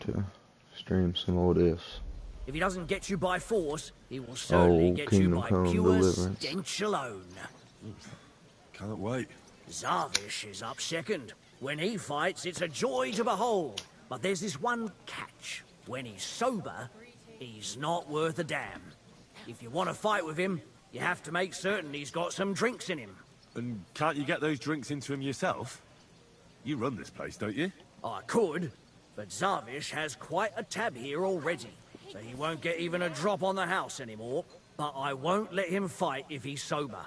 to stream some old ifs. If he doesn't get you by force, he will certainly get you by pure Deliverance. stench alone. Can't wait. Zarvish is up second. When he fights, it's a joy to behold. But there's this one catch. When he's sober, he's not worth a damn. If you want to fight with him, you have to make certain he's got some drinks in him. And can't you get those drinks into him yourself? You run this place, don't you? I could, but Zarvish has quite a tab here already. So he won't get even a drop on the house anymore. But I won't let him fight if he's sober.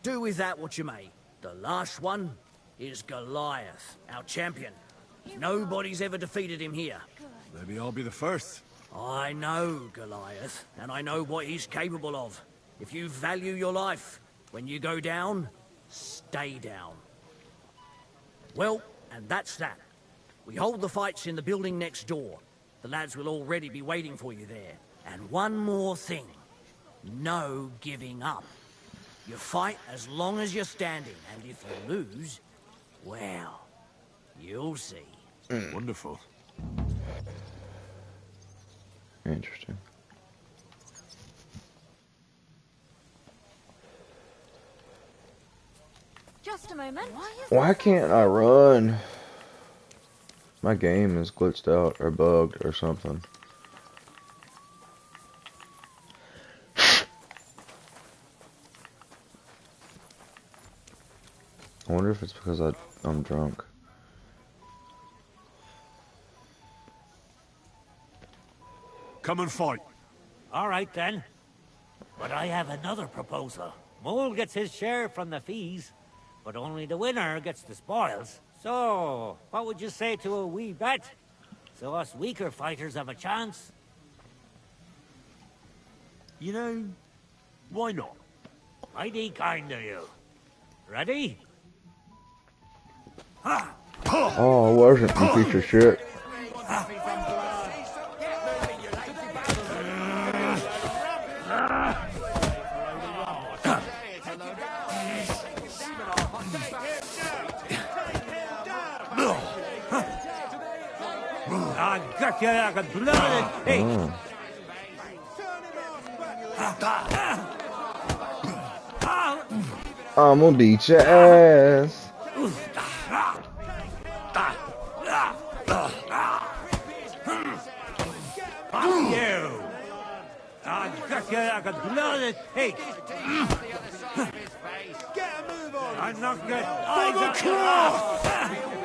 Do with that what you may. The last one is Goliath, our champion. Nobody's ever defeated him here. Maybe I'll be the first. I know Goliath, and I know what he's capable of. If you value your life, when you go down, stay down. Well, and that's that. We hold the fights in the building next door. The lads will already be waiting for you there. And one more thing. No giving up. You fight as long as you're standing, and if you lose, well, you'll see. Wonderful. Interesting. Just a moment. Why can't I run? My game is glitched out or bugged or something. I wonder if it's because I'm drunk. Come and fight. All right, then. But I have another proposal. Mole gets his share from the fees, but only the winner gets the spoils. So, what would you say to a wee bet? So us weaker fighters have a chance? You know, why not? Mighty kind of you. Ready? Oh, I wasn't, you piece of shit. I got you like a blooded pig. I'm gonna beat your ass. You. I got you like a blooded pig. I'm not good. Eyes up your ass.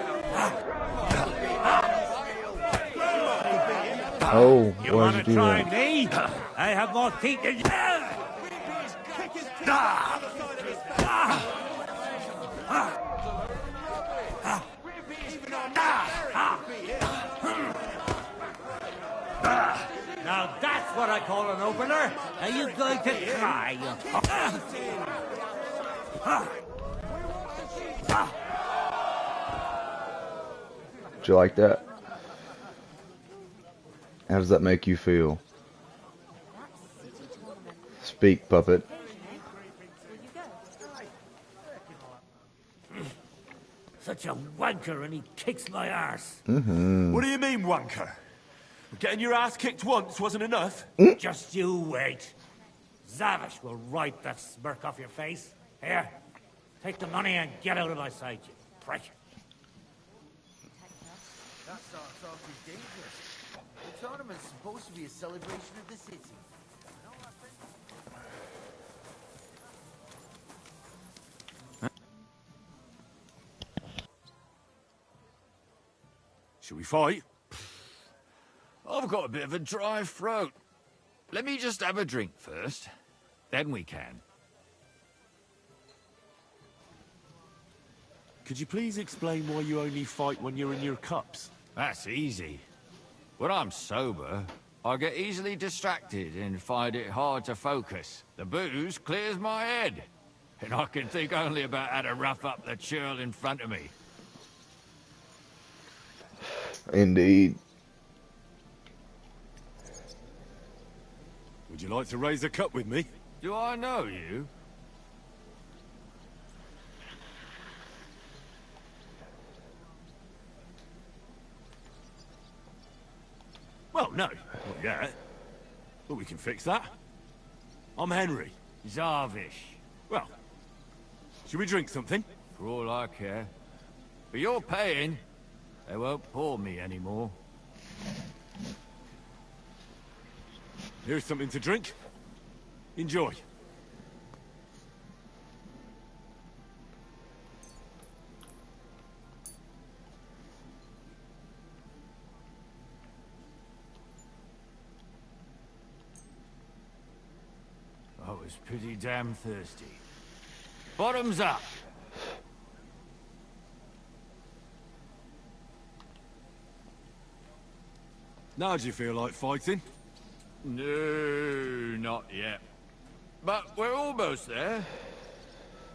Oh, You why'd want you to do try that? me? I have more teeth than you. Now that's what I call an opener. Are you going to try? Do you like that? How does that make you feel? Speak, puppet. Such a wanker, and he kicks my arse. What do you mean, wanker? Getting your ass kicked once wasn't enough? Just you wait. Zavish will wipe that smirk off your face. Here, take the money and get out of my sight, you prick. That starts off as dangerous. The tournament's supposed to be a celebration of the city. Should we fight? I've got a bit of a dry throat. Let me just have a drink first. Then we can. Could you please explain why you only fight when you're in your cups? That's easy. When I'm sober, I get easily distracted and find it hard to focus. The booze clears my head, and I can think only about how to rough up the churl in front of me. Indeed. Would you like to raise a cup with me? Do I know you? Well, no, not yet. But we can fix that. I'm Henry. Zarvish. Well, should we drink something? For all I care. But you're paying. They won't pour me anymore. Here's something to drink. Enjoy. I was pretty damn thirsty. Bottoms up! Now do you feel like fighting? No, not yet. But we're almost there.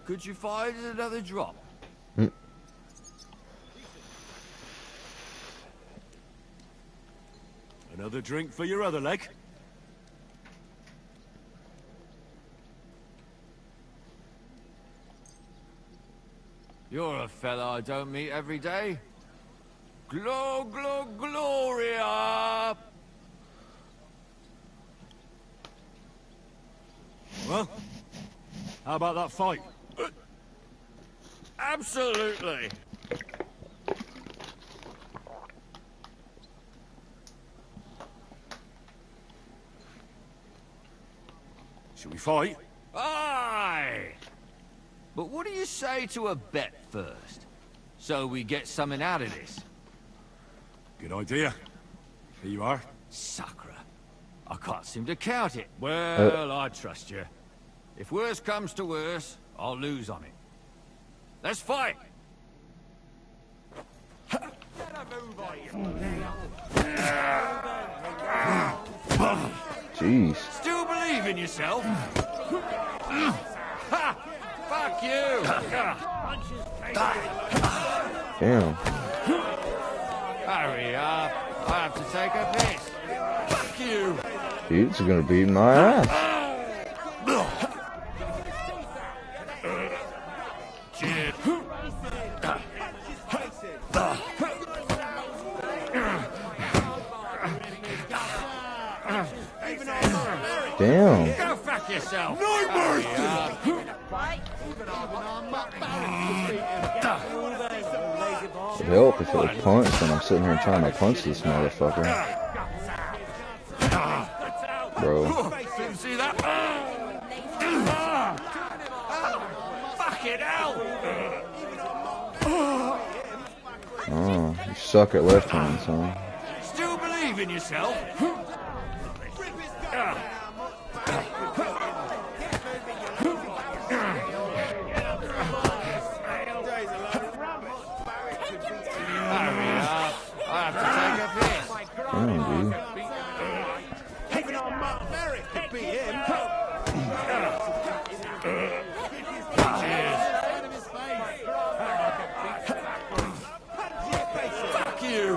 Could you find another drop? Another drink for your other leg? You're a fella I don't meet every day. Gloria! Well, how about that fight? Absolutely! Should we fight? Aye! But what do you say to a bet first? So we get something out of this? Good idea. Here you are. Sacre. I can't seem to count it. Well, I trust you. If worse comes to worse, I'll lose on it. Let's fight! Jeez. Still believe in yourself? Ha! Fuck you! Damn. Hurry up. I have to take a piss. Fuck you! Dude's gonna beat my ass. Cheers. Damn. Go fuck yourself! No mercy! It'd help if it was punched and I'm sitting here trying to punch this motherfucker. Bro. Didn't see that? Fuck it out! Oh, you suck at left hands, huh? Still believe in yourself? Hurry up. I have to take a piss. Damn, dude. Fuck you!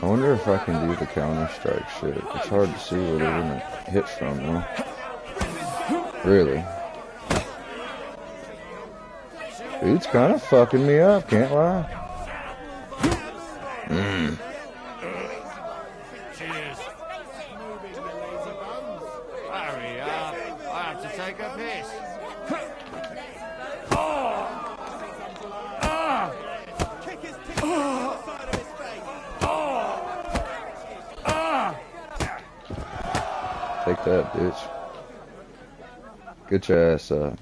I wonder if I can do the Counter-Strike shit. It's hard to see where they're gonna hit from, though. Really. Dude's kind of fucking me up, can't lie. Cheers. Hurry up. I have to take a piss. Take that, bitch. Get your ass up.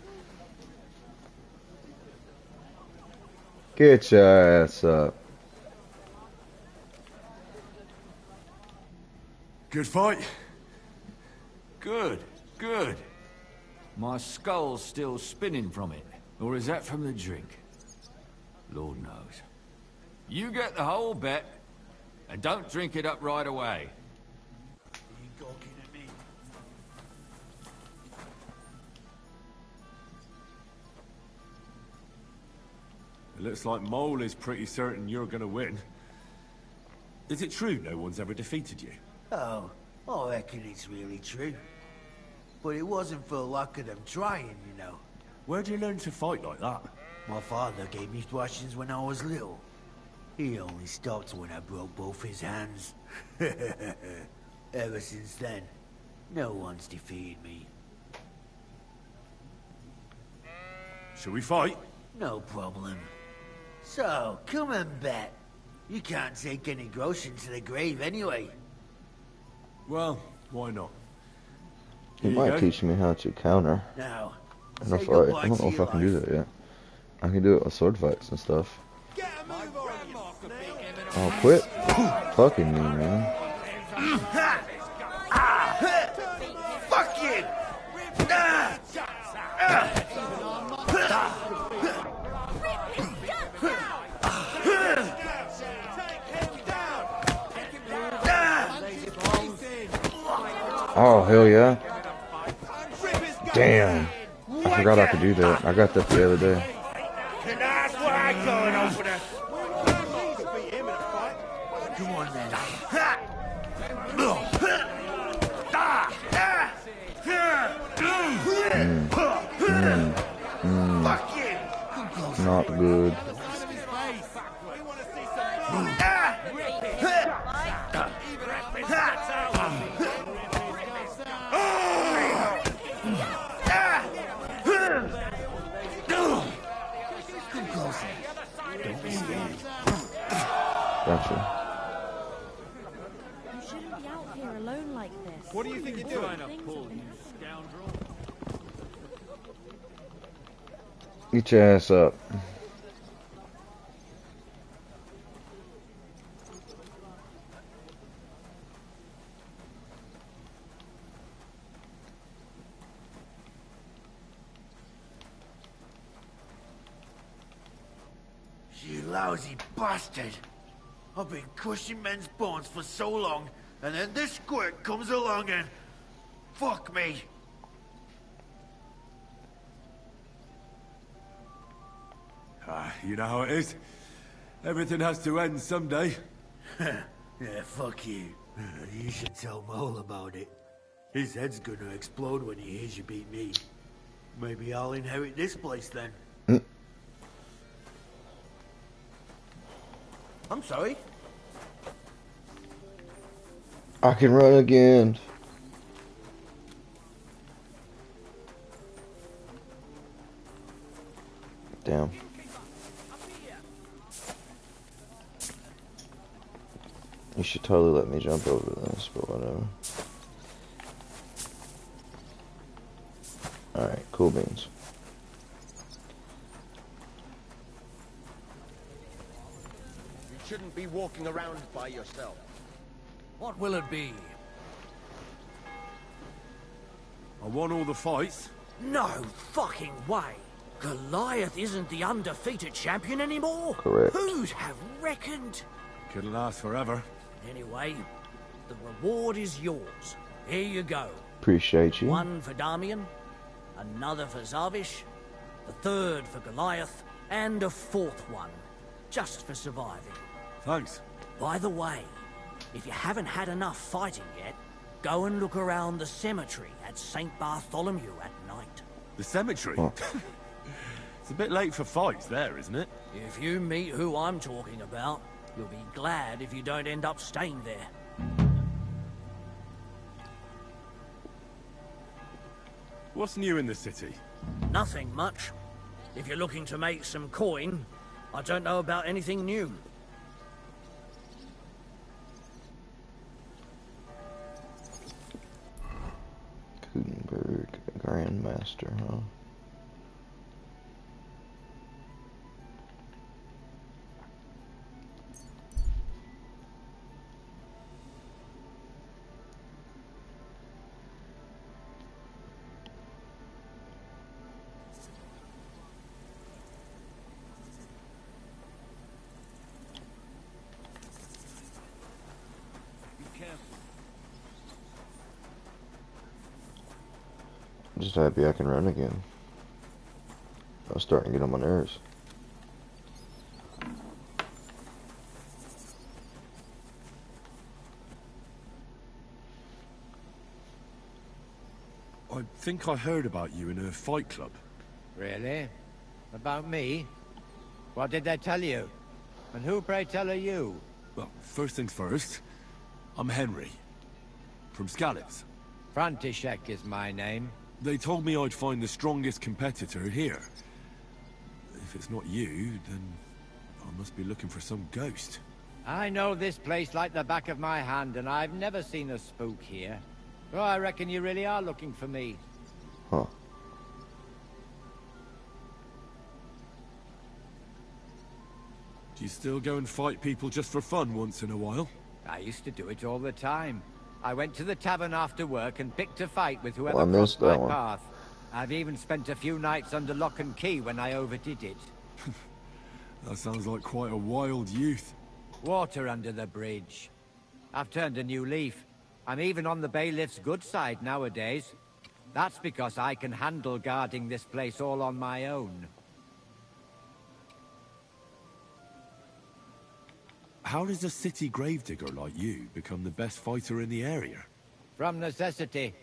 Get your ass up. Good fight. Good, good. My skull's still spinning from it. Or is that from the drink? Lord knows. You get the whole bet, and don't drink it up right away. It looks like Mole is pretty certain you're gonna win. Is it true no one's ever defeated you? Oh, I reckon it's really true. But it wasn't for luck of them trying, you know. Where'd you learn to fight like that? My father gave me thrashings when I was little. He only stopped when I broke both his hands. Ever since then, no one's defeated me. Shall we fight? No problem. So, come and bet. You can't take any groschen to the grave anyway. Well, why not? He Here you might go. teach me how to counter Now, in a say fight. goodbye I don't to know if your I can do life. that yet. I can do it with sword fights and stuff. Oh, quit fucking me, man. Fuck you! Oh, hell yeah. Damn. I forgot I could do that. I got that the other day. That's what I'm going over there. Come on, then. Fuck you! Not good. Come closer. Don't be scared. Gotcha. You shouldn't be out here alone like this. What do you think you're doing? Get your ass up. You lousy bastard! I've been crushing men's bones for so long, and then this squirt comes along and... Fuck me! You know how it is. Everything has to end someday. Yeah, fuck you. You should tell Mole about it. His head's gonna explode when he hears you beat me. Maybe I'll inherit this place then. I'm sorry. I can run again. Damn. You should totally let me jump over this, but whatever. Alright, cool beans. You shouldn't be walking around by yourself. What will it be? I won all the fights. No fucking way! Goliath isn't the undefeated champion anymore? Correct. Who'd have reckoned? Couldn't last forever. Anyway, the reward is yours. Here you go. Appreciate you. One for Damian, another for Zavish, the third for Goliath, and a fourth one, just for surviving. Thanks. By the way, if you haven't had enough fighting yet, go and look around the cemetery at St. Bartholomew at night. The cemetery? Oh. It's a bit late for fights there, isn't it? If you meet who I'm talking about, you'll be glad if you don't end up staying there. What's new in the city? Nothing much. If you're looking to make some coin, I don't know about anything new. Gutenberg Grandmaster, huh? Just happy I can run again. I was starting to get on my nerves. I think I heard about you in a fight club. Really? About me? What did they tell you? And who, pray tell, are you? Well, first things first, I'm Henry. From Scallops. František is my name. They told me I'd find the strongest competitor here. If it's not you, then I must be looking for some ghost. I know this place like the back of my hand, and I've never seen a spook here. So I reckon you really are looking for me. Huh. Do you still go and fight people just for fun once in a while? I used to do it all the time. I went to the tavern after work and picked a fight with whoever Well, I missed crossed my that one. path. I've even spent a few nights under lock and key when I overdid it. That sounds like quite a wild youth. Water under the bridge. I've turned a new leaf. I'm even on the bailiff's good side nowadays. That's because I can handle guarding this place all on my own. How does a city gravedigger like you become the best fighter in the area? From necessity.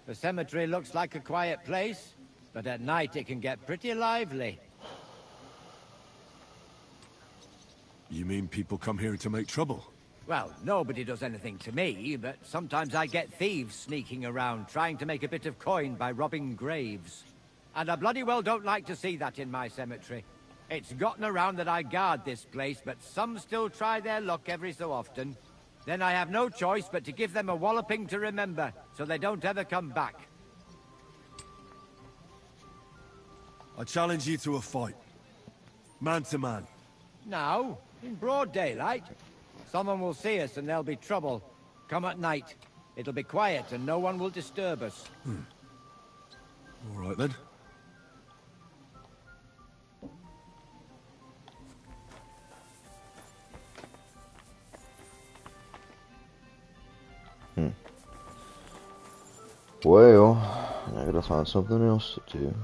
The cemetery looks like a quiet place, but at night it can get pretty lively. You mean people come here to make trouble? Well, nobody does anything to me, but sometimes I get thieves sneaking around, trying to make a bit of coin by robbing graves. And I bloody well don't like to see that in my cemetery. It's gotten around that I guard this place, but some still try their luck every so often. Then I have no choice but to give them a walloping to remember, so they don't ever come back. I challenge you to a fight. Man to man. Now, in broad daylight. Someone will see us and there'll be trouble. Come at night. It'll be quiet and no one will disturb us. All right then. Well, I gotta find something else to do.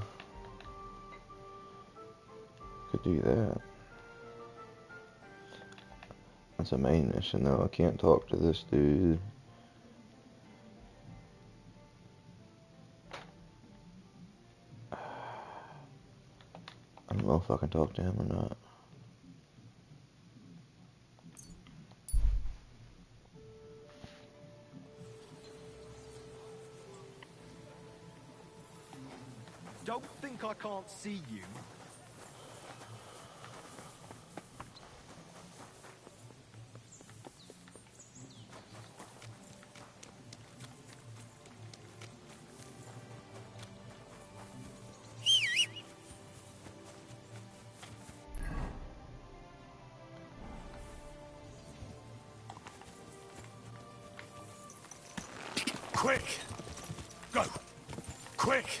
Could do that. That's a main mission though. I can't talk to this dude. I don't know if I can talk to him or not. Don't think I can't see you. Quick! Go! Quick!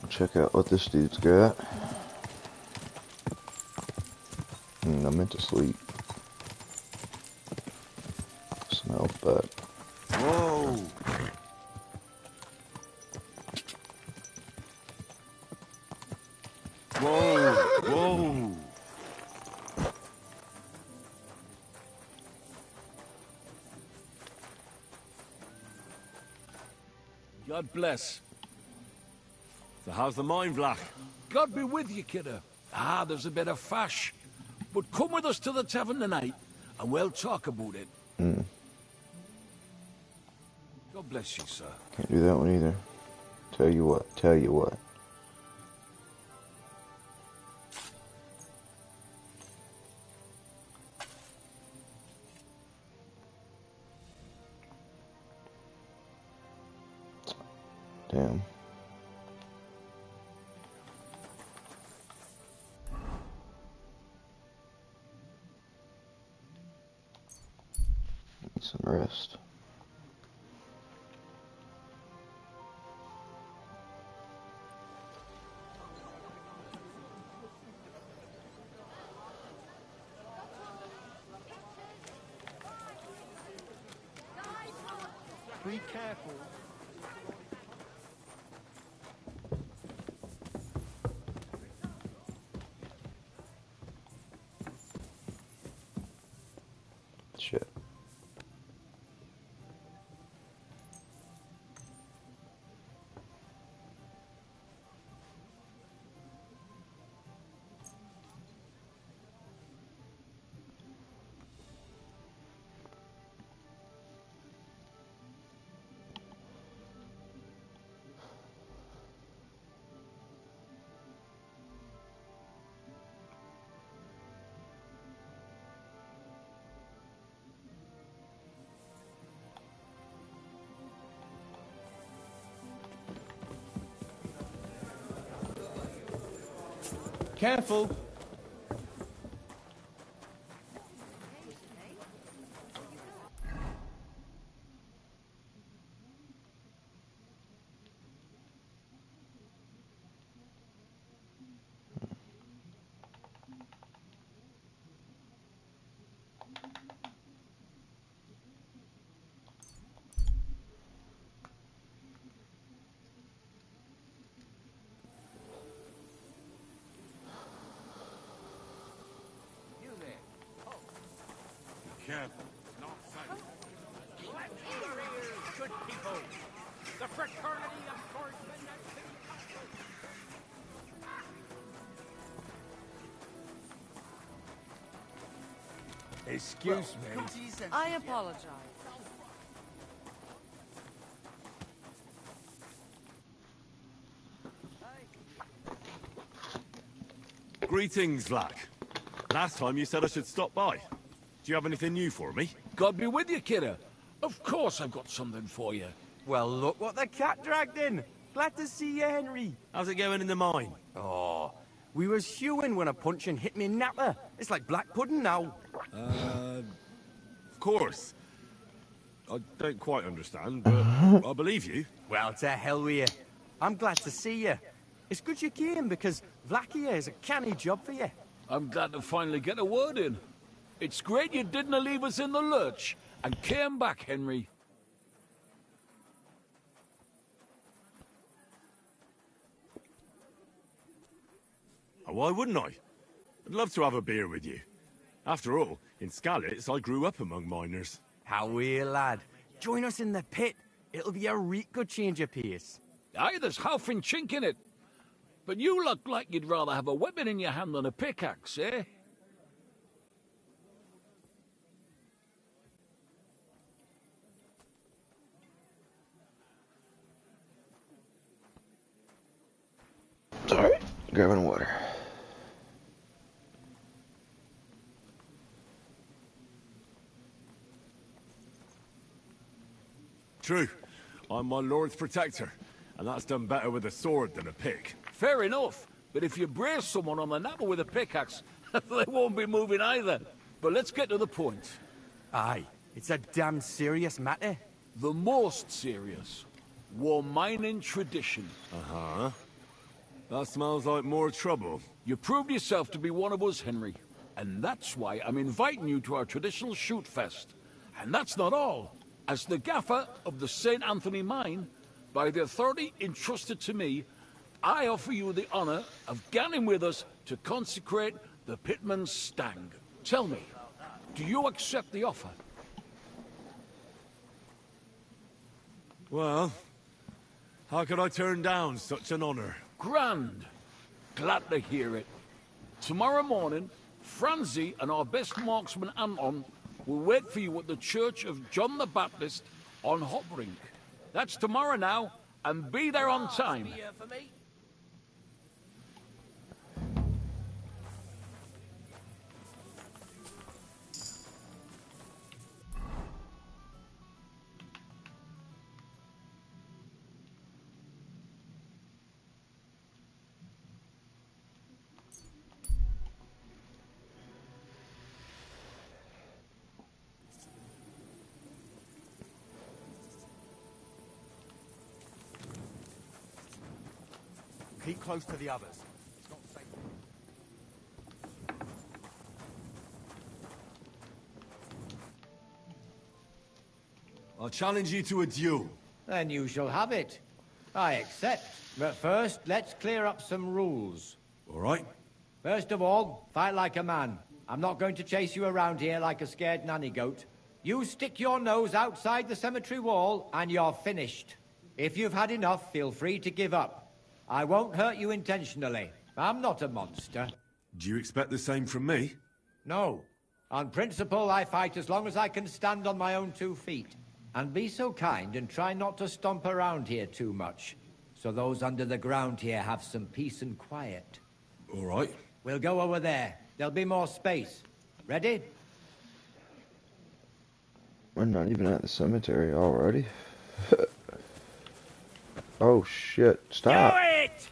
Check out what this dude's got. I meant to sleep. Smells bad. Whoa! Whoa! Whoa! God bless. So how's the mine, Vlach? God be with you, kidder. Ah, there's a bit of fash. But come with us to the tavern tonight, and we'll talk about it. God bless you, sir. Can't do that one either. Tell you what. Tell you what. Damn. Need some rest. Be careful. Shit. Careful. Careful. Not safe. Good people. The fraternity of swordsmen and Excuse me. I apologize. Greetings, Vlak. Last time you said I should stop by. Do you have anything new for me? God be with you, kidder. Of course I've got something for you. Well, look what the cat dragged in. Glad to see you, Henry. How's it going in the mine? Oh, we was hewing when a puncheon hit me napper. It's like black pudding now. Of course. I don't quite understand, but I believe you. Well, to hell with you. I'm glad to see you. It's good you came, because Vlak here is a canny job for you. I'm glad to finally get a word in. It's great you didn't leave us in the lurch and came back, Henry. Oh, why wouldn't I? I'd love to have a beer with you. After all, in Skalitz, I grew up among miners. How are you, lad? Join us in the pit. It'll be a real good change of pace. Aye, there's half and chink in it. But you look like you'd rather have a weapon in your hand than a pickaxe, eh? Sorry, grabbing water. True. I'm my lord's protector, and that's done better with a sword than a pick. Fair enough, but if you brace someone on the napper with a pickaxe, they won't be moving either. But let's get to the point. Aye, it's a damn serious matter. The most serious. War mining tradition. Uh-huh. That smells like more trouble. You proved yourself to be one of us, Henry. And that's why I'm inviting you to our traditional shoot fest. And that's not all. As the gaffer of the St. Anthony mine, by the authority entrusted to me, I offer you the honor of ganning with us to consecrate the Pitman's Stag. Tell me, do you accept the offer? Well, how could I turn down such an honor? Grand. Glad to hear it. Tomorrow morning, Franzi and our best marksman Anton will wait for you at the Church of John the Baptist on Hobrink. That's tomorrow now, and be there on time. Keep close to the others. It's not safe. I'll challenge you to a duel. Then you shall have it. I accept. But first, let's clear up some rules. All right. First of all, fight like a man. I'm not going to chase you around here like a scared nanny goat. You stick your nose outside the cemetery wall, and you're finished. If you've had enough, feel free to give up. I won't hurt you intentionally. I'm not a monster. Do you expect the same from me? No. On principle, I fight as long as I can stand on my own 2 feet. And be so kind and try not to stomp around here too much, so those under the ground here have some peace and quiet. All right. We'll go over there. There'll be more space. Ready? We're not even at the cemetery already. Oh shit, stop. Do it!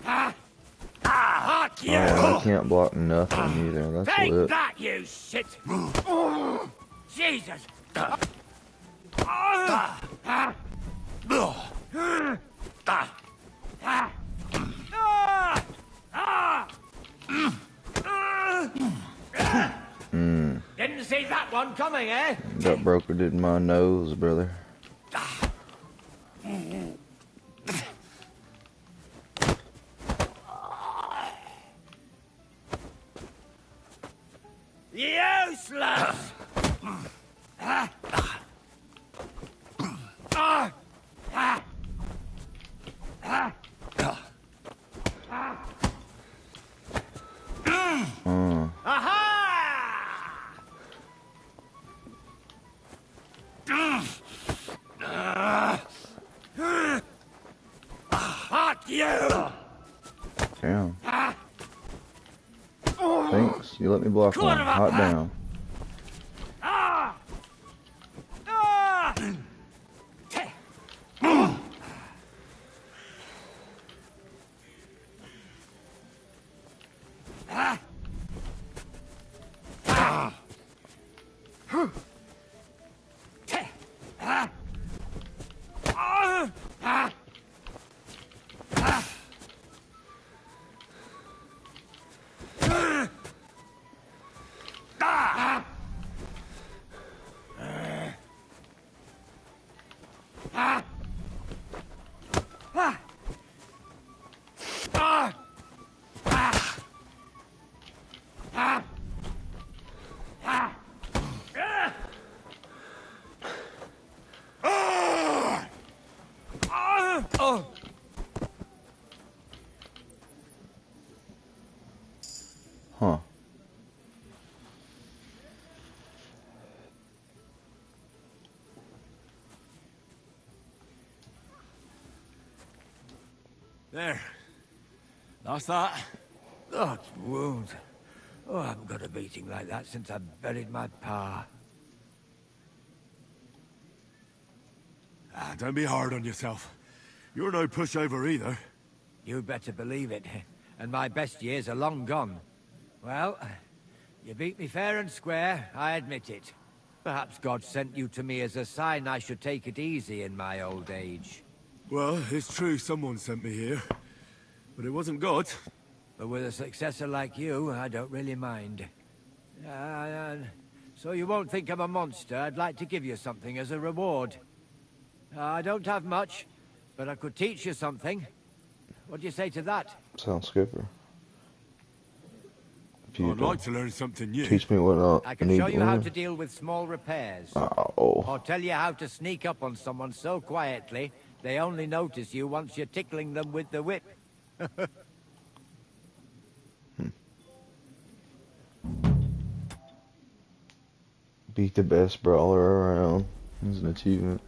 Hot! you! I can't block nothing either. That's Take lit. that, you shit! Jesus! Didn't see that one coming, eh? That broker did my nose, brother. Useless! Fuck you! Damn. Thanks. You let me block one. Hot down. Huh. There. That's that. That wound. Oh, I haven't got a beating like that since I buried my pa. Don't be hard on yourself. You're no pushover either. You better believe it. And my best years are long gone. Well, you beat me fair and square, I admit it. Perhaps God sent you to me as a sign I should take it easy in my old age. Well, it's true someone sent me here. But it wasn't God. But with a successor like you, I don't really mind. So you won't think I'm a monster, I'd like to give you something as a reward. I don't have much, but I could teach you something. What do you say to that? Sounds skipper. I'd like to learn something new. Teach me what I can show you how to deal with small repairs. Oh. Or tell you how to sneak up on someone so quietly, they only notice you once you're tickling them with the whip. Beat the best brawler around. It's an achievement.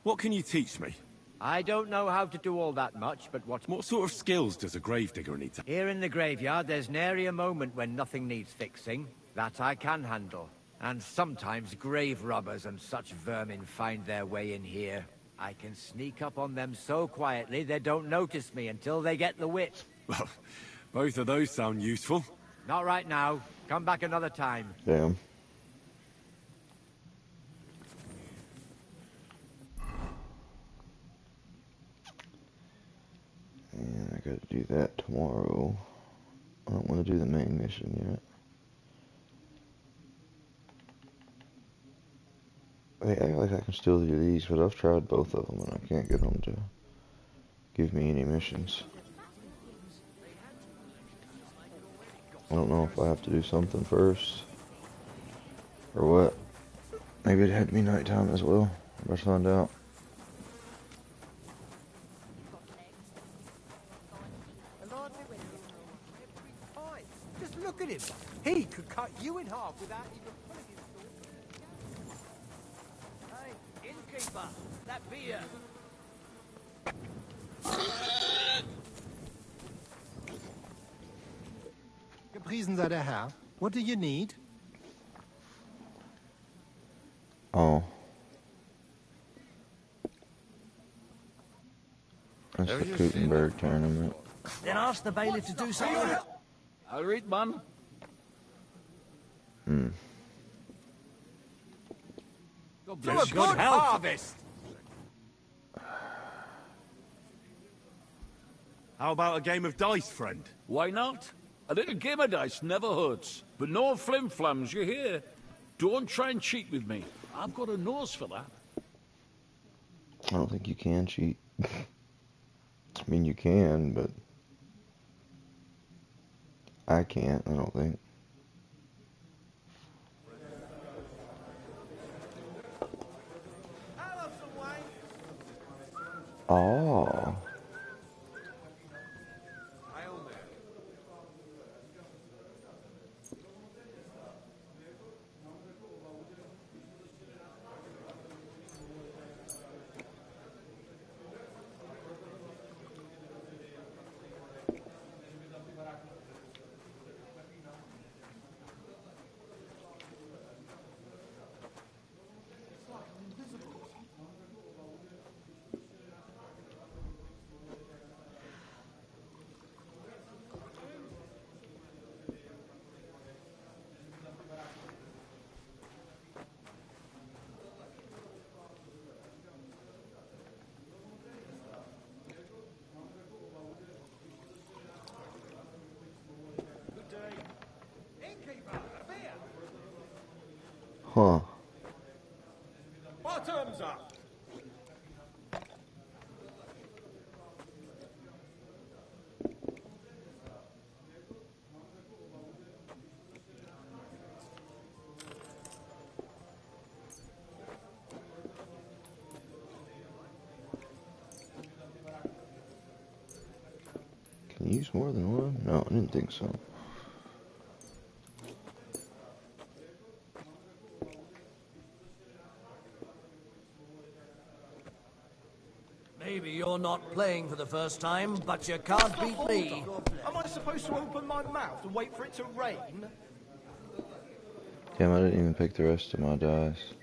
What can you teach me? I don't know how to do all that much, but What sort of skills does a gravedigger need to... Here in the graveyard, there's nary a moment when nothing needs fixing. That I can handle. And sometimes grave robbers and such vermin find their way in here. I can sneak up on them so quietly they don't notice me until they get the whip. Well, both of those sound useful. Not right now. Come back another time. Damn. And I gotta do that tomorrow. I don't want to do the main mission yet. They act like I can still do these, but I've tried both of them and I can't get them to give me any missions. I don't know if I have to do something first or what. Maybe it had to be nighttime as well. Let's find out. Just look at him. He could cut you in half without even pulling his sword. Hey, innkeeper, that beer. Gepriesen sei der Herr. What do you need? Oh. Nuremberg tournament. Then ask the bailiff to do something. I'll read, man. God To a bless you. good harvest. How about a game of dice, friend? Why not? A little game of dice never hurts. But no flim-flams, you hear? Don't try and cheat with me. I've got a nose for that. I don't think you can cheat. I mean, you can, but I can't, I don't think. Oh. Huh. Bottoms up! Can you use more than one? No, I didn't think so. Maybe you're not playing for the first time, but you can't beat me. Am I supposed to open my mouth and wait for it to rain? Damn, I didn't even pick the rest of my dice.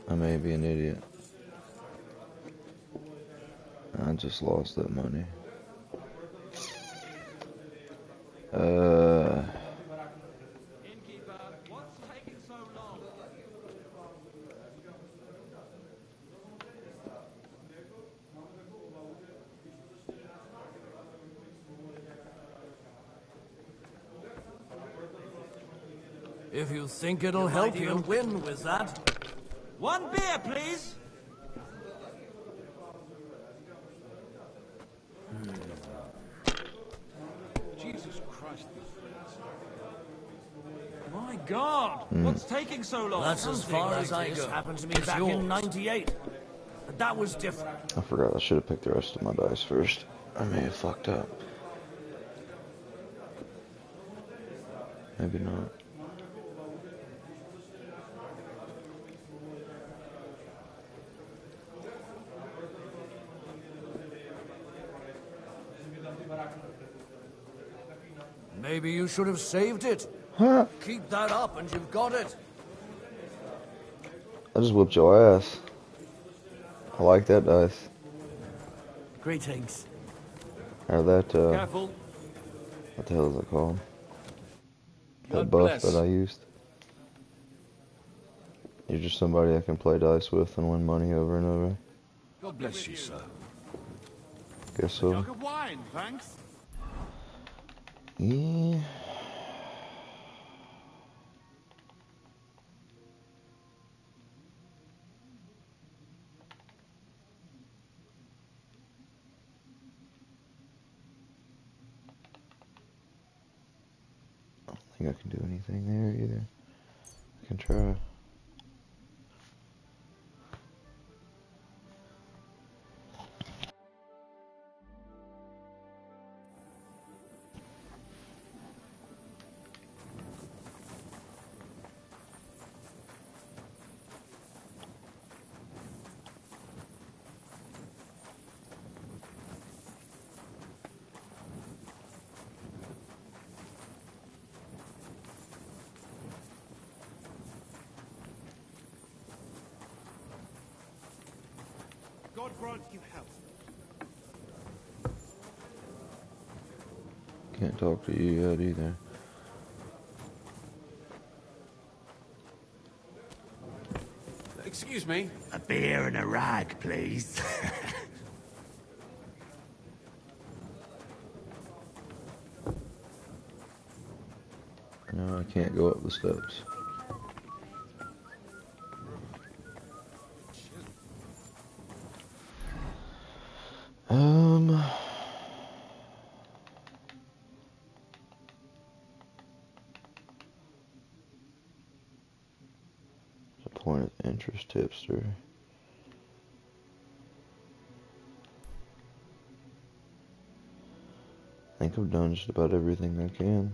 I may be an idiot. I just lost that money. Innkeeper, what's taking so long? If you think it'll help you win with that. One beer, please! Jesus Christ. My God! What's taking so long? That's as far as I go. Happened to me back in '98. But that was different. I forgot I should have picked the rest of my dice first. I may have fucked up. Maybe not. Maybe you should have saved it. Huh? Keep that up and you've got it. I just whipped your ass. I like that dice. Greetings. Or that, Careful. what the hell is it called? That God buff bless. that I used. You're just somebody I can play dice with and win money over and over. God bless you, sir. Guess so. Jug of wine, thanks. Yeah. I don't think I can do anything there either. I can try. God grant you health. can't talk to you yet either. Excuse me? A beer and a rag, please. No, I can't go up the steps. The point of interest tipster. I think I've done just about everything I can.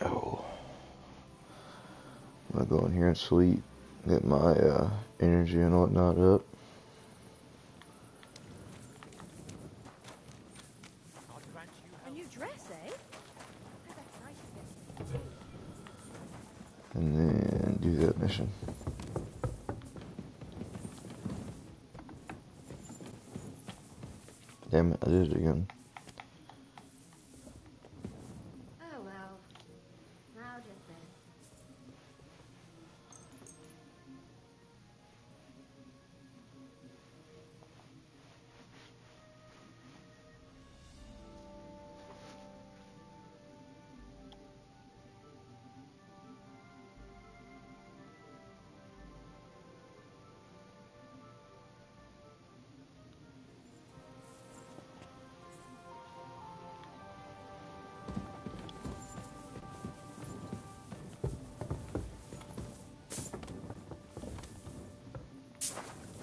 Oh. I'm gonna go in here and sleep, get my energy and whatnot up. A new dress, eh? Oh, that's nice. And then do that mission. Damn it, I did it again. Oh well. Now just then.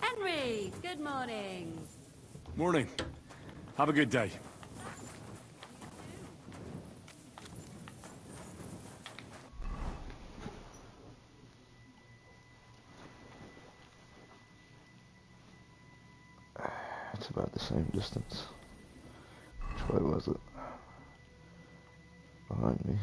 Henry, good morning. Morning. Have a good day. It's about the same distance. Which way was it? Behind me.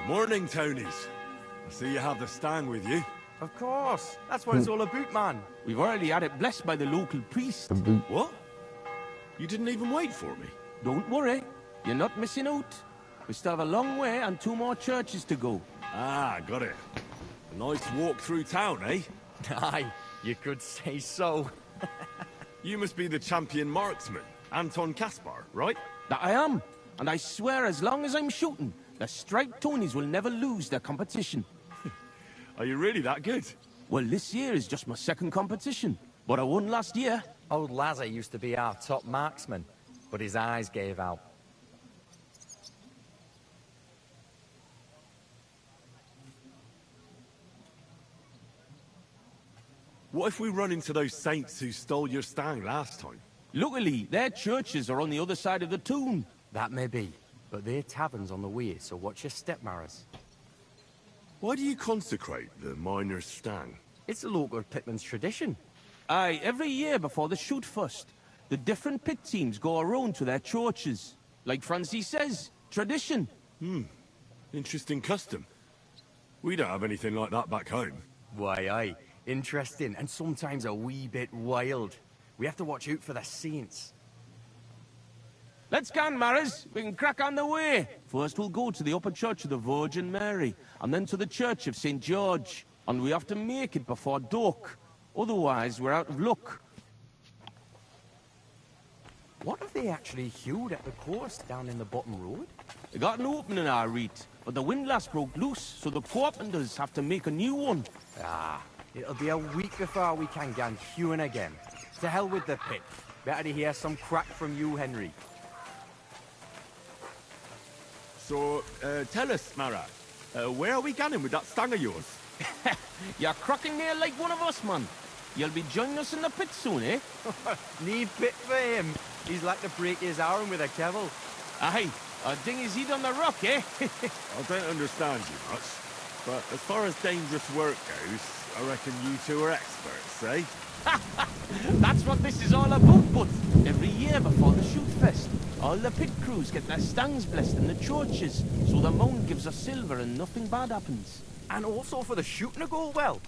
Morning, Tonies. I see you have the stand with you. Of course. That's what it's all about, man. We've already had it blessed by the local priest. What? You didn't even wait for me? Don't worry. You're not missing out. We still have a long way and 2 more churches to go. Ah, got it. A nice walk through town, eh? Aye, you could say so. You must be the champion marksman, Anton Kaspar, right? That I am. And I swear as long as I'm shooting, the striped Tonys will never lose their competition. Are you really that good? Well, this year is just my 2nd competition. But I won last year. Old Lazar used to be our top marksman, but his eyes gave out. What if we run into those saints who stole your stang last time? Luckily, their churches are on the other side of the town. That may be, but their tavern's on the way, so watch your step, Maris. Why do you consecrate the miner's stang? It's a local pitman's tradition. Aye, every year before the shoot first, the different pit teams go around to their churches. Like Francis says, tradition. Interesting custom. We don't have anything like that back home. Why, aye. Interesting, and sometimes a wee bit wild. We have to watch out for the saints. Let's go, Maris. We can crack on the way. First we'll go to the upper church of the Virgin Mary, and then to the church of St. George. And we have to make it before dark. Otherwise, we're out of luck. What have they actually hewed at the course down in the bottom road? They got an opening, I read, but the windlass broke loose, so the carpenters have to make a new one. Ah, it'll be a week before we can get hewing again. To hell with the pit. Better to hear some crack from you, Henry. So, tell us, Mara, where are we going with that stang of yours? You're cracking there like one of us, man. You'll be joining us in the pit soon, eh? Need pit for him. He's like to break his arm with a kevil. Aye, a ding his head on the rock, eh? I don't understand you much, but as far as dangerous work goes, I reckon you two are experts, eh? That's what this is all about, but every year before the shoot fest, all the pit crews get their stangs blessed in the churches, so the mound gives us silver and nothing bad happens. And also for the shooting to go well.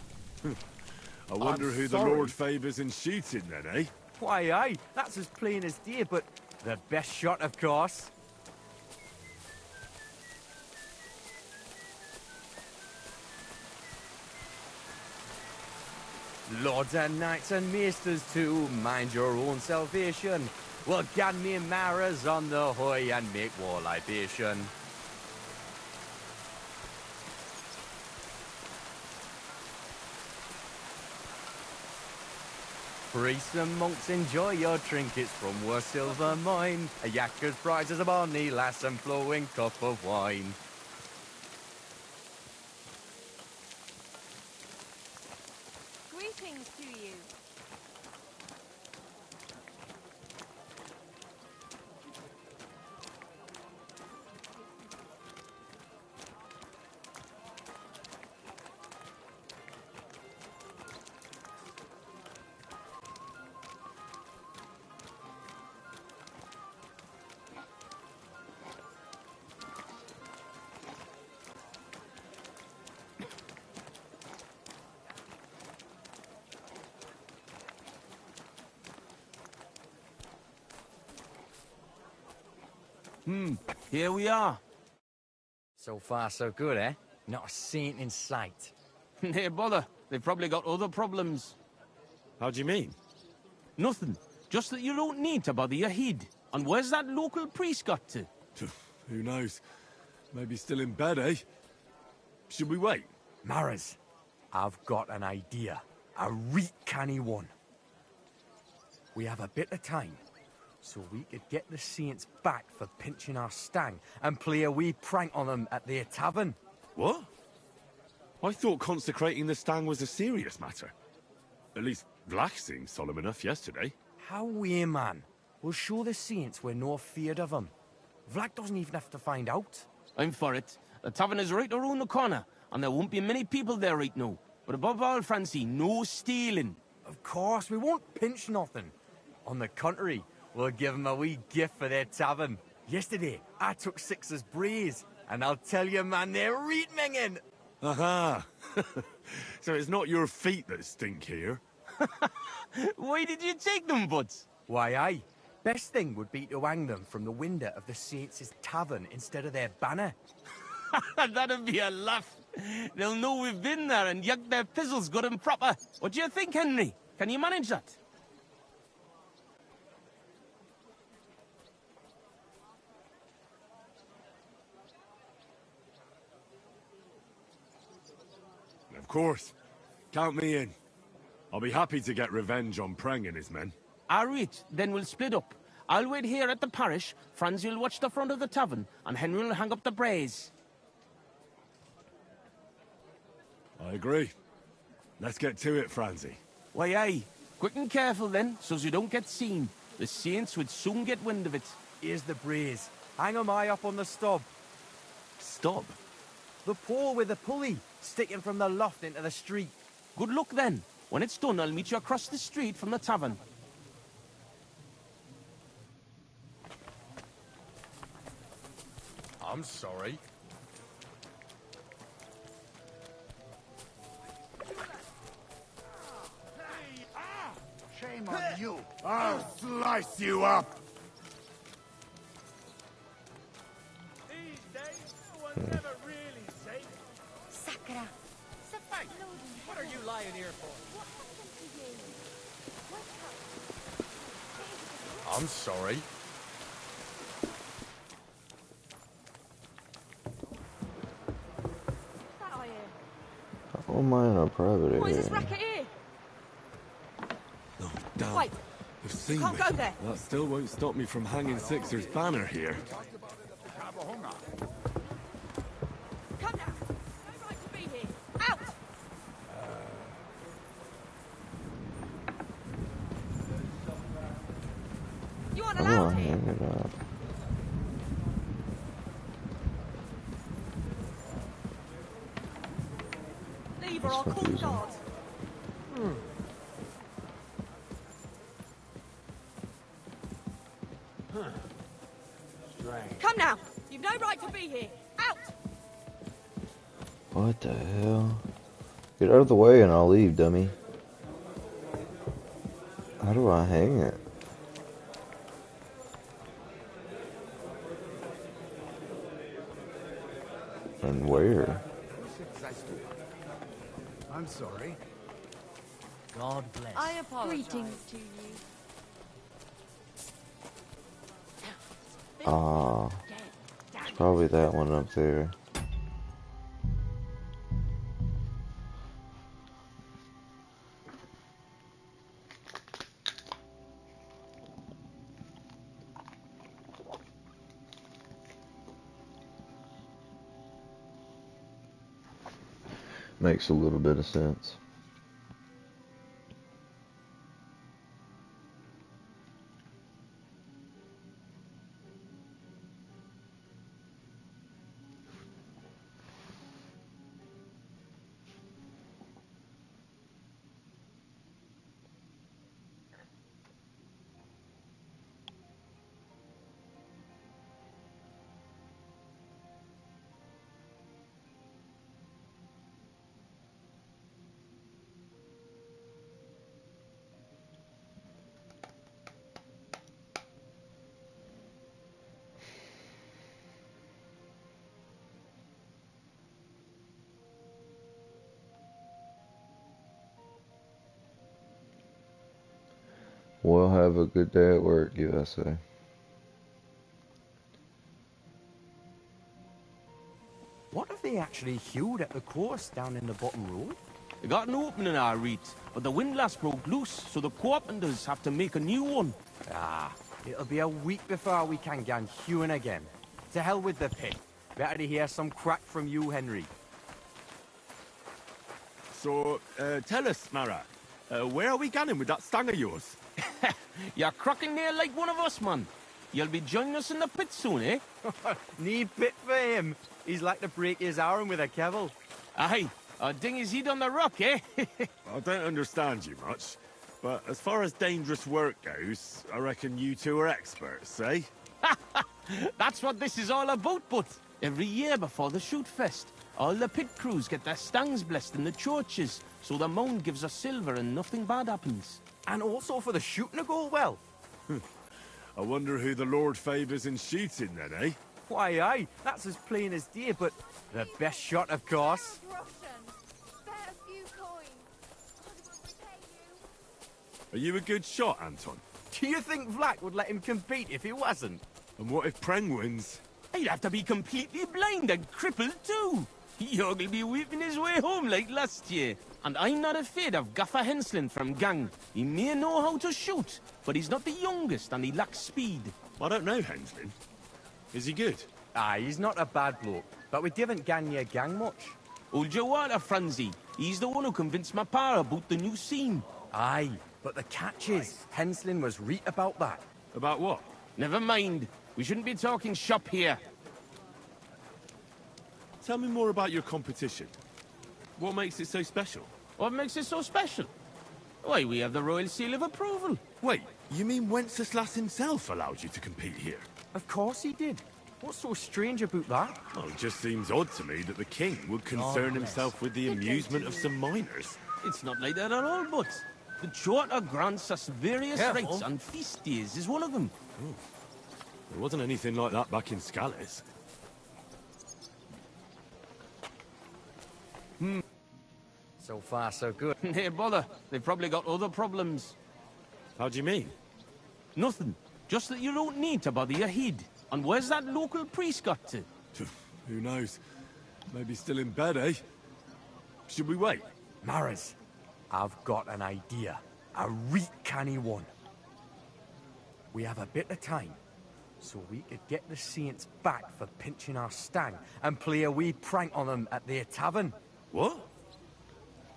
I wonder who the Lord favours in shooting then, eh? Why, aye, that's as plain as day, but the best shot, of course. Lords and knights and maesters too, mind your own salvation. Well, gan me maras on the hoy and make war libation. Priests and monks, enjoy your trinkets from our silver mine. A yakker's prize is a bonny lass and flowing cup of wine. Greetings to you. Here we are. So far, so good, eh? Not a saint in sight. Hey, bother. They've probably got other problems. How do you mean? Nothing. Just that you don't need to bother your head. And where's that local priest got to? Who knows? Maybe still in bed, eh? Should we wait? Maras, I've got an idea. A reet canny one. We have a bit of time, so we could get the saints back for pinching our stang and play a wee prank on them at their tavern. What? I thought consecrating the stang was a serious matter. At least Vlach seemed solemn enough yesterday. How we, man? We'll show the saints we're no feared of them. Vlach doesn't even have to find out. I'm for it. The tavern is right around the corner, and there won't be many people there right now. But above all, Francie, no stealing. Of course, we won't pinch nothing. On the contrary, we'll give them a wee gift for their tavern. Yesterday, I took 6 as braes, and I'll tell you, man, they're reet minging. Aha! So it's not your feet that stink here? Why did you take them, Butts? Why, aye. Best thing would be to hang them from the window of the saints' tavern instead of their banner. That'd be a laugh. They'll know we've been there and yuck their pizzles good and proper. What do you think, Henry? Can you manage that? Of course. Count me in. I'll be happy to get revenge on Preng and his men. All right, then we'll split up. I'll wait here at the parish, Franz will watch the front of the tavern, and Henry will hang up the braes. I agree. Let's get to it, Franzi. Why, aye. Quick and careful, then, so's you don't get seen. The saints would soon get wind of it. Here's the braes. Hang 'em high up on the stub. Stop? The pole with the pulley, sticking from the loft into the street. Good luck, then. When it's done, I'll meet you across the street from the tavern. I'm sorry. I'll slice you up! These days, no one's ever really safe. Sakura. Hey, what are you lying here for? I'm sorry. How am I in a private What is this area? racket here? Oh, damn. Wait. They've seen Can't me. go there. That still won't stop me from hanging Sixer's banner here. Come now. No right to be here. Out! You aren't I'm allowed not here. hanging up. Leave or I'll call the guards. Come now. You've no right to be here. Out! What the hell? Get out of the way and I'll leave, dummy. How do I hang it? And where? I'm sorry. God bless. I apologize. Greetings to you. Ah, it's probably that one up there. Makes a little bit of sense. Well, have a good day at work, USA. What have they actually hewed at the course down in the bottom road? They got an opening, I read, but the windlass broke loose, so the carpenters have to make a new one. Ah, it'll be a week before we can get hewing again. To hell with the pit. Better to hear some crack from you, Henry. So, tell us, Mara, where are we going with that stang of yours? You're crocking there like one of us, man. You'll be joining us in the pit soon, eh? Knee pit for him. He's like to break his arm with a kebble. Aye, or ding his head on the rock, eh? I don't understand you much, but as far as dangerous work goes, I reckon you two are experts, eh? That's what this is all about, but every year before the shoot fest, all the pit crews get their stangs blessed in the churches, so the mound gives us silver and nothing bad happens. And also for the shooting to go well. I wonder who the Lord favours in shooting then, eh? Why, aye, that's as plain as day, but the best shot, of course. Are you a good shot, Anton? Do you think Vlak would let him compete if he wasn't? And what if Preng wins? He'd have to be completely blind and crippled too. He'll be weeping his way home like last year. And I'm not afraid of Gaffer Henslin from Gang. He may know how to shoot, but he's not the youngest and he lacks speed. I don't know Henslin. Is he good? Aye, he's not a bad bloke, but we didn't gang near Gang much. Hold your water, Franzi. He's the one who convinced my pa about the new scene. Aye, but the catch is, Henslin was right about that. About what? Never mind. We shouldn't be talking shop here. Tell me more about your competition. What makes it so special? What makes it so special? Why, we have the royal seal of approval. Wait, you mean Wenceslas himself allowed you to compete here? Of course he did. What's so strange about that? Well, it just seems odd to me that the king would concern himself with the amusement of some miners. It's not like that at all, but The Charter grants us various Careful. rights, and feast days is one of them. There wasn't anything like that back in Scallis. So far, so good. Hey, bother. They've probably got other problems. How do you mean? Nothing. Just that you don't need to bother your head. And where's that local priest got to? Who knows? Maybe still in bed, eh? Should we wait? Maris, I've got an idea. A reet canny one. We have a bit of time, so we could get the Saints back for pinching our stang and play a wee prank on them at their tavern. What?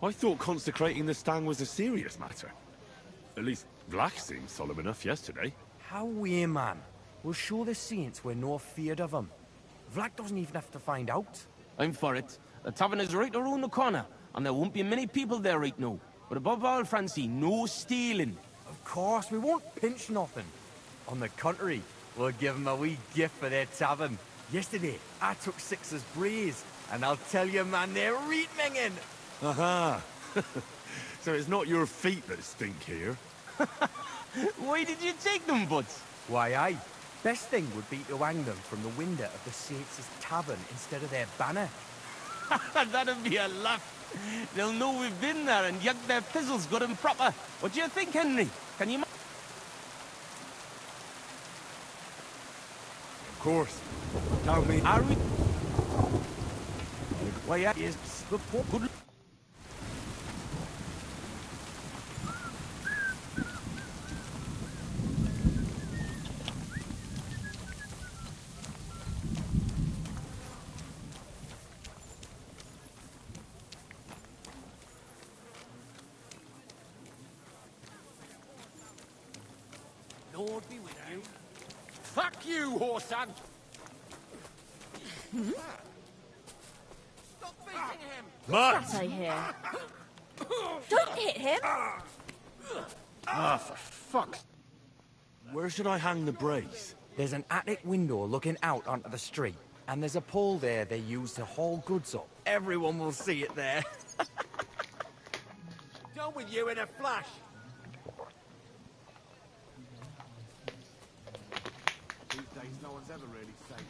I thought consecrating the stang was a serious matter. At least Vlach seemed solemn enough yesterday. How we, man? We'll show the Saints we're no feared of them. Vlach doesn't even have to find out. I'm for it. The tavern is right around the corner, and there won't be many people there right now. But above all, Francie, no stealing. Of course, we won't pinch nothing. On the contrary, we'll give them a wee gift for their tavern. Yesterday, I took Six's braes, and I'll tell you, man, they're reet minging. Aha! So it's not your feet that stink here? Why did you take them, Butts? Why, aye. Best thing would be to hang them from the window of the Saints' tavern instead of their banner. That'd be a laugh. They'll know we've been there and yuck their fizzles good and proper. What do you think, Henry? Can you... Of course. Tell me. Are we... Why, yeah, is... Good... Lord be with you. Fuck you, Horsan! Stop beating him! What's that I hear? Don't hit him! Ah, for fuck's... Where should I hang the brace? There's an attic window looking out onto the street, and there's a pole there they use to haul goods up. Everyone will see it there. Done with you in a flash! These days, no one's ever really safe.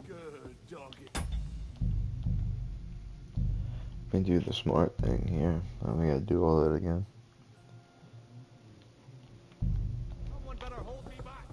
Good doggy. Let me do the smart thing here. I don't gotta do all that again. Someone better hold me back.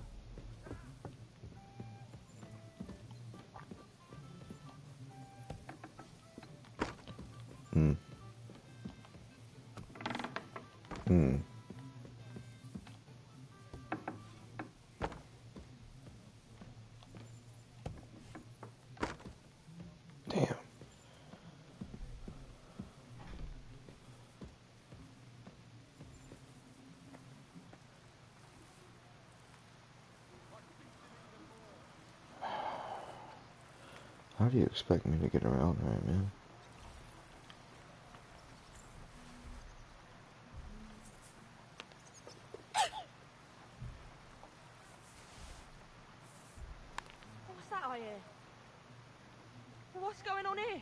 Damn. How do you expect me to get around right, man? What's that I hear? What's going on here?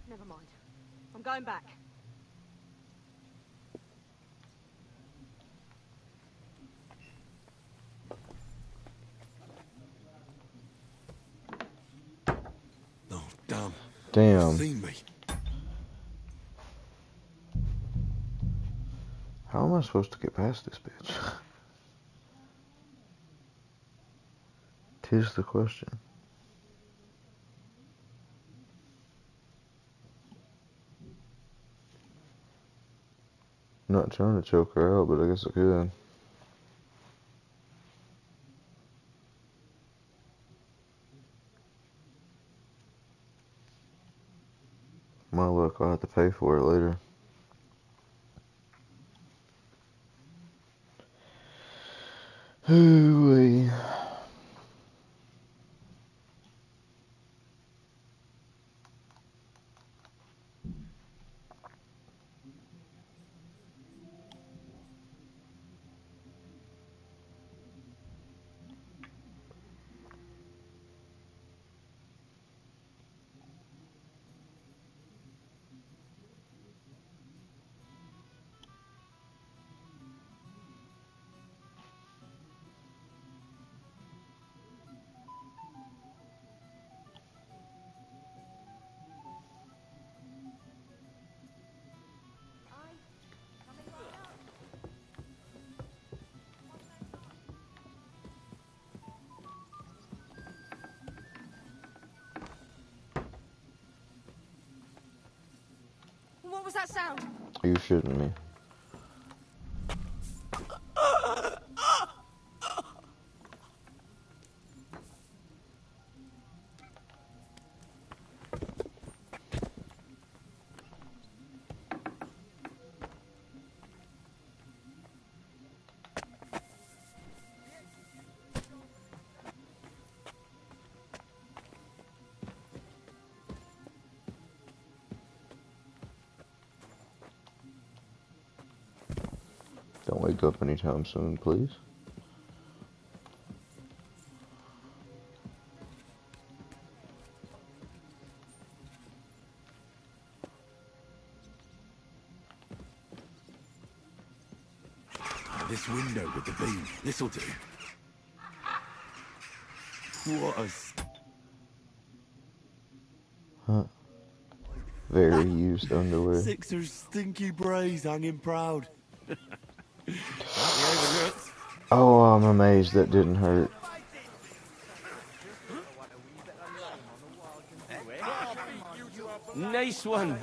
Never mind. I'm going back. Oh, damn. Damn. Seen me. How am I supposed to get past this bitch? Tis the question. I'm not trying to choke her out, but I guess I could. My luck, I'll have to pay for it later. Hooey. was that sound? Are you shitting me? Don't wake up anytime soon, please. This window with the beam. This'll do. What a... Huh. Very used underwear. Sixer's stinky brays hanging proud. Oh, I'm amazed that didn't hurt. Nice one.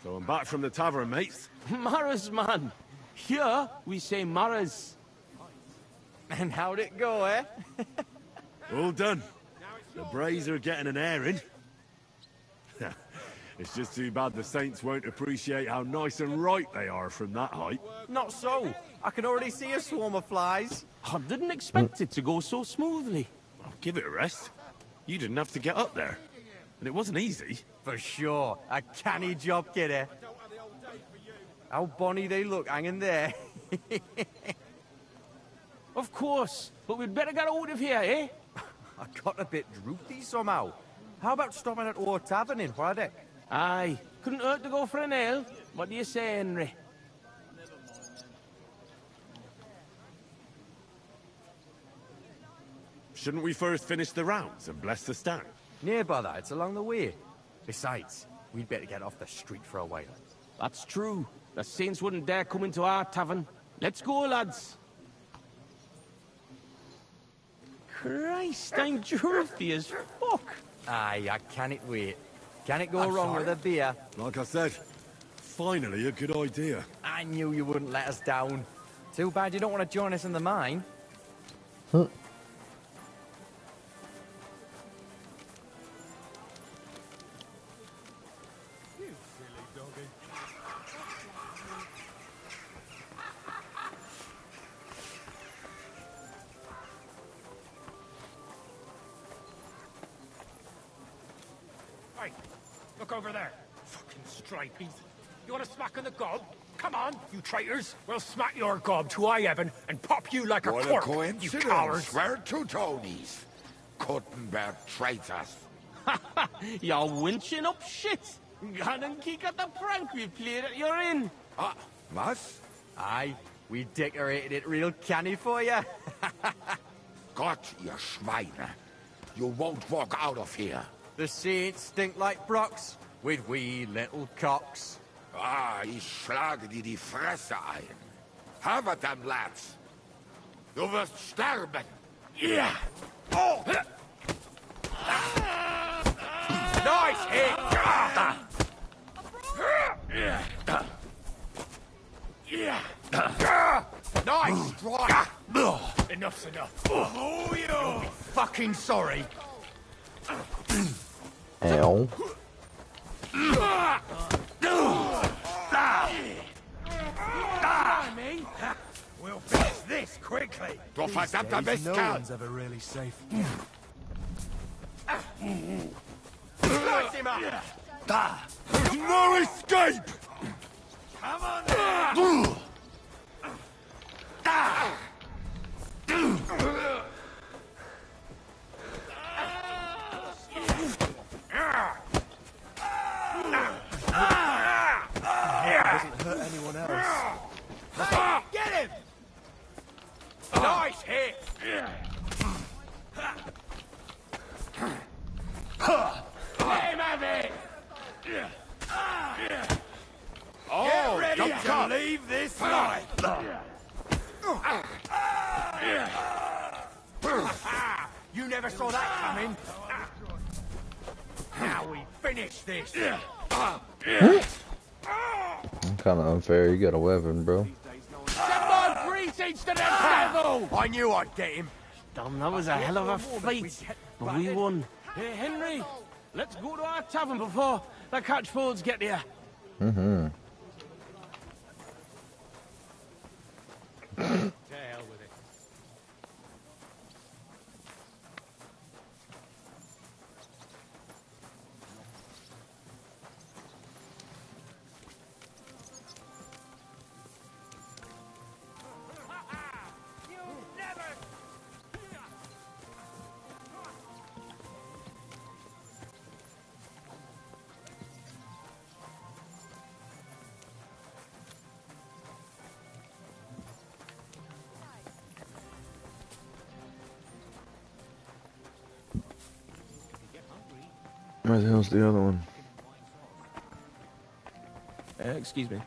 So I'm back from the tavern, mates. Maras, man. Here, we say Maras. And how'd it go, eh? All done. The Brays are getting an airing. It's just too bad the Saints won't appreciate how nice and right they are from that height. Not so. I can already see a swarm of flies. I didn't expect it to go so smoothly. I'll give it a rest. You didn't have to get up there. And it wasn't easy. For sure. A canny job, kidder. How bonny they look hanging there. Of course, but we'd better get out of here, eh? I got a bit droopy somehow. How about stopping at our tavern in Hradek? Aye, couldn't hurt to go for an ale. What do you say, Henry? Shouldn't we first finish the rounds and bless the stand? Near bother, it's along the way. Besides, we'd better get off the street for a while. That's true. The Saints wouldn't dare come into our tavern. Let's go, lads. Christ, I'm droopy as fuck. Aye, I can't wait. Can it go wrong with a beer? Like I said, finally a good idea. I knew you wouldn't let us down. Too bad you don't want to join us in the mine. Huh. Hey, look over there. Fucking stripies. You want to smack on the gob? Come on, you traitors. We'll smack your gob to high heaven and pop you like a What cork, a you coincidence. cowards. We're two Tonys. Gutenberg traitors. You're winching up shit. Gone and kick at the prank we played at your inn. Was? Aye, we decorated it real canny for you. Gott, ihr Schweine. You won't walk out of here. The Saints stink like brocks, with wee little cocks. Ich schlage dir die Fresse ein. Have them, lads. Du wirst sterben. Yeah. Oh. Nice hit. Nice strike. Enough's enough. Oh, you'll be fucking sorry. Ow. We'll finish this quickly. Du verdammter Mistkerl. ever really safe. Slice him up. There's no escape. Come on. Doesn't hurt anyone else. Hey, get him! Nice hit! Let him have it! Get ready to leave this life! You never saw that coming! Now we finish this! kind of unfair. You got a weapon, bro. Send my greetings to the devil! I knew I'd get him. Damn, that was a hell of a fight. But we won. Hey, Henry, let's go to our tavern before the catchfolds get here. Mm-hmm. To hell with it. Where the hell's the other one? Excuse me.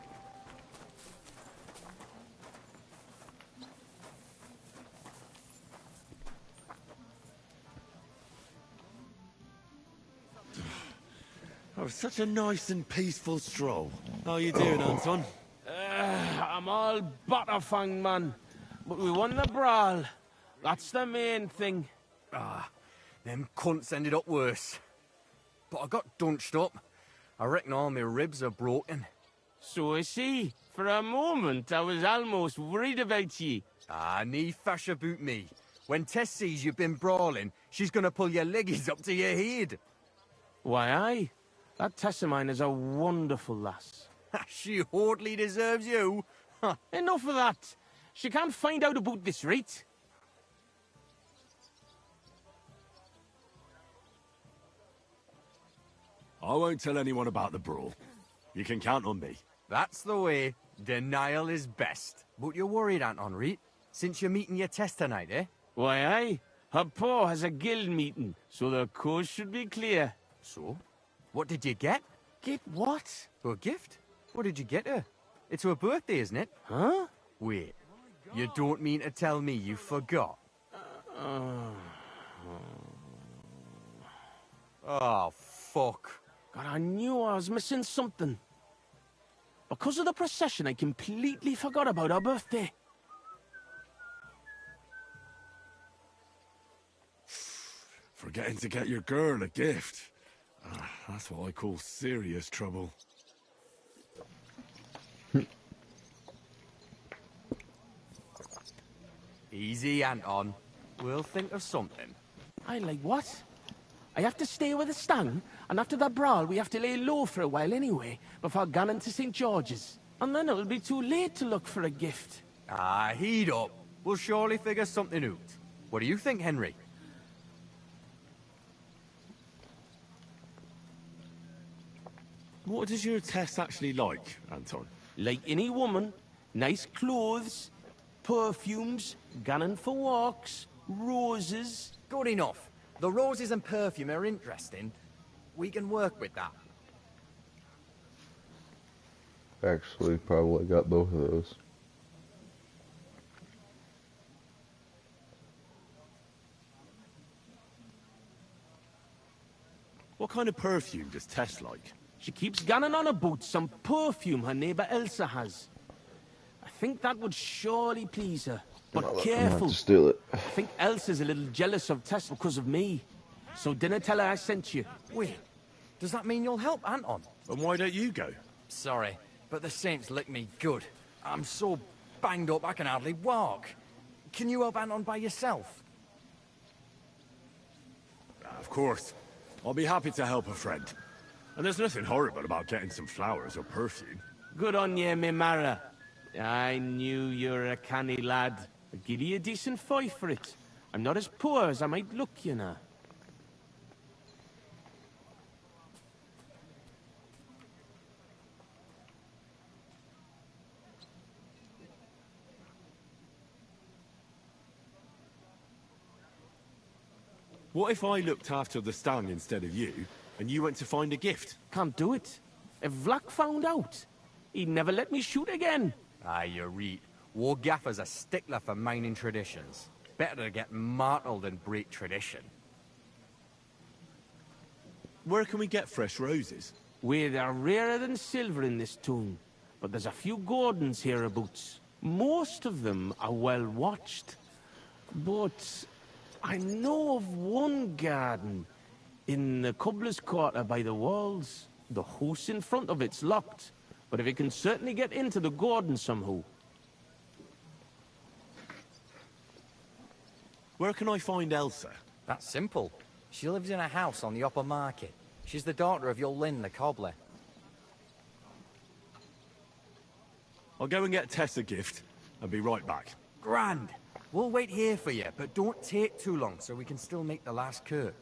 Oh, such a nice and peaceful stroll. How you doing, Anton? I'm all butterfang, man. But we won the brawl. That's the main thing. Them cunts ended up worse. But I got dunched up. I reckon all my ribs are broken. So I see. For a moment, I was almost worried about ye. Nee fash about me. When Tess sees you've been brawling, she's gonna pull your leggies up to your head. Why, aye. That Tess of mine is a wonderful lass. She hardly deserves you. Enough of that. She can't find out about this, right? I won't tell anyone about the brawl. You can count on me. That's the way. Denial is best. But you're worried, Aunt Henri, since you're meeting your Tess tonight, eh? Why, aye. Her pa has a guild meeting, so the coast should be clear. So? What did you get? Get what? A gift? What did you get her? It's her birthday, isn't it? Huh? Wait. You don't mean to tell me you forgot? Oh, fuck. God, I knew I was missing something. Because of the procession, I completely forgot about her birthday. Forgetting to get your girl a gift. That's what I call serious trouble. Easy, Anton. We'll think of something. I like what? I have to stay with the Stang, and after that brawl we have to lay low for a while anyway, before going to St. George's. And then it'll be too late to look for a gift. Heat up. We'll surely figure something out. What do you think, Henry? What does your Tess actually like, Anton? Like any woman, nice clothes, perfumes, going for walks, roses. Good enough. The roses and perfume are interesting. We can work with that. Actually, probably got both of those. What kind of perfume does Tess like? She keeps gunning on about some perfume her neighbour Elsa has. I think that would surely please her. But careful. To steal it. I think Elsa's a little jealous of Tess because of me. So dinna tell her I sent you. Wait, does that mean you'll help Anton? And why don't you go? Sorry, but the Saints licked me good. I'm so banged up I can hardly walk. Can you help Anton by yourself? Of course. I'll be happy to help a friend. And there's nothing horrible about getting some flowers or perfume. Good on ye, me Mara. I knew you were a canny lad. I'll give you a decent fight for it. I'm not as poor as I might look, you know. What if I looked after the Stang instead of you, and you went to find a gift? Can't do it. If Vlack found out, he'd never let me shoot again. You're right. War Gaffer's a stickler for mining traditions. Better to get martled than break tradition. Where can we get fresh roses? Where they're rarer than silver in this town. but there's a few gardens hereabouts. Most of them are well watched. But I know of one garden in the cobbler's quarter by the walls. The house in front of it's locked, but if you can certainly get into the garden somehow. Where can I find Elsa? That's simple. She lives in a house on the upper market. She's the daughter of your Lynn, the cobbler. I'll go and get Tess a gift and be right back. Grand. We'll wait here for you, but don't take too long so we can still make the last kirk.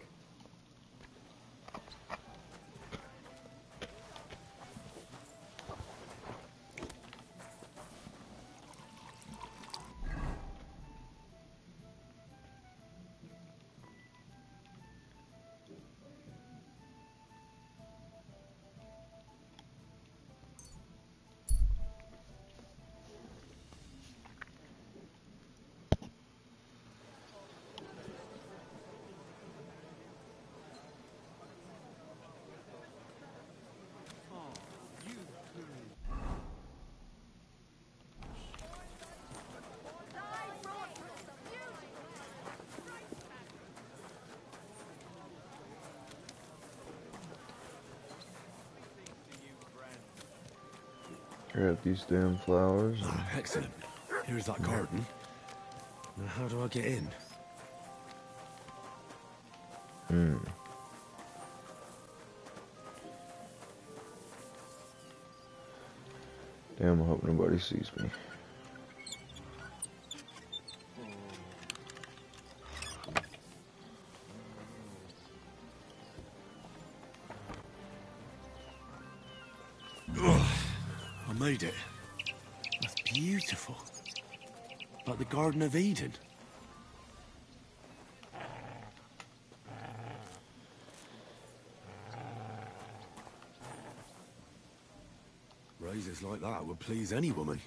Grab these damn flowers. Excellent. Here's that garden. Now how do I get in? Damn, I hope nobody sees me. I made it. That's beautiful. Like the Garden of Eden. Roses like that would please any woman.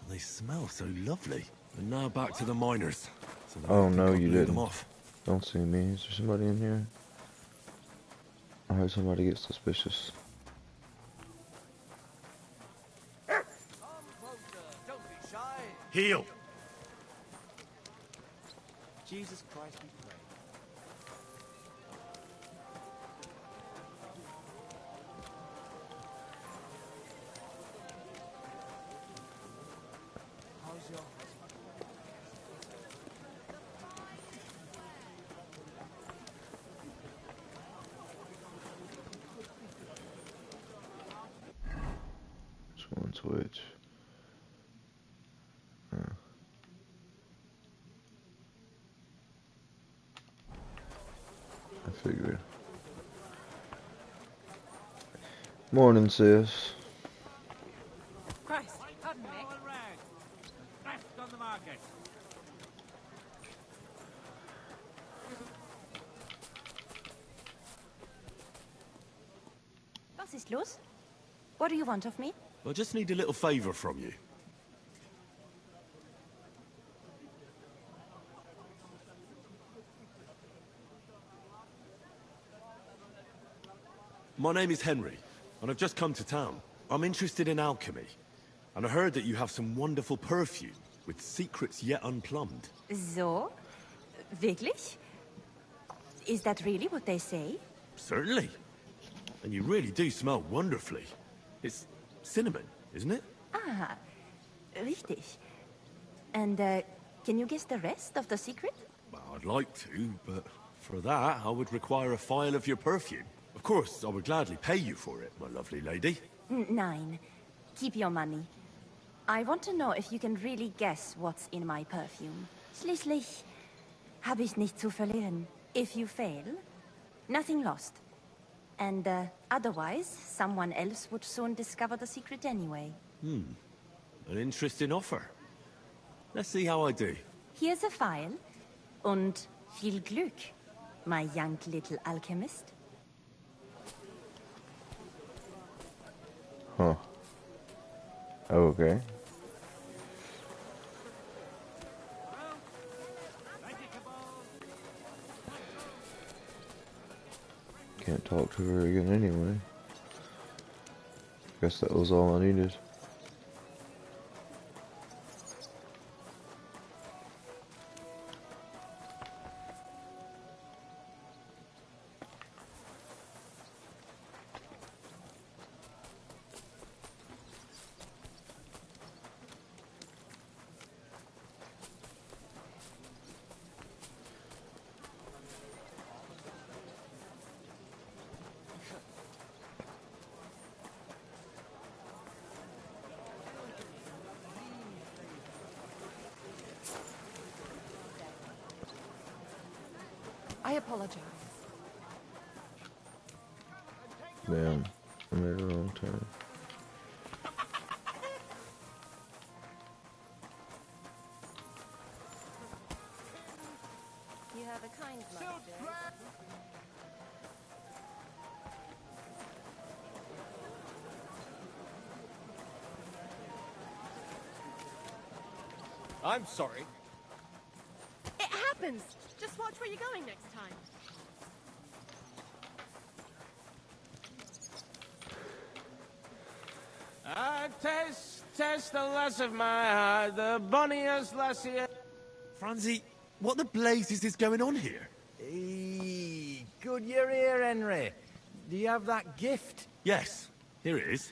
They smell so lovely. And now back to the miners. So that I Oh think no, I'll you blew them didn't. off. Don't see me. Is there somebody in here? I heard somebody get suspicious. Heal! Jesus Christ, we pray. How's your Which one's which? I figured. Morning, sis. Christ, pardon me. Rest on the market. Was ist los? What do you want of me? I just need a little favour from you. My name is Henry, and I've just come to town. I'm interested in alchemy, and I heard that you have some wonderful perfume with secrets yet unplumbed. So? Wirklich? Is that really what they say? Certainly. And you really do smell wonderfully. It's cinnamon, isn't it? Ah, richtig. And, can you guess the rest of the secret? Well, I'd like to, but for that, I would require a phial of your perfume. Of course, I would gladly pay you for it, my lovely lady. Nein. Keep your money. I want to know if you can really guess what's in my perfume. Schließlich habe ich nichts zu verlieren. If you fail, nothing lost. And, otherwise, someone else would soon discover the secret anyway. An interesting offer. Let's see how I do. Here's a file. Und viel Glück, my young little alchemist. Huh. Okay. Can't talk to her again anyway. Guess that was all I needed. I apologize. Damn, I made a wrong turn. You have a kind master. I'm sorry. It happens. Just watch where you're going next time. Test the less of my heart, the bunniest lassie. Franzi, what the blazes is going on here? Hey, good you're here, Henry. Do you have that gift? Yes, here it is.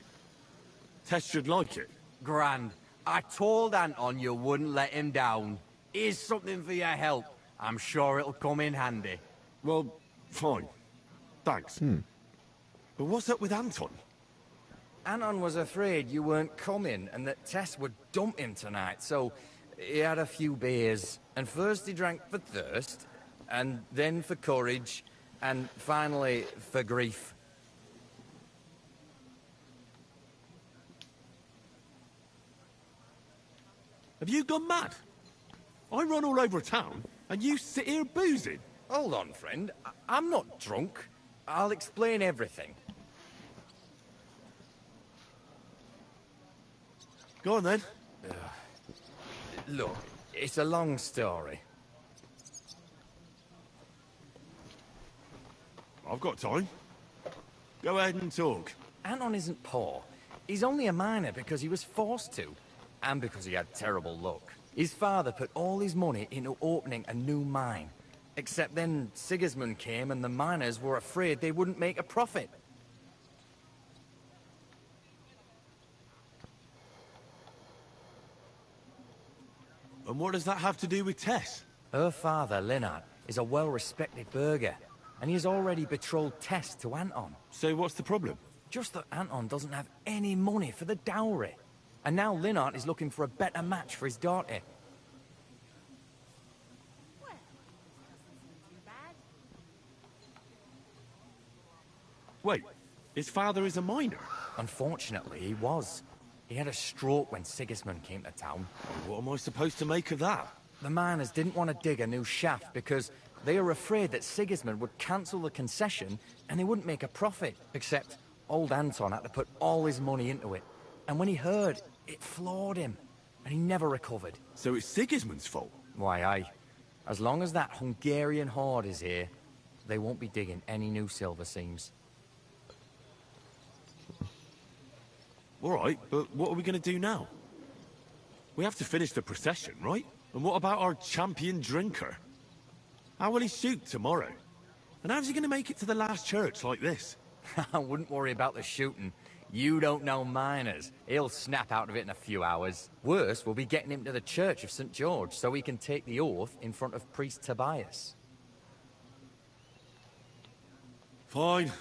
Tess should like it. Grand. I told Anton you wouldn't let him down. Here's something for your help. I'm sure it'll come in handy. Well, fine. Thanks. But what's up with Anton? Anton was afraid you weren't coming and that Tess would dump him tonight, so he had a few beers. And first he drank for thirst, and then for courage, and finally for grief. Have you gone mad? I run all over town, and you sit here boozing. Hold on, friend. I'm not drunk. I'll explain everything. Go on, then. Look, it's a long story. I've got time. Go ahead and talk. Anton isn't poor. He's only a miner because he was forced to, and because he had terrible luck. His father put all his money into opening a new mine. Except then Sigismund came and the miners were afraid they wouldn't make a profit. And what does that have to do with Tess? Her father, Lennart, is a well-respected burgher, and he's already betrothed Tess to Anton. So what's the problem? Just that Anton doesn't have any money for the dowry. And now Lennart is looking for a better match for his daughter. Wait, his father is a miner? Unfortunately, he was. He had a stroke when Sigismund came to town. What am I supposed to make of that? The miners didn't want to dig a new shaft because they were afraid that Sigismund would cancel the concession and they wouldn't make a profit. Except old Anton had to put all his money into it. And when he heard, it floored him. And he never recovered. So it's Sigismund's fault? Why, aye. As long as that Hungarian horde is here, they won't be digging any new silver seams. All right, but what are we going to do now? We have to finish the procession, right? And what about our champion drinker? How will he shoot tomorrow? And how's he going to make it to the last church like this? I wouldn't worry about the shooting. You don't know miners. He'll snap out of it in a few hours. Worse, we'll be getting him to the Church of St. George so he can take the oath in front of Priest Tobias. Fine.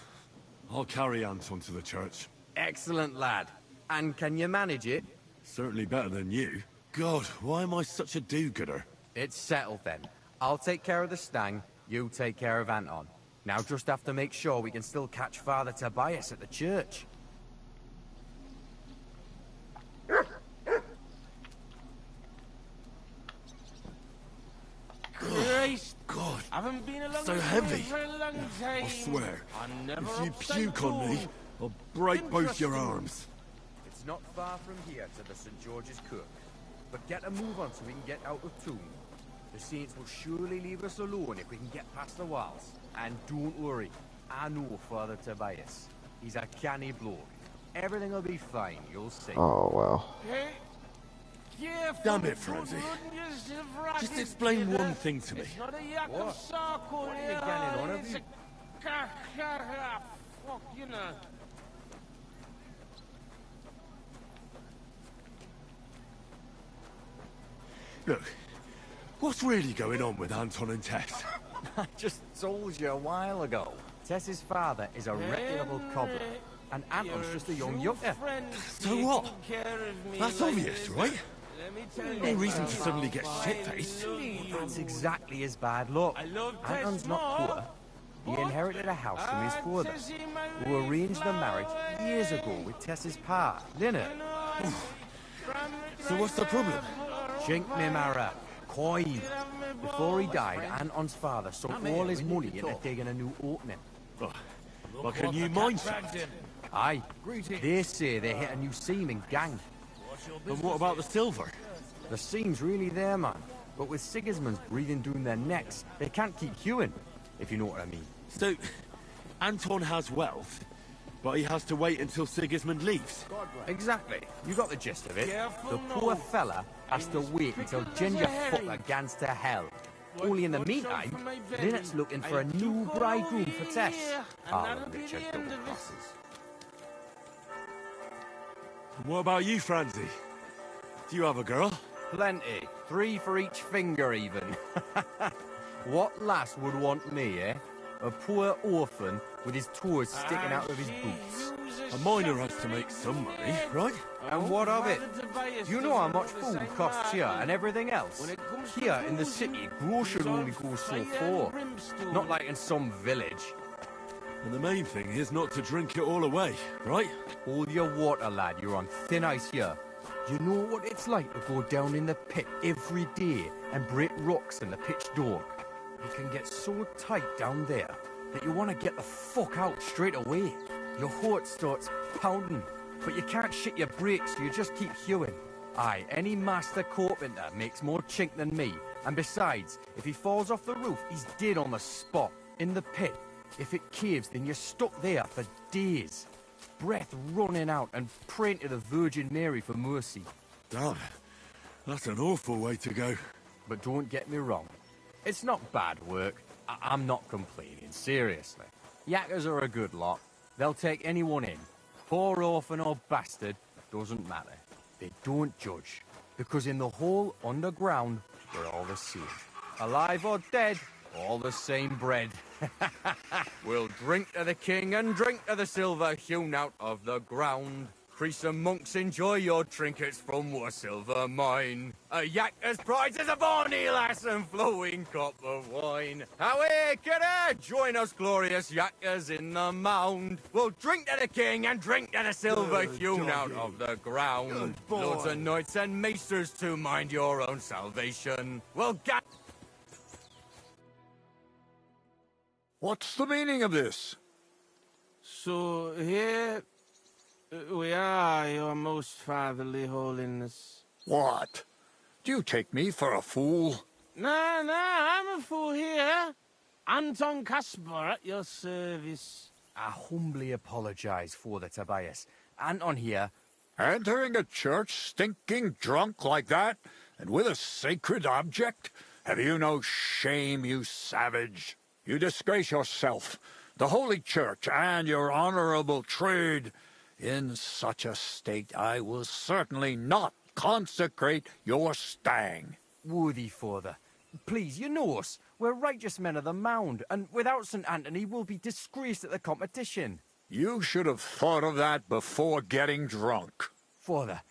I'll carry Anton to the church. Excellent, lad. And can you manage it? Certainly better than you. God, why am I such a do-gooder? It's settled then. I'll take care of the stang, you take care of Anton. Now just have to make sure we can still catch Father Tobias at the church. God, haven't been along so heavy. for a long time. I swear, I'm never if you upside puke on me, down. I'll break both your arms. It's not far from here to the St. George's Kirk, but get a move on so we can get out of town. The saints will surely leave us alone if we can get past the walls. And don't worry, I know Father Tobias. He's a canny bloke. Everything will be fine, you'll see. Oh, wow. Damn it, Francie. Just explain one thing to me. What are you getting on of you? Fuck, you know. Look, what's really going on with Anton and Tess? I just told you a while ago. Tess's father is a reputable cobbler, and Anton's just a young yucca. So what? That's obvious, right? No reason to suddenly get shit-faced. That's exactly his bad luck. Anton's not poor. He inherited a house from his father, who arranged the marriage years ago with Tess's pa, Lynette. So what's the problem? Chink me Mara, coin. Before he died, Anton's father sunk all his money into digging a new opening. Like a new mine shaft? Aye. They say they hit a new seaming gang. And what about the silver? The seam's really there, man. But with Sigismund's breathing down their necks, they can't keep hewing, if you know what I mean. So, Anton has wealth, but he has to wait until Sigismund leaves? Exactly. You got the gist of it. The poor fella has to wait until Ginger Fucker gans to hell. Only in the meantime, Lynette's looking for a new bridegroom for Tess. Our Richard double crosses. What about you, Francie? Do you have a girl? Plenty. 3 for each finger, even. What lass would want me, eh? A poor orphan with his toes sticking out of his boots. A miner has to make some money, right? And what of it? You know how much food costs here and everything else? Here in the city, grocery only goes so far. Not like in some village. And the main thing is not to drink it all away, right? Hold your water, lad. You're on thin ice here. You know what it's like to go down in the pit every day and break rocks in the pitch dark. It can get so tight down there that you want to get the fuck out straight away. Your heart starts pounding, but you can't shit your brakes, so you just keep hewing. Aye, any master carpenter makes more chink than me. And besides, if he falls off the roof, he's dead on the spot, in the pit. If it caves, then you're stuck there for days. Breath running out and praying to the Virgin Mary for mercy. Damn, that's an awful way to go. But don't get me wrong. It's not bad work. I'm not complaining, seriously. Yakkers are a good lot. They'll take anyone in. Poor orphan or bastard, doesn't matter. They don't judge. Because in the whole underground, we're all the same. Alive or dead, all the same bread. We'll drink to the king and drink to the silver hewn out of the ground. Priests and monks, enjoy your trinkets from our silver mine. A yakker's prize is a bonny lass and flowing cup of wine. Away, kidder! Join us, glorious yakkers, in the mound. We'll drink to the king and drink to the silver hewn out of the ground. Lords and knights and maesters to mind your own salvation. We'll get... What's the meaning of this? So here we are, your most fatherly holiness. What? Do you take me for a fool? Nah, I'm a fool here. Anton Caspar at your service. I humbly apologize for the Tobias. Anton here. Entering a church stinking drunk like that? And with a sacred object? Have you no shame, you savage? You disgrace yourself, the Holy Church, and your honorable trade. In such a state, I will certainly not consecrate your stang. Worthy father, please, you know us. We're righteous men of the Mound, and without St. Anthony, we'll be disgraced at the competition. You should have thought of that before getting drunk. Father,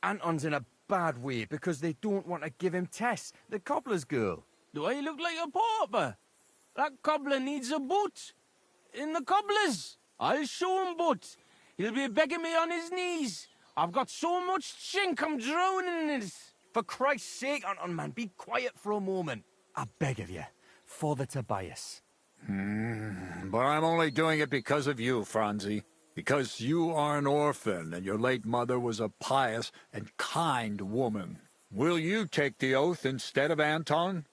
Anton's in a bad way because they don't want to give him Tess, the cobbler's girl. Do I look like a pauper? That cobbler needs a boot. In the cobbler's. I'll show him boot. He'll be begging me on his knees. I've got so much chink, I'm drowning in it. For Christ's sake, Anton, man, be quiet for a moment. I beg of you, Father Tobias. But I'm only doing it because of you, Franzi. Because you are an orphan, and your late mother was a pious and kind woman. Will you take the oath instead of Anton?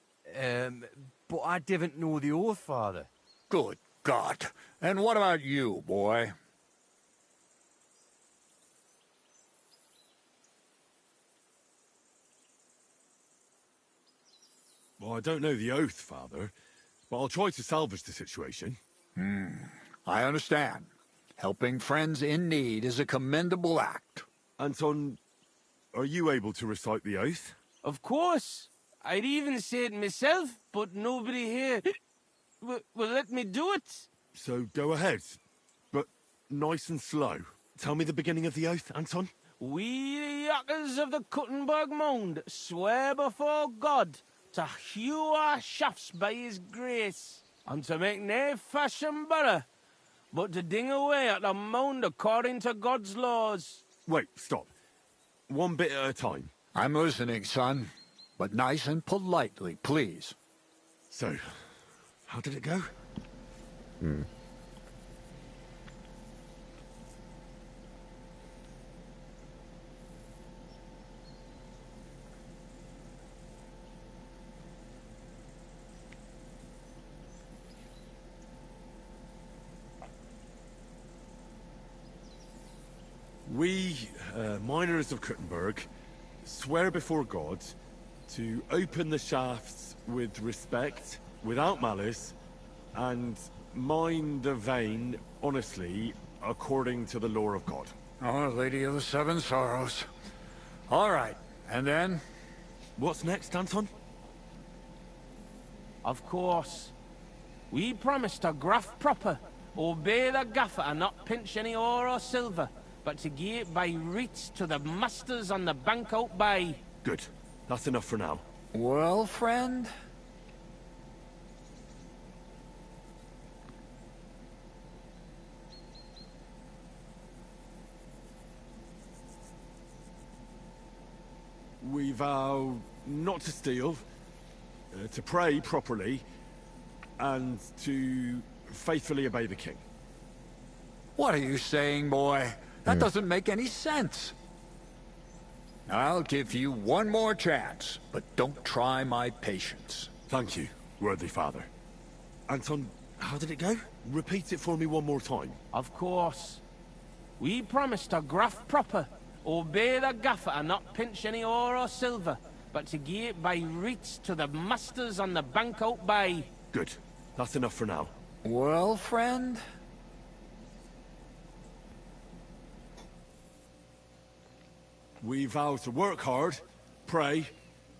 But I didn't know the oath, Father. Good God. And what about you, boy? Well, I don't know the oath, Father, but I'll try to salvage the situation. I understand. Helping friends in need is a commendable act. Anton, are you able to recite the oath? Of course. I'd even say it myself, but nobody here will let me do it. So go ahead, but nice and slow. Tell me the beginning of the oath, Anton. We, the Yakkers of the Kuttenberg Mound, swear before God to hew our shafts by his grace, and to make nae fashion better, but to ding away at the mound according to God's laws. Wait, stop. One bit at a time. I'm listening, son, but nice and politely, please. So, how did it go? We, miners of Kuttenberg, swear before God to open the shafts with respect, without malice, and mine the vein honestly, according to the law of God. Our Lady of the Seven Sorrows. All right, and then? What's next, Anton? Of course. We promise to graft proper, obey the gaffer and not pinch any ore or silver, but to gie it by reets to the masters on the bank out by. Good. That's enough for now. Well, friend? We vow not to steal, to pray properly, and to faithfully obey the king. What are you saying, boy? That doesn't make any sense. I'll give you one more chance, but don't try my patience. Thank you, worthy father. Anton, how did it go? Repeat it for me one more time. Of course. We promise to graft proper, obey the gaffer and not pinch any ore or silver, but to gie it by reets to the masters on the bank out by. Good. That's enough for now. Well, friend? We vow to work hard, pray,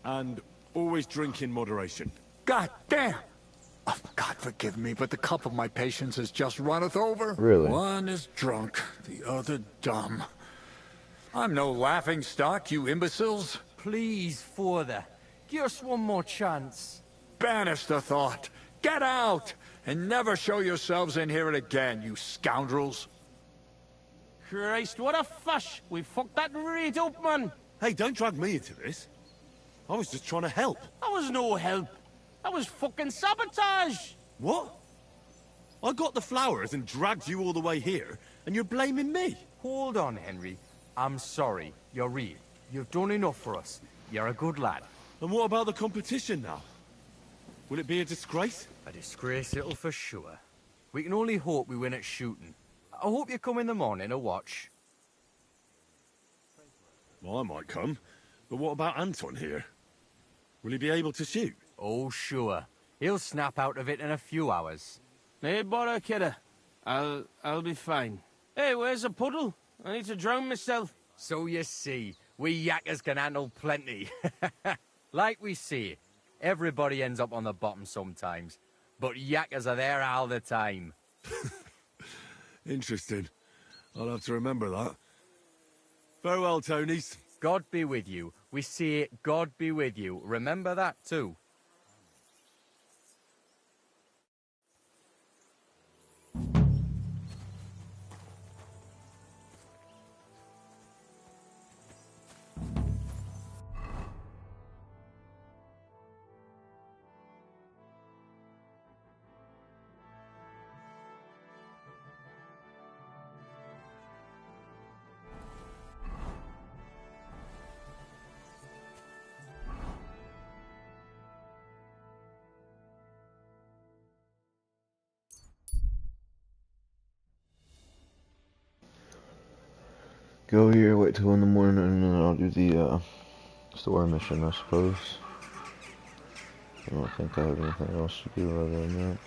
and always drink in moderation. God damn! Oh, God forgive me, but the cup of my patience has just runneth over. Really? One is drunk, the other dumb. I'm no laughing stock, you imbeciles. Please, Father, give us one more chance. Banish the thought. Get out! And never show yourselves in here again, you scoundrels. Christ, what a fush! We fucked that right up, man! Hey, don't drag me into this. I was just trying to help. That was no help. That was fucking sabotage! What? I got the flowers and dragged you all the way here, and you're blaming me? Hold on, Henry. I'm sorry. You're real. You've done enough for us. You're a good lad. And what about the competition now? Will it be a disgrace? A disgrace it'll for sure. We can only hope we win at shooting. I hope you come in the morning to watch. Well, I might come. But what about Anton here? Will he be able to shoot? Oh, sure. He'll snap out of it in a few hours. Hey, bother, kidder. I'll be fine. Hey, where's the puddle? I need to drown myself. So you see, we yakkers can handle plenty. Like we see, everybody ends up on the bottom sometimes. But yakkers are there all the time. Interesting. I'll have to remember that. Farewell, Tonys. God be with you. We see it, God be with you. Remember that too. Go here, wait till in the morning, and then I'll do the story mission, I suppose. I don't think I have anything else to do other than that.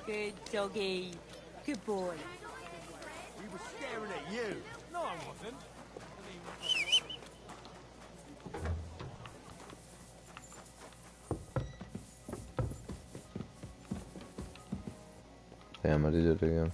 Good doggy. Good boy. We were staring at you. No, I wasn't. Damn, I did it again.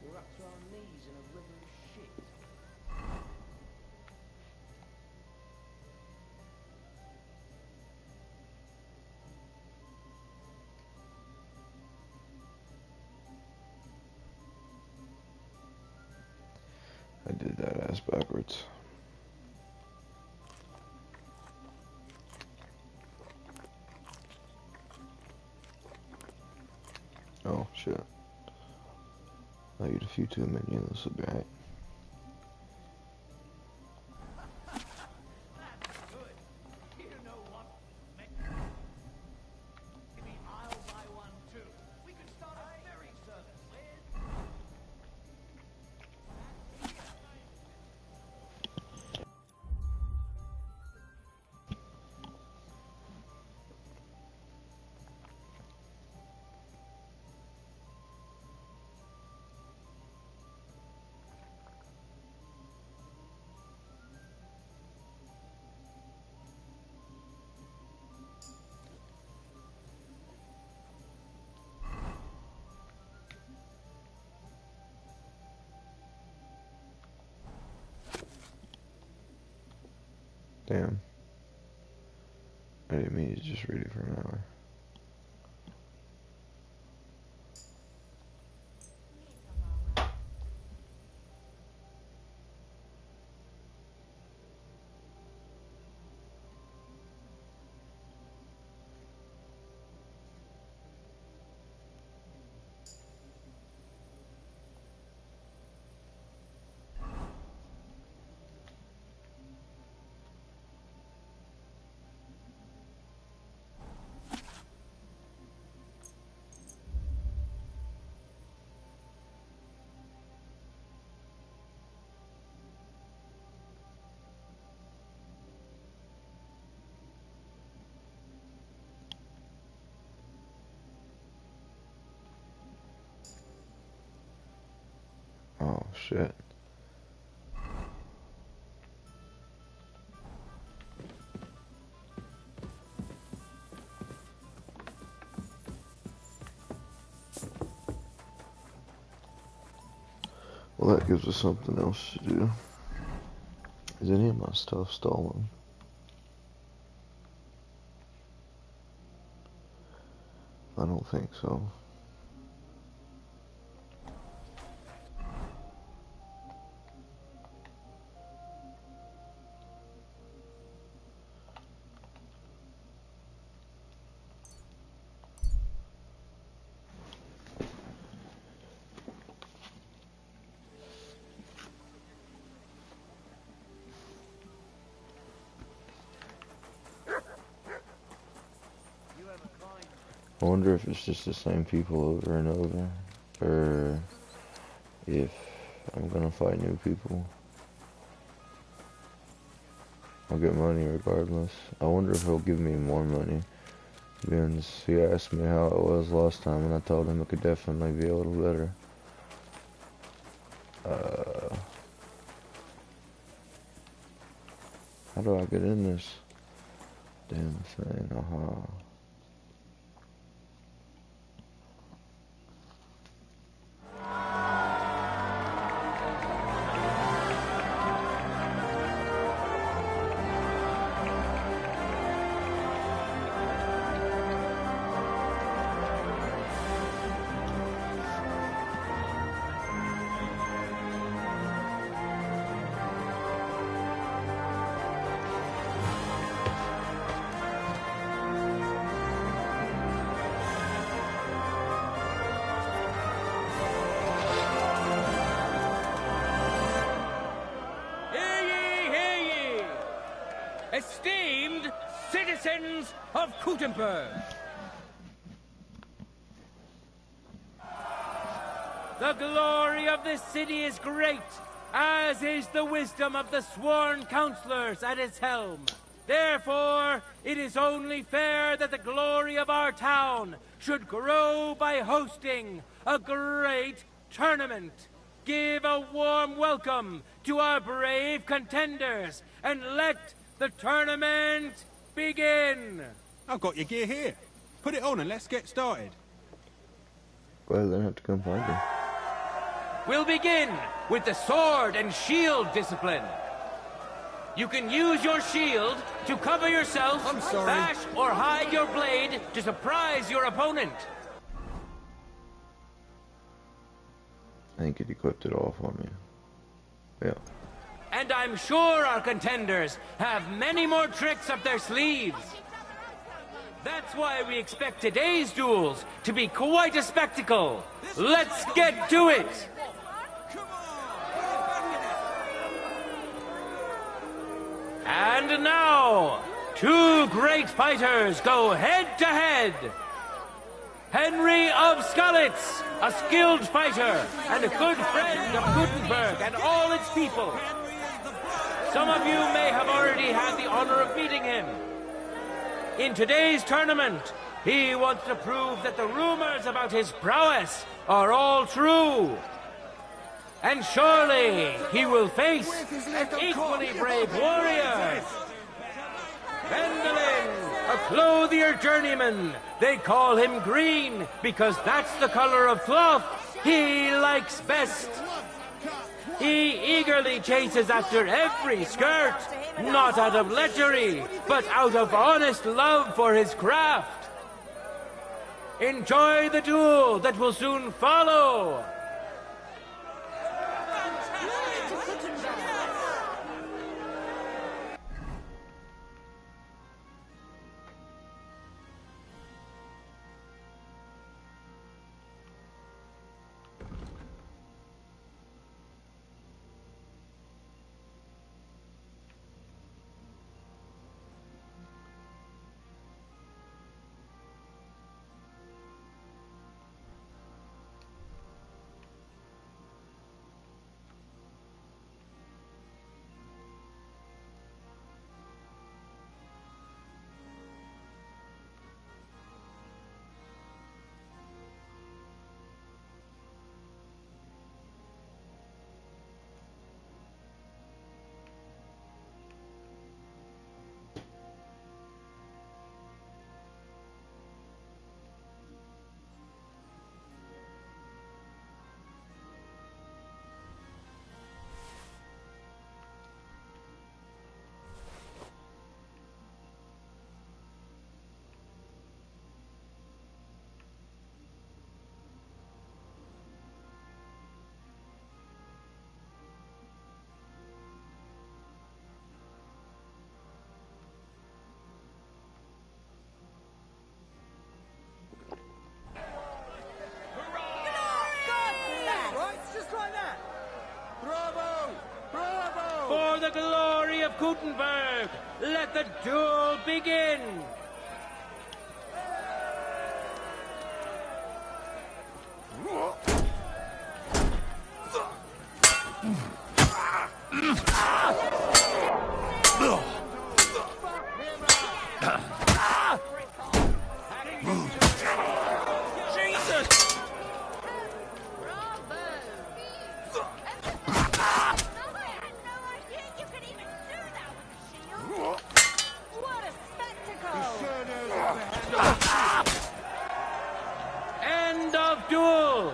We're up to our knees in a river of shit. I did that ass backwards. Oh shit. I'll eat a few too many, this will be alright. Damn. I didn't mean to just read it for an hour. Oh shit. Well, that gives us something else to do. Is any of my stuff stolen? I don't think so. I wonder if it's just the same people over and over, or if I'm gonna fight new people. I'll get money regardless. I wonder if he'll give me more money. Because he asked me how it was last time, and I told him it could definitely be a little better. How do I get in this damn thing? Aha. of Kuttenberg. The glory of this city is great, as is the wisdom of the sworn counselors at its helm. Therefore, it is only fair that the glory of our town should grow by hosting a great tournament. Give a warm welcome to our brave contenders, and let the tournament begin. I've got your gear here. Put it on and let's get started. Well, then I have to come find you. We'll begin with the sword and shield discipline. You can use your shield to cover yourself, bash or hide your blade to surprise your opponent. I think it equipped it all for me. Yeah. And I'm sure our contenders have many more tricks up their sleeves. That's why we expect today's duels to be quite a spectacle. Let's get to it! And now, two great fighters go head to head. Henry of Skalitz, a skilled fighter and a good friend of Kuttenberg and all its people. Some of you may have already had the honor of meeting him. In today's tournament, he wants to prove that the rumors about his prowess are all true. And surely he will face an equally brave warrior. Vendolin, a clothier journeyman. They call him Green because that's the color of cloth he likes best. He eagerly chases after every skirt, not out of lechery, but out of honest love for his craft. Enjoy the duel that will soon follow. For the glory of Kuttenberg, let the duel begin! End of duel!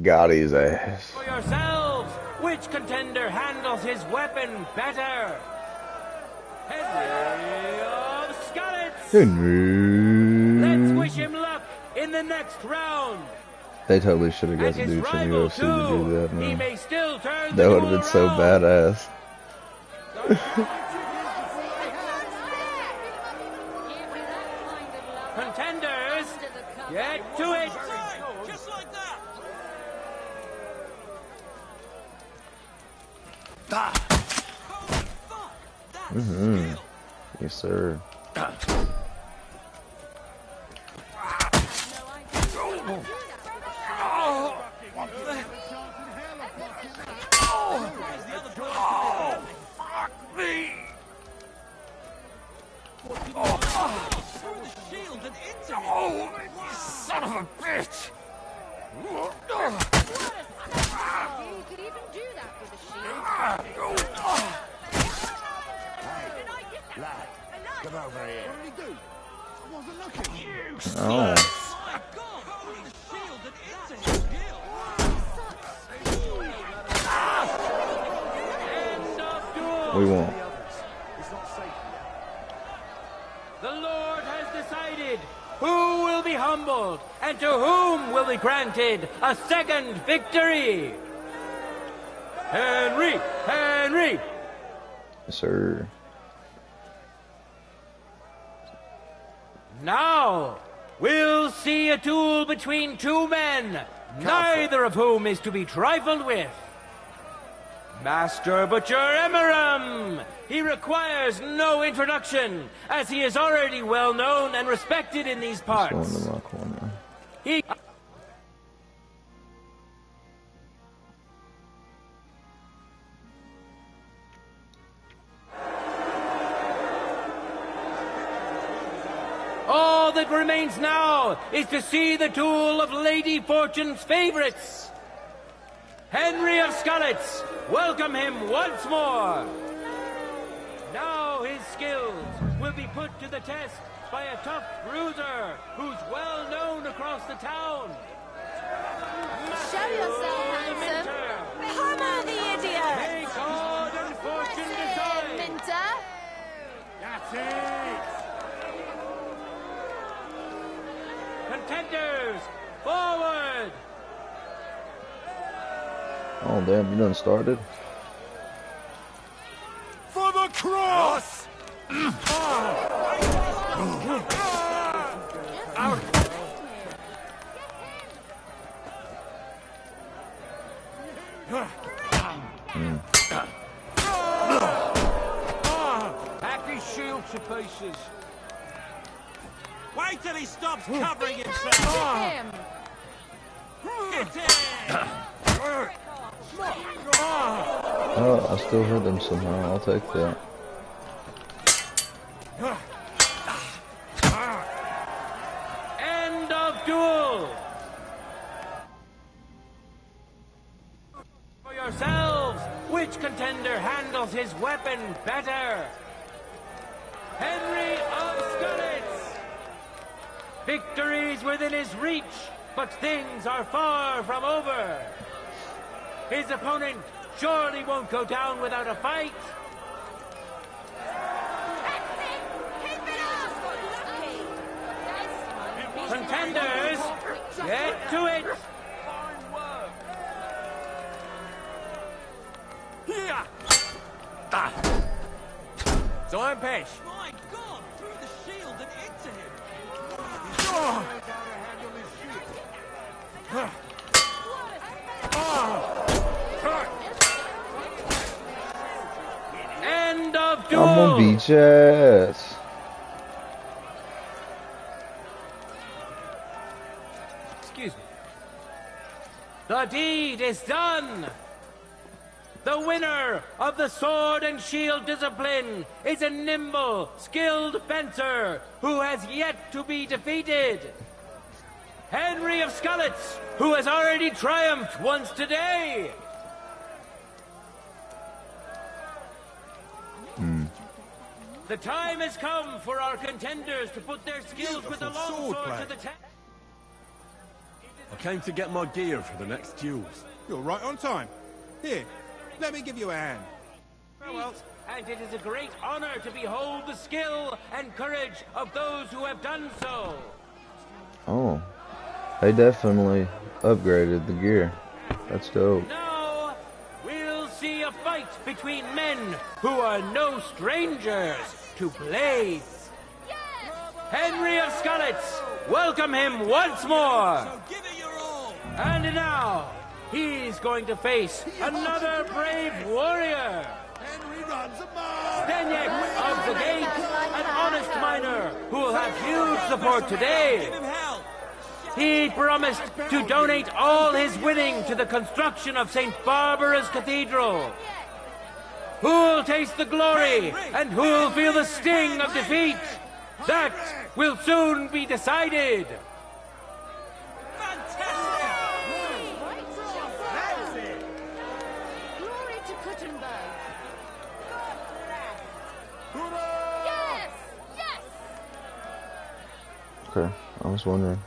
Got his ass. For yourselves, which contender handles his weapon better? Henry of Skalitz! Henry. Let's wish him luck in the next round. They totally should have got And the his dude from rival, UFC to do that, He man. may still turn That the would have been so badass. Contenders, get to it! Just like that! Yes, sir. Son of a bitch! You could even do that with a shield. Lad, come over here. What did he do? I wasn't looking. Oh. We won't. The Lord has decided who will be humbled and to whom will be granted a second victory. Henry! Henry! Yes, sir. Now, we'll see a duel between two men, neither of whom is to be trifled with. Master Butcher Emeram! He requires no introduction, as he is already well known and respected in these parts. Going to my corner. He... All that remains now is to see the duel of Lady Fortune's favorites. Henry of Skalitz, welcome him once more. Now his skills will be put to the test by a tough bruiser who's well known across the town. Show yourself, handsome. Hammer the idiot! May God and fortune decide. Minter. That's it. Contenders, forward! Oh, damn, you done started? For the cross! Out! Pack his shield to pieces. Wait till he stops covering himself! Hit him. Get him! Oh, I still heard them somehow. I'll take that. End of duel! For yourselves, which contender handles his weapon better? Henry of Skalitz! Victory's within his reach, but things are far from over. His opponent surely won't go down without a fight. Contenders, get to it! Time Pesh! My God! Through the shield and into him! End of duel! I'm gonna beat your ass. Excuse me. The deed is done! The winner of the sword and shield discipline is a nimble, skilled fencer who has yet to be defeated. Henry of Skalitz, who has already triumphed once today. The time has come for our contenders to put their skills with the long sword to the test. I came to get my gear for the next duels. You're right on time. Here, let me give you a hand. And it is a great honor to behold the skill and courage of those who have done so. Oh, they definitely upgraded the gear. That's dope. Now, we'll see a fight between men who are no strangers to blades. Henry of Skalitz, welcome him once more. And now, he's going to face another brave warrior. Henry runs a mile. Stenyek of the Gate. an honest miner who will have huge support today. He promised to donate all his winning to the construction of St. Barbara's Cathedral. Who'll taste the glory and who'll feel the sting of defeat? That will soon be decided. Glory to Kuttenberg. Yes! Yes! Okay, I was wondering.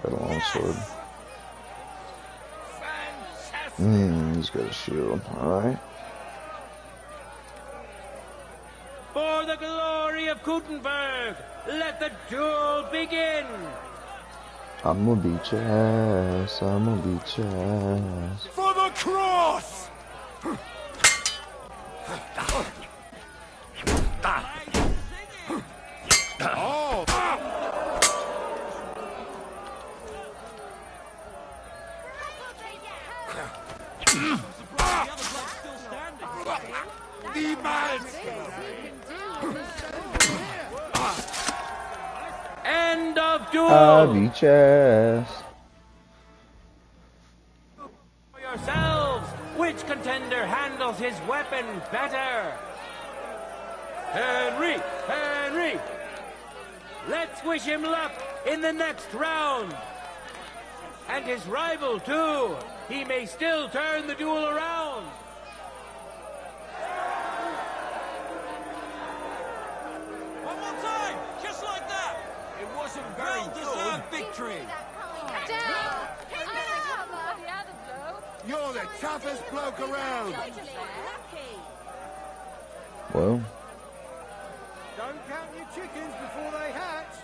Got a long sword. He's got a shield. Alright. For the glory of Kuttenberg, let the duel begin! I'm gonna beat your ass. I'm gonna beat your ass. For the cross! Oh! End of duel! I'll beat your ass. For yourselves, which contender handles his weapon better? Henry! Henry! Let's wish him luck in the next round. And his rival, too. He may still turn the duel around. One more time, just like that. It wasn't very well-deserved victory. Down! Hit me up! The other blow. You're the toughest bloke around. Well. Don't count your chickens before they hatch.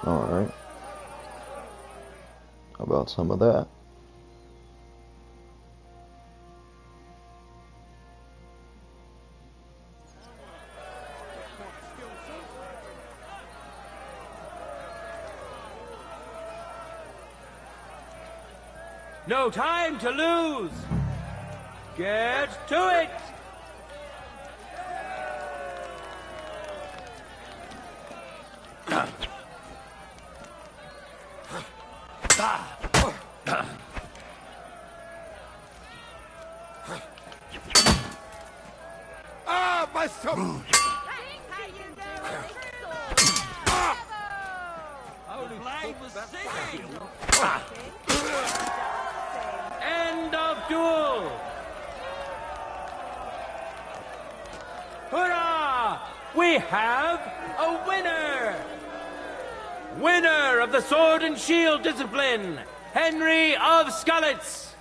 Alright. How about some of that? No time to lose. Get to it. Ah, my son! End of duel. Hurrah! We have a winner! Winner of the sword and shield discipline, Henry of Skalitz.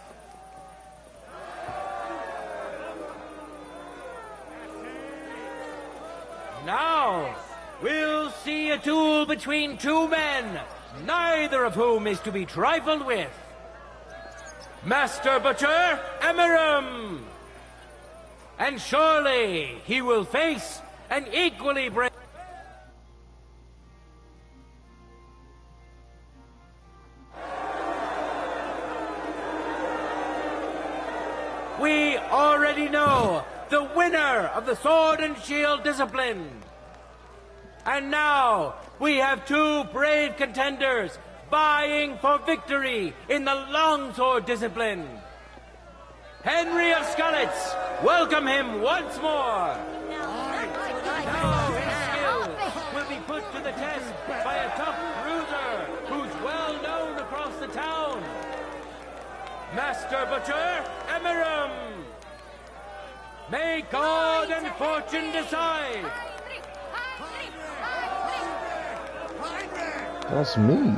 Now, we'll see a duel between two men, neither of whom is to be trifled with. Master Butcher Emeram! And surely he will face an equally brave... We already know the winner of the sword and shield discipline. And now we have two brave contenders vying for victory in the longsword discipline. Henry of Skalitz, welcome him once more. Now his skills will be put to the test by a tough cruiser who's well known across the town. Master Butcher Emeram. May God and fortune decide. That's me.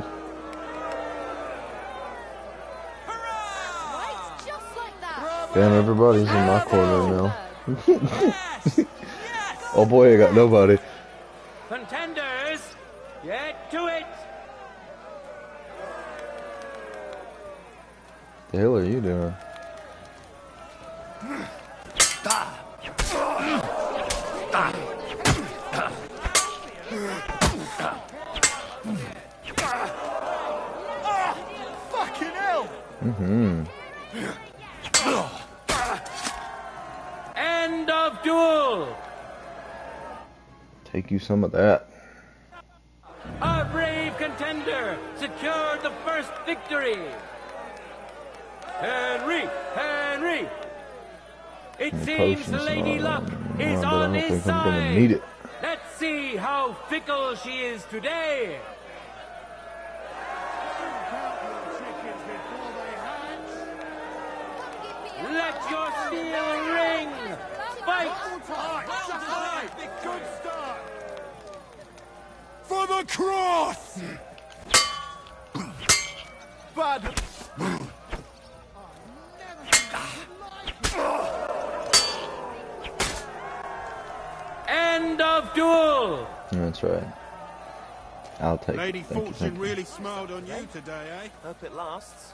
Damn, everybody's in my corner now. Oh boy, I got nobody. Contenders, get to it. The hell are you doing? End of duel. Take you some of that. Our brave contender secured the first victory. Henry! It seems Lady Luck is on his side. I'm gonna need it. Let's see how fickle she is today. Let your steel ring. Fight! Good start. For the cross! Bad. End of duel. That's right. I'll take Lady it. Thank Fortune you. really smiled on you today, eh? Hope it lasts.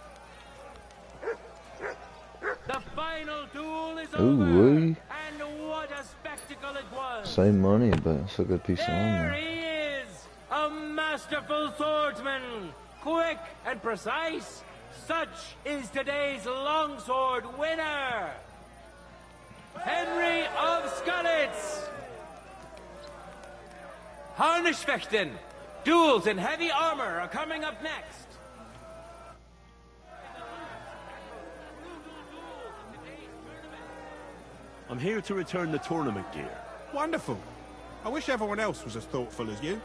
The final duel is Ooh, over. wee. And what a spectacle it was. Same money, but it's a good piece of There armor. he is, a masterful swordsman, quick and precise. Such is today's longsword winner, Henry of Skalitz. Harnischfechten, duels in heavy armor are coming up next. I'm here to return the tournament gear. Wonderful. I wish everyone else was as thoughtful as you.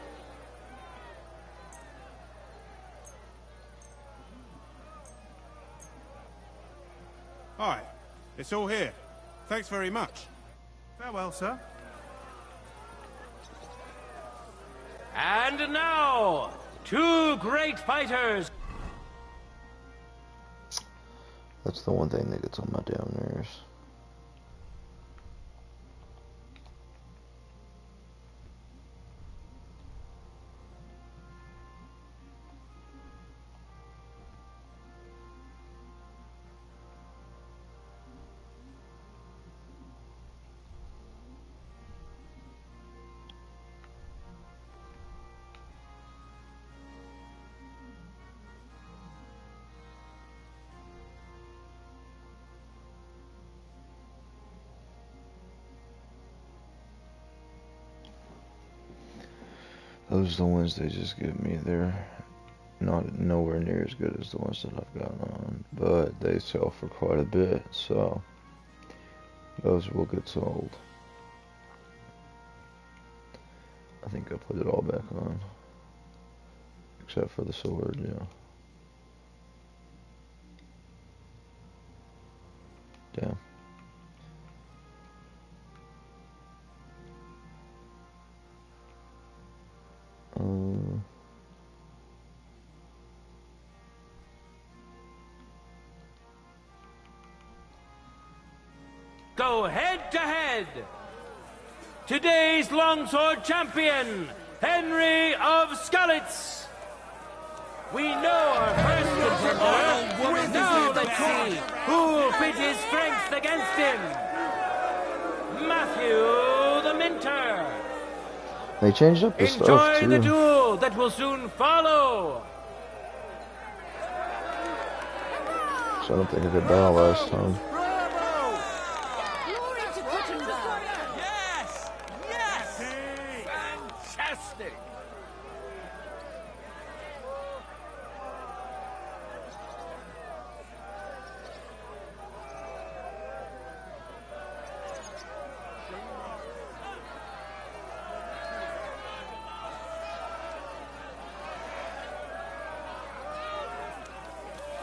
Hi. It's all here. Thanks very much. Farewell, sir. And now, two great fighters. That's the one thing that gets on my damn nerves. Those are the ones they just give me. They're not nowhere near as good as the ones that I've got on, but they sell for quite a bit, so those will get sold. I think I put it all back on, except for the sword, yeah. Damn. Go head to head. Today's longsword champion, Henry of Skalitz. We know our first contender. Now let's see who'll pit his strength against him. Matthew the Minter. They changed up the stuff Enjoy too. the duel that will soon follow. So I don't think I could battle last time. Fantastic.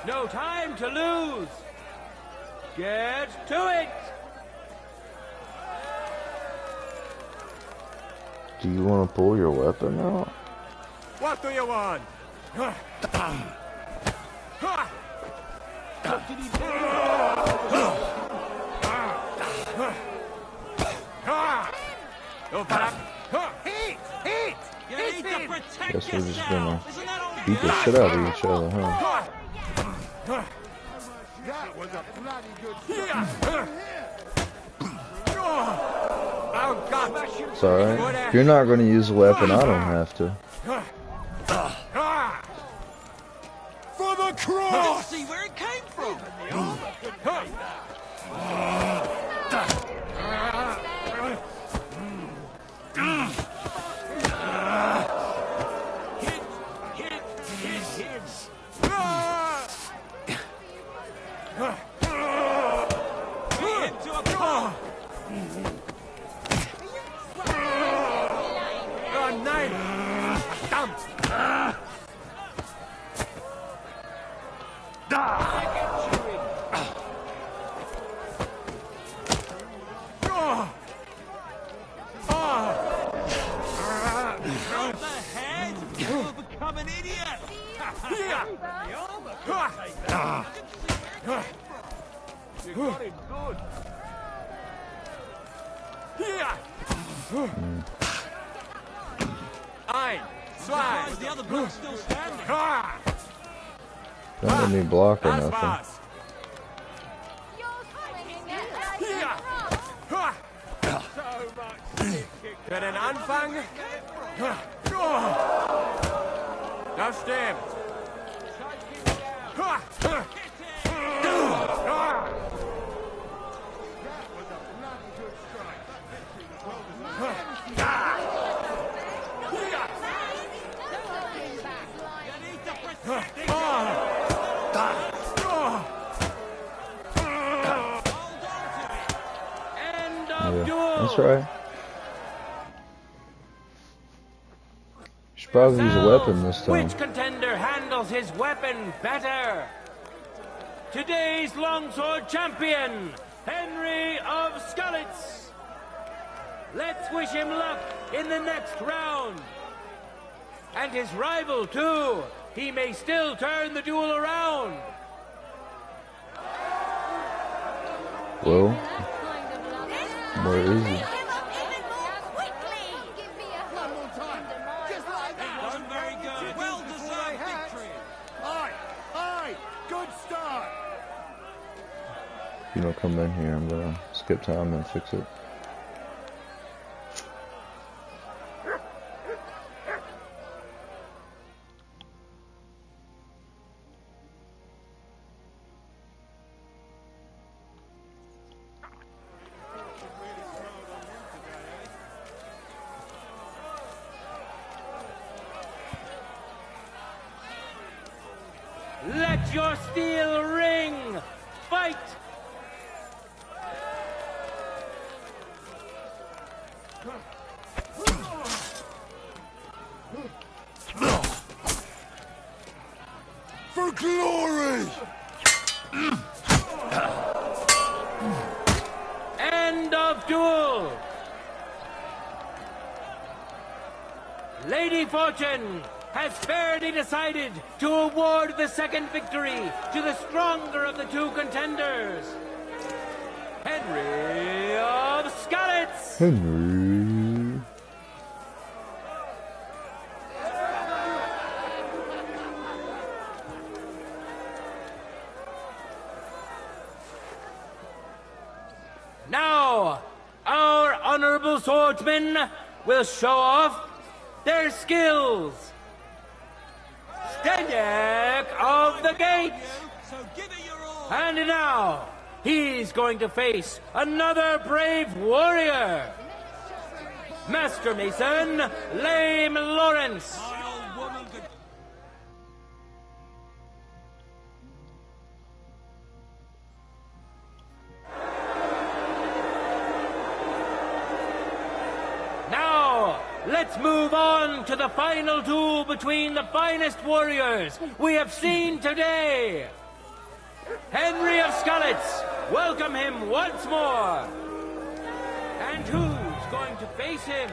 No time to lose. Get to it. Do you want to pull your weapon out? What do you want? Guess we're just gonna beat the shit out of each other, huh? That was a bloody good Oh God! It's alright. If you're not gonna use a weapon, I don't have to. For the Let's see where it came from. Don't let me block or nothing. Für den Anfang. Das stimmt. That's right. Should probably use a weapon this time. Which contender handles his weapon better? Today's longsword champion, Henry of Skalitz. Let's wish him luck in the next round. And his rival, too. He may still turn the duel around. Well, more easy. If you don't come in here, I'm gonna skip time and fix it. Let your steel ring! Fight! For glory! End of duel! Lady Fortune has fairly decided to award the second victory to the stronger of the two contenders, Henry of Skalitz. Henry. Now, our honorable swordsmen will show off their skills. Stenyak of the Gates. And now, he's going to face another brave warrior. Master Mason, Lame Lawrence. Now, let's move on to the final duel between the finest warriors we have seen today. Henry of Skalitz, welcome him once more. And who's going to face him?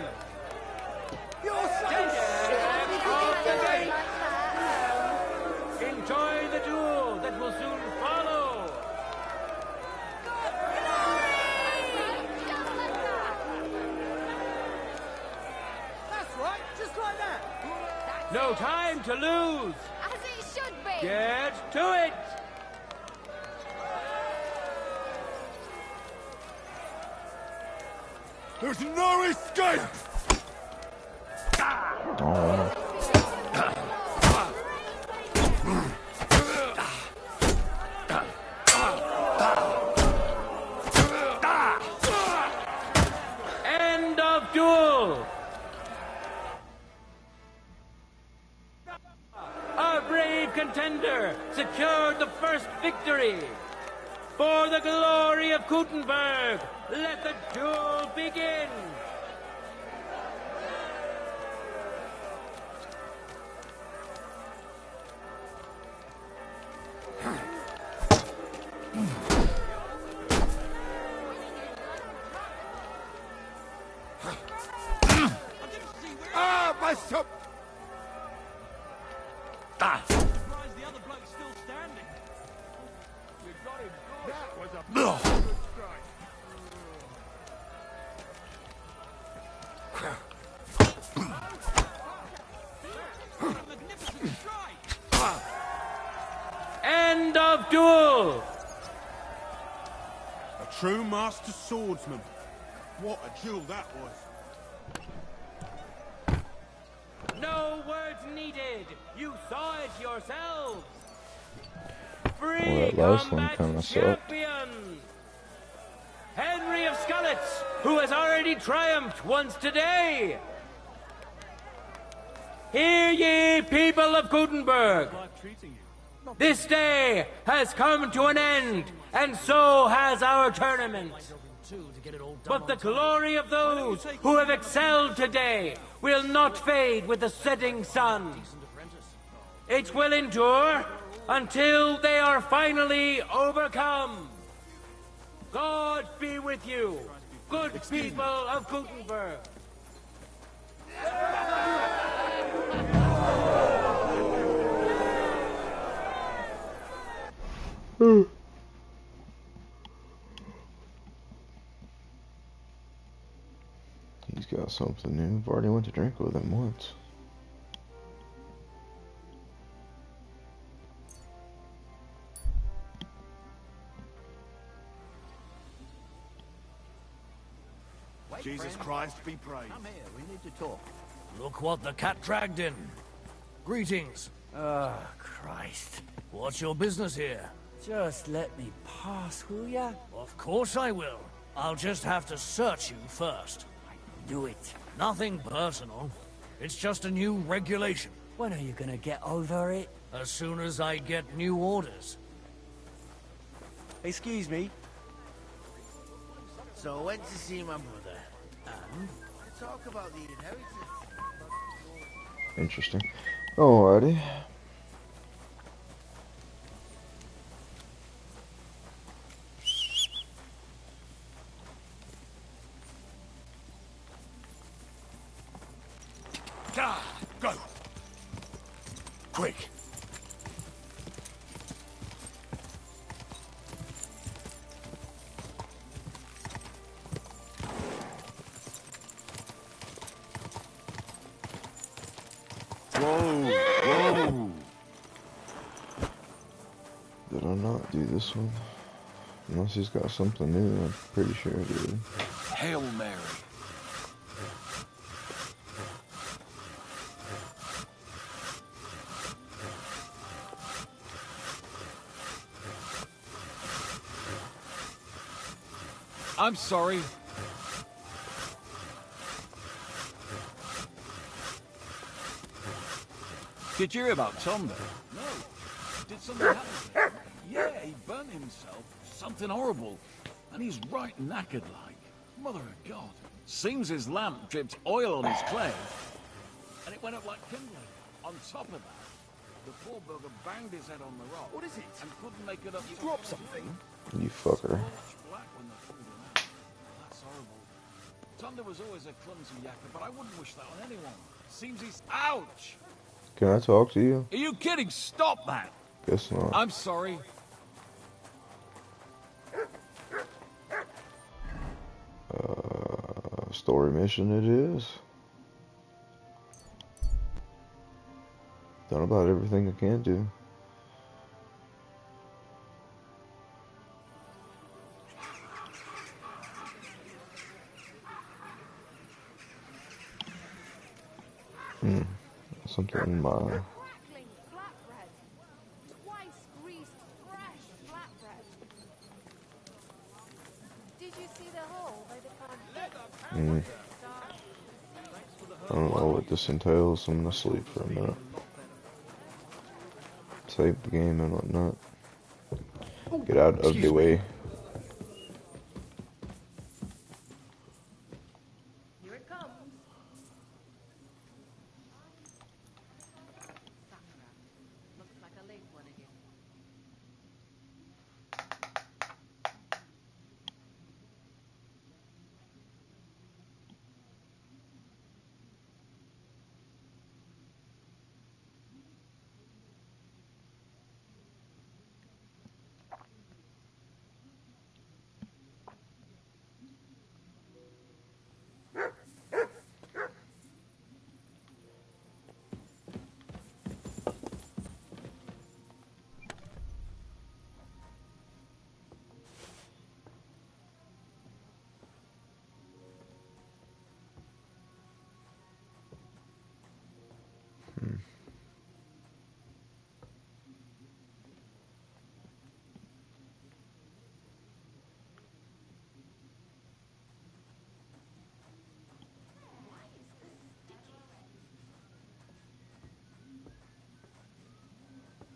Enjoy the duel that will soon follow. That's right, just like that. No time to lose. As it should be. Get to it. There's no escape! Oh. secured the first victory. For the glory of Gutenberg, let the duel begin! Ah, my soap! Ah! Surprised the other bloke's still standing. You got him good. That was a good strike. A magnificent strike. End of duel! A true master swordsman. What a duel that was. No words needed. You saw it yourselves. Free Well, that last one combat kind of sucked. champion, Henry of Skalitz, who has already triumphed once today. Hear ye, people of Gutenberg. This day has come to an end, and so has our tournament. But the glory of those who have excelled today will not fade with the setting sun. It will endure until they are finally overcome. God be with you, good people of Gutenberg. He's got something new. I've already went to drink with him once. Jesus Christ be praised. Come here, we need to talk. Look what the cat dragged in. Greetings. Oh, Christ. What's your business here? Just let me pass, will ya? Of course I will. I'll just have to search you first. Do it. Nothing personal. It's just a new regulation. When are you gonna get over it? As soon as I get new orders. Excuse me. So I went to see my brother, and to talk about the inheritance. Interesting. Alrighty. Go! Quick! Whoa! Did I not do this one? Unless he's got something new, I'm pretty sure I did. Hail Mary. I'm sorry. Did you hear about Tom there? No. Did something happen to him? Yeah, he burnt himself. Something horrible. And he's right knackered like. Mother of God. Seems his lamp dripped oil on his clay. And it went up like kindling. On top of that, the poor bugger banged his head on the rock. What is it? And couldn't make it up. You dropped something? You fucker. Black when they pulled him out. That's horrible. Thunder was always a clumsy yakker, but I wouldn't wish that on anyone. Seems he's... Ouch! Can I talk to you? Are you kidding? Stop that! Guess not. I'm sorry. Story mission it is. Done about everything I can do. Something in my... Crackling flatbread. Twice greased fresh flatbread. Did you see the hole by the pond? I don't know what this entails. I'm gonna sleep for a minute. save the game and whatnot. Get out of the way. Here it comes. Looks like a late one again.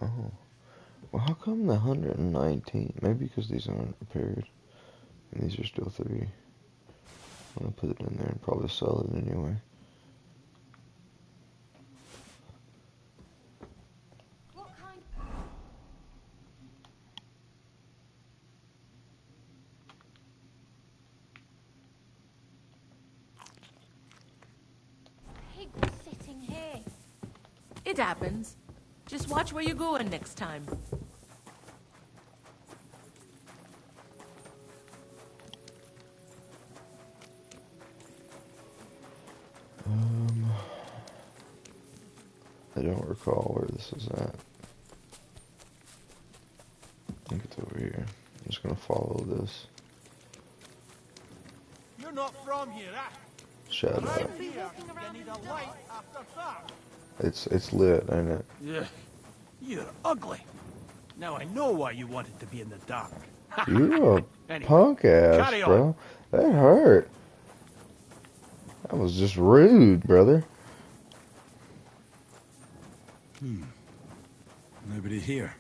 Oh. Well, how come the 119? Maybe because these aren't repaired. And these are still 3. I'm gonna put it in there and probably sell it anyway. Pig was sitting here. It happens. Just watch where you're going next time. I don't recall where this is at. I think it's over here. I'm just gonna follow this. You're not from here, eh? Shut up. You need a light after dark. It's lit, ain't it? Yeah. You're ugly. Now I know why you wanted to be in the dark. You a Anyway, punk ass, carry on. bro. That hurt. That was just rude, brother. Nobody here.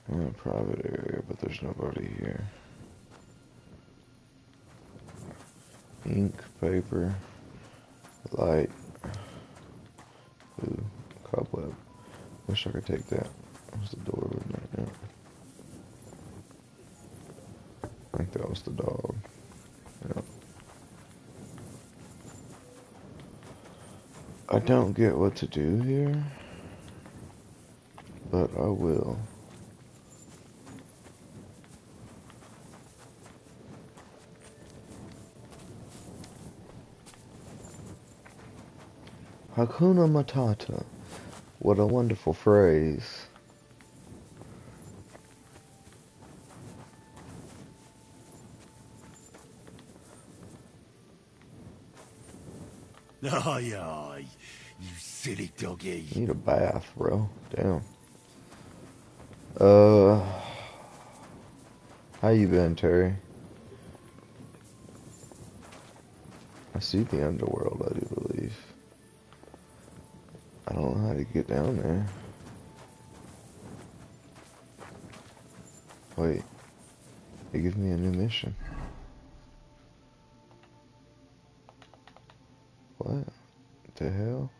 I'm in a private area, but there's nobody here. Ink, paper, light. Ooh, cobweb. Wish I could take that. Where's the door with right now? I think that was the dog. Yeah. I don't get what to do here, but I will. Hakuna Matata. What a wonderful phrase. Aye, aye, you silly doggy. Need a bath, bro. Damn. How you been, Terry? I see the underworld, I do believe. I don't know how to get down there. Wait. It gives me a new mission. What the hell?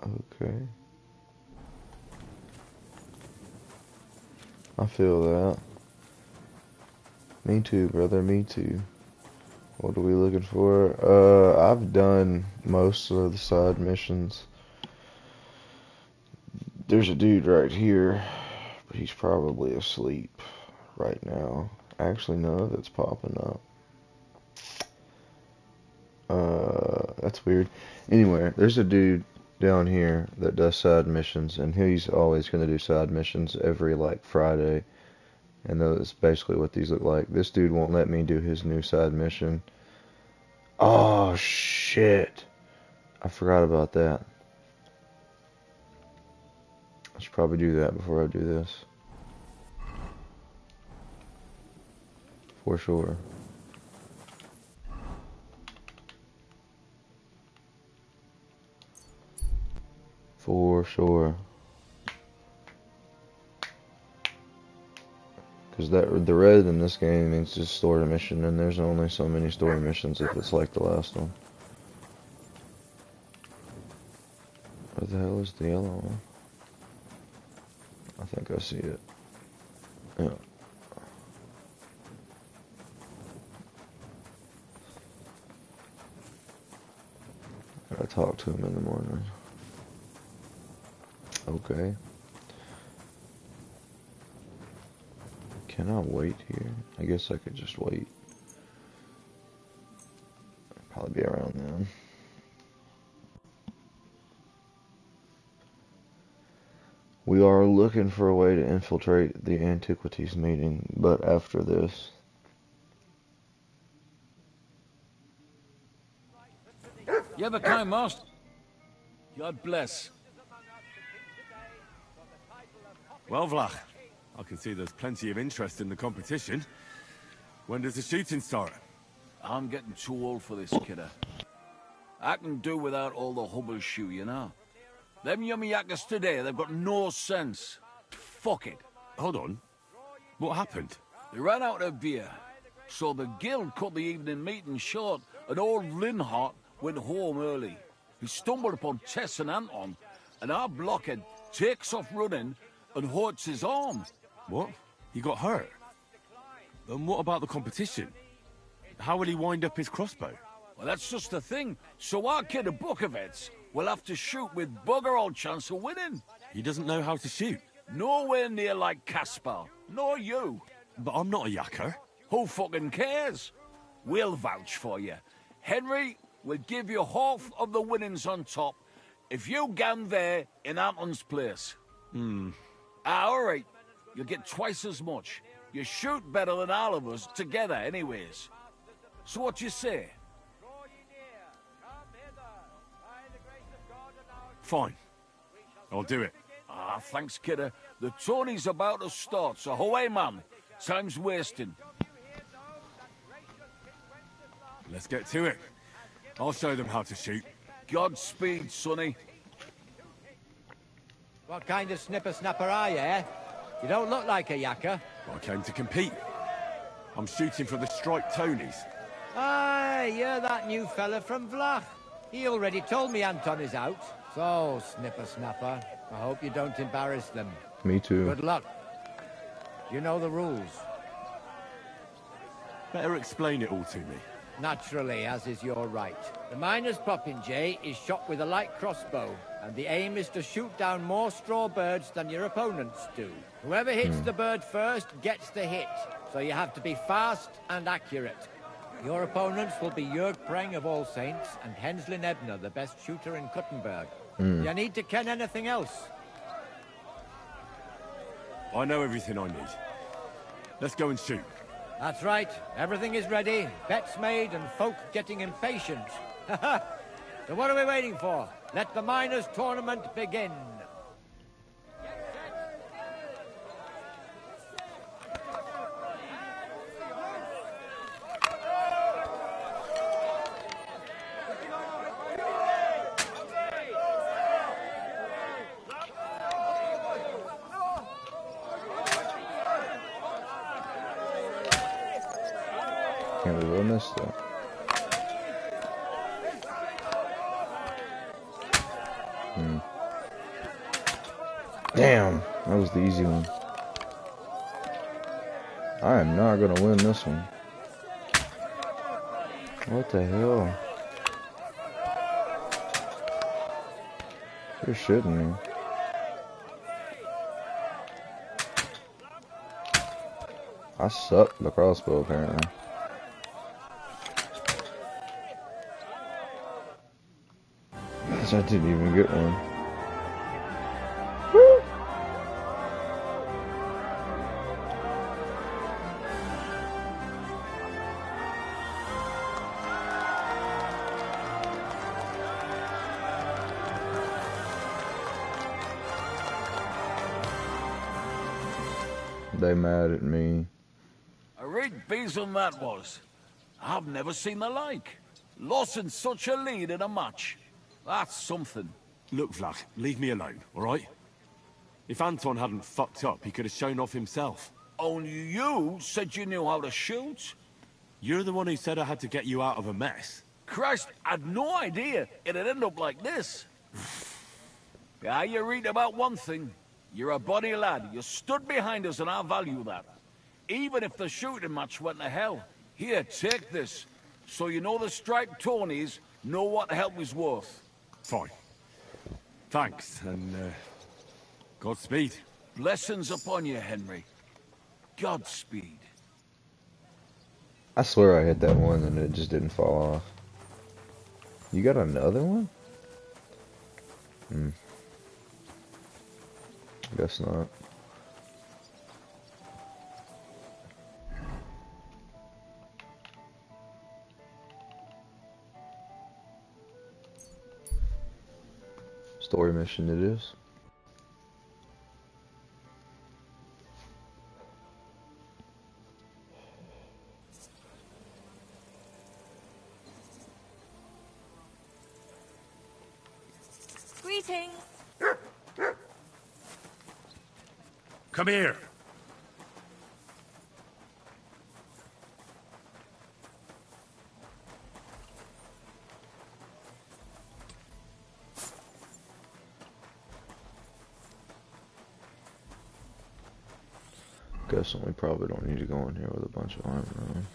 Okay. I feel that. Me too, brother, me too. What are we looking for? I've done most of the side missions. There's a dude right here, but he's probably asleep right now. Actually, no, that's popping up. That's weird. Anyway, there's a dude down here that does side missions, and he's always going to do side missions every, like, Friday. And that's basically what these look like. This dude won't let me do his new side mission. Oh, shit. I forgot about that. should probably do that before I do this. For sure. For sure. Because the red in this game means just story mission, and there's only so many story missions if it's like the last one. Where the hell is the yellow one? I think I see it. Yeah. Gotta talk to him in the morning. Okay. Can I wait here? I guess I could just wait. Probably be around then. We are looking for a way to infiltrate the Antiquities meeting, but after this. You have a kind, master. God bless. Well, Vlach, I can see there's plenty of interest in the competition. When does the shooting start? I'm getting too old for this, kidder. I can do without all the hubble shoe, you know. Them yummy yakkers today, they've got no sense. Fuck it. Hold on. What happened? They ran out of beer. So the guild cut the evening meeting short, and old Linhart went home early. He stumbled upon Tess and Anton, and our blockhead takes off running and hurts his arm. What? He got hurt? And what about the competition? How will he wind up his crossbow? Well, that's just the thing. So our kid of Bukovets will have to shoot with bugger all chance of winning. He doesn't know how to shoot. Nowhere near like Caspar. Nor you. But I'm not a yakker. Who fucking cares? We'll vouch for you. Henry will give you half of the winnings on top if you gan there in Anton's place. All right. You'll get twice as much. You shoot better than all of us together anyways. So what you say? Fine. I'll do it. Ah, thanks, kidder. The tourney's about to start, so away, man. Time's wasting. Let's get to it. I'll show them how to shoot. Godspeed, sonny. What kind of snipper-snapper are you, eh? You don't look like a yakker. I came to compete. I'm shooting for the striped Tonys. Aye, you're that new fella from Vlach. He already told me Anton is out. So, snipper-snapper, I hope you don't embarrass them. Me too. Good luck. You know the rules. Better explain it all to me. Naturally, as is your right. The miner's popinjay is shot with a light crossbow, and the aim is to shoot down more straw birds than your opponents do. Whoever hits the bird first gets the hit, so you have to be fast and accurate. Your opponents will be Jörg Preng of All Saints and Henslin Ebner, the best shooter in Kuttenberg. You need to ken anything else? I know everything I need. Let's go and shoot. That's right. Everything is ready. Bets made and folk getting impatient. So what are we waiting for? Let the miners' tournament begin. Can't believe I missed that. Damn, that was the easy one. I am not gonna win this one. What the hell? You're shitting me. I suck the crossbow apparently. I didn't even get one. Woo! They mad at me. A rigged besom that was. I've never seen the like. Lost in such a lead in a match. That's something. Look, Vlad, leave me alone, all right? If Anton hadn't fucked up, he could have shown off himself. Only you said you knew how to shoot. You're the one who said I had to get you out of a mess. Christ, I'd no idea it'd end up like this. Yeah, you read about one thing. You're a buddy lad. You stood behind us and I value that. Even if the shooting match went to hell. Here, take this. So you know the striped Tonys know what the help is worth. Fine. Thanks, and, Godspeed. Blessings upon you, Henry. Godspeed. I swear I hit that one and it just didn't fall off. You got another one? Guess not. Story mission it is. Greetings. Come here. Guessing we probably don't need to go in here with a bunch of armor on.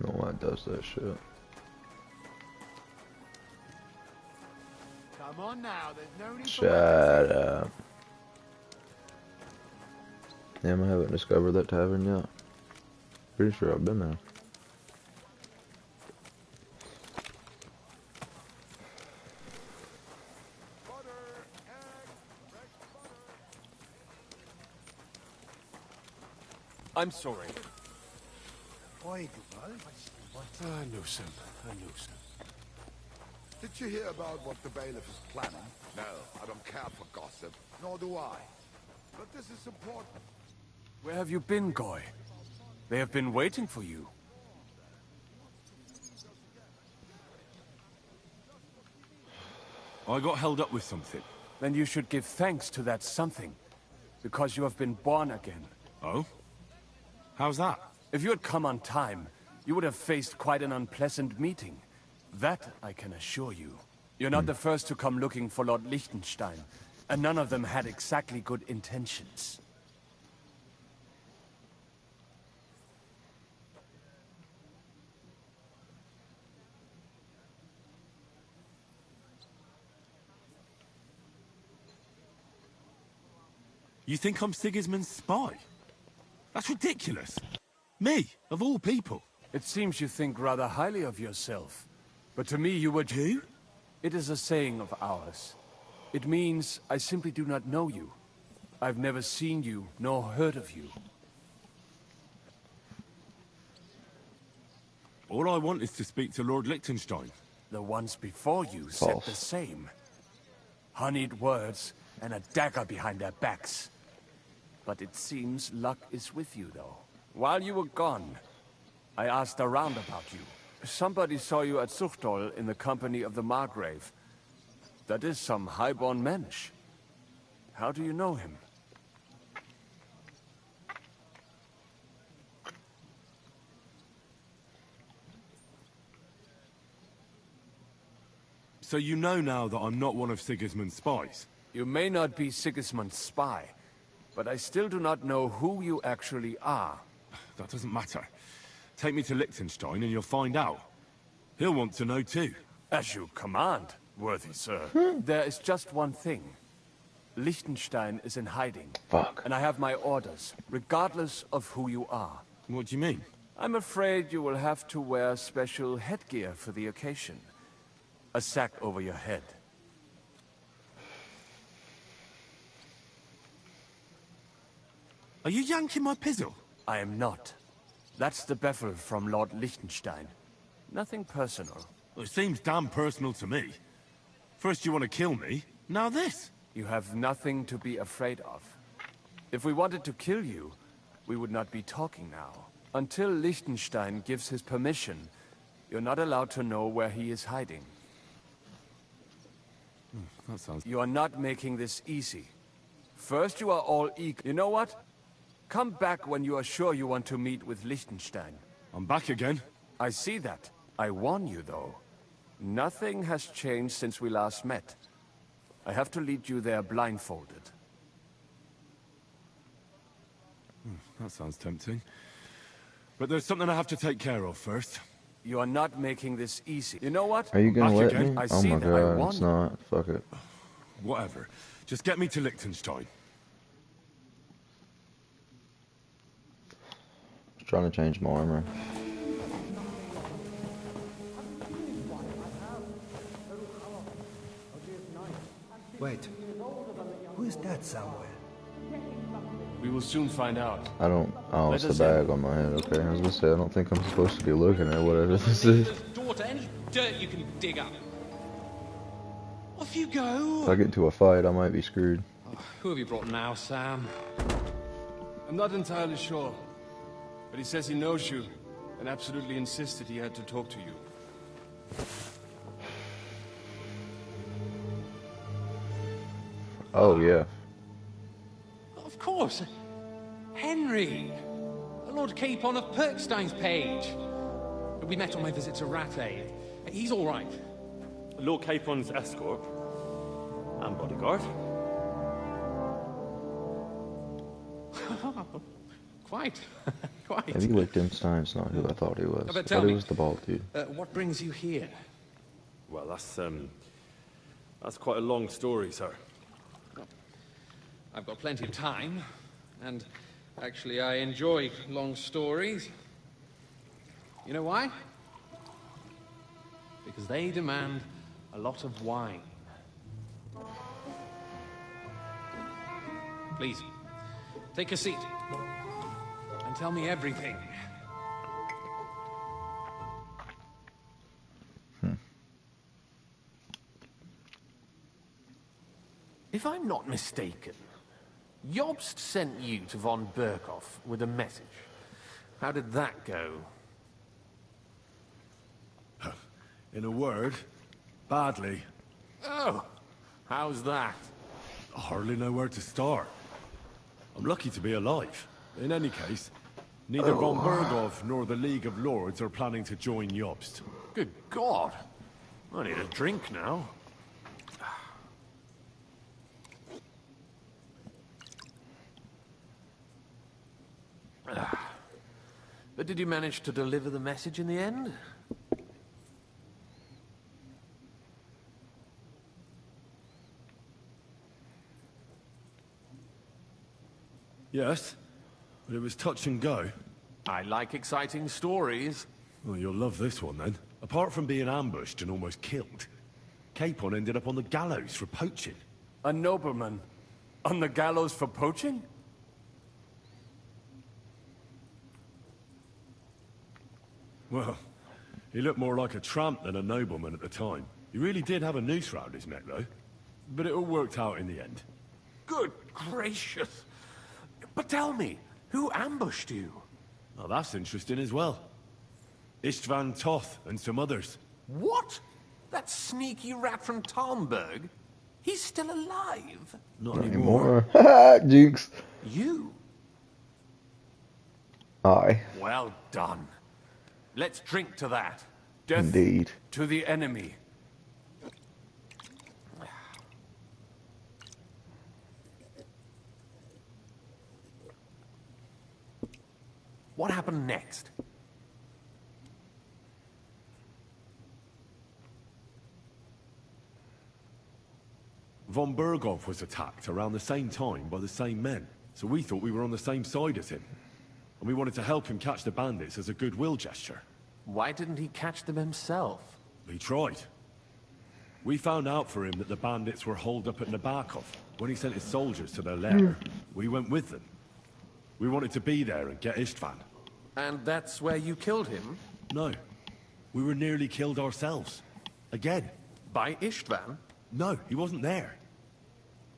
No one does that shit. Come on now, there's no need Shut up. Damn, I haven't discovered that tavern yet. Pretty sure I've been there. I'm sorry. I know some. Did you hear about what the bailiff is planning? No, I don't care for gossip. Nor do I. But this is important. Where have you been, Goy? They have been waiting for you. I got held up with something. Then you should give thanks to that something. Because you have been born again. Oh? How's that? If you had come on time, you would have faced quite an unpleasant meeting. That I can assure you. You're not the first to come looking for Lord Liechtenstein, and none of them had exactly good intentions. You think I'm Sigismund's spy? That's ridiculous. Me, of all people. It seems you think rather highly of yourself. But to me you would... Who? It is a saying of ours. It means I simply do not know you. I've never seen you, nor heard of you. All I want is to speak to Lord Liechtenstein. The ones before you said the same. Honeyed words and a dagger behind their backs. But it seems luck is with you, though. While you were gone, I asked around about you. Somebody saw you at Zuchtol in the company of the Margrave. That is some highborn mensch. How do you know him? So you know now that I'm not one of Sigismund's spies? You may not be Sigismund's spy, but I still do not know who you actually are. That doesn't matter. Take me to Liechtenstein and you'll find out. He'll want to know too. As you command, worthy sir. There is just one thing. Liechtenstein is in hiding. Fuck. And I have my orders, regardless of who you are. What do you mean? I'm afraid you will have to wear special headgear for the occasion. A sack over your head. Are you yanking my pizzle? I am not. That's the Beffel from Lord Liechtenstein. Nothing personal. Well, it seems damn personal to me. First you want to kill me, now this. You have nothing to be afraid of. If we wanted to kill you, we would not be talking now. Until Liechtenstein gives his permission, you're not allowed to know where he is hiding. That sounds... You are not making this easy. First you are all eager. You know what? Come back when you are sure you want to meet with Liechtenstein. I'm back again. I see that. I warn you, though. Nothing has changed since we last met. I have to lead you there blindfolded. That sounds tempting. But there's something I have to take care of first. You are not making this easy. You know what? Are you gonna let again. me? I Oh see my that. I god, want it's not. Fuck it. Whatever. Just get me to Liechtenstein. I was trying to change my armor. Wait. Who is that somewhere? We will soon find out. I don't. Oh, Let it's the us bag on my head. Okay, I was gonna say I don't think I'm supposed to be looking at whatever this is. Daughter, any dirt you can dig up. Off you go. If I get into a fight, I might be screwed. Who have you brought now, Sam? I'm not entirely sure, but he says he knows you and absolutely insisted he had to talk to you. Oh yeah. Of course. Henry. Lord Capon of Perkstein's page. We met on my visit to Rattay. He's all right. Lord Capon's escort and bodyguard. Quite. Quite. Maybe Liechtenstein's not who I thought he was. But I tell thought he me, was the bald dude. What brings you here? Well, that's quite a long story, sir. I've got plenty of time, and actually I enjoy long stories. You know why? Because they demand a lot of wine. Please, take a seat and tell me everything. If I'm not mistaken, Jobst sent you to von Berkhoff with a message. How did that go? In a word, badly. Oh, how's that? I hardly know where to start. I'm lucky to be alive. In any case, neither von Berghoff nor the League of Lords are planning to join Jobst. Good God. I need a drink now. But did you manage to deliver the message in the end? Yes, but it was touch and go. I like exciting stories. Well, you'll love this one then. Apart from being ambushed and almost killed, Capon ended up on the gallows for poaching. A nobleman on the gallows for poaching? Well, he looked more like a tramp than a nobleman at the time. He really did have a noose round his neck, though. But it all worked out in the end. Good gracious. But tell me, who ambushed you? Oh, that's interesting as well. Istvan Toth and some others. What? That sneaky rat from Talmberg? He's still alive? Not anymore. Jinx. You? Aye. Well done. Let's drink to that. Death Indeed. To the enemy. What happened next? Von Berghoff was attacked around the same time by the same men, so we thought we were on the same side as him. And we wanted to help him catch the bandits as a goodwill gesture. Why didn't he catch them himself? He tried. We found out for him that the bandits were holed up at Nabokov. When he sent his soldiers to their lair, we went with them. We wanted to be there and get Istvan. And that's where you killed him? No. We were nearly killed ourselves. Again. By Istvan? No, he wasn't there.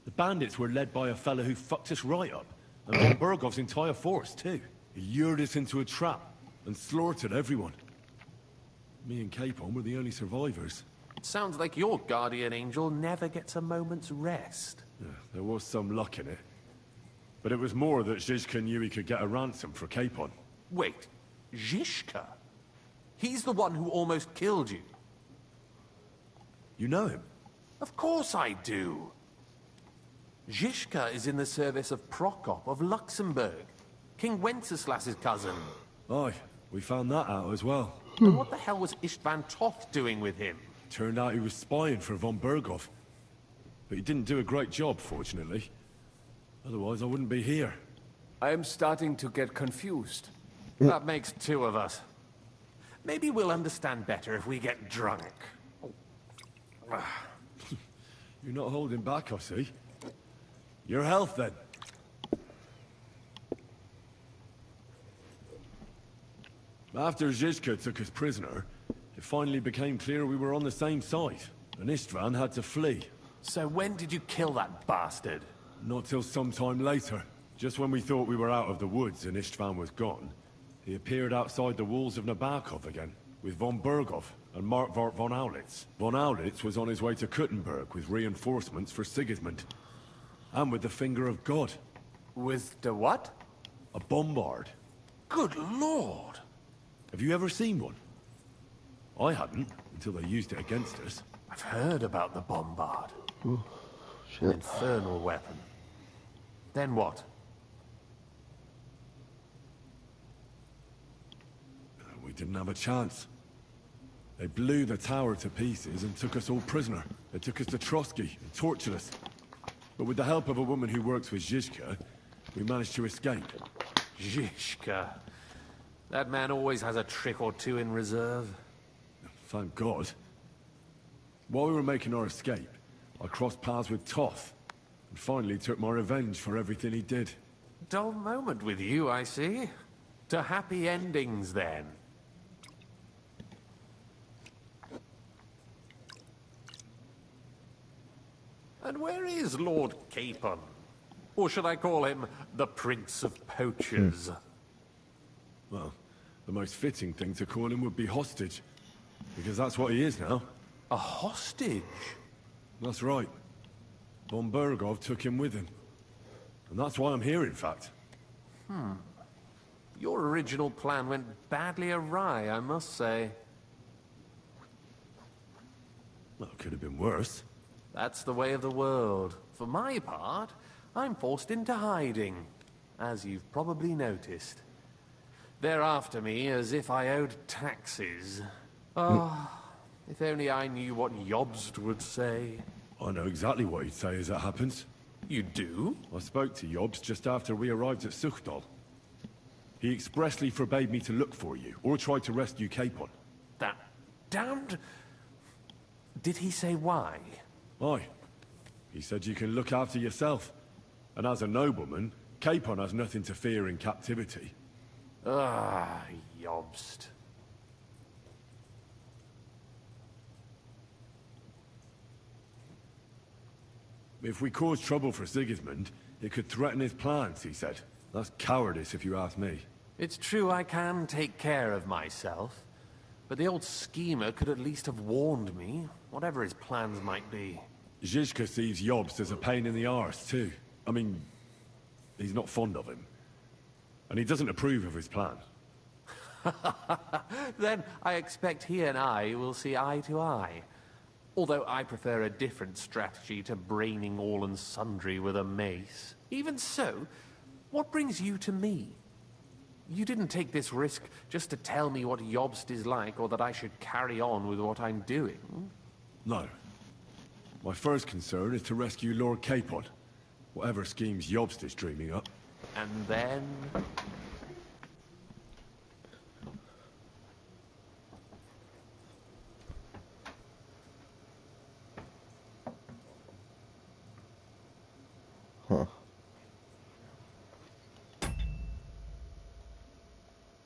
The bandits were led by a fella who fucked us right up. And von Bergov's entire force, too. He lured us into a trap and slaughtered everyone. Me and Capon were the only survivors. Sounds like your guardian angel never gets a moment's rest. Yeah, there was some luck in it. But it was more that Zizka knew he could get a ransom for Capon. Wait, Zizka? He's the one who almost killed you. You know him? Of course I do. Zizka is in the service of Prokop of Luxembourg, King Wenceslas's cousin. Aye, we found that out as well. And what the hell was Istvan Toth doing with him? Turned out he was spying for von Bergov. But he didn't do a great job, fortunately. Otherwise, I wouldn't be here. I am starting to get confused. That makes two of us. Maybe we'll understand better if we get drunk. You're not holding back, I see. Your health, then. After Zizka took us prisoner, it finally became clear we were on the same side, and Istvan had to flee. So when did you kill that bastard? Not till some time later. Just when we thought we were out of the woods and Istvan was gone, he appeared outside the walls of Nabokov again, with von Bergov and Markvart von Aulitz. Von Aulitz was on his way to Kuttenberg with reinforcements for Sigismund. And with the finger of God. With the what? A bombard. Good lord! Have you ever seen one? I hadn't, until they used it against us. I've heard about the bombard. Ooh, shit. An infernal weapon. Then what? We didn't have a chance. They blew the tower to pieces and took us all prisoner. They took us to Trotsky and tortured us. But with the help of a woman who works with Zizka, we managed to escape. Zizka. That man always has a trick or two in reserve. Thank God. While we were making our escape, I crossed paths with Toth, and finally took my revenge for everything he did. Dull moment with you, I see. To happy endings, then. And where is Lord Capon? Or should I call him the Prince of Poachers? Well, the most fitting thing to call him would be hostage. Because that's what he is now. A hostage? That's right. Von Bergov took him with him. And that's why I'm here, in fact. Your original plan went badly awry, I must say. Well, it could have been worse. That's the way of the world. For my part, I'm forced into hiding, as you've probably noticed. They're after me as if I owed taxes. If only I knew what Jobst would say. I know exactly what he'd say as it happens. You do? I spoke to Jobst just after we arrived at Suchdal. He expressly forbade me to look for you, or try to rescue Capon. That damned... Did he say why? Aye. He said you can look after yourself. And as a nobleman, Capon has nothing to fear in captivity. Jobst. If we cause trouble for Sigismund, it could threaten his plans, he said. That's cowardice, if you ask me. It's true I can take care of myself. But the old schemer could at least have warned me, whatever his plans might be. Zizka sees Jobst as a pain in the arse, too. I mean, he's not fond of him. And he doesn't approve of his plan. Then I expect he and I will see eye to eye. Although I prefer a different strategy to braining all and sundry with a mace. Even so, what brings you to me? You didn't take this risk just to tell me what Jobst is like, or that I should carry on with what I'm doing. No. My first concern is to rescue Lord Capon. Whatever schemes Jobst is dreaming up. And then... Huh.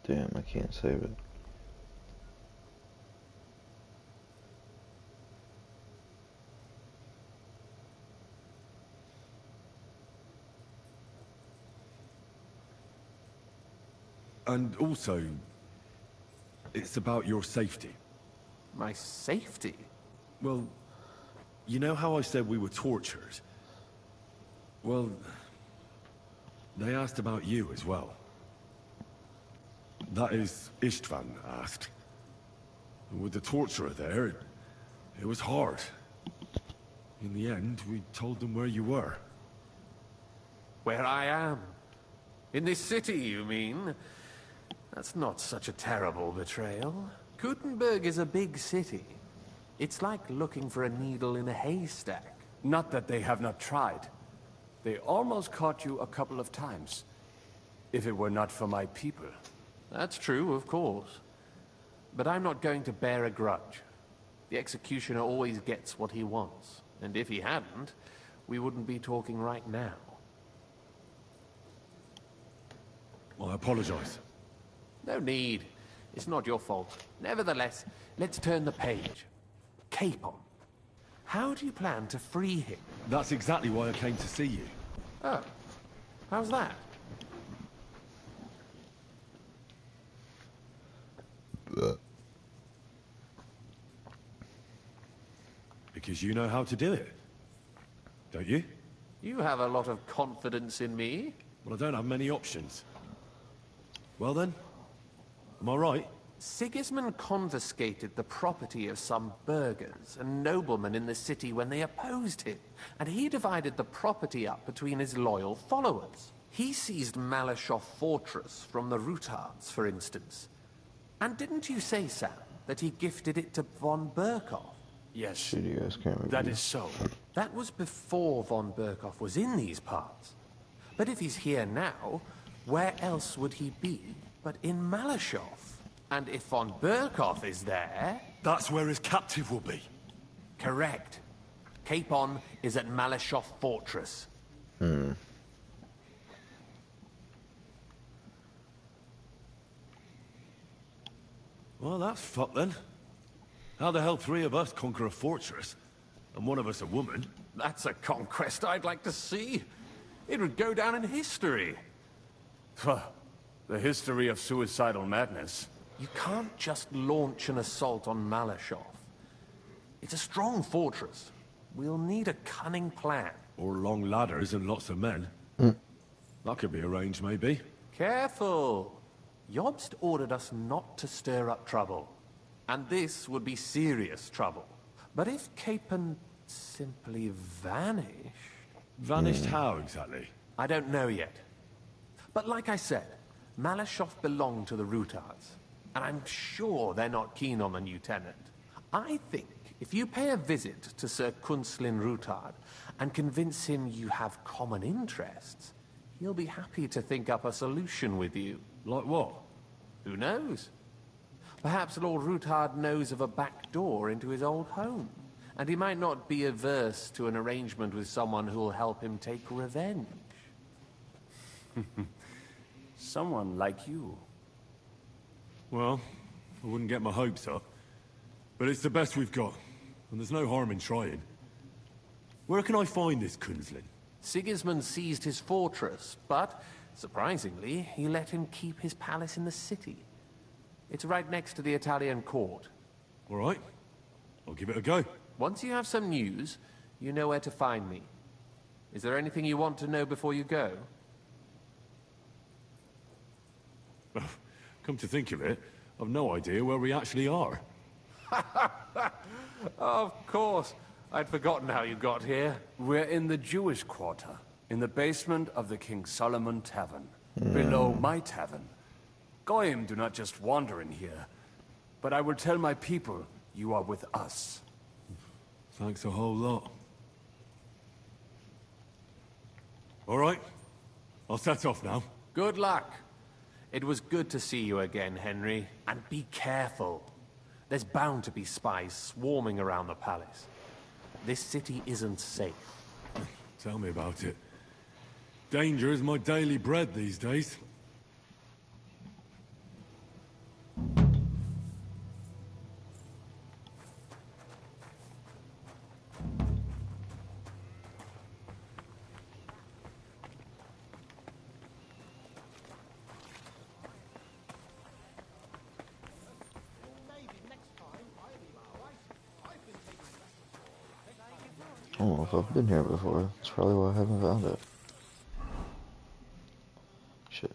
Damn, I can't save it. And also, it's about your safety. My safety? Well, you know how I said we were tortured? Well, they asked about you as well. That is, Istvan asked. And with the torturer there, it was hard. In the end, we told them where you were. Where I am? In this city, you mean? That's not such a terrible betrayal. Gutenberg is a big city. It's like looking for a needle in a haystack. Not that they have not tried. They almost caught you a couple of times. If it were not for my people. That's true, of course. But I'm not going to bear a grudge. The executioner always gets what he wants. And if he hadn't, we wouldn't be talking right now. Well, I apologize. No need. It's not your fault. Nevertheless, let's turn the page. Capon. How do you plan to free him? That's exactly why I came to see you. Oh. How's that? Because you know how to do it. Don't you? You have a lot of confidence in me. Well, I don't have many options. Well then, am I right? Sigismund confiscated the property of some burghers and noblemen in the city when they opposed him, and he divided the property up between his loyal followers. He seized Malashov Fortress from the Rutards, for instance. And didn't you say, Sam, that he gifted it to von Berkhoff? Yes, that is so. That was before von Berkhoff was in these parts. But if he's here now, where else would he be but in Malashov? And if von Berkhoff is there... That's where his captive will be. Correct. Capon is at Malashov Fortress. Well, that's fucked then. How the hell 3 of us conquer a fortress, and one of us a woman? That's a conquest I'd like to see. It would go down in history. The history of suicidal madness. You can't just launch an assault on Malashov. It's a strong fortress. We'll need a cunning plan. Or long ladders and lots of men. That could be arranged, maybe. Careful! Jobst ordered us not to stir up trouble. And this would be serious trouble. But if Capon simply vanished... Vanished how, exactly? I don't know yet. But like I said, Malashov belonged to the Rutards. And I'm sure they're not keen on the new tenant. I think if you pay a visit to Sir Kunslin Rutard and convince him you have common interests, he'll be happy to think up a solution with you. Like what? Who knows? Perhaps Lord Rutard knows of a back door into his old home, and he might not be averse to an arrangement with someone who'll help him take revenge. Someone like you. Well, I wouldn't get my hopes up. But it's the best we've got, and there's no harm in trying. Where can I find this Kunslin? Sigismund seized his fortress, but, surprisingly, he let him keep his palace in the city. It's right next to the Italian court. All right. I'll give it a go. Once you have some news, you know where to find me. Is there anything you want to know before you go? Come to think of it, I've no idea where we actually are. Of course. I'd forgotten how you got here. We're in the Jewish quarter, in the basement of the King Solomon Tavern, below my tavern. Goyim do not just wander in here, but I will tell my people you are with us. Thanks a whole lot. All right, I'll set off now. Good luck. It was good to see you again, Henry. And be careful. There's bound to be spies swarming around the palace. This city isn't safe. Tell me about it. Danger is my daily bread these days. I don't know if I've been here before. That's probably why I haven't found it. Shit.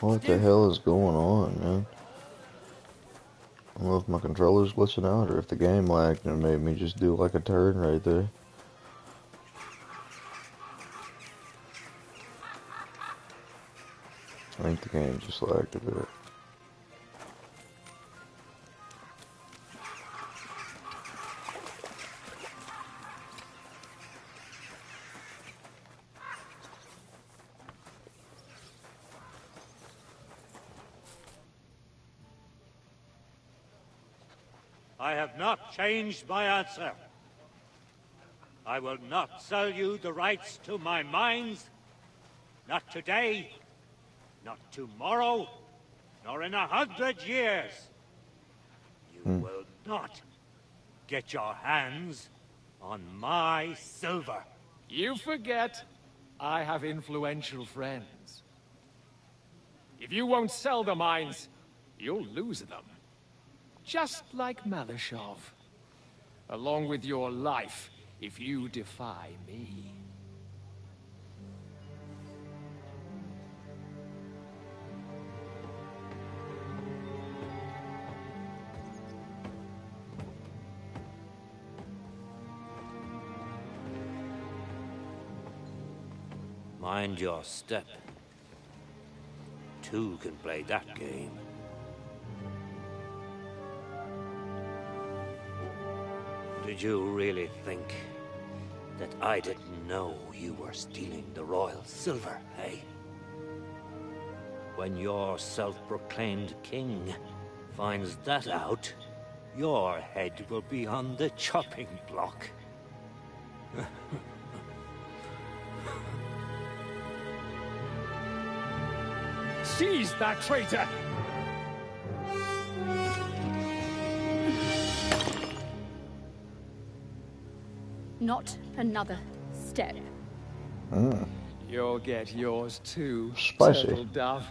What the hell is going on, man? I don't know if my controller's glitching out or if the game lagged and made me just do like a turn right there. I think the game just lagged a bit. I have not changed my answer. I will not sell you the rights to my mines. Not today, not tomorrow, nor in 100 years. You will not get your hands on my silver. You forget, I have influential friends. If you won't sell the mines, you'll lose them. Just like Malashov. Along with your life, if you defy me. Mind your step. Two can play that game. Did you really think that I didn't know you were stealing the royal silver, eh? When your self-proclaimed king finds that out, your head will be on the chopping block. Seize that traitor! Not another step. You'll get yours too, Spicy. turtle dove.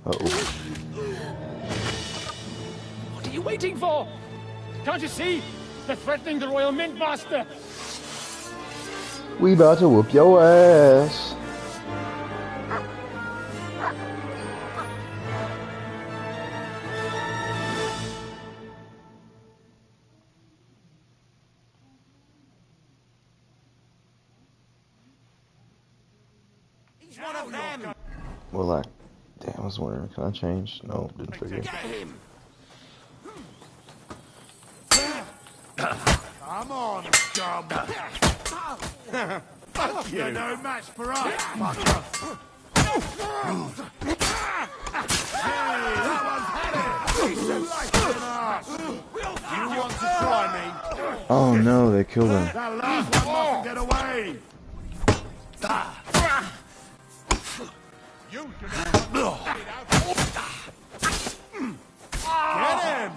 Uh-oh. What are you waiting for? Can't you see? They're threatening the Royal Mint Master! We about to whoop your ass. Well, like, damn, I was wondering, can I change? No, didn't figure. Come on, scum! Fuck you! You're no match for us, fucker! Hey, that one's had it! Jesus, you want to try me? Oh no, they killed him. That last one mustn't get away! You should have get him!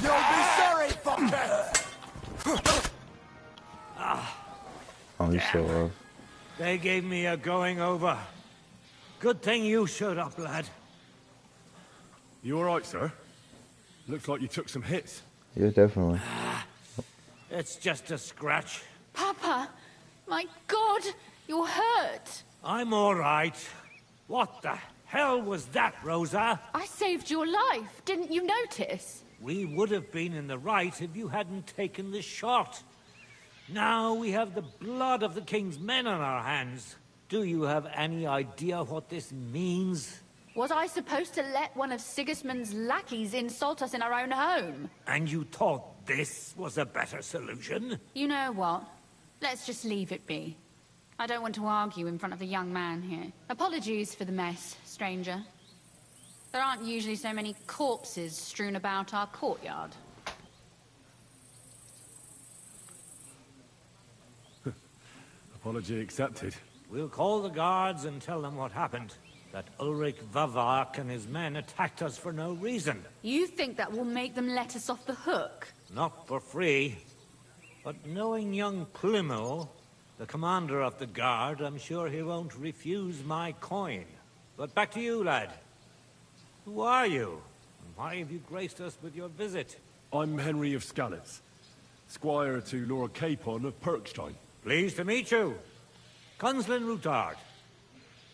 You'll be sorry, fucker! Oh, he's still alive. They gave me a going over. Good thing you showed up, lad. You alright, sir? Looks like you took some hits. Yeah, definitely. It's just a scratch. Papa! My God! You're hurt! I'm all right. What the hell was that, Rosa? I saved your life. Didn't you notice? We would have been in the right if you hadn't taken the shot. Now we have the blood of the king's men on our hands. Do you have any idea what this means? Was I supposed to let one of Sigismund's lackeys insult us in our own home? And you thought this was a better solution? You know what? Let's just leave it be. I don't want to argue in front of the young man here. Apologies for the mess, stranger. There aren't usually so many corpses strewn about our courtyard. Apology accepted. We'll call the guards and tell them what happened. That Ulrich Vavak and his men attacked us for no reason. You think that will make them let us off the hook? Not for free. But knowing young Plymouth, the commander of the guard, I'm sure he won't refuse my coin. But back to you, lad. Who are you? And why have you graced us with your visit? I'm Henry of Skalitz, squire to Lord Capon of Perkstein. Pleased to meet you. Conslin Routard.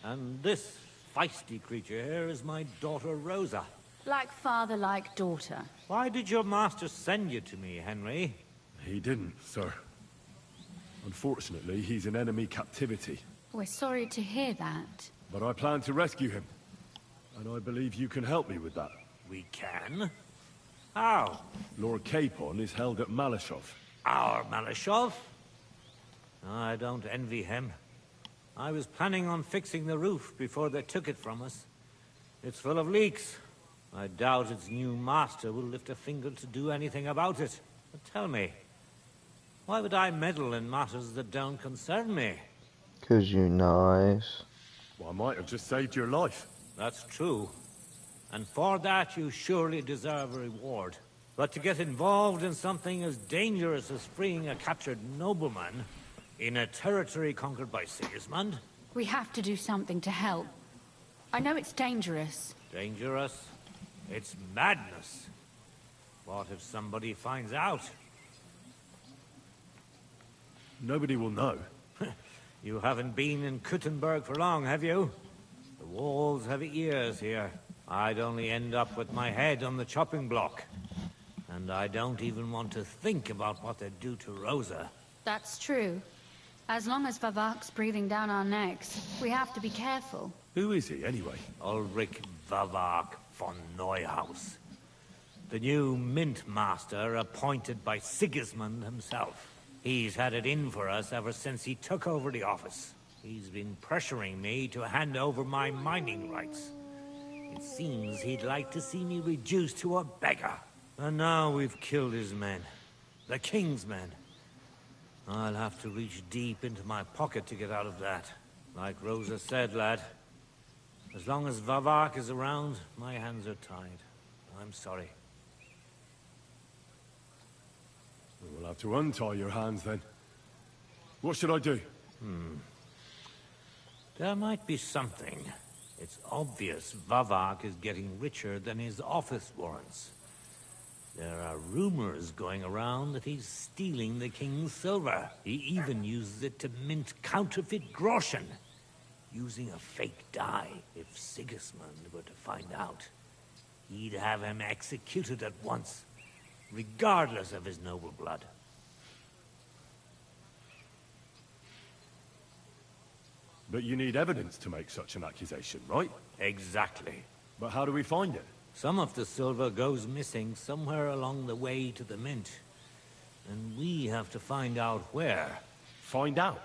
And this feisty creature here is my daughter Rosa. Like father, like daughter. Why did your master send you to me, Henry? He didn't, sir. Unfortunately, he's in enemy captivity. We're sorry to hear that. But I plan to rescue him. And I believe you can help me with that. We can? How? Lord Capon is held at Malashov. Our Malashov? I don't envy him. I was planning on fixing the roof before they took it from us. It's full of leaks. I doubt its new master will lift a finger to do anything about it. But tell me, why would I meddle in matters that don't concern me? 'Cause you're nice. Well, I might have just saved your life. That's true. And for that you surely deserve a reward. But to get involved in something as dangerous as freeing a captured nobleman in a territory conquered by Sigismund? We have to do something to help. I know it's dangerous. Dangerous? It's madness. What if somebody finds out? Nobody will know. You haven't been in Kuttenberg for long, have you? The walls have ears here. I'd only end up with my head on the chopping block. And I don't even want to think about what they'd do to Rosa. That's true. As long as Vavak's breathing down our necks, we have to be careful. Who is he, anyway? Ulrich Vavak von Neuhaus. The new mint master appointed by Sigismund himself. He's had it in for us ever since he took over the office. He's been pressuring me to hand over my mining rights. It seems he'd like to see me reduced to a beggar. And now we've killed his men. The king's men. I'll have to reach deep into my pocket to get out of that. Like Rosa said, lad. As long as Vavak is around, my hands are tied. I'm sorry. We'll have to untie your hands then. What should I do? There might be something. It's obvious Vavak is getting richer than his office warrants. There are rumors going around that he's stealing the king's silver. He even uses it to mint counterfeit groschen, using a fake die. If Sigismund were to find out, he'd have him executed at once, regardless of his noble blood. But you need evidence to make such an accusation, right? Exactly. But how do we find it? Some of the silver goes missing somewhere along the way to the mint. And we have to find out where. Find out?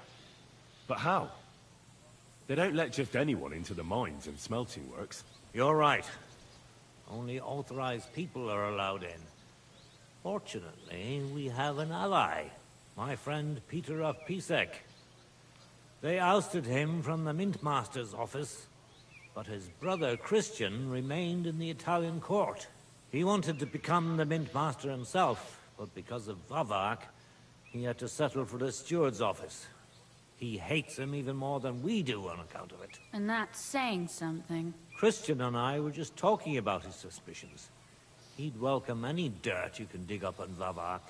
But how? They don't let just anyone into the mines and smelting works. You're right. Only authorized people are allowed in. Fortunately, we have an ally. My friend Peter of Pisek. They ousted him from the Mint Master's office, but his brother Christian remained in the Italian court. He wanted to become the Mint Master himself, but because of Vavak, he had to settle for the steward's office. He hates him even more than we do on account of it. And that's saying something. Christian and I were just talking about his suspicions. He'd welcome any dirt you can dig up on Vavak,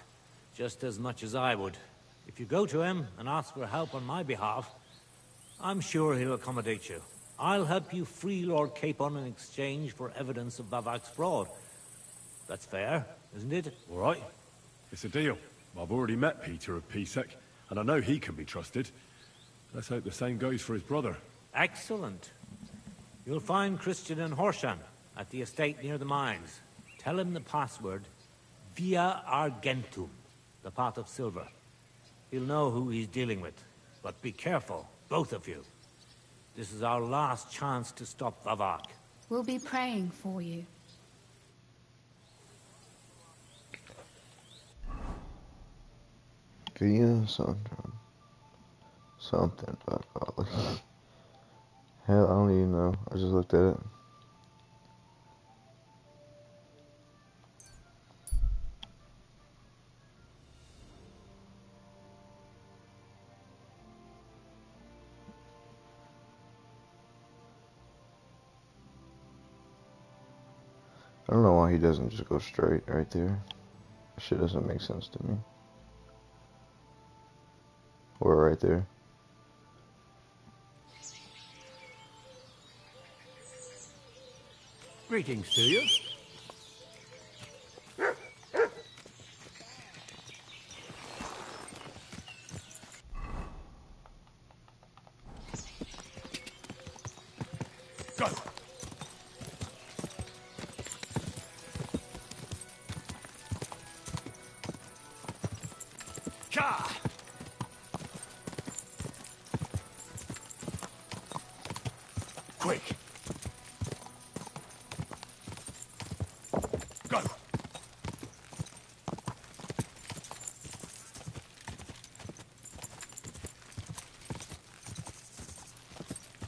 just as much as I would. If you go to him and ask for help on my behalf, I'm sure he'll accommodate you. I'll help you free Lord Capon in exchange for evidence of Vavak's fraud. That's fair, isn't it? All right. It's a deal. I've already met Peter of Pisek, and I know he can be trusted. Let's hope the same goes for his brother. Excellent. You'll find Christian and Horshan at the estate near the mines. Tell him the password, Via Argentum, the path of silver. He'll know who he's dealing with. But be careful, both of you. This is our last chance to stop Vavak. We'll be praying for you. Via something. Something about Golly. Hell, I don't even know. I just looked at it. I don't know why he doesn't just go straight right there. That shit doesn't make sense to me. Or right there. Greetings to you. Go! Cha! Quick! Go!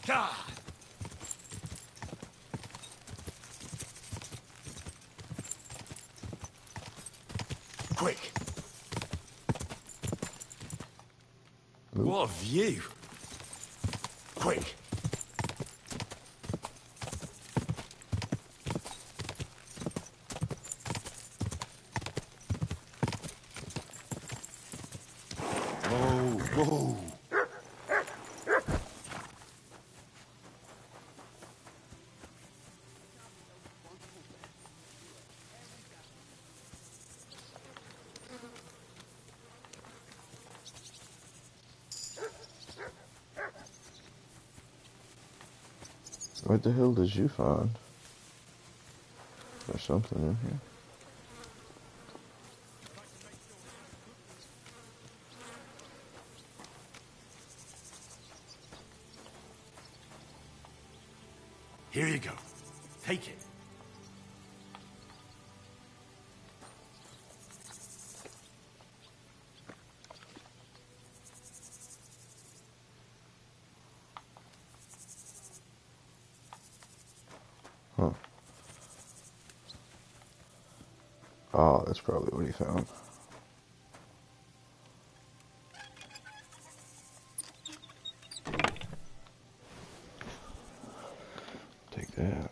Cha! Quick! What a view! Quick! Whoa, whoa! What the hell did you find? There's something in here. Here you go. Take it. Huh. Oh, that's probably what he found. Take that.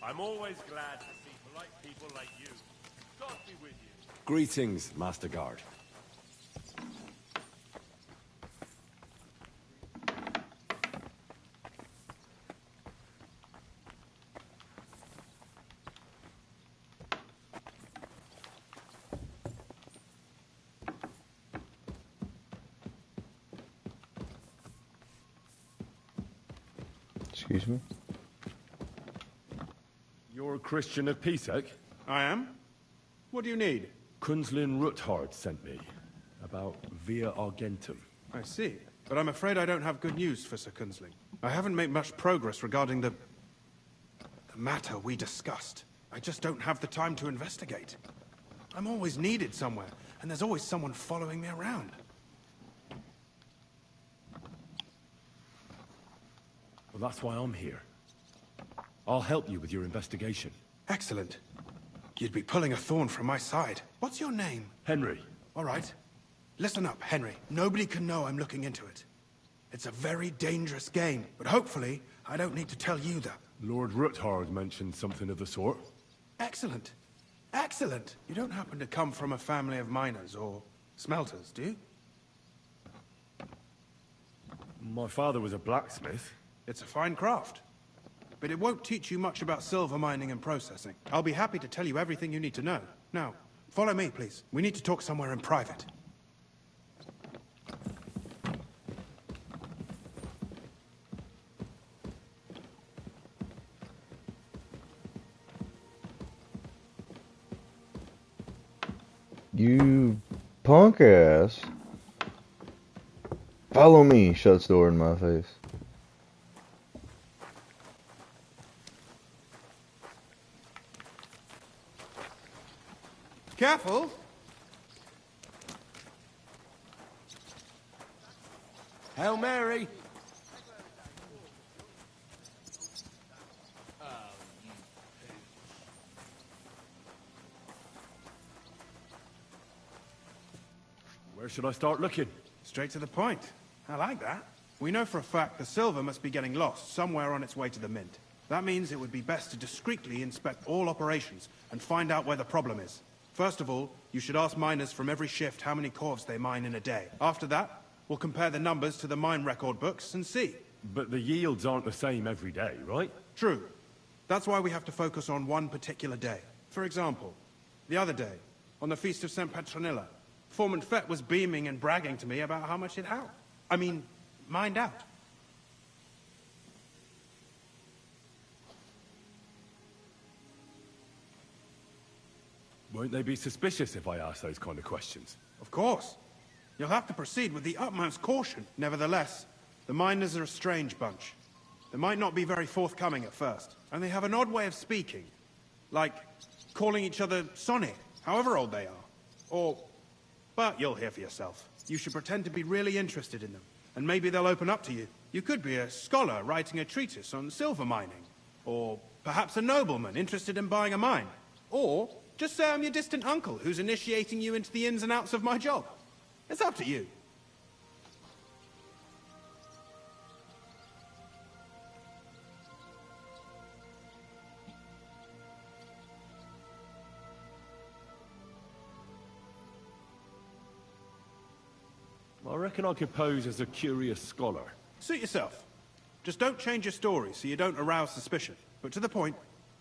I'm always glad to see polite people like you. God be with you. Greetings, Master Guard. Excuse me? You're a Christian of Pisek? I am? What do you need? Kunzlin Ruthard sent me. About Via Argentum. I see. But I'm afraid I don't have good news for Sir Kunzling. I haven't made much progress regarding the matter we discussed. I just don't have the time to investigate. I'm always needed somewhere, and there's always someone following me around. Well, that's why I'm here. I'll help you with your investigation. Excellent. You'd be pulling a thorn from my side. What's your name? Henry. All right. Listen up, Henry. Nobody can know I'm looking into it. It's a very dangerous game, but hopefully I don't need to tell you that. Lord Ruthard mentioned something of the sort. Excellent. Excellent. You don't happen to come from a family of miners or smelters, do you? My father was a blacksmith. It's a fine craft. but it won't teach you much about silver mining and processing. I'll be happy to tell you everything you need to know. Now, follow me, please. We need to talk somewhere in private. You punk ass. Follow me, shuts door in my face. Careful! Hail Mary! Where should I start looking? Straight to the point. I like that. We know for a fact the silver must be getting lost somewhere on its way to the mint. That means it would be best to discreetly inspect all operations and find out where the problem is. First of all, you should ask miners from every shift how many corves they mine in a day. After that, we'll compare the numbers to the mine record books and see. But the yields aren't the same every day, right? True. That's why we have to focus on one particular day. For example, the other day, on the Feast of St. Petronilla, Foreman Fett was beaming and bragging to me about how much it helped. I mean, mined out. Won't they be suspicious if I ask those kind of questions? Of course. You'll have to proceed with the utmost caution. Nevertheless, the miners are a strange bunch. They might not be very forthcoming at first, and they have an odd way of speaking. Like calling each other Sonny, however old they are. Or... but you'll hear for yourself. You should pretend to be really interested in them, and maybe they'll open up to you. You could be a scholar writing a treatise on silver mining. Or perhaps a nobleman interested in buying a mine. Or just say I'm your distant uncle who's initiating you into the ins and outs of my job. It's up to you. I reckon I could pose as a curious scholar. Suit yourself. Just don't change your story so you don't arouse suspicion. But to the point,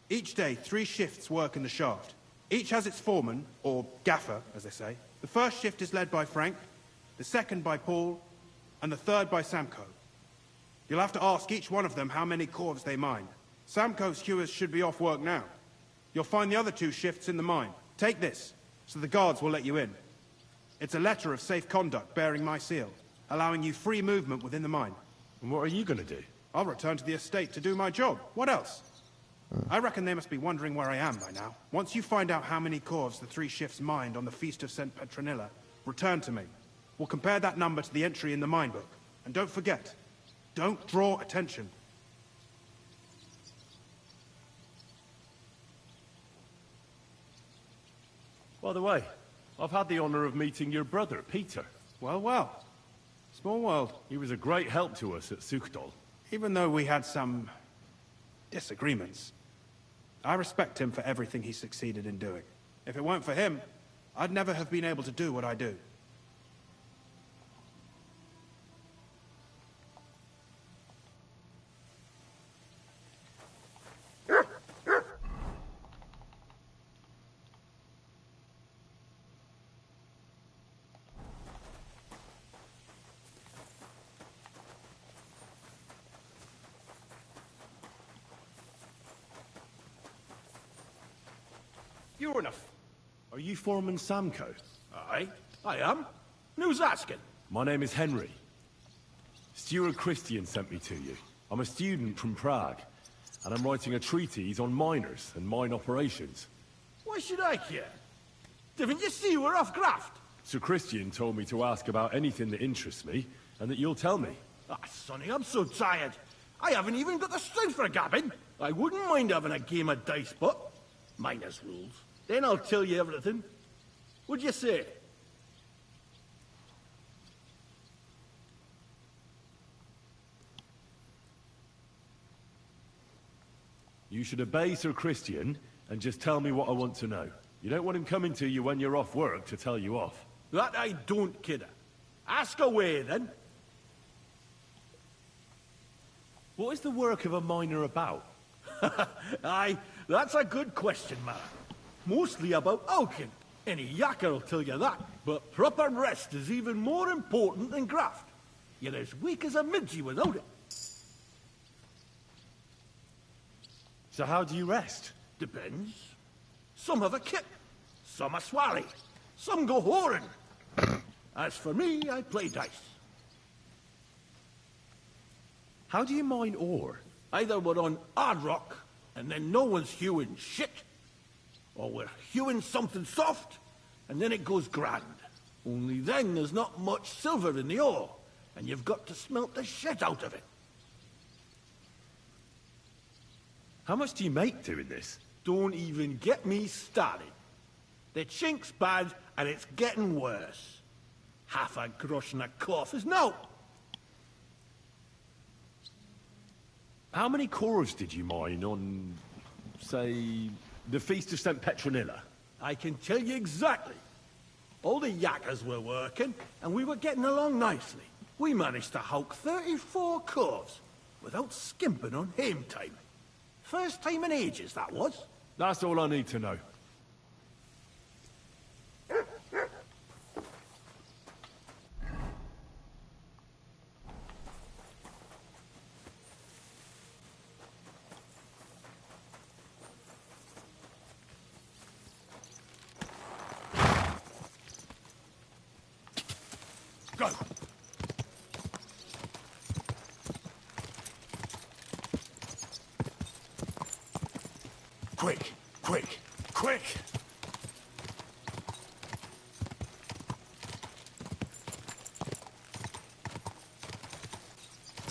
each day 3 shifts work in the shaft. Each has its foreman, or gaffer, as they say. The first shift is led by Frank, the second by Paul, and the third by Samko. You'll have to ask each one of them how many corves they mine. Samko's hewers should be off work now. You'll find the other 2 shifts in the mine. Take this, so the guards will let you in. It's a letter of safe conduct bearing my seal, allowing you free movement within the mine. And what are you gonna do? I'll return to the estate to do my job. What else? I reckon they must be wondering where I am by now. Once you find out how many corves the 3 shifts mined on the Feast of St. Petronilla, return to me. We'll compare that number to the entry in the mine book. And don't forget, don't draw attention. By the way, I've had the honor of meeting your brother, Peter. Well, well. Small world. He was a great help to us at Sukhdol. Even though we had some disagreements, I respect him for everything he succeeded in doing. If it weren't for him, I'd never have been able to do what I do. You're enough. Are you Foreman Samko? Aye, I am. And who's asking? My name is Henry. Steward Christian sent me to you. I'm a student from Prague, and I'm writing a treatise on miners and mine operations. Why should I care? Didn't you see we're off graft? Sir Christian told me to ask about anything that interests me, and that you'll tell me. Ah, Sonny, I'm so tired. I haven't even got the strength for gabbing. I wouldn't mind having a game of dice, but miners' rules. Then I'll tell you everything. What'd you say? You should obey Sir Christian and just tell me what I want to know. You don't want him coming to you when you're off work to tell you off. That I don't, kidder. Ask away, then. What is the work of a miner about? Aye, that's a good question, Mara. Mostly about Alkin. Any yakker will tell you that. But proper rest is even more important than graft. You're as weak as a midgie without it. So how do you rest? Depends. Some have a kit. Some a swally. Some go whoring. As for me, I play dice. How do you mine ore? Either we're on hard rock, and then no one's hewing shit, or we're hewing something soft, and then it goes grand. Only then there's not much silver in the ore, and you've got to smelt the shit out of it. How much do you make doing this? Don't even get me started. The chink's bad, and it's getting worse. Half a grosh and a cough is no. How many cores did you mine on, say, the Feast of St. Petronilla? I can tell you exactly. All the yakkers were working, and we were getting along nicely. We managed to hulk 34 cores without skimping on hame time. First time in ages, that was. That's all I need to know. Go! Quick! Quick! Quick!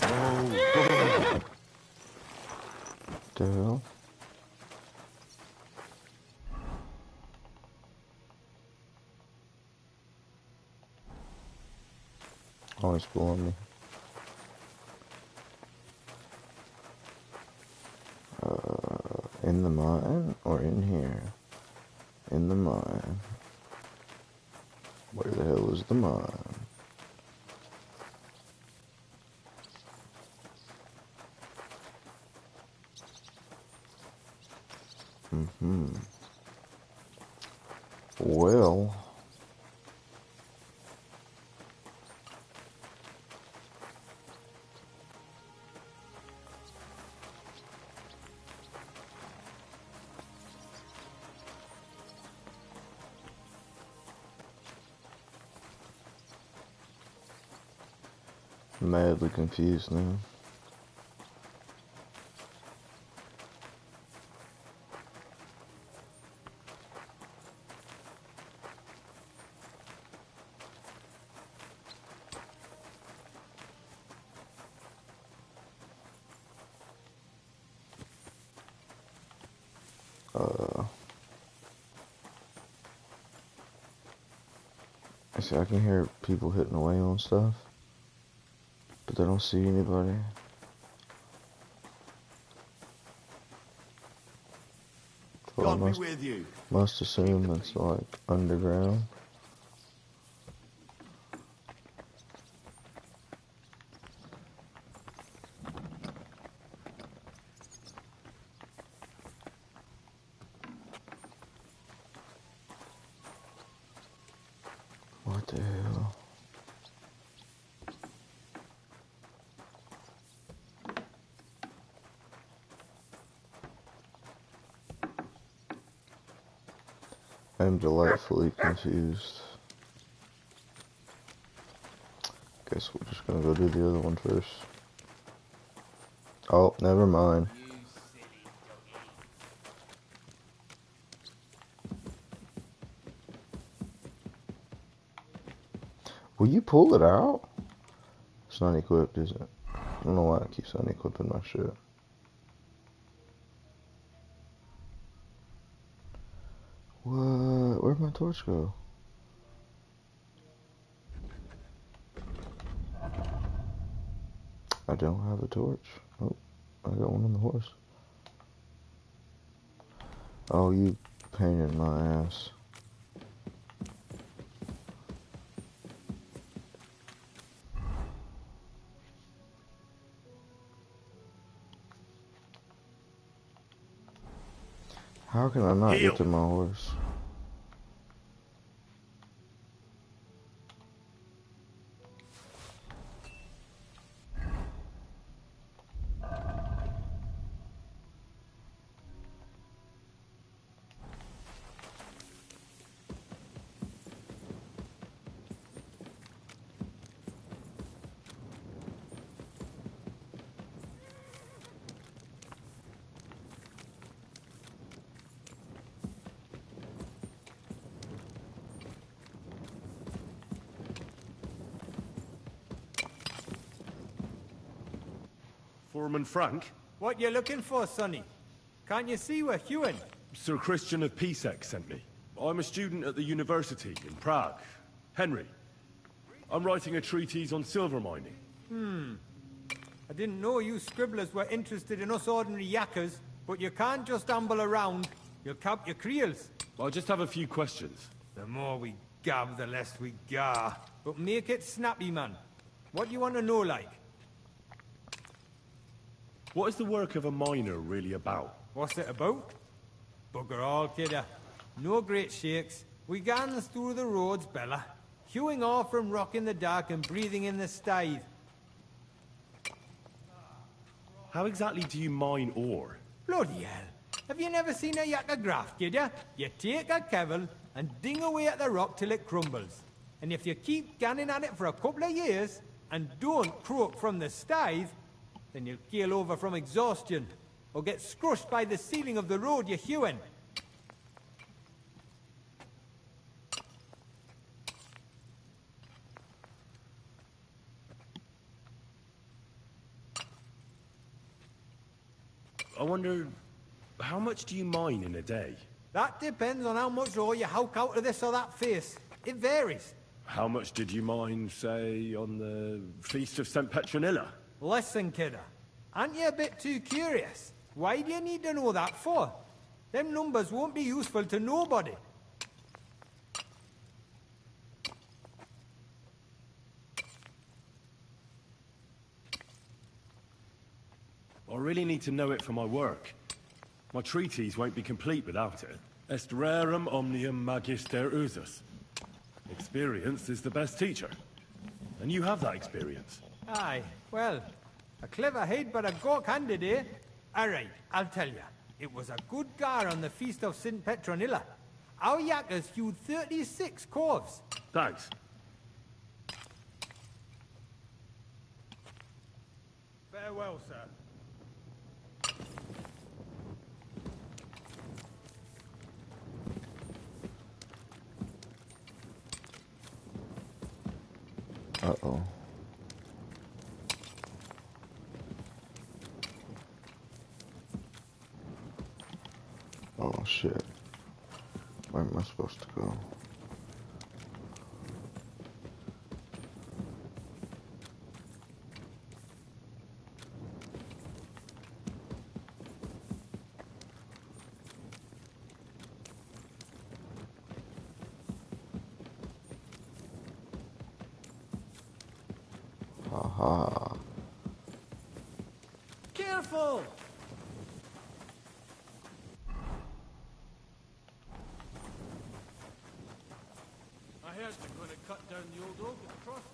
Oh, the hell? Always pulling me. In the mine or in here? In the mine. Where the hell is the mine? Well. Madly confused now. I see, I can hear people hitting away on stuff, but they don't see anybody. So Got me with you. Must assume it's like underground. What the hell? I'm delightfully confused. Guess we're just gonna go do the other one first. Oh, never mind. Will you pull it out? It's not equipped, is it? I don't know why it keeps unequipping my shit. What? Where'd my torch go? I don't have a torch. Oh, I got one on the horse. Oh, you pain in my ass. How can I not Heel. get to my horse? Foreman Frank? What you looking for, Sonny? Can't you see we're hewing? Sir Christian of Pisek sent me. I'm a student at the university in Prague. Henry. I'm writing a treatise on silver mining. I didn't know you scribblers were interested in us ordinary yakkers, but you can't just amble around. You'll cap your creels. I just have a few questions. The more we gab, the less we gar. But make it snappy, man. What do you want to know, like? What is the work of a miner really about? What's it about? Bugger all, kidder. No great shakes. We gans through the roads, Bella. Hewing off from rock in the dark and breathing in the stithe. How exactly do you mine ore? Bloody hell. Have you never seen a yakker graft, kidder? You take a kevel and ding away at the rock till it crumbles. And if you keep ganning at it for a couple of years, and don't croak from the stithe, then you'll keel over from exhaustion, or get scrushed by the ceiling of the road you're hewing. I wonder, how much do you mine in a day? That depends on how much ore you howk out of this or that face. It varies. How much did you mine, say, on the Feast of St. Petronilla? Listen, kidder. Aren't you a bit too curious? Why do you need to know that for? Them numbers won't be useful to nobody. I really need to know it for my work. My treatise won't be complete without it. Est rerum omnium magister usus. Experience is the best teacher. And you have that experience. Aye, well, a clever head but a gawk-handed, eh? Alright, I'll tell you. It was a good gar on the Feast of St. Petronilla. Our yakkers hewed 36 corves. Thanks. Farewell, sir. Uh-oh. Oh, shit. Where am I supposed to go? Haha. Careful! I heard they're going to cut down the old oak at the crossroads.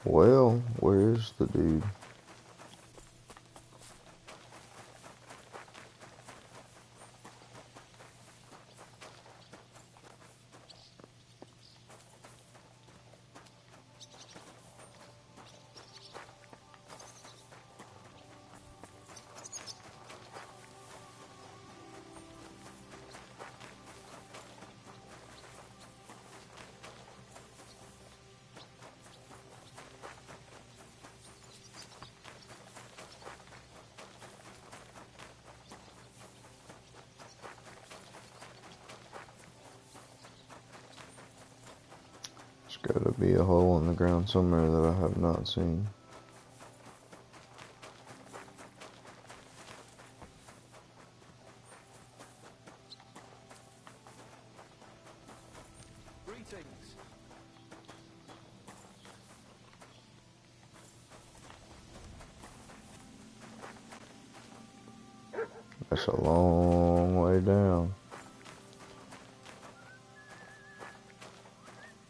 Well, where's the dude? gotta be a hole in the ground somewhere that I have not seen. Greetings. That's a long way down.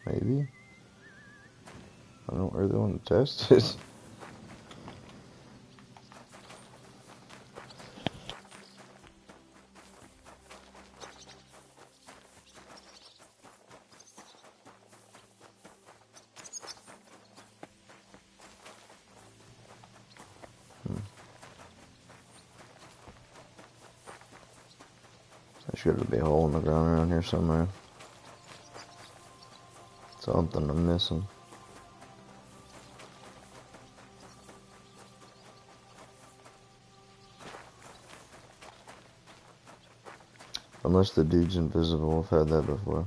Maybe? I don't really want to test it. There should be a hole in the ground around here somewhere. Something I'm missing. Unless the dude's invisible, I've had that before.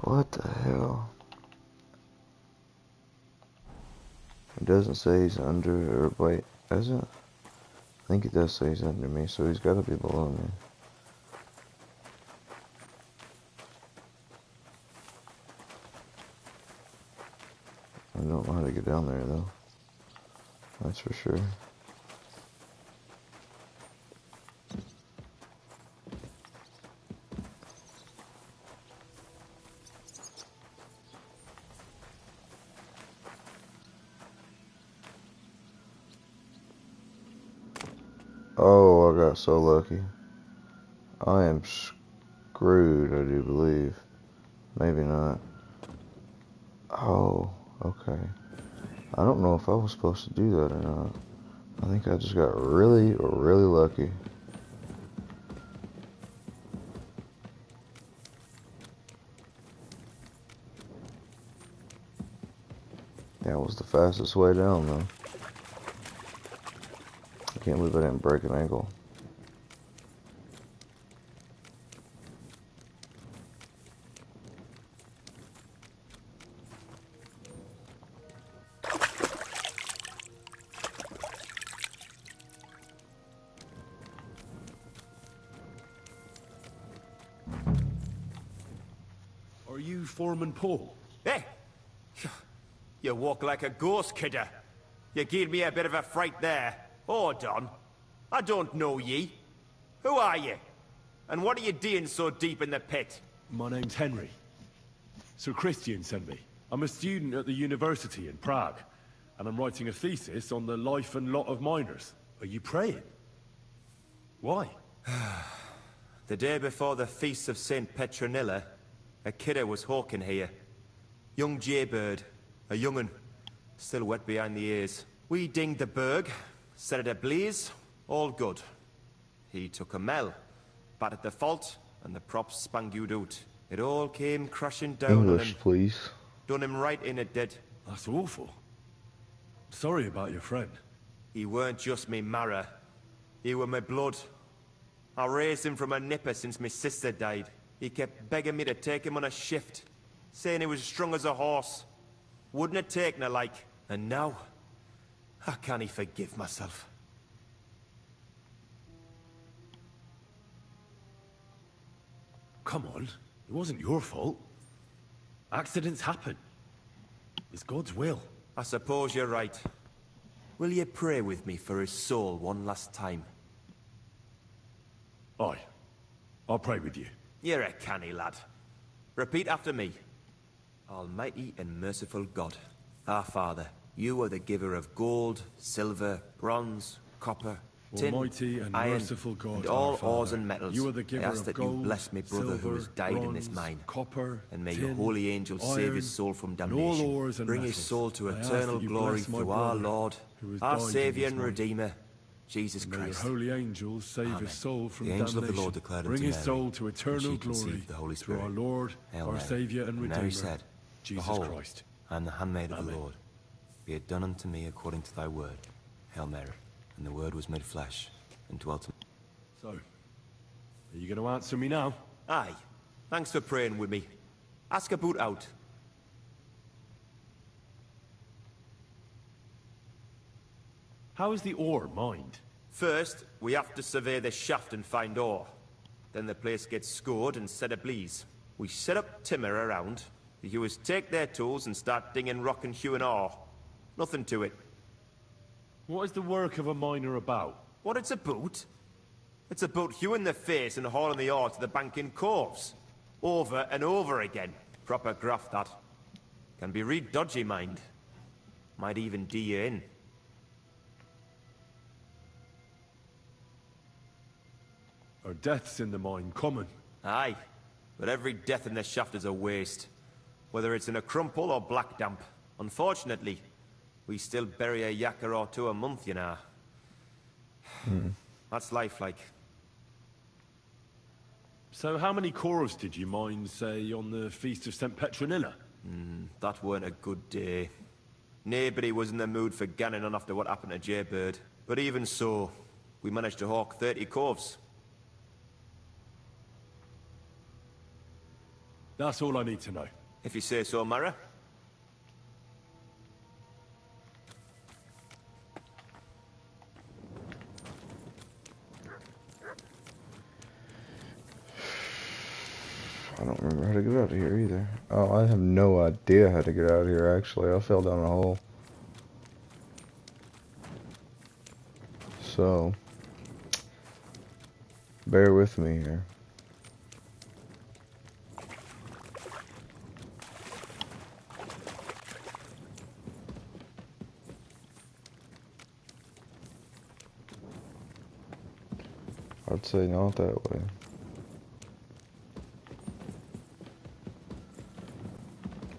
What the hell? It doesn't say he's under, or wait, does it? I think it does say he's under me, so he's gotta be below me. I don't know how to get down there though. That's for sure. Oh, I got so lucky. I am screwed, I do believe. Maybe not. Oh, okay. I don't know if I was supposed to do that or not. I think I just got really, really lucky. That was the fastest way down, though. I can't believe I didn't break an ankle. Are you Foreman Paul? Hey! You walk like a ghost, kidder. You gave me a bit of a fright there. Hold on. I don't know ye. Who are you? And what are you doing so deep in the pit? My name's Henry. Sir Christian sent me. I'm a student at the university in Prague, and I'm writing a thesis on the life and lot of miners. Are you praying? Why? The day before the feast of St. Petronilla, a kidder was hawking here. Young jaybird, a young'un, still wet behind the ears. We dinged the berg, set it ablaze, all good. He took a mell, battered the fault, and the props spangued out. It all came crashing down English, on him. please. Done him right in, it did. That's awful. Sorry about your friend. He weren't just me marrow. He were my blood. I raised him from a nipper since my sister died. He kept begging me to take him on a shift, saying he was strong as a horse. Wouldn't have taken her like. And now, I can't forgive myself. Come on, it wasn't your fault. Accidents happen. It's God's will. I suppose you're right. Will you pray with me for his soul one last time? Aye. I'll pray with you. You're a canny lad. Repeat after me. Almighty and merciful God, our Father, you are the giver of gold, silver, bronze, copper, tin, Almighty and iron, merciful God, and all our Father, ores and metals. you are the giver I ask of that gold, you bless my brother silver, who has died in this bronze, mine. copper, And may tin, your holy angels save his soul from and all damnation. ores and Bring his metals. soul to I ask eternal that you glory bless my through our brother Lord, who has our died in Saviour this and mine. Redeemer, Jesus May your Christ. holy angels save Amen. his soul from The angel damnation. of the Lord declared Bring unto his Mary, soul to and eternal she glory conceived the Holy through our Spirit. Lord, Hail our Mary. Saviour and And Redeemer, Mary said, Jesus Behold, Christ. I am the handmaid of the Amen. Lord. Be it done unto me according to thy word. Hail Mary. And the word was made flesh, and dwelt. So, are you going to answer me now? Aye. Thanks for praying with me. Ask about out. How is the ore mined? First, we have to survey the shaft and find ore. Then the place gets scored and set ablaze. We set up timber around. The hewers take their tools and start dinging rock and hewing ore. Nothing to it. What is the work of a miner about? What it's about? It's about hewing the face and hauling the ore to the bank in coves. Over and over again. Proper graft, that. Can be real dodgy, mind. Might even D you in. Are deaths in the mine common? Aye. But every death in the shaft is a waste. Whether it's in a crumple or black damp. Unfortunately, we still bury a yakker or two a month, you know. That's life, like. So how many corves did you mine, say, on the Feast of St. Petronilla? That weren't a good day. Nobody was in the mood for ganning on after what happened to Jaybird. But even so, we managed to hawk 30 corves. That's all I need to know. If you say so, Mara. I don't remember how to get out of here either. Oh, I have no idea how to get out of here, actually. I fell down a hole. So, bear with me here. I'd say not that way.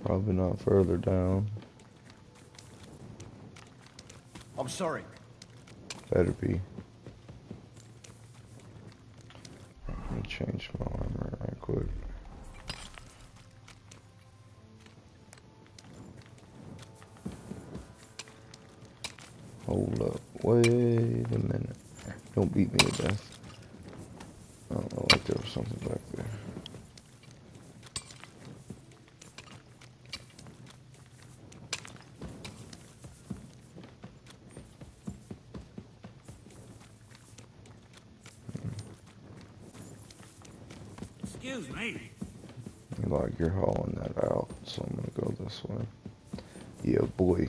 Probably not further down. I'm sorry. Better be. Let me change my armor right quick. Hold up. Wait a minute. Don't beat me to death. Oh, like there was something back there. Excuse me. Like you're hauling that out, so I'm gonna go this way. Yeah, boy.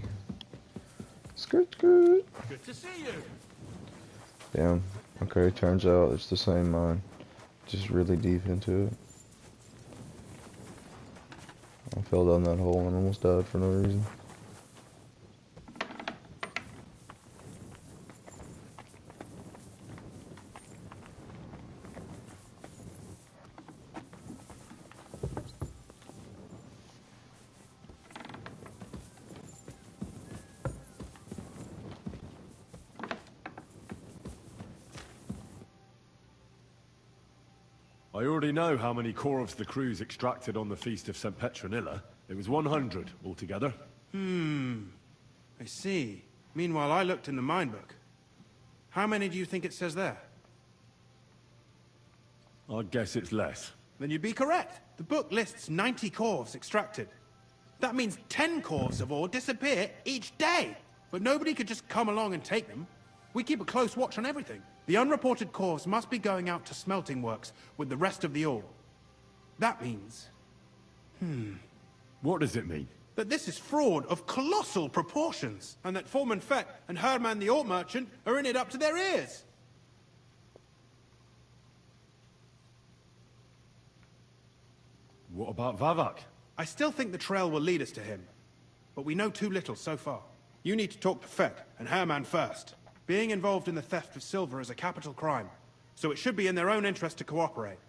Skirt, skirt. Good to see you. Damn. Okay, turns out it's the same mine. Just really deep into it. I fell down that hole and almost died for no reason. I already know how many corves the crews extracted on the Feast of St. Petronilla. It was 100 altogether. I see. Meanwhile, I looked in the mine book. How many do you think it says there? I'd guess it's less. Then you'd be correct. The book lists 90 corves extracted. That means 10 corves of ore disappear each day. But nobody could just come along and take them. We keep a close watch on everything. The unreported corves must be going out to smelting works with the rest of the ore. That means... What does it mean? that this is fraud of colossal proportions, and that Foreman Fett and Herman the ore merchant are in it up to their ears. What about Vavak? I still think the trail will lead us to him, but we know too little so far. You need to talk to Fett and Herman first. Being involved in the theft of silver is a capital crime, so it should be in their own interest to cooperate.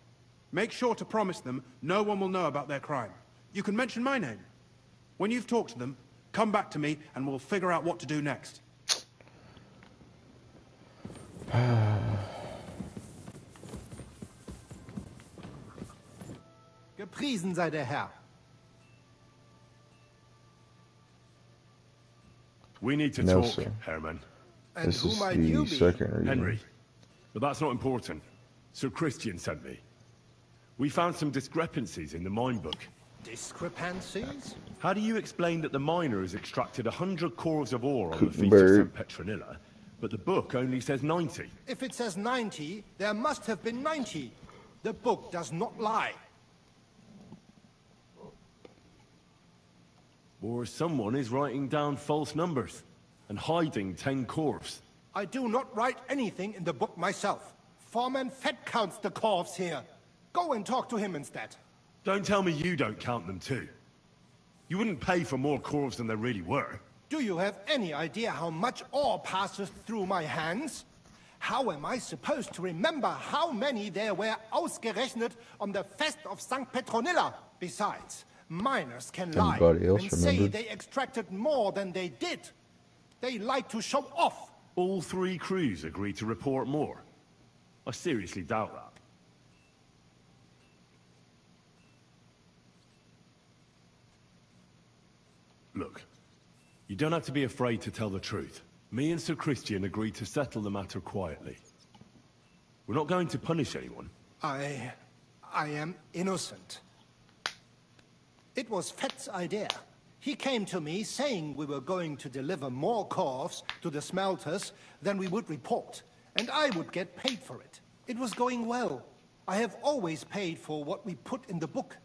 Make sure to promise them no one will know about their crime. You can mention my name. When you've talked to them, come back to me and we'll figure out what to do next. Gepriesen sei der Herr. We need to No, talk, sir. Herman. And This who is might you the be? second reading. Henry. But that's not important. Sir Christian sent me. We found some discrepancies in the mine book. Discrepancies? How do you explain that the miner has extracted 100 cores of ore on the feast of Bird. St. Petronilla, but the book only says 90? If it says 90, there must have been 90. The book does not lie. Or someone is writing down false numbers and hiding 10 cores. I do not write anything in the book myself. Foreman Fett counts the corves here. Go and talk to him instead. Don't tell me you don't count them too. You wouldn't pay for more corves than there really were. Do you have any idea how much ore passes through my hands? How am I supposed to remember how many there were ausgerechnet on the Fest of St. Petronilla? Besides, miners can lie Anybody else and say remember? they extracted more than they did. They like to show off. All 3 crews agreed to report more. I seriously doubt that. Look, you don't have to be afraid to tell the truth. Me and Sir Christian agreed to settle the matter quietly. We're not going to punish anyone. I am innocent. It was Fett's idea. He came to me saying we were going to deliver more corves to the smelters than we would report, and I would get paid for it. It was going well. I have always paid for what we put in the book.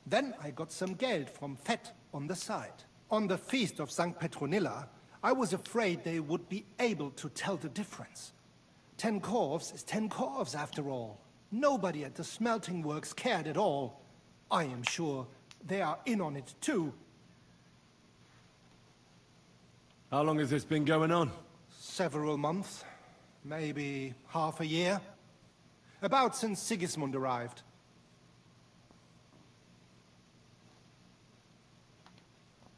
Then I got some geld from Fett on the side. On the feast of St. Petronilla, I was afraid they would be able to tell the difference. 10 corves is 10 corves after all. Nobody at the smelting works cared at all. I am sure they are in on it too. How long has this been going on? Several months, maybe half a year. About since Sigismund arrived.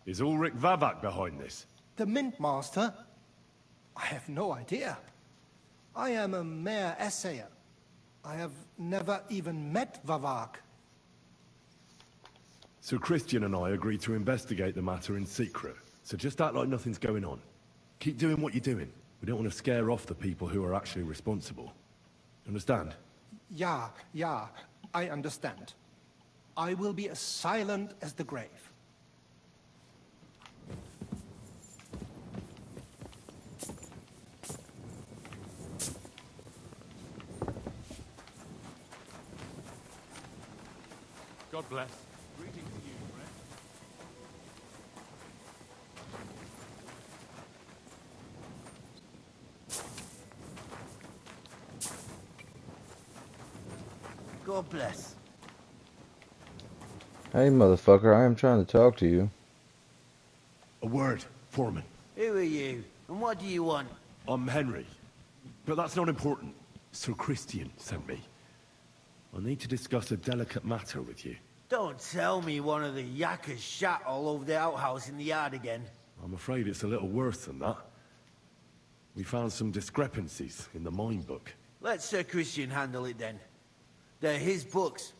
Is Ulrich Vavak behind this? The Mint Master? I have no idea. I am a mere assayer. I have never even met Vavak. Sir Christian and I agreed to investigate the matter in secret, so just act like nothing's going on. Keep doing what you're doing. We don't want to scare off the people who are actually responsible. Understand? Yeah, I understand. I will be as silent as the grave. God bless. Greetings to you, friend. God bless. Hey, motherfucker, I am trying to talk to you. A word, Foreman. Who are you? And what do you want? I'm Henry. But that's not important. Sir Christian sent me. I need to discuss a delicate matter with you. Don't tell me one of the yakkers shat all over the outhouse in the yard again. I'm afraid it's a little worse than that. We found some discrepancies in the mine book. Let Sir Christian handle it then. They're his books,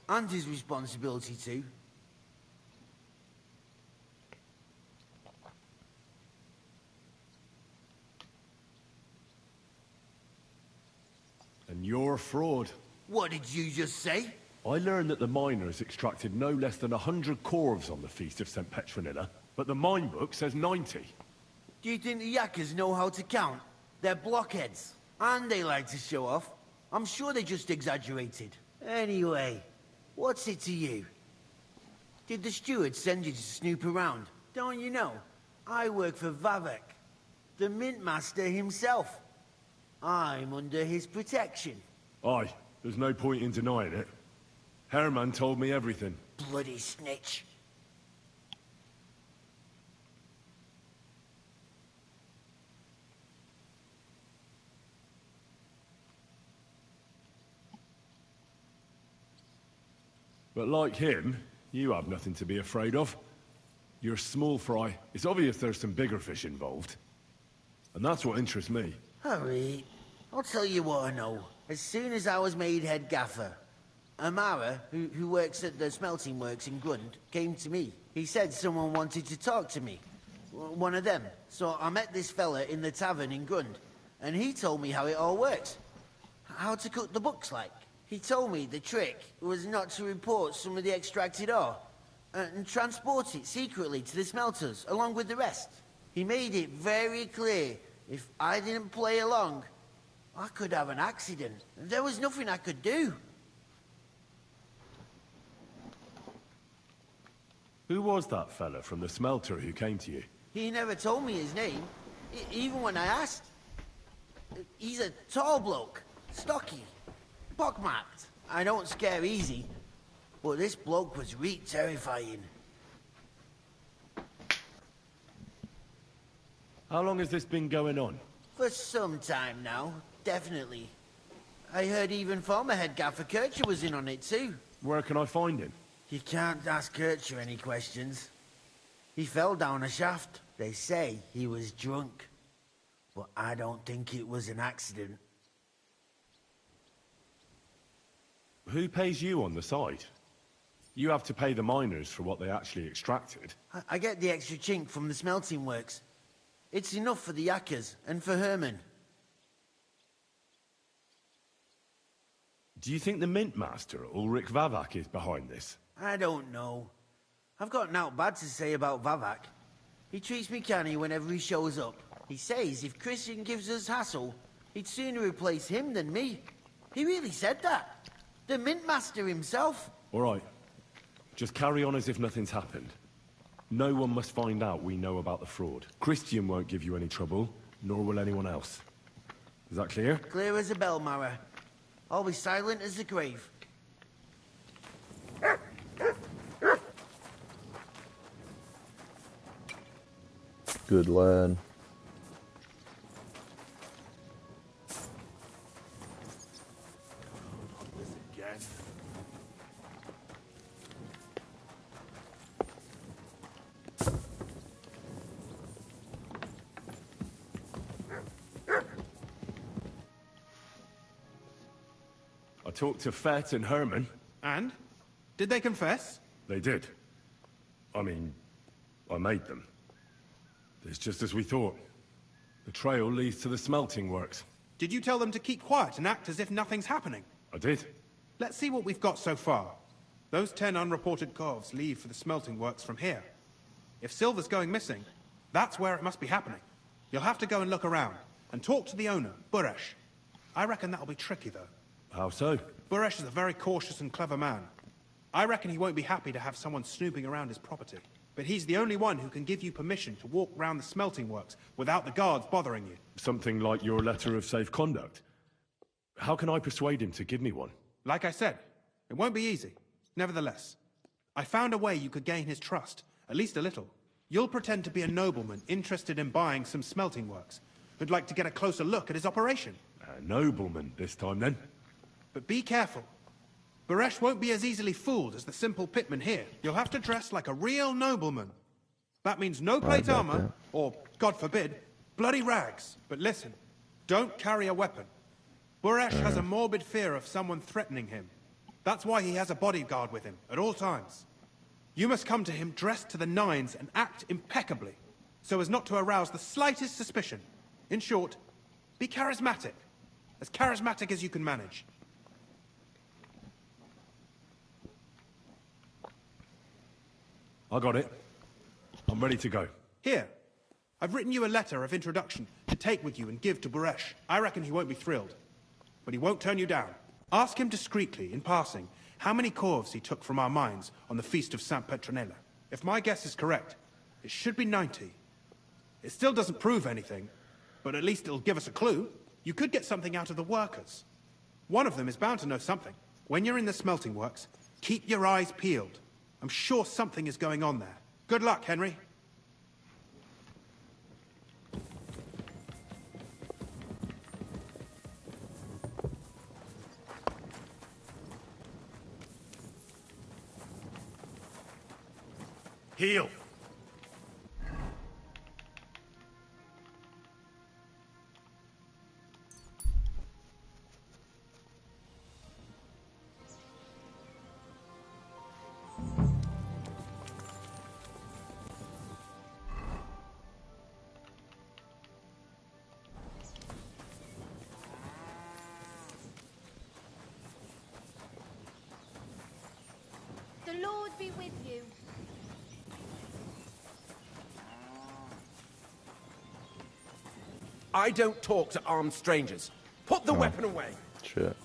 and his responsibility too. And you're a fraud. What did you just say? I learned that the miners extracted no less than 100 corves on the Feast of St. Petronilla, but the mine book says 90. Do you think the yakkers know how to count? They're blockheads, and they like to show off. I'm sure they just exaggerated. Anyway, what's it to you? Did the steward send you to snoop around? Don't you know? I work for Vavek, the mint master himself. I'm under his protection. Aye, there's no point in denying it. Herman told me everything. Bloody snitch. But like him, you have nothing to be afraid of. You're small fry. It's obvious there's some bigger fish involved. And that's what interests me. Hurry. I'll tell you what I know. As soon as I was made head gaffer, Amara, who works at the smelting works in Grund, came to me. He said someone wanted to talk to me. One of them. So I met this fella in the tavern in Grund, and he told me how it all works. How to cook the books like. He told me the trick was not to report some of the extracted ore, and transport it secretly to the smelters, along with the rest. He made it very clear, if I didn't play along, I could have an accident. There was nothing I could do. Who was that fella from the smelter who came to you? He never told me his name, even when I asked. He's a tall bloke, stocky, pockmarked. I don't scare easy, but this bloke was terrifying. How long has this been going on? For some time now, definitely. I heard even former head gaffer Kircher was in on it too. Where can I find him? You can't ask Kircher any questions. He fell down a shaft. They say he was drunk. But I don't think it was an accident. Who pays you on the side? You have to pay the miners for what they actually extracted. I get the extra chink from the smelting works. It's enough for the yakkers and for Herman. Do you think the mint master, Ulrich Vavak, is behind this? I don't know. I've got naught bad to say about Vavak. He treats me canny whenever he shows up. He says if Christian gives us hassle, he'd sooner replace him than me. He really said that. The mint master himself. All right. Just carry on as if nothing's happened. No one must find out we know about the fraud. Christian won't give you any trouble, nor will anyone else. Is that clear? Clear as a bell, Mara. I'll be silent as the grave. Good lad. I talked to Fett and Herman. And? Did they confess? They did. I mean, I made them. It's just as we thought. The trail leads to the smelting works. Did you tell them to keep quiet and act as if nothing's happening? I did. Let's see what we've got so far. Those 10 unreported corves leave for the smelting works from here. If silver's going missing, that's where it must be happening. You'll have to go and look around, and talk to the owner, Buresh. I reckon that'll be tricky, though. How so? Buresh is a very cautious and clever man. I reckon he won't be happy to have someone snooping around his property. But he's the only one who can give you permission to walk round the smelting works without the guards bothering you. Something like your letter of safe conduct. How can I persuade him to give me one? Like I said, it won't be easy. Nevertheless, I found a way you could gain his trust, at least a little. You'll pretend to be a nobleman interested in buying some smelting works, who'd like to get a closer look at his operation. A nobleman this time, then? But be careful. Buresh won't be as easily fooled as the simple pitman here. You'll have to dress like a real nobleman. That means no plate armor, or, God forbid, bloody rags. But listen, don't carry a weapon. Buresh has a morbid fear of someone threatening him. That's why he has a bodyguard with him at all times. You must come to him dressed to the nines and act impeccably, so as not to arouse the slightest suspicion. In short, be charismatic. As charismatic as you can manage. I got it. I'm ready to go. Here. I've written you a letter of introduction to take with you and give to Buresh. I reckon he won't be thrilled. But he won't turn you down. Ask him discreetly, in passing, how many corves he took from our mines on the Feast of Saint Petronella. If my guess is correct, it should be 90. It still doesn't prove anything, but at least it'll give us a clue. You could get something out of the workers. One of them is bound to know something. When you're in the smelting works, keep your eyes peeled. I'm sure something is going on there. Good luck, Henry. Heal. be with you. I don't talk to armed strangers. Put the weapon away. Shit.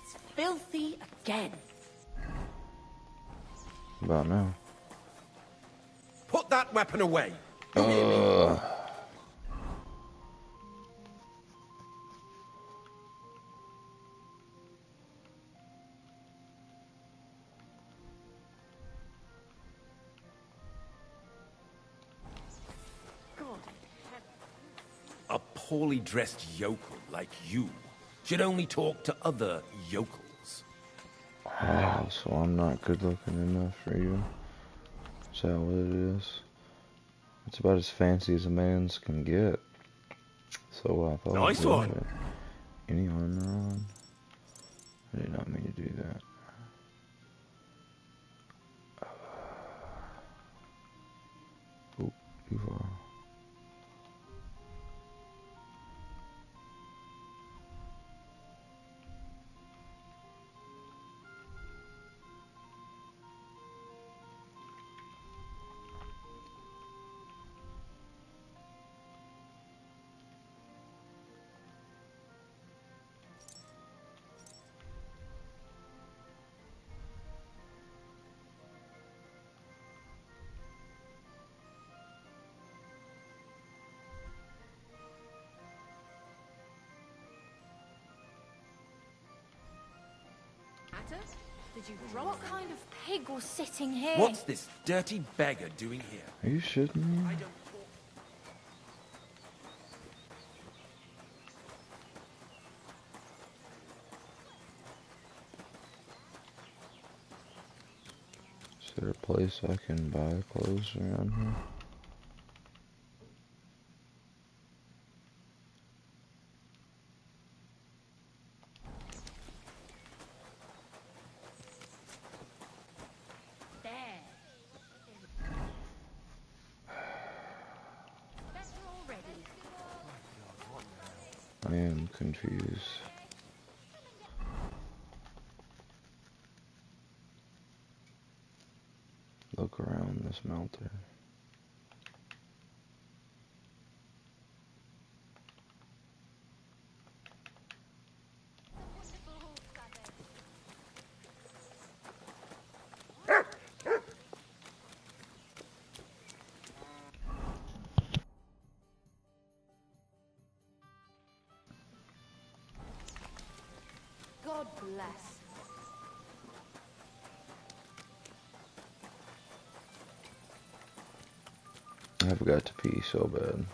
It's filthy again. About now. Put that weapon away. A poorly dressed yokel like you should only talk to other yokels. Oh, so I'm not good looking enough for you? Is that what it is? It's about as fancy as a man's can get. So I thought. Nice one. Any armor on? I did not mean to do that. Oh, too far. Did you drop? What kind of pig was sitting here? What's this dirty beggar doing here? Are you shitting me? I don't Is there a place I can buy clothes around here? I am confused. Look around this smelter. God bless. I've got to pee so bad.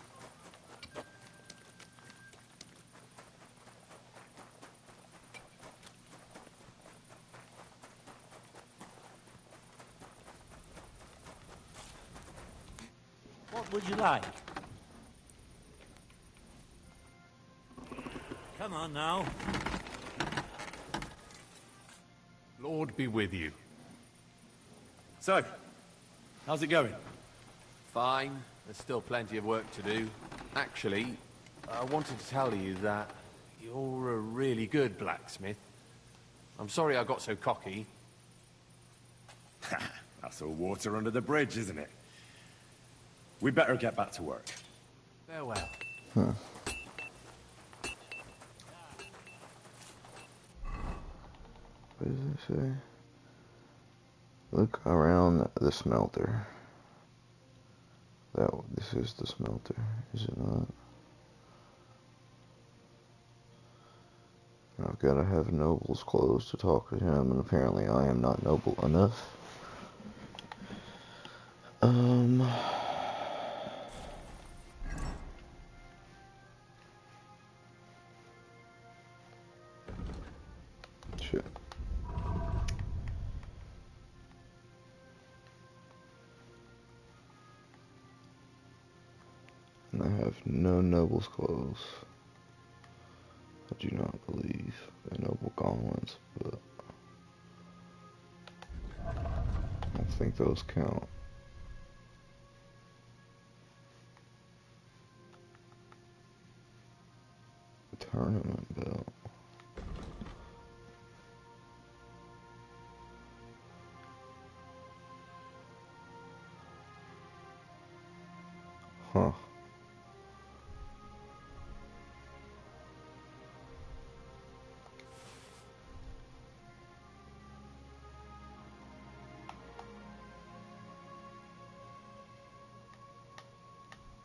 What would you like? Come on now. Lord be with you. So, how's it going? Fine. There's still plenty of work to do. Actually, I wanted to tell you that you're a really good blacksmith. I'm sorry I got so cocky. That's all water under the bridge, isn't it? We better get back to work. Farewell. Huh. What does it say? Look around the smelter. This is the smelter, is it not? I've got to have noble's clothes to talk to him, and apparently I am not noble enough. Shit. no nobles clothes. I do not believe in noble gauntlets, but I don't think those count. Tournament belt. Huh.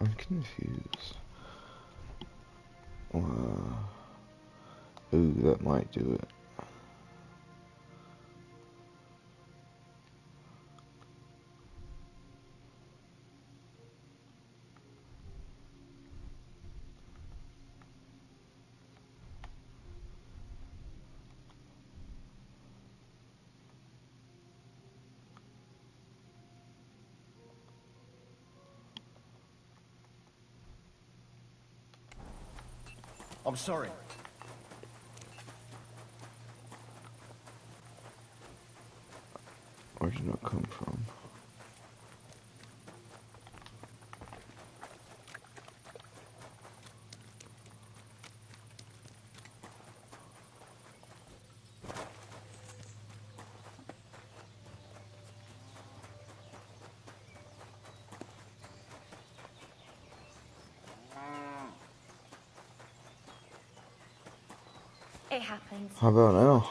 I'm confused. Ooh, that might do it. I'm sorry. Where did that come from? It happens. How about now?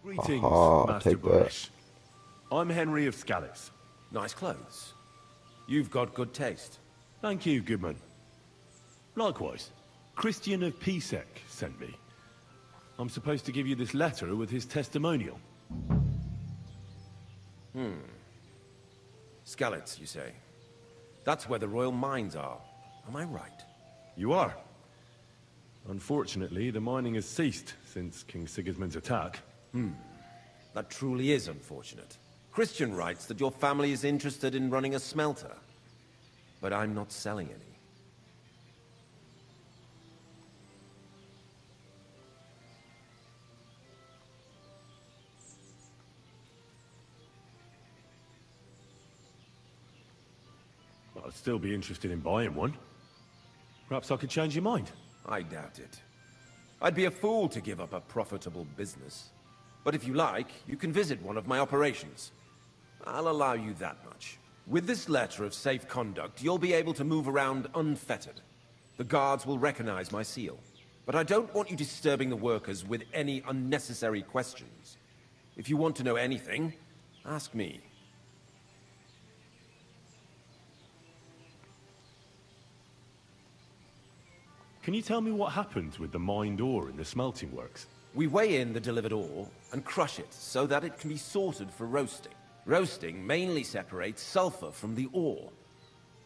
Greetings, Aha, Master take that. Boris. I'm Henry of Scallis. Nice clothes. You've got good taste. Thank you, Goodman. Likewise, Christian of Pisek sent me. I'm supposed to give you this letter with his testimonial. Skalitz, you say? That's where the royal mines are. Am I right? You are. Unfortunately, the mining has ceased since King Sigismund's attack. That truly is unfortunate. Christian writes that your family is interested in running a smelter. But I'm not selling any. I'd still be interested in buying one. Perhaps I could change your mind. I doubt it. I'd be a fool to give up a profitable business. But if you like, you can visit one of my operations. I'll allow you that much. With this letter of safe conduct, you'll be able to move around unfettered. The guards will recognize my seal. But I don't want you disturbing the workers with any unnecessary questions. If you want to know anything, ask me. Can you tell me what happens with the mined ore in the smelting works? We weigh in the delivered ore and crush it so that it can be sorted for roasting. Roasting mainly separates sulfur from the ore,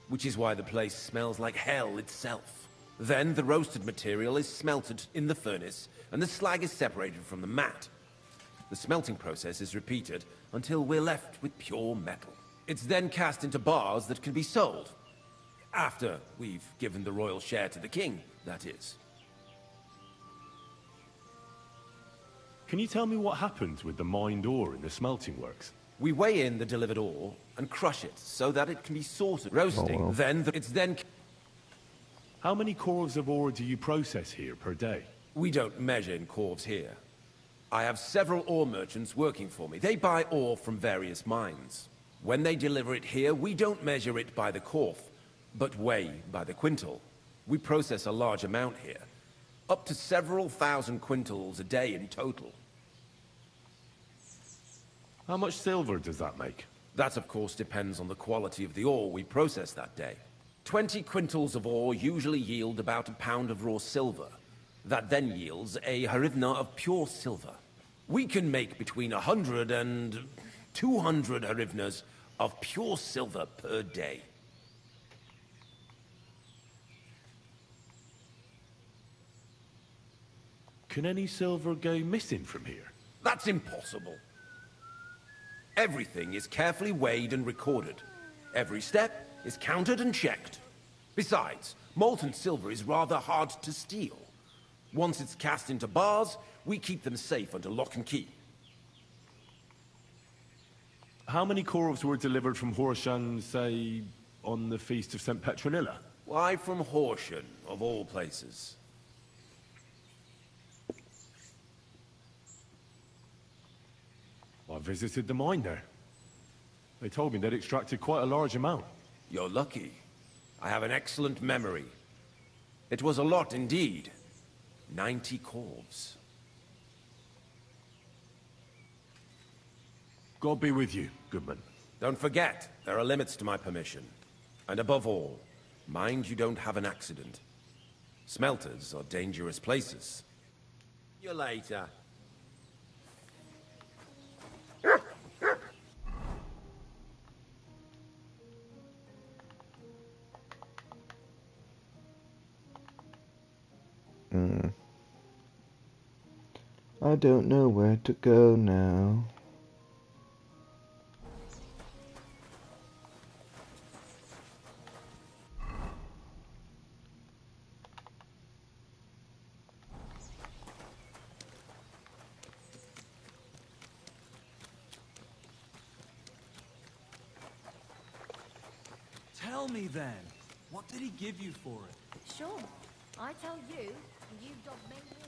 which is why the place smells like hell itself. Then the roasted material is smelted in the furnace and the slag is separated from the matte. The smelting process is repeated until we're left with pure metal. It's then cast into bars that can be sold. After we've given the royal share to the king, that is. Can you tell me what happens with the mined ore in the smelting works? We weigh in the delivered ore and crush it so that it can be sorted. Roasting, it's then... How many corves of ore do you process here per day? We don't measure in corves here. I have several ore merchants working for me. They buy ore from various mines. When they deliver it here, we don't measure it by the corf, but weigh by the quintal. We process a large amount here, up to several thousand quintals a day in total. How much silver does that make? That, of course, depends on the quality of the ore we process that day. 20 quintals of ore usually yield about a pound of raw silver. That then yields a hryvnia of pure silver. We can make between 100 and 200 hryvnias of pure silver per day. Can any silver go missing from here? That's impossible. Everything is carefully weighed and recorded. Every step is counted and checked. Besides, molten silver is rather hard to steal. Once it's cast into bars, we keep them safe under lock and key. How many corves were delivered from Horshan, say, on the Feast of St. Petronilla? Why from Horshan, of all places? I visited the mine there. They told me they'd extracted quite a large amount. You're lucky. I have an excellent memory. It was a lot indeed. 90 corves. God be with you, Goodman. Don't forget, there are limits to my permission. And above all, mind you don't have an accident. Smelters are dangerous places. See you later. I don't know where to go now. Tell me then, what did he give you for it? Sure. I tell you, and you dog me in.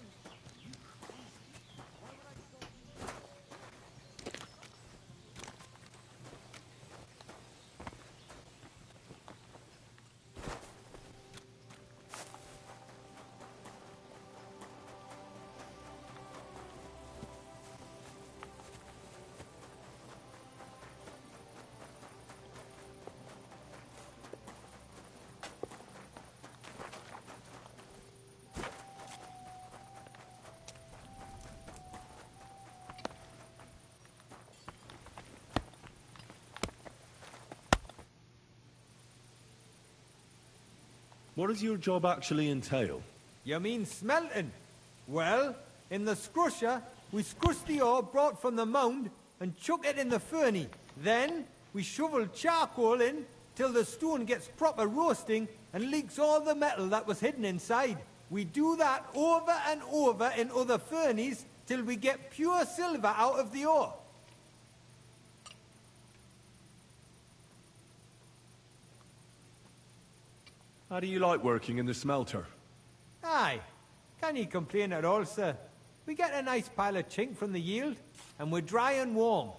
What does your job actually entail? You mean smelting? Well, in the scrusher, we scrush the ore brought from the mound and chuck it in the furnace. Then, we shovel charcoal in till the stone gets proper roasting and leaks all the metal that was hidden inside. We do that over and over in other furnaces till we get pure silver out of the ore. How do you like working in the smelter? Aye. Can you complain at all, sir? We get a nice pile of chink from the yield, and we're dry and warm.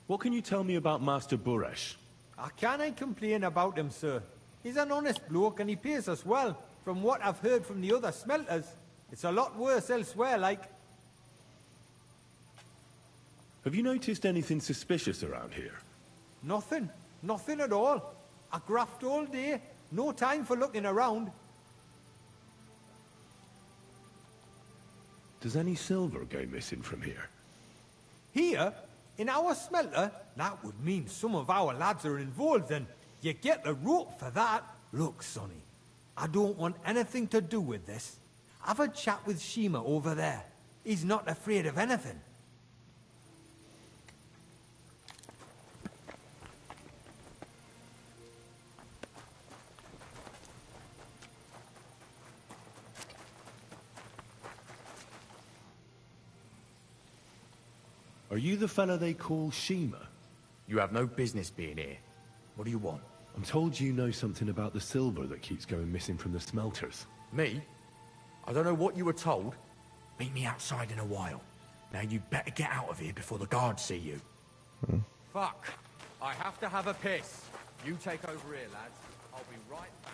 What can you tell me about Master Buresh? I can't complain about him, sir. He's an honest bloke and he pays us well. From what I've heard from the other smelters, it's a lot worse elsewhere, like. Have you noticed anything suspicious around here? Nothing. Nothing at all. I graft all day. No time for looking around. Does any silver go missing from here? Here? In our smelter? That would mean some of our lads are involved and you get the rope for that. Look, Sonny, I don't want anything to do with this. Have a chat with Shima over there. He's not afraid of anything. Are you the fella they call Shima? You have no business being here. What do you want? I'm told you know something about the silver that keeps going missing from the smelters. Me? I don't know what you were told. Meet me outside in a while. Now you better get out of here before the guards see you. Fuck. I have to have a piss. You take over here, lads. I'll be right back.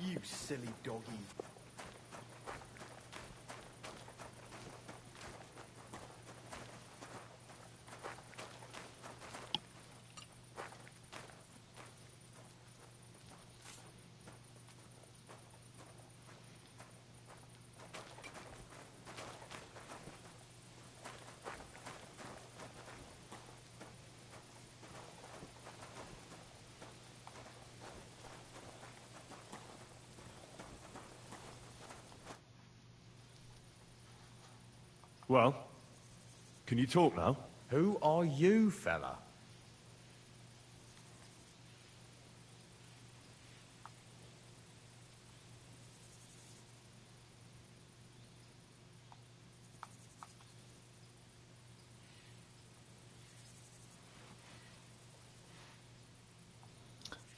You silly doggy. Well, can you talk now? Who are you, fella?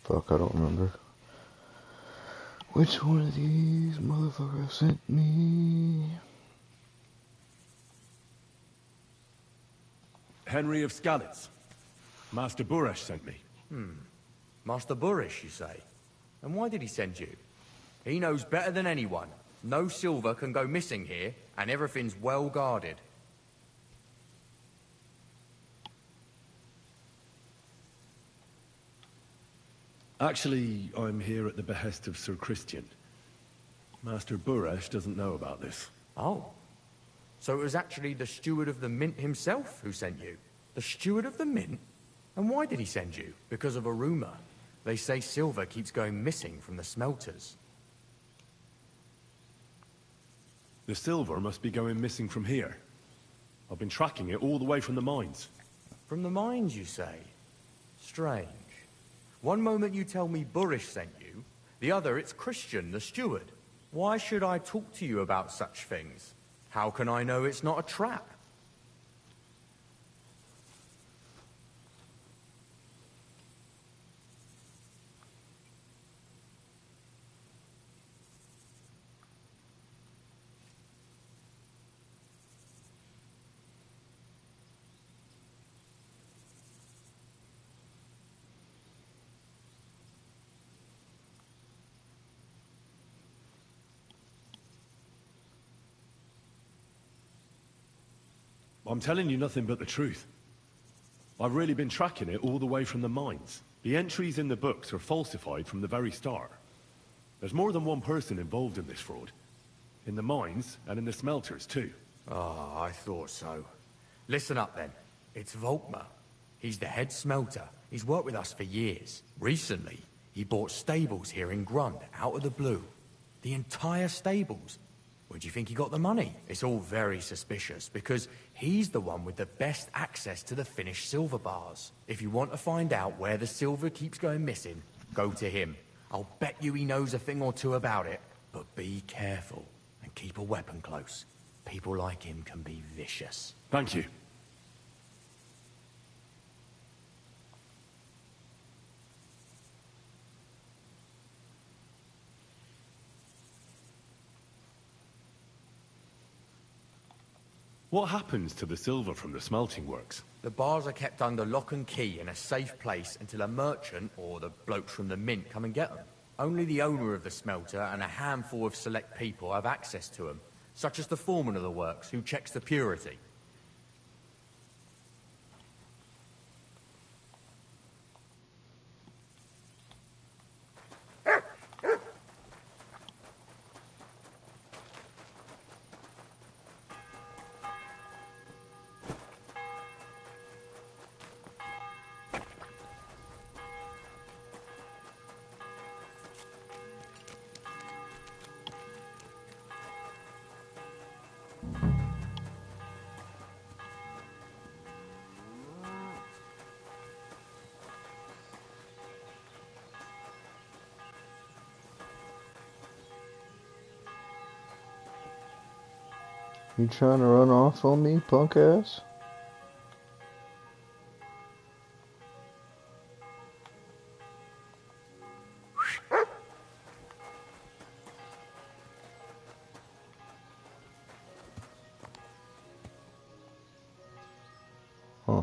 Fuck, I don't remember. Which one of these motherfuckers sent me? Henry of Skalitz. Master Buresh sent me. Master Burish, you say? And why did he send you? He knows better than anyone. No silver can go missing here, and everything's well guarded. Actually, I'm here at the behest of Sir Christian. Master Buresh doesn't know about this. Oh. So it was actually the steward of the mint himself who sent you? The steward of the mint? And why did he send you? Because of a rumor. They say silver keeps going missing from the smelters. The silver must be going missing from here. I've been tracking it all the way from the mines. From the mines, you say? Strange. One moment you tell me Burish sent you, the other it's Christian, the steward. Why should I talk to you about such things? How can I know it's not a trap? I'm telling you nothing but the truth. I've really been tracking it all the way from the mines. The entries in the books are falsified from the very start. There's more than one person involved in this fraud. In the mines, and in the smelters, too. Oh, I thought so. Listen up, then. It's Volkmar. He's the head smelter. He's worked with us for years. Recently, he bought stables here in Grund, out of the blue. The entire stables. Where do you think he got the money? It's all very suspicious, because he's the one with the best access to the finished silver bars. If you want to find out where the silver keeps going missing, go to him. I'll bet you he knows a thing or two about it. But be careful, and keep a weapon close. People like him can be vicious. Thank you. What happens to the silver from the smelting works? The bars are kept under lock and key in a safe place until a merchant or the blokes from the mint come and get them. Only the owner of the smelter and a handful of select people have access to them, such as the foreman of the works who checks the purity. You trying to run off on me, punk ass? Huh.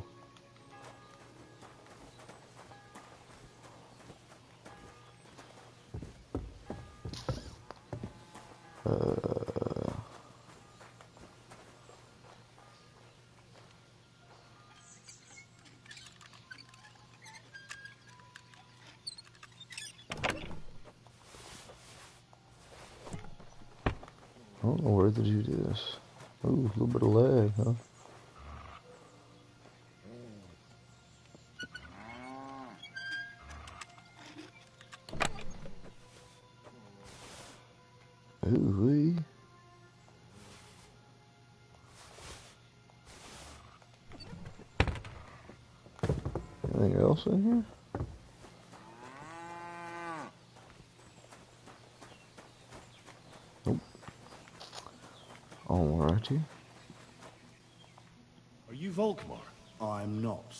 I don't know where did you do this. Ooh, a little bit of lag, huh? Ooh-wee. anything else in here? Nope. Alrighty. Are you Volkmar? I'm not.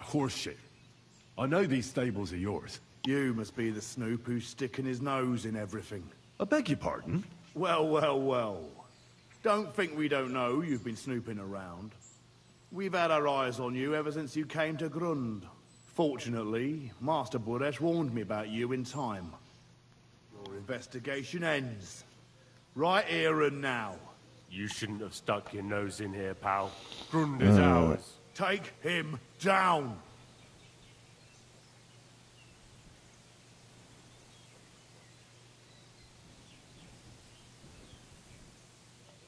Horseshit. I know these stables are yours. You must be the snoop who's sticking his nose in everything. I beg your pardon? Well, well, well. Don't think we don't know you've been snooping around. We've had our eyes on you ever since you came to Grund. Fortunately, Master Buresh warned me about you in time. Your investigation ends. Right here and now. You shouldn't have stuck your nose in here, pal. Grund is ours. Take him down!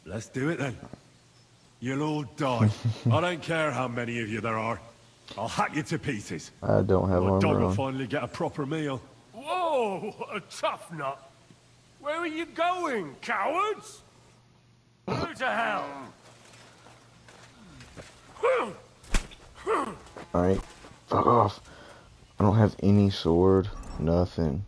Let's do it then. You'll all die. I don't care how many of you there are. I'll hack you to pieces. I don't have My armor dog will on. finally get a proper meal. Whoa, a tough nut. Where are you going, cowards? Go to hell. Alright, fuck off. I don't have any sword, nothing.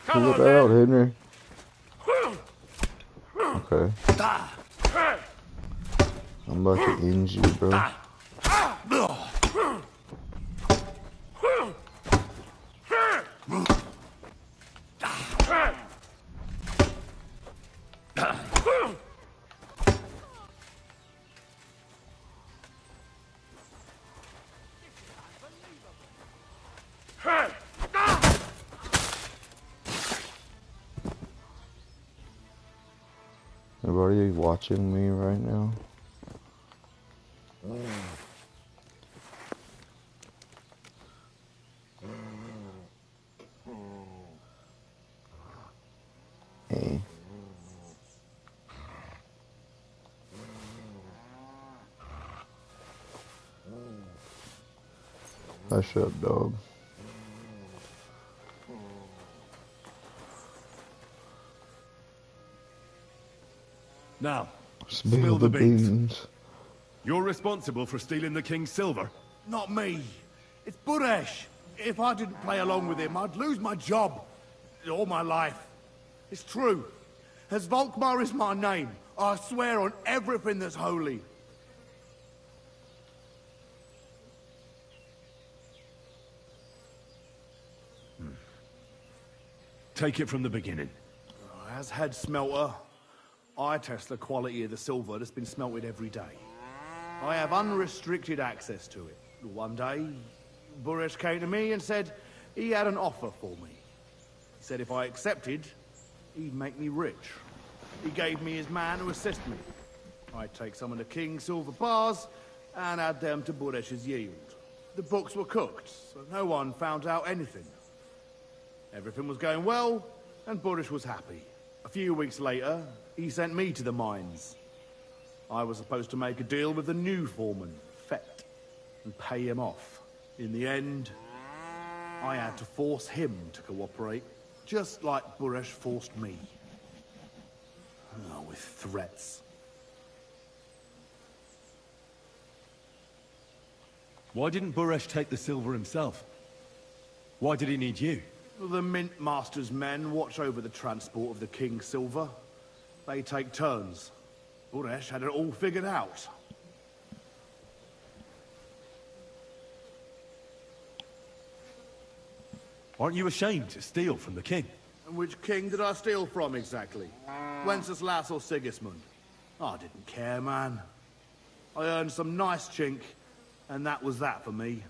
Come Pull on, it then. out, Henry. Okay. I'm about to end you, bro. Everybody watching me right now? Hey. Hush up, dog. Now, Spill the beans. You're responsible for stealing the king's silver. Not me. It's Buresh. If I didn't play along with him, I'd lose my job. All my life. It's true. As Volkmar is my name, I swear on everything that's holy. Take it from the beginning. As head smelter, I test the quality of the silver that's been smelted every day. I have unrestricted access to it. One day, Buresh came to me and said he had an offer for me. He said if I accepted, he'd make me rich. He gave me his man to assist me. I'd take some of the king's silver bars and add them to Buresh's yield. The books were cooked, so no one found out anything. Everything was going well, and Buresh was happy. A few weeks later, he sent me to the mines. I was supposed to make a deal with the new foreman, Fett, and pay him off. In the end, I had to force him to cooperate, just like Buresh forced me. Oh, with threats. Why didn't Buresh take the silver himself? Why did he need you? The Mint Master's men watch over the transport of the king's silver. They take turns. Buresh had it all figured out. Aren't you ashamed to steal from the king? And which king did I steal from exactly? Wenceslas or Sigismund? I didn't care, man. I earned some nice chink, and that was that for me.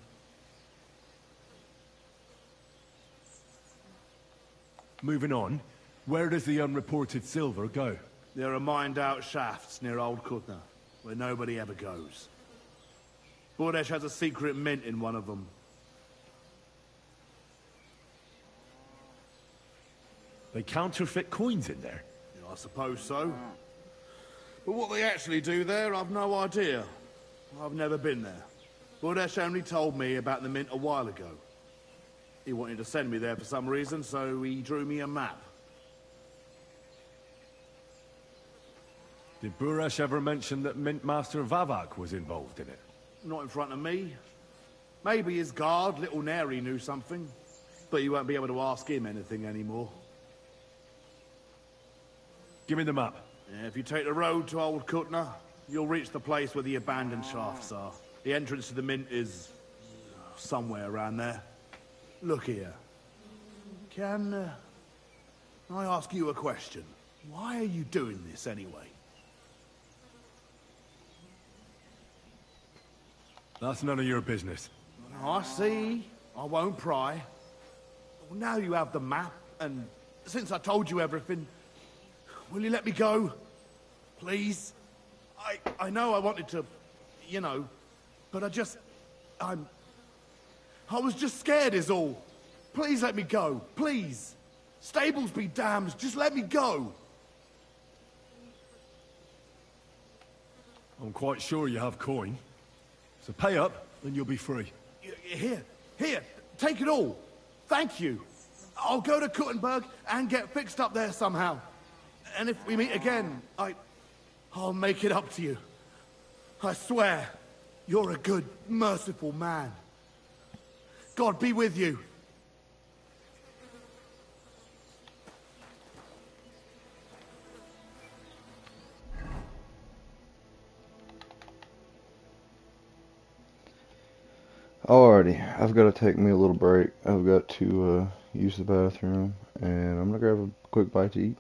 Moving on, where does the unreported silver go? There are mined-out shafts near Old Kutna, where nobody ever goes. Buresh has a secret mint in one of them. They counterfeit coins in there? Yeah, I suppose so. But what they actually do there, I've no idea. I've never been there. Buresh only told me about the mint a while ago. He wanted to send me there for some reason, so he drew me a map. Did Buresh ever mention that Mint Master Vavak was involved in it? Not in front of me. Maybe his guard, Little Neri, knew something. But you won't be able to ask him anything anymore. Give me the map. Yeah, if you take the road to Old Kutna, you'll reach the place where the abandoned shafts are. The entrance to the mint is somewhere around there. Look here. Can I ask you a question? Why are you doing this anyway? That's none of your business. I see. I won't pry. Well, now you have the map, and since I told you everything, will you let me go? Please? I know I wanted to, you know, but I was just scared is all. Please let me go, please. Stables be damned, just let me go. I'm quite sure you have coin. So pay up, and you'll be free. Here, take it all. Thank you. I'll go to Kuttenberg and get fixed up there somehow. And if we meet again, I'll make it up to you. I swear, you're a good, merciful man. God be with you. Alrighty, I've got to take me a little break. I've got to use the bathroom, and I'm gonna grab a quick bite to eat.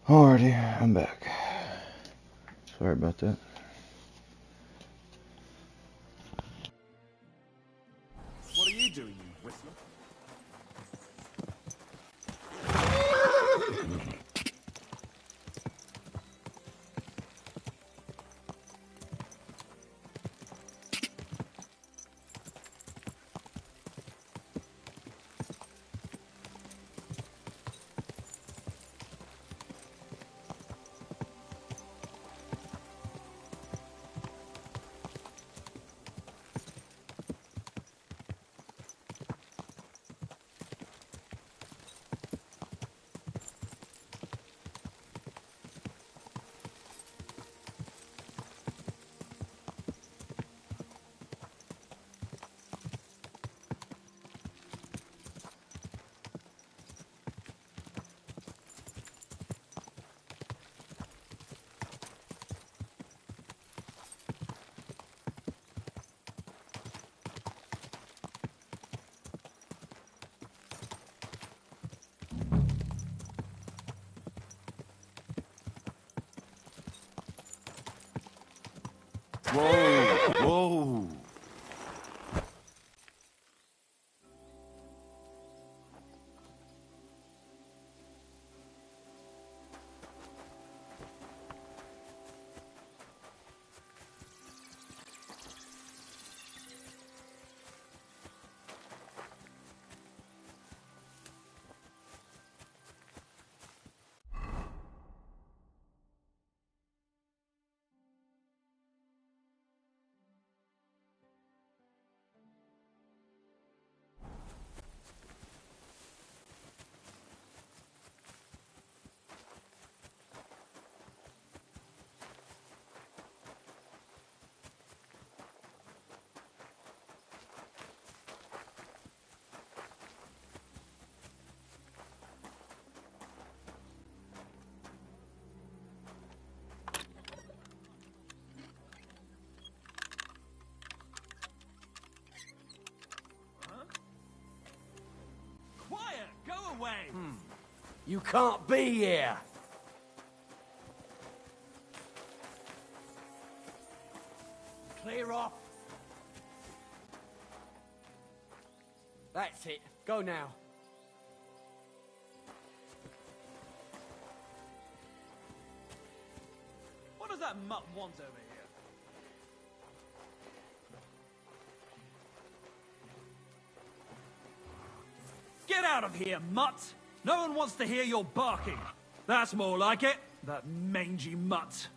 Alrighty, I'm back. Sorry about that. What are you doing, you whistler? Whoa! Whoa! Quiet! Go away! You can't be here! Clear off! That's it. Go now. What does that mutt want over here? Get out of here, mutt! No one wants to hear your barking. That's more like it. That mangy mutt.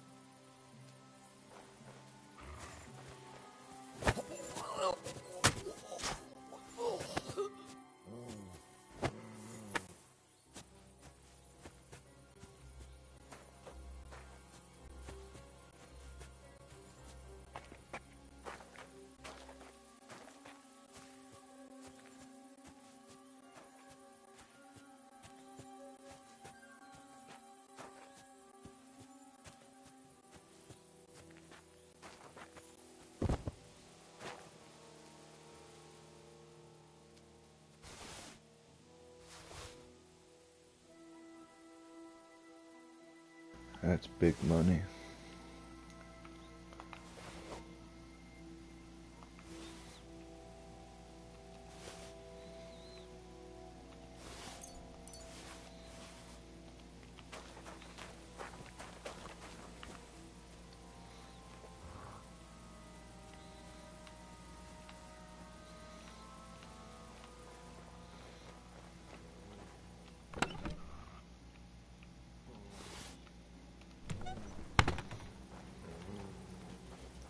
That's big money.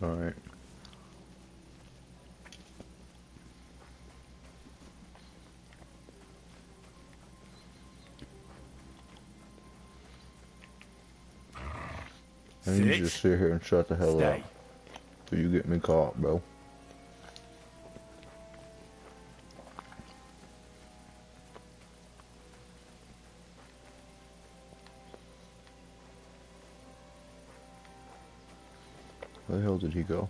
Alright. And you just sit here and shut the hell up. Till you get me caught, bro. Where the hell did he go?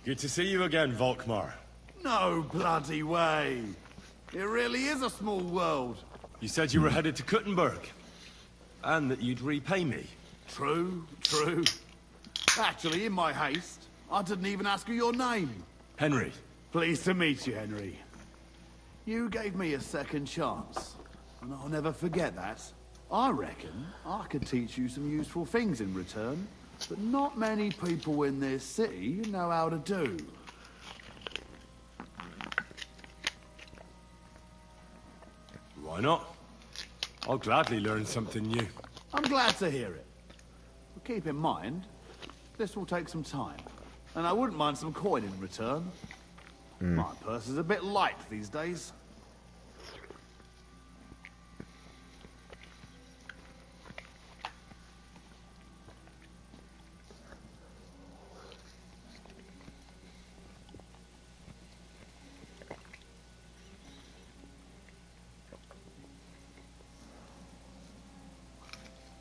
Good to see you again, Volkmar. No bloody way. It really is a small world. You said you were headed to Kuttenberg, and that you'd repay me. True, true. Actually, in my haste, I didn't even ask you your name. Henry. Pleased to meet you, Henry. You gave me a second chance, and I'll never forget that. I reckon I could teach you some useful things in return, but not many people in this city know how to do. Why not? I'll gladly learn something new. I'm glad to hear it. But keep in mind, this will take some time, and I wouldn't mind some coin in return. My purse is a bit light these days.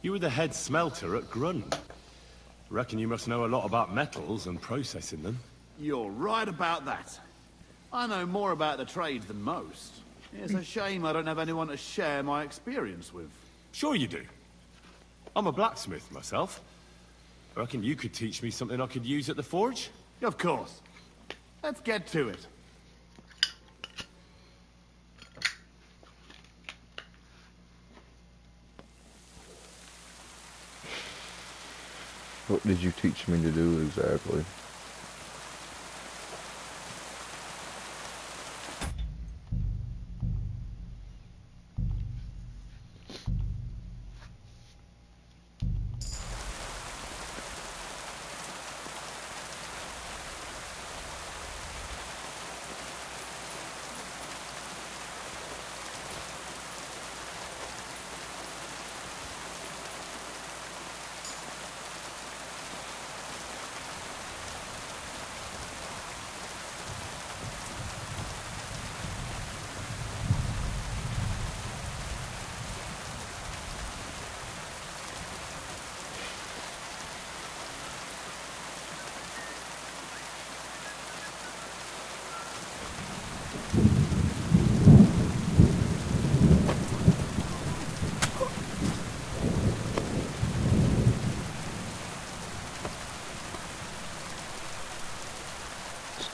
You were the head smelter at Grund. Reckon you must know a lot about metals and processing them. You're right about that. I know more about the trade than most. It's a shame I don't have anyone to share my experience with. Sure you do. I'm a blacksmith myself. I reckon you could teach me something I could use at the forge? Of course. Let's get to it. What did you teach me to do exactly?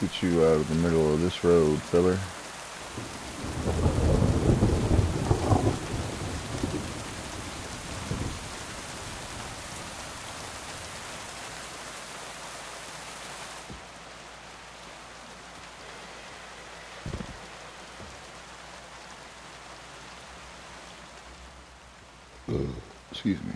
Get you out of the middle of this road, fella. Excuse me.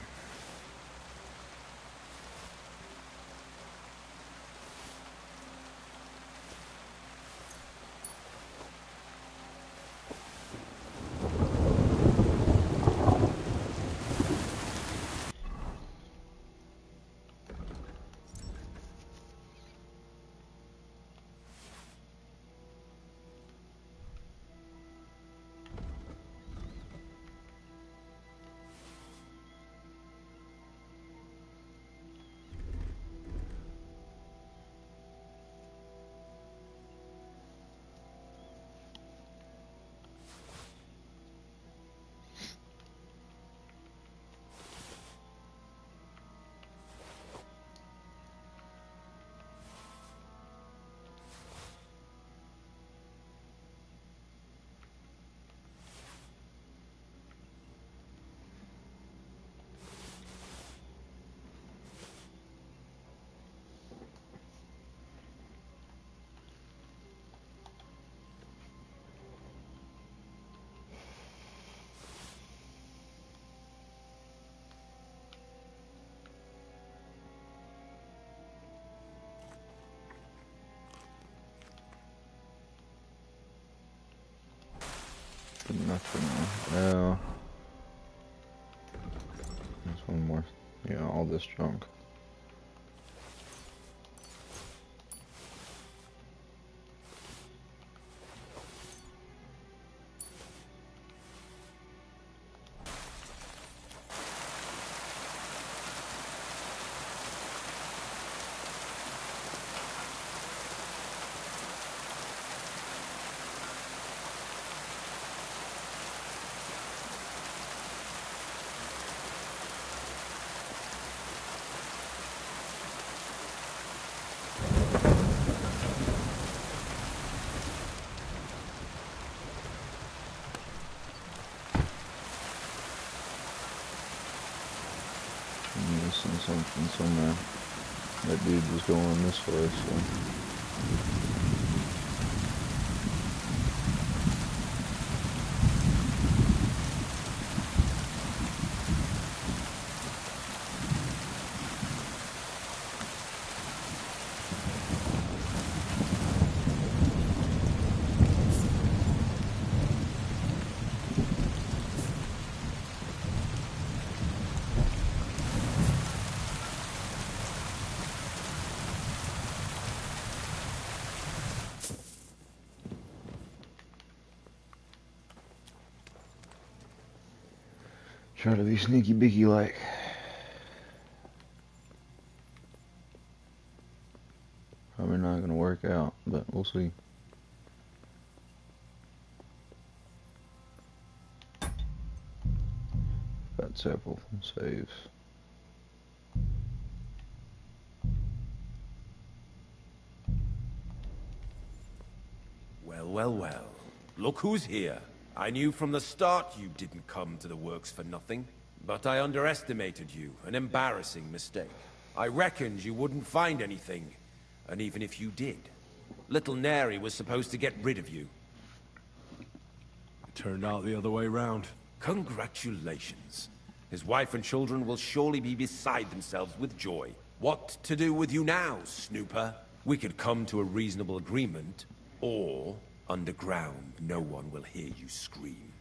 Nothing. No. There's one more. Yeah, all this junk. And somewhere. That dude was going this way, so. Try to be sneaky beaky like. Probably not gonna work out, but we'll see. Got several saves. Well, well, well. Look who's here. I knew from the start you didn't come to the works for nothing. But I underestimated you. An embarrassing mistake. I reckoned you wouldn't find anything. And even if you did, little Neri was supposed to get rid of you. It turned out the other way round. Congratulations. His wife and children will surely be beside themselves with joy. What to do with you now, snooper? We could come to a reasonable agreement, or underground, no one will hear you scream.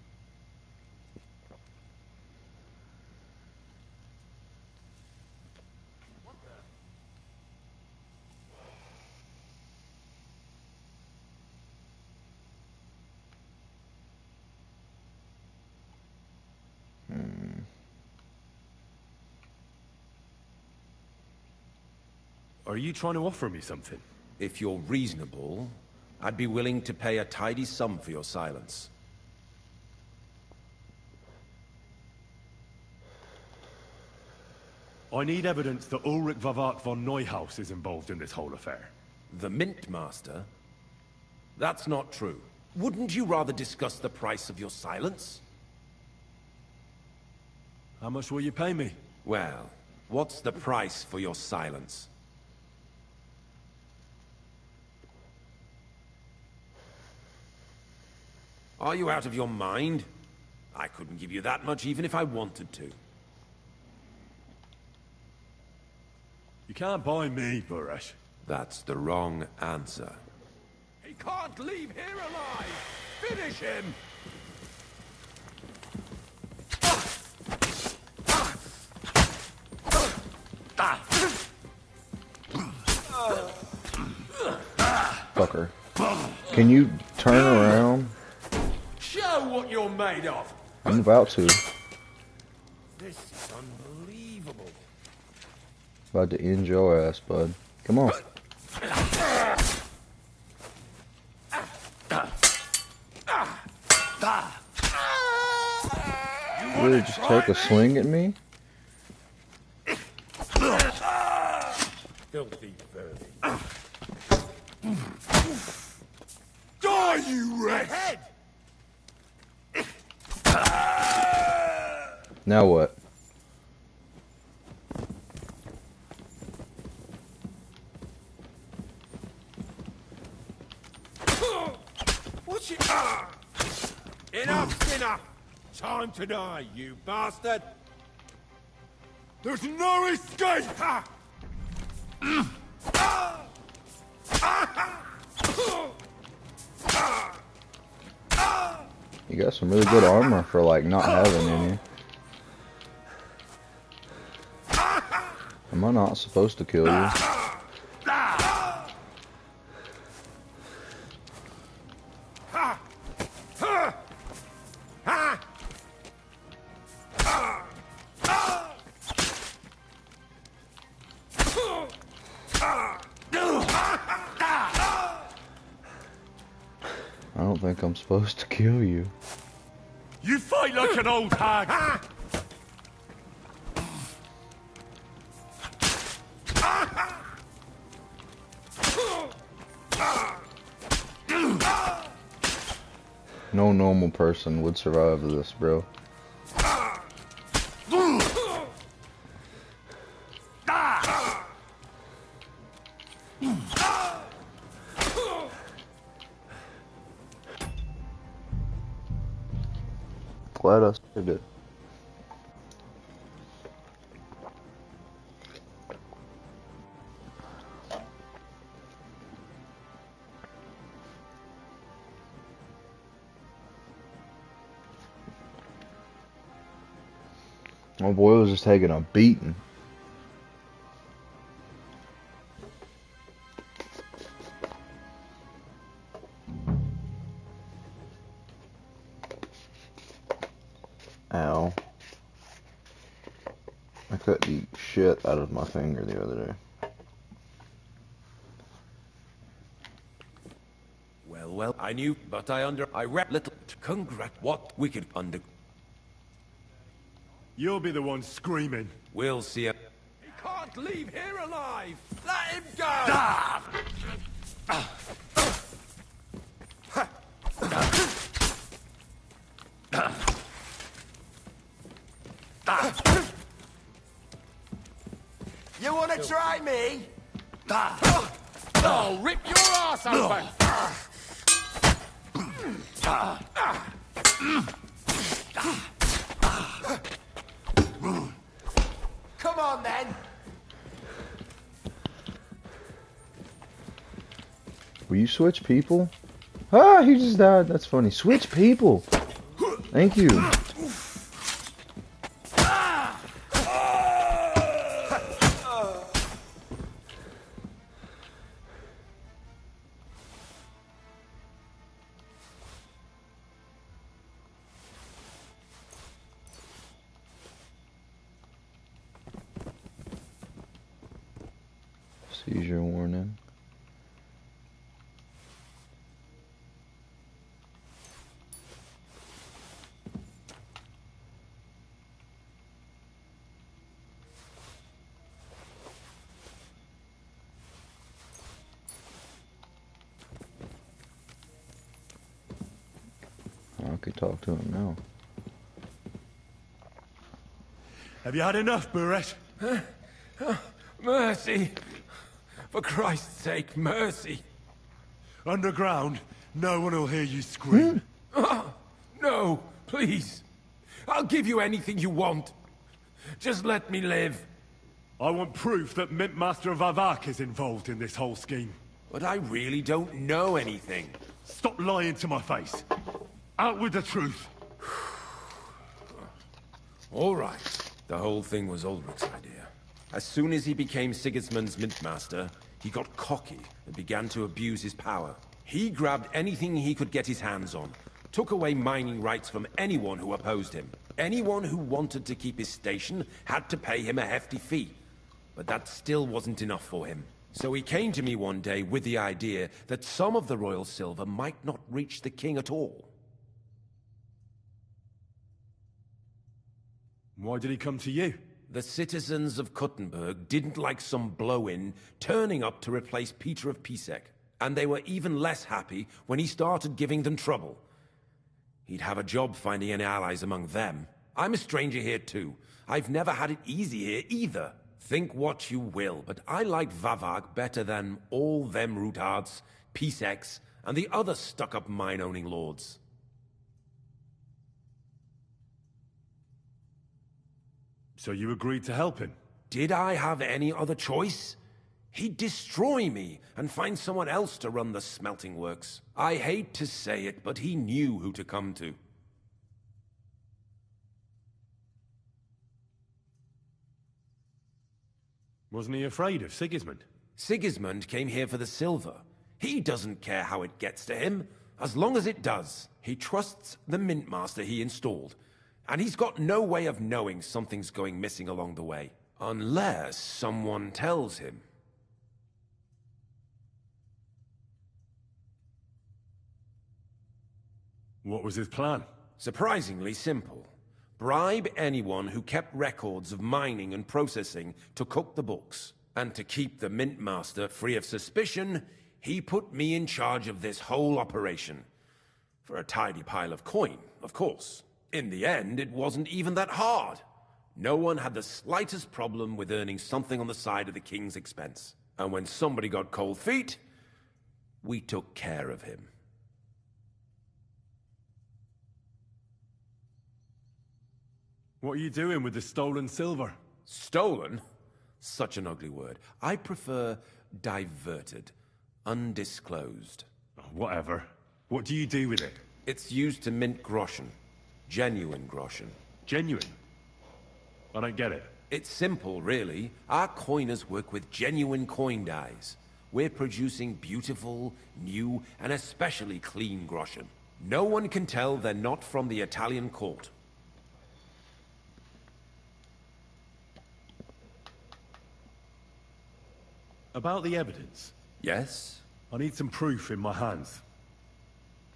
Are you trying to offer me something? If you're reasonable, I'd be willing to pay a tidy sum for your silence. I need evidence that Ulrich Vavak von Neuhaus is involved in this whole affair. The Mint Master? That's not true. Wouldn't you rather discuss the price of your silence? How much will you pay me? Well, what's the price for your silence? Are you out of your mind? I couldn't give you that much even if I wanted to. You can't buy me, Buresh. That's the wrong answer. He can't leave here alive! Finish him! Fucker. Can you turn around? Show what you're made of! I'm about to. This is unbelievable. About to end your ass, bud. Come on. You really just take a swing at me? Filthy vermin. Die, you wretch! Now what? What's it? Enough's enough! Time to die, you bastard! There's no escape! You got some really good armor for like not having any. Am I not supposed to kill you? I don't think I'm supposed to kill you. You fight like an old hag! No normal person would survive this, bro. Glad I saved it. My boy was just taking a beating. Ow. I cut the shit out of my finger the other day. Well, I knew, but I read little. Congrat, what wicked under. You'll be the one screaming. We'll see. He can't leave here alive. Let him go. You wanna try me? I'll rip your ass open! Come on, then. Will you switch people? Ah, he just died. That's funny. Switch people. Thank you. Seizure warning. I could talk to him now. Have you had enough, Buret? Mercy! For Christ's sake, mercy! Underground, no one will hear you scream. No, please. I'll give you anything you want. Just let me live. I want proof that Mint Master Vavak is involved in this whole scheme. But I really don't know anything. Stop lying to my face. Out with the truth. All right. The whole thing was Ulrich's idea. As soon as he became Sigismund's Mintmaster, he got cocky and began to abuse his power. He grabbed anything he could get his hands on, took away mining rights from anyone who opposed him. Anyone who wanted to keep his station had to pay him a hefty fee. But that still wasn't enough for him. So he came to me one day with the idea that some of the royal silver might not reach the king at all. Why did he come to you? The citizens of Kuttenberg didn't like some blow-in turning up to replace Peter of Pisek, and they were even less happy when he started giving them trouble. He'd have a job finding any allies among them. I'm a stranger here too. I've never had it easy here either. Think what you will, but I like Vavag better than all them Rutards, Piseks, and the other stuck-up mine-owning lords. So you agreed to help him? Did I have any other choice? He'd destroy me and find someone else to run the smelting works. I hate to say it, but he knew who to come to. Wasn't he afraid of Sigismund? Sigismund came here for the silver. He doesn't care how it gets to him, as long as it does. He trusts the Mintmaster he installed, and he's got no way of knowing something's going missing along the way. Unless someone tells him. What was his plan? Surprisingly simple. Bribe anyone who kept records of mining and processing to cook the books. And to keep the Mintmaster free of suspicion, he put me in charge of this whole operation. For a tidy pile of coin, of course. In the end, it wasn't even that hard. No one had the slightest problem with earning something on the side of the king's expense. And when somebody got cold feet, we took care of him. What are you doing with the stolen silver? Stolen? Such an ugly word. I prefer diverted. Undisclosed. Whatever. What do you do with it? It's used to mint groschen. Genuine groschen. Genuine? I don't get it. It's simple, really. Our coiners work with genuine coin dies. We're producing beautiful, new, and especially clean groschen. No one can tell they're not from the Italian court. About the evidence? Yes? I need some proof in my hands.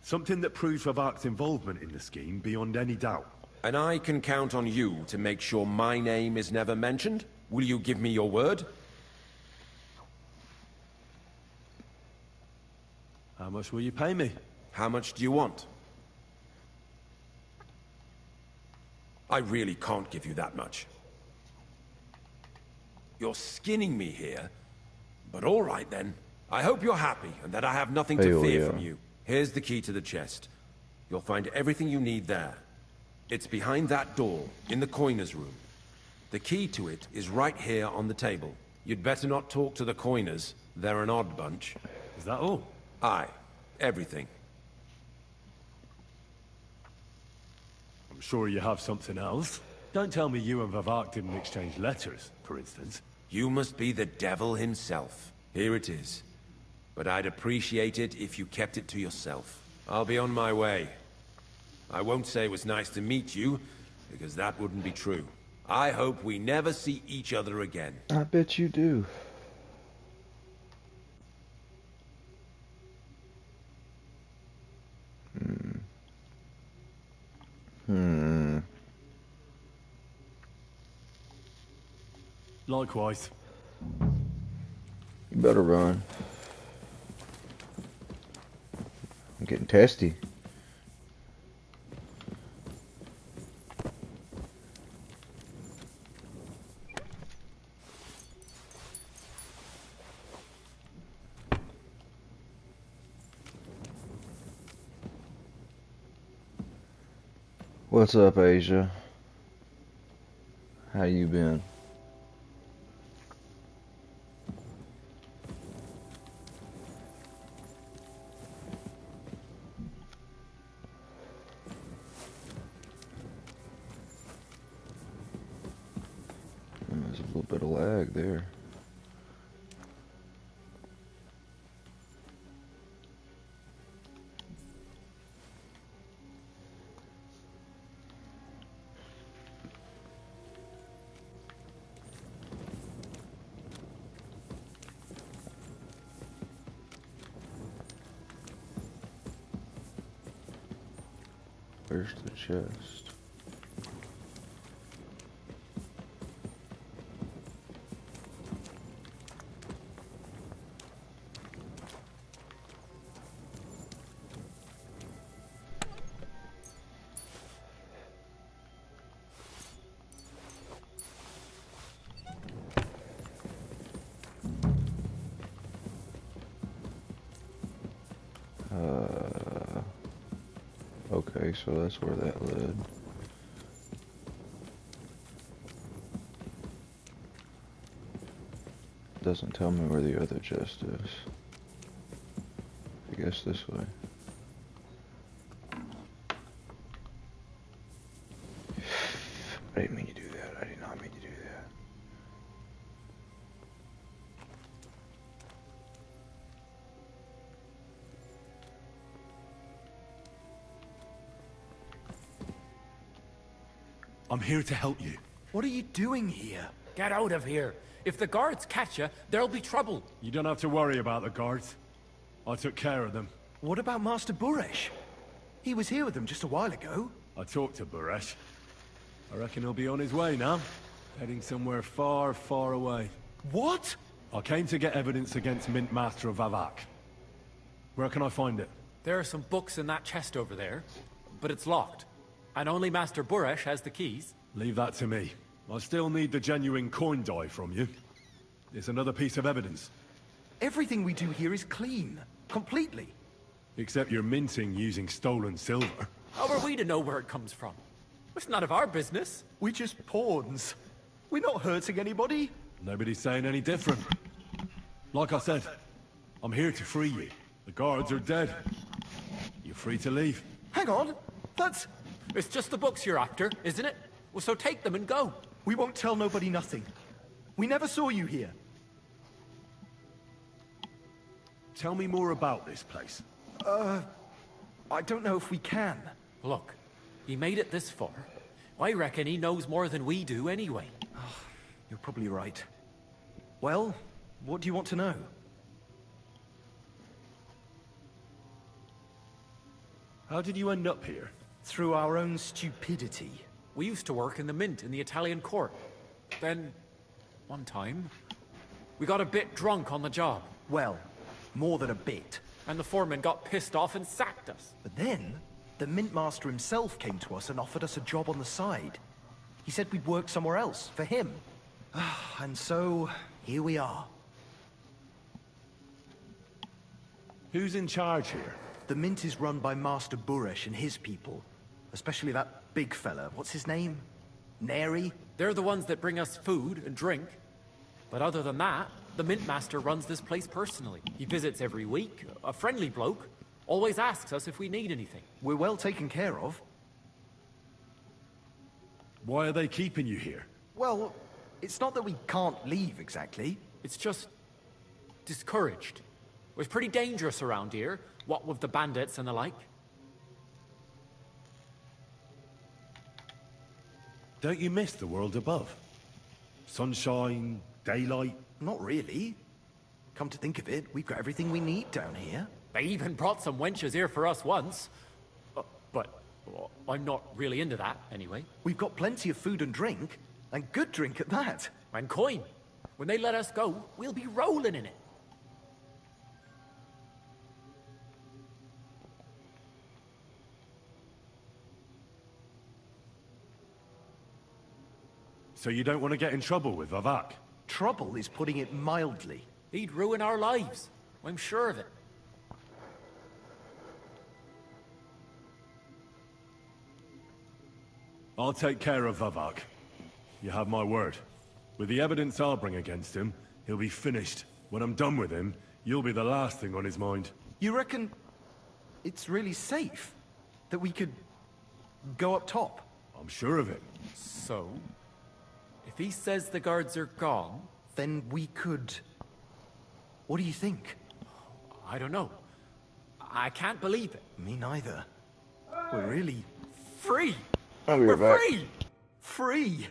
Something that proves Favak's involvement in the scheme beyond any doubt. And I can count on you to make sure my name is never mentioned? Will you give me your word? How much will you pay me? How much do you want? I really can't give you that much. You're skinning me here, but all right then. I hope you're happy and that I have nothing to fear from you. Here's the key to the chest. You'll find everything you need there. It's behind that door, in the coiner's room. The key to it is right here on the table. You'd better not talk to the coiners. They're an odd bunch. Is that all? Aye. Everything. I'm sure you have something else. Don't tell me you and Vavak didn't exchange letters, for instance. You must be the devil himself. Here it is. But I'd appreciate it if you kept it to yourself. I'll be on my way. I won't say it was nice to meet you, because that wouldn't be true. I hope we never see each other again. I bet you do. Likewise. You better run. I'm getting testy. What's up, Asia? How you been? There's a little bit of lag there. Where's the chest? Okay, so that's where that led. Doesn't tell me where the other chest is. I guess this way. I didn't mean to do that. I did not mean to do that. I'm here to help you. What are you doing here? Get out of here. If the guards catch you, there'll be trouble. You don't have to worry about the guards. I took care of them. What about Master Buresh? He was here with them just a while ago. I talked to Buresh. I reckon he'll be on his way now. Heading somewhere far, far away. What? I came to get evidence against Mint Master Vavak. Where can I find it? There are some books in that chest over there, but it's locked. And only Master Buresh has the keys. Leave that to me. I still need the genuine coin die from you. It's another piece of evidence. Everything we do here is clean. Completely. Except you're minting using stolen silver. How are we to know where it comes from? It's none of our business. We're just pawns. We're not hurting anybody. Nobody's saying any different. Like I said, I'm here to free you. The guards are dead. You're free to leave. Hang on. That's... It's just the books you're after, isn't it? Well, so take them and go. We won't tell nobody nothing. We never saw you here. Tell me more about this place. I don't know if we can. Look, he made it this far. I reckon he knows more than we do anyway. You're probably right. Well, what do you want to know? How did you end up here? Through our own stupidity. We used to work in the mint in the Italian court. Then, one time, we got a bit drunk on the job. Well, more than a bit. And the foreman got pissed off and sacked us. But then, the mint master himself came to us and offered us a job on the side. He said we'd work somewhere else, for him. And so, here we are. Who's in charge here? The mint is run by Master Buresh and his people. Especially that big fella. What's his name? Neri? They're the ones that bring us food and drink. But other than that, the mint master runs this place personally. He visits every week, a friendly bloke. Always asks us if we need anything. We're well taken care of. Why are they keeping you here? Well, it's not that we can't leave exactly. It's just discouraged. It was pretty dangerous around here, what with the bandits and the like. Don't you miss the world above? Sunshine, daylight? Not really. Come to think of it, we've got everything we need down here. They even brought some wenches here for us once. But I'm not really into that, anyway. We've got plenty of food and drink, and good drink at that. And coin. When they let us go, we'll be rolling in it. So you don't want to get in trouble with Vavak? Trouble is putting it mildly. He'd ruin our lives. I'm sure of it. I'll take care of Vavak. You have my word. With the evidence I'll bring against him, he'll be finished. When I'm done with him, you'll be the last thing on his mind. You reckon it's really safe? That we could go up top? I'm sure of it. So, if he says the guards are gone... Then we could... What do you think? I don't know. I can't believe it. Me neither. We're really... free! I'll be We're right back. free! Free!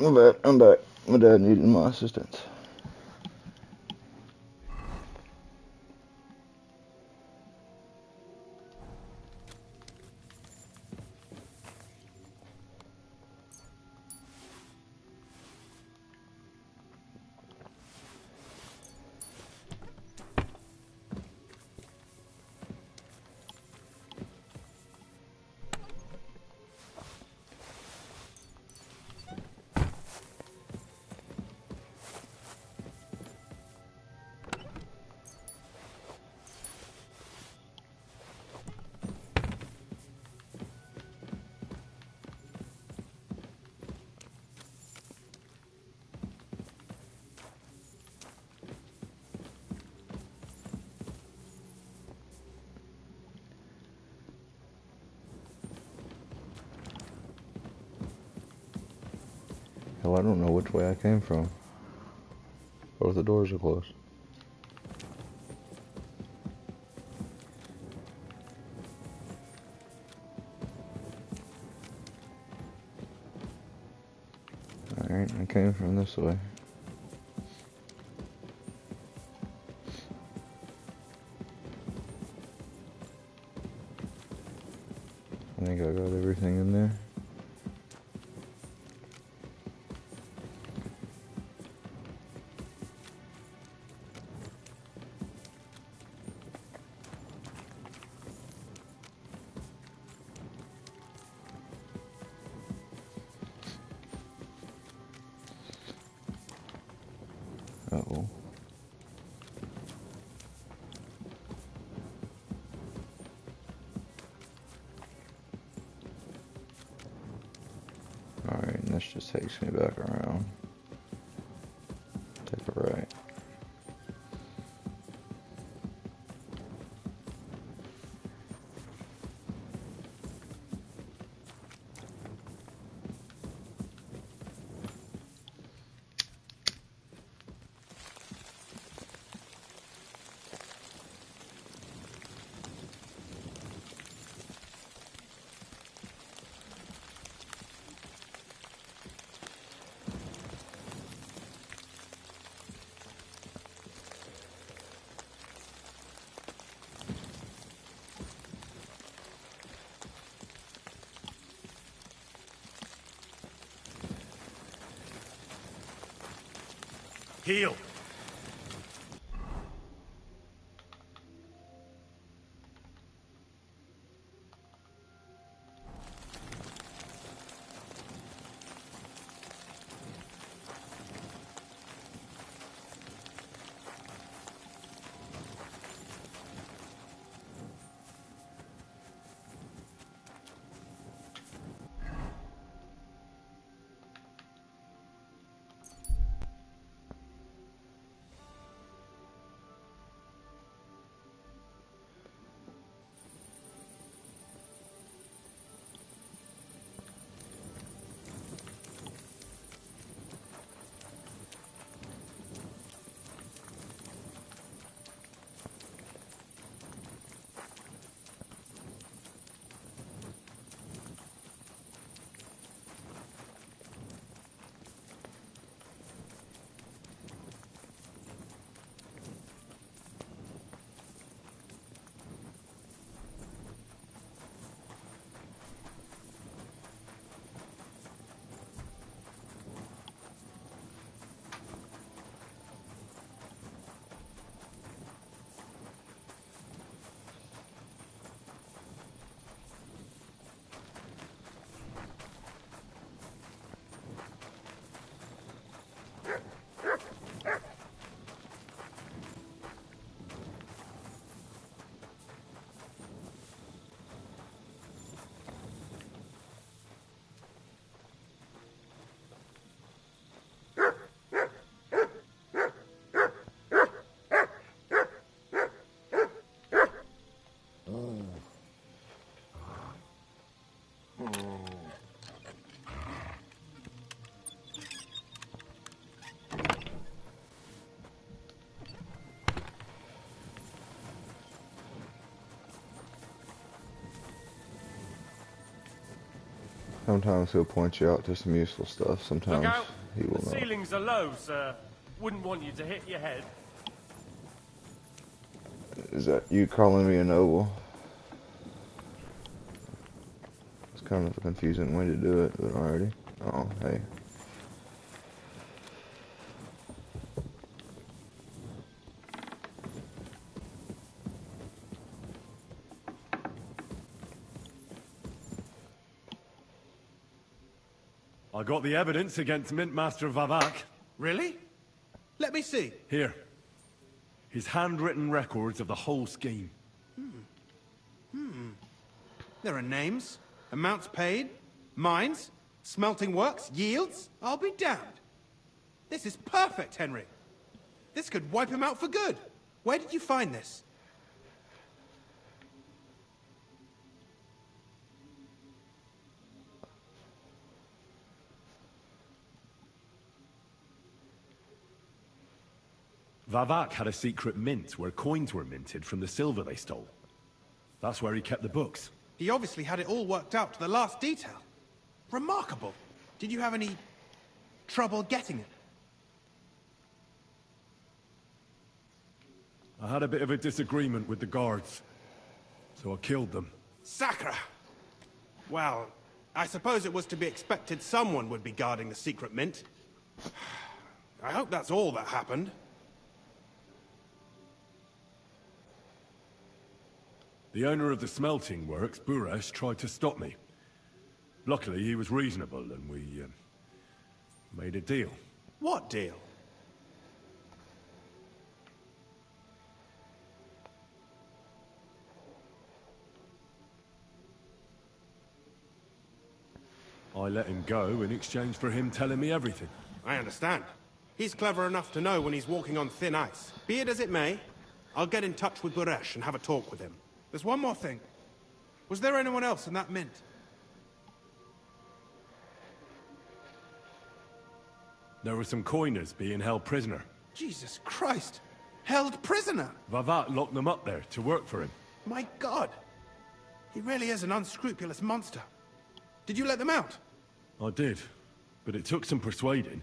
My bad, I'm back. My dad needed my assistance. Hell, I don't know which way I came from. Both the doors are closed. Alright, I came from this way. I think I got everything in there. Uh-oh. Alright, and this just takes me back around. Take a right. Heal! Sometimes he'll point you out to some useful stuff. Sometimes Look out! he will The not. ceilings are low, sir. Wouldn't want you to hit your head. Is that you calling me a noble? It's kind of a confusing way to do it, but alrighty. Oh, hey. I got the evidence against Mint Master Vavak. Really? Let me see. Here. His handwritten records of the whole scheme. There are names, amounts paid, mines, smelting works, yields. I'll be damned. This is perfect, Henry. This could wipe him out for good. Where did you find this? Vavak had a secret mint where coins were minted from the silver they stole. That's where he kept the books. He obviously had it all worked out to the last detail. Remarkable. Did you have any trouble getting it? I had a bit of a disagreement with the guards, so I killed them. Sacre! Well, I suppose it was to be expected someone would be guarding the secret mint. I hope that's all that happened. The owner of the smelting works, Buresh, tried to stop me. Luckily, he was reasonable, and we made a deal. What deal? I let him go in exchange for him telling me everything. I understand. He's clever enough to know when he's walking on thin ice. Be it as it may, I'll get in touch with Buresh and have a talk with him. There's one more thing. Was there anyone else in that mint? There were some coiners being held prisoner. Jesus Christ! Held prisoner! Vavak locked them up there to work for him. My God! He really is an unscrupulous monster. Did you let them out? I did, but it took some persuading.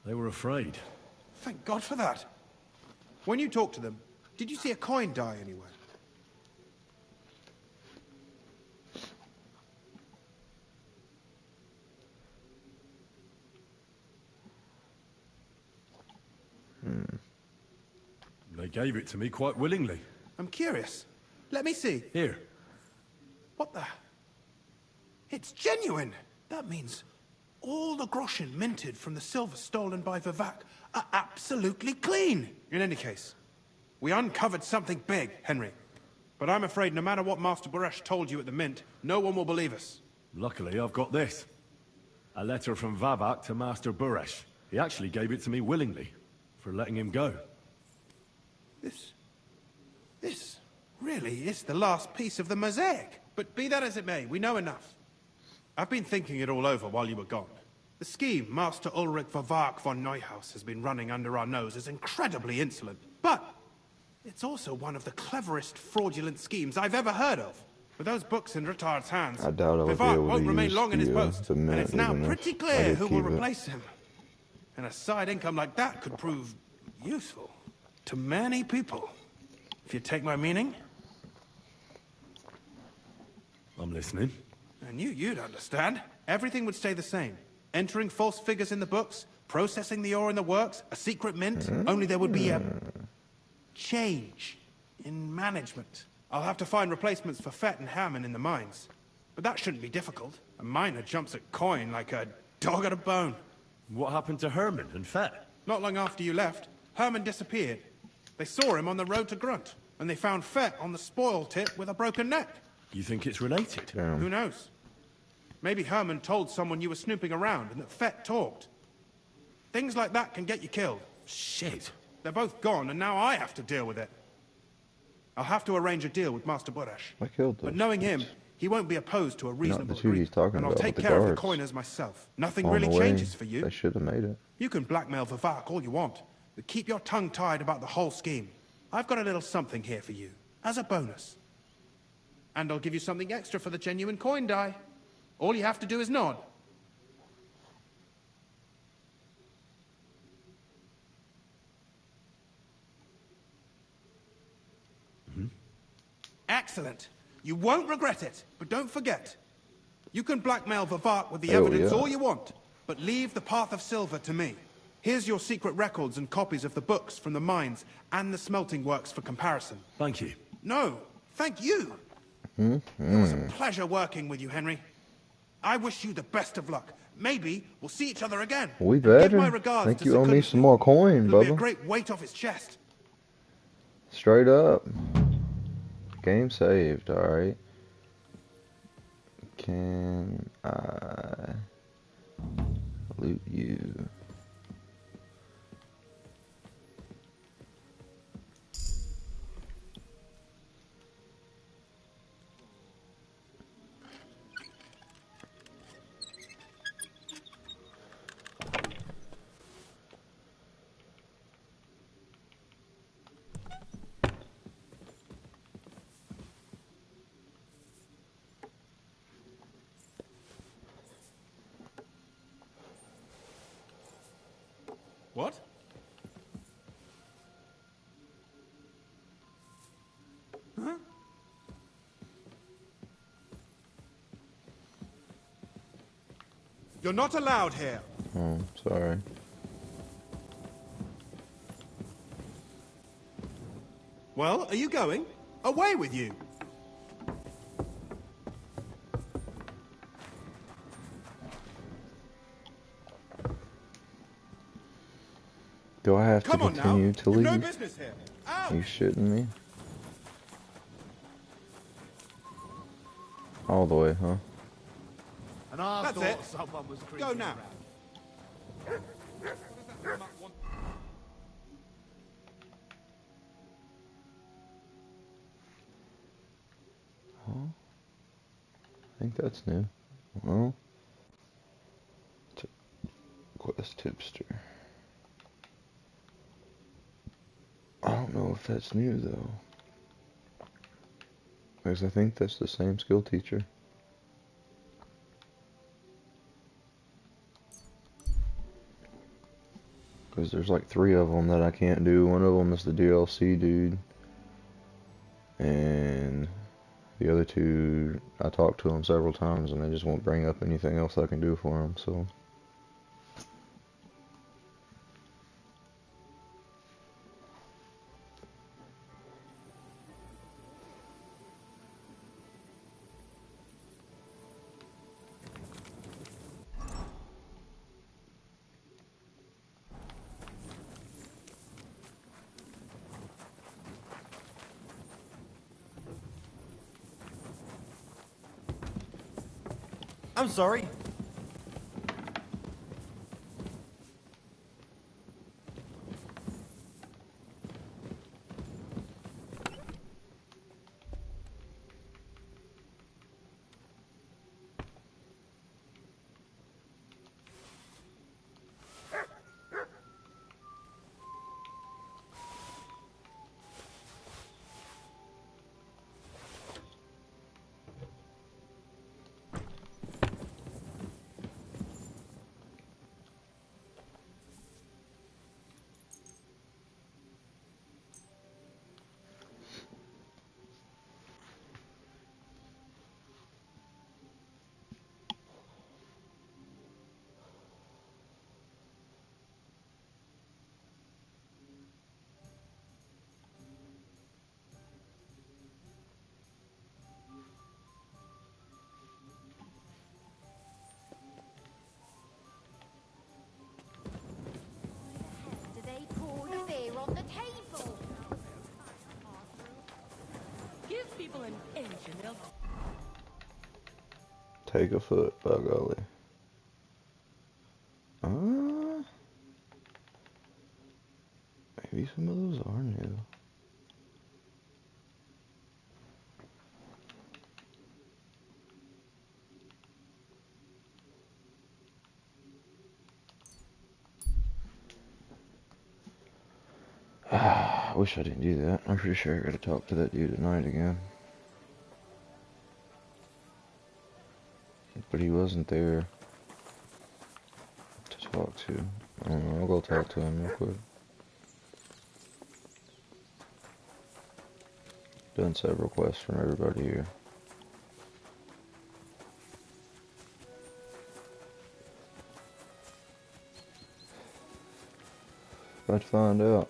They were afraid. Thank God for that. When you talked to them, did you see a coin die anywhere? They gave it to me quite willingly. I'm curious. Let me see. Here. What the? It's genuine! That means all the groschen minted from the silver stolen by Vivak are absolutely clean! In any case, we uncovered something big, Henry. But I'm afraid no matter what Master Buresh told you at the mint, no one will believe us. Luckily, I've got this. A letter from Vavak to Master Buresh. He actually gave it to me willingly, for letting him go. This really is the last piece of the mosaic. But be that as it may, we know enough. I've been thinking it all over while you were gone. The scheme Master Ulrich Vavak von Neuhaus has been running under our nose is incredibly insolent. But it's also one of the cleverest fraudulent schemes I've ever heard of. With those books in Retard's hands, I doubt I would be Vivak able won't to remain use long in his the, post, the and mint, it's now even if pretty I clear did who will keep it. replace him. And a side income like that could prove useful to many people, if you take my meaning. I'm listening. I knew you'd understand. Everything would stay the same. Entering false figures in the books, processing the ore in the works, a secret mint, only there would be a change in management. I'll have to find replacements for Fett and Hammond in the mines. But that shouldn't be difficult. A miner jumps at coin like a dog at a bone. What happened to Herman and Fett? Not long after you left, Herman disappeared. They saw him on the road to Grunt, and they found Fett on the spoil tip with a broken neck. You think it's related? Who knows? Maybe Herman told someone you were snooping around and that Fett talked. Things like that can get you killed. Shit. They're both gone, and now I have to deal with it. I'll have to arrange a deal with Master Buresh. I killed those. But knowing him, he won't be opposed to a reasonable Not the two he's agreement, talking and I'll about, take but the care of the guards. coiners myself. Nothing On really the way, changes for you. They should have made it. You can blackmail Vivak all you want, but keep your tongue tied about the whole scheme. I've got a little something here for you, as a bonus. And I'll give you something extra for the genuine coin die. All you have to do is nod. Excellent. You won't regret it, but don't forget. You can blackmail Vivart with the evidence all you want, but leave the Path of Silver to me. Here's your secret records and copies of the books from the mines and the smelting works for comparison. Thank you. No, thank you. It was a pleasure working with you, Henry. I wish you the best of luck. Maybe we'll see each other again. We Give my better. regards Think to you Sir owe me Gunnar. some more coin, It'll be a brother. great weight off his chest. Straight up. Game saved, alright. Can I loot you? What? Huh? You're not allowed here. Oh, sorry. Well, are you going? Away with you. Do I have Come to on now. continue to You've leave? no business here. Out. You shitting me? All the way, huh? And I That's thought it. someone was creeping Go now. around. Huh? I think that's new. Well, quest tipster. I don't know if that's new though, because I think that's the same skill teacher. Because there's like 3 of them that I can't do. One of them is the DLC dude, and the other 2, I talked to them several times and they just won't bring up anything else I can do for them, so. I'm sorry. Do they pour the beer on the table? Give people an inch and they'll... Take a foot, by golly. Maybe some of those are new. I wish I didn't do that. I'm pretty sure I gotta talk to that dude tonight again. But he wasn't there to talk to. I don't know, I'll go talk to him real quick. Done several quests from everybody here. About to find out.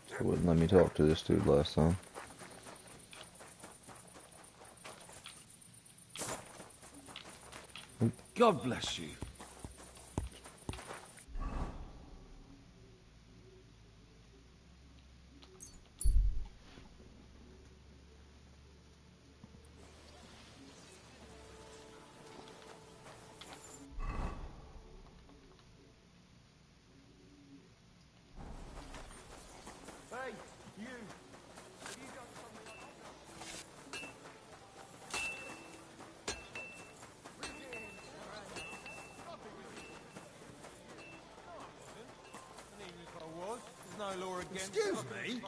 They wouldn't let me talk to this dude last time. God bless you. Hey, you. Have you got something Excuse me?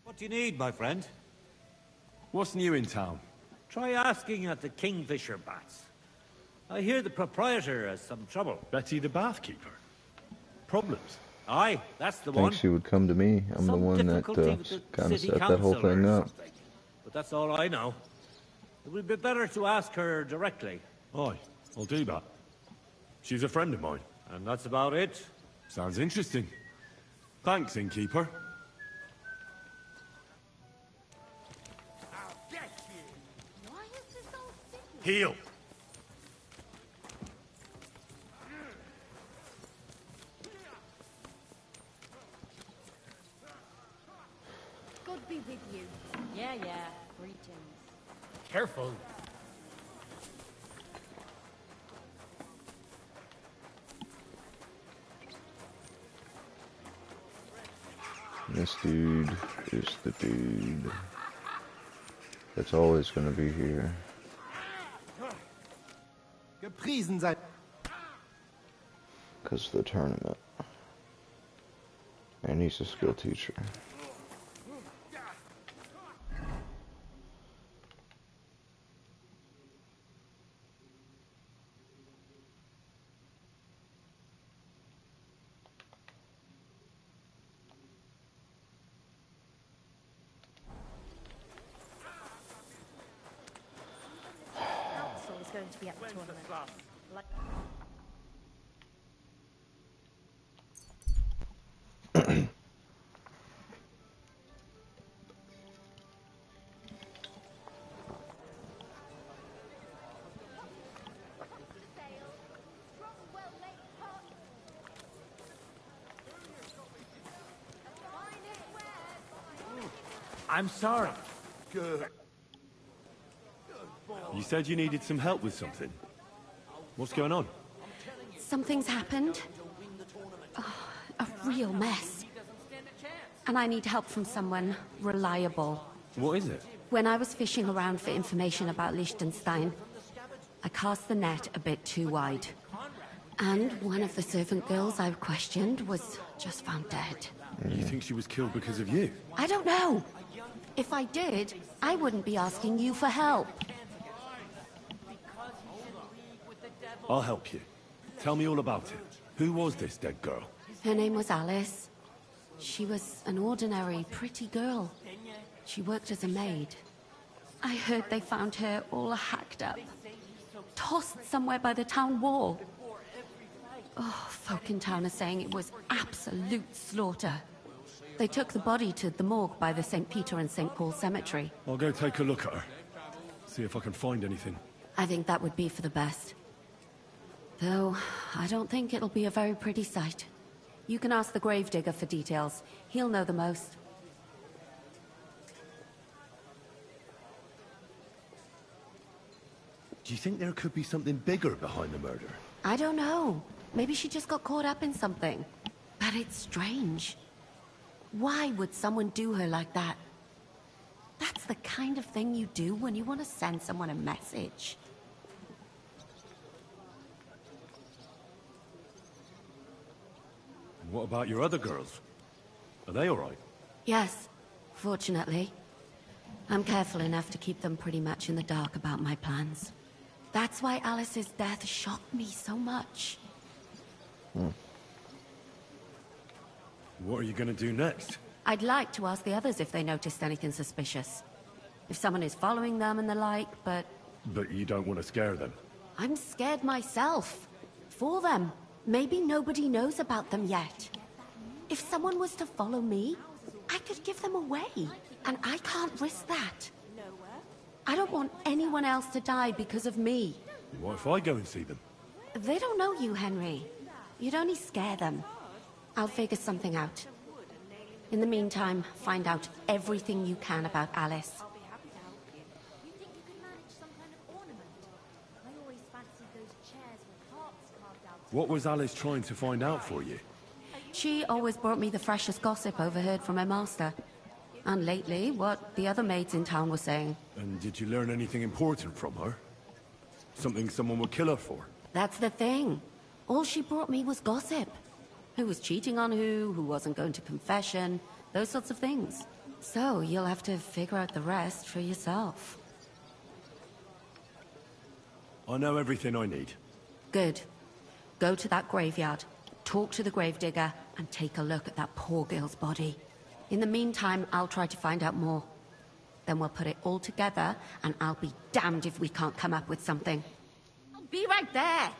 What do you need, my friend? What's new in town? Try asking at the Kingfisher Bats. I hear the proprietor has some trouble. Betty the bathkeeper? Problems? Aye, that's the I think one. she would come to me. I'm the Some one that difficulty with the kind of city set that whole council or thing up. something. But that's all I know. It would be better to ask her directly. Aye, I'll do that. She's a friend of mine. And that's about it. Sounds interesting. Thanks, innkeeper. Heal! God be with you. Yeah, yeah. Greetings. Careful. This dude is the dude that's always gonna be here. Gepriesen sei. Because of the tournament. And he's a skill teacher. Council is going to be at the tournament. Like I'm sorry. Good. You said you needed some help with something. What's going on? Something's happened. Oh, a real mess. And I need help from someone reliable. What is it? When I was fishing around for information about Liechtenstein, I cast the net a bit too wide. And one of the servant girls I questioned was just found dead. You think she was killed because of you? I don't know. If I did, I wouldn't be asking you for help. I'll help you. Tell me all about it. Who was this dead girl? Her name was Alice. She was an ordinary, pretty girl. She worked as a maid. I heard they found her all hacked up, tossed somewhere by the town wall. Oh, folk in town are saying it was absolute slaughter. They took the body to the morgue by the St. Peter and St. Paul cemetery. I'll go take a look at her. See if I can find anything. I think that would be for the best. Though, I don't think it'll be a very pretty sight. You can ask the gravedigger for details. He'll know the most. Do you think there could be something bigger behind the murder? I don't know. Maybe she just got caught up in something. But it's strange. Why would someone do her like that? That's the kind of thing you do when you want to send someone a message. And what about your other girls? Are they all right? Yes, fortunately. I'm careful enough to keep them pretty much in the dark about my plans. That's why Alice's death shocked me so much. What are you going to do next? I'd like to ask the others if they noticed anything suspicious. If someone is following them and the like, but... But you don't want to scare them. I'm scared myself. For them. Maybe nobody knows about them yet. If someone was to follow me, I could give them away. And I can't risk that. I don't want anyone else to die because of me. What if I go and see them? They don't know you, Henry. You'd only scare them. I'll figure something out. In the meantime, find out everything you can about Alice. What was Alice trying to find out for you? She always brought me the freshest gossip overheard from her master. And lately, what the other maids in town were saying. And did you learn anything important from her? Something someone would kill her for? That's the thing. All she brought me was gossip. Who was cheating on who wasn't going to confession, those sorts of things. So, you'll have to figure out the rest for yourself. I know everything I need. Good. Go to that graveyard, talk to the gravedigger, and take a look at that poor girl's body. In the meantime, I'll try to find out more. Then we'll put it all together, and I'll be damned if we can't come up with something. I'll be right there!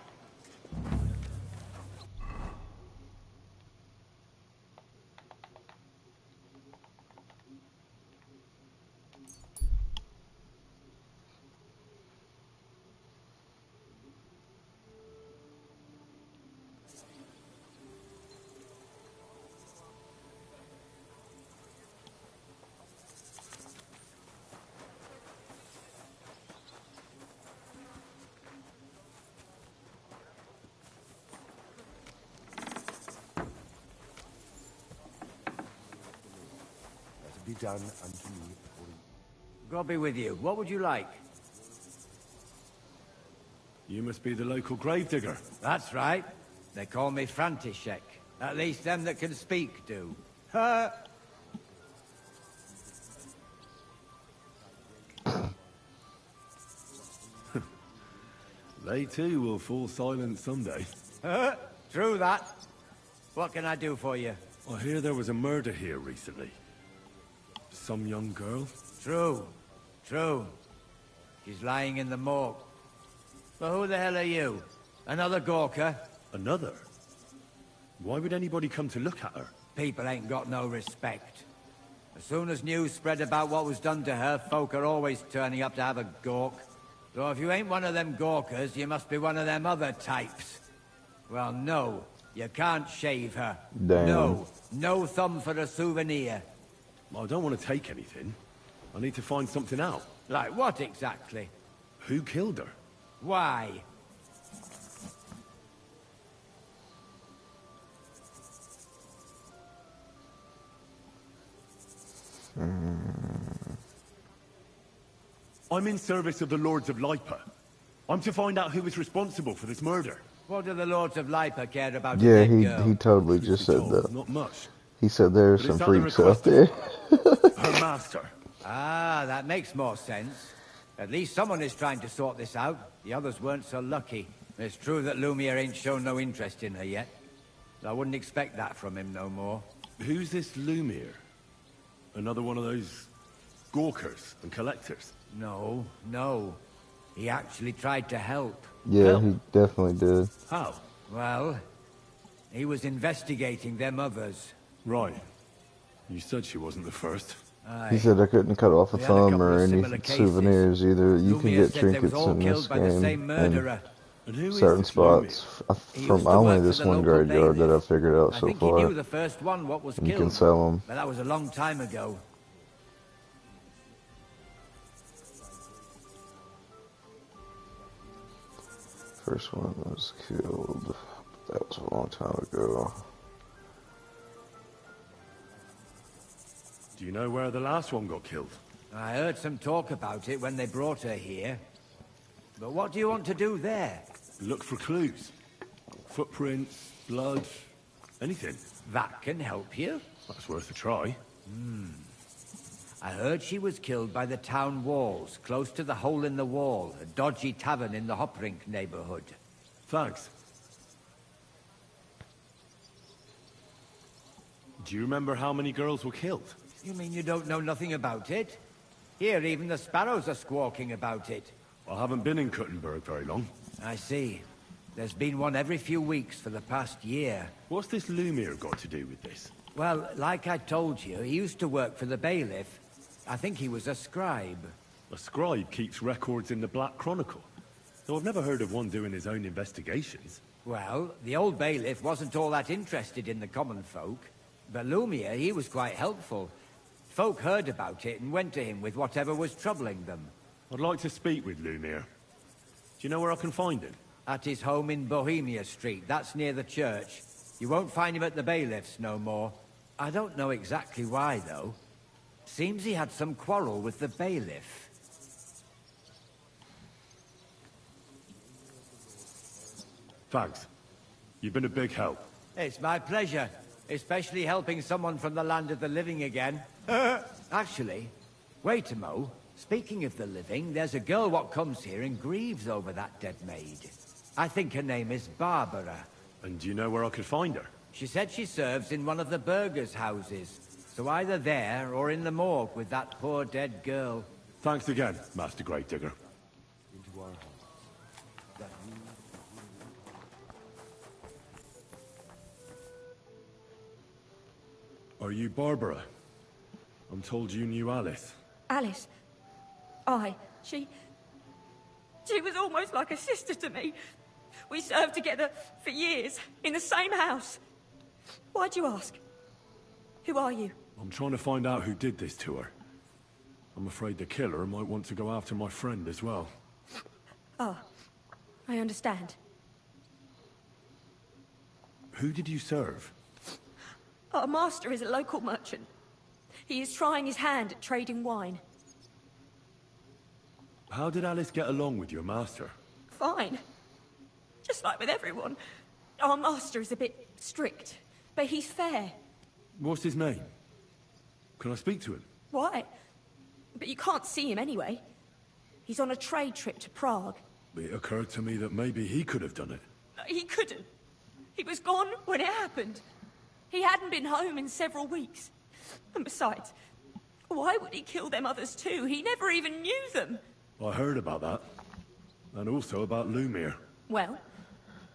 Be done unto me. God be with you. What would you like? You must be the local gravedigger. That's right. They call me František. At least them that can speak do. They too will fall silent someday. True that. What can I do for you? I hear there was a murder here recently. Some young girl? True. True. She's lying in the morgue. But who the hell are you? Another Gawker? Another? Why would anybody come to look at her? People ain't got no respect. As soon as news spread about what was done to her, folk are always turning up to have a gawk. So if you ain't one of them Gawkers, you must be one of them other types. Well, no. You can't shave her. Damn. No. No thumb for a souvenir. I don't want to take anything. I need to find something out. Like what exactly? Who killed her? Why? I'm in service of the Lords of Lipa. I'm to find out who was responsible for this murder. What do the Lords of Lipa care about a Yeah, dead girl? he totally just said that. Not much. He said there's But some is that the freaks out there. Her master. Ah, that makes more sense. At least someone is trying to sort this out. The others weren't so lucky. It's true that Lumiere ain't shown no interest in her yet. I wouldn't expect that from him no more. Who's this Lumiere? Another one of those gawkers and collectors? No, no. He actually tried to help. Yeah, he definitely did. How? Well, he was investigating them others. Right. You said she wasn't the first. He said I couldn't cut off a We had a thumb couple or of any similar cases. souvenirs either. You can Lumiere get said they was trinkets all in this killed by the same game, murderer. And who is certain this spots He from used to only work for this the one local graveyard that bailiff. I've figured out I so think far. he knew the first one what was You killed. can sell them. But that was a long time ago. First one was killed. That was a long time ago. Do you know where the last one got killed? I heard some talk about it when they brought her here. But what do you want to do there? Look for clues. Footprints, blood, anything. That can help you. That's worth a try. I heard she was killed by the town walls, close to the Hole in the Wall, a dodgy tavern in the Hoprink neighborhood. Thanks. Do you remember how many girls were killed? You mean you don't know nothing about it? Here, even the sparrows are squawking about it. I haven't been in Kuttenberg very long. I see. There's been one every few weeks for the past year. What's this Lumiere got to do with this? Well, like I told you, he used to work for the bailiff. I think he was a scribe. A scribe keeps records in the Black Chronicle. Though I've never heard of one doing his own investigations. Well, the old bailiff wasn't all that interested in the common folk. But Lumiere, he was quite helpful. Folk heard about it and went to him with whatever was troubling them. I'd like to speak with Lumiere. Do you know where I can find him? At his home in Bohemia Street, that's near the church. You won't find him at the bailiff's no more. I don't know exactly why, though. Seems he had some quarrel with the bailiff. Thanks. You've been a big help. It's my pleasure. Especially helping someone from the land of the living again. Actually, wait a mo. Speaking of the living, there's a girl what comes here and grieves over that dead maid. I think her name is Barbara. And do you know where I could find her? She said she serves in one of the burgers' houses. So either there or in the morgue with that poor dead girl. Thanks again, Master Gravedigger. Are you Barbara? I'm told you knew Alice. Alice? Aye. She was almost like a sister to me. We served together for years, in the same house. Why'd you ask? Who are you? I'm trying to find out who did this to her. I'm afraid the killer might want to go after my friend as well. Ah, I understand. Who did you serve? Our master is a local merchant. He is trying his hand at trading wine. How did Alice get along with your master? Fine. Just like with everyone. Our master is a bit strict, but he's fair. What's his name? Can I speak to him? Why? But you can't see him anyway. He's on a trade trip to Prague. It occurred to me that maybe he could have done it. He couldn't. He was gone when it happened. He hadn't been home in several weeks. And besides, why would he kill them others too? He never even knew them. I heard about that. And also about Lumiere. Well,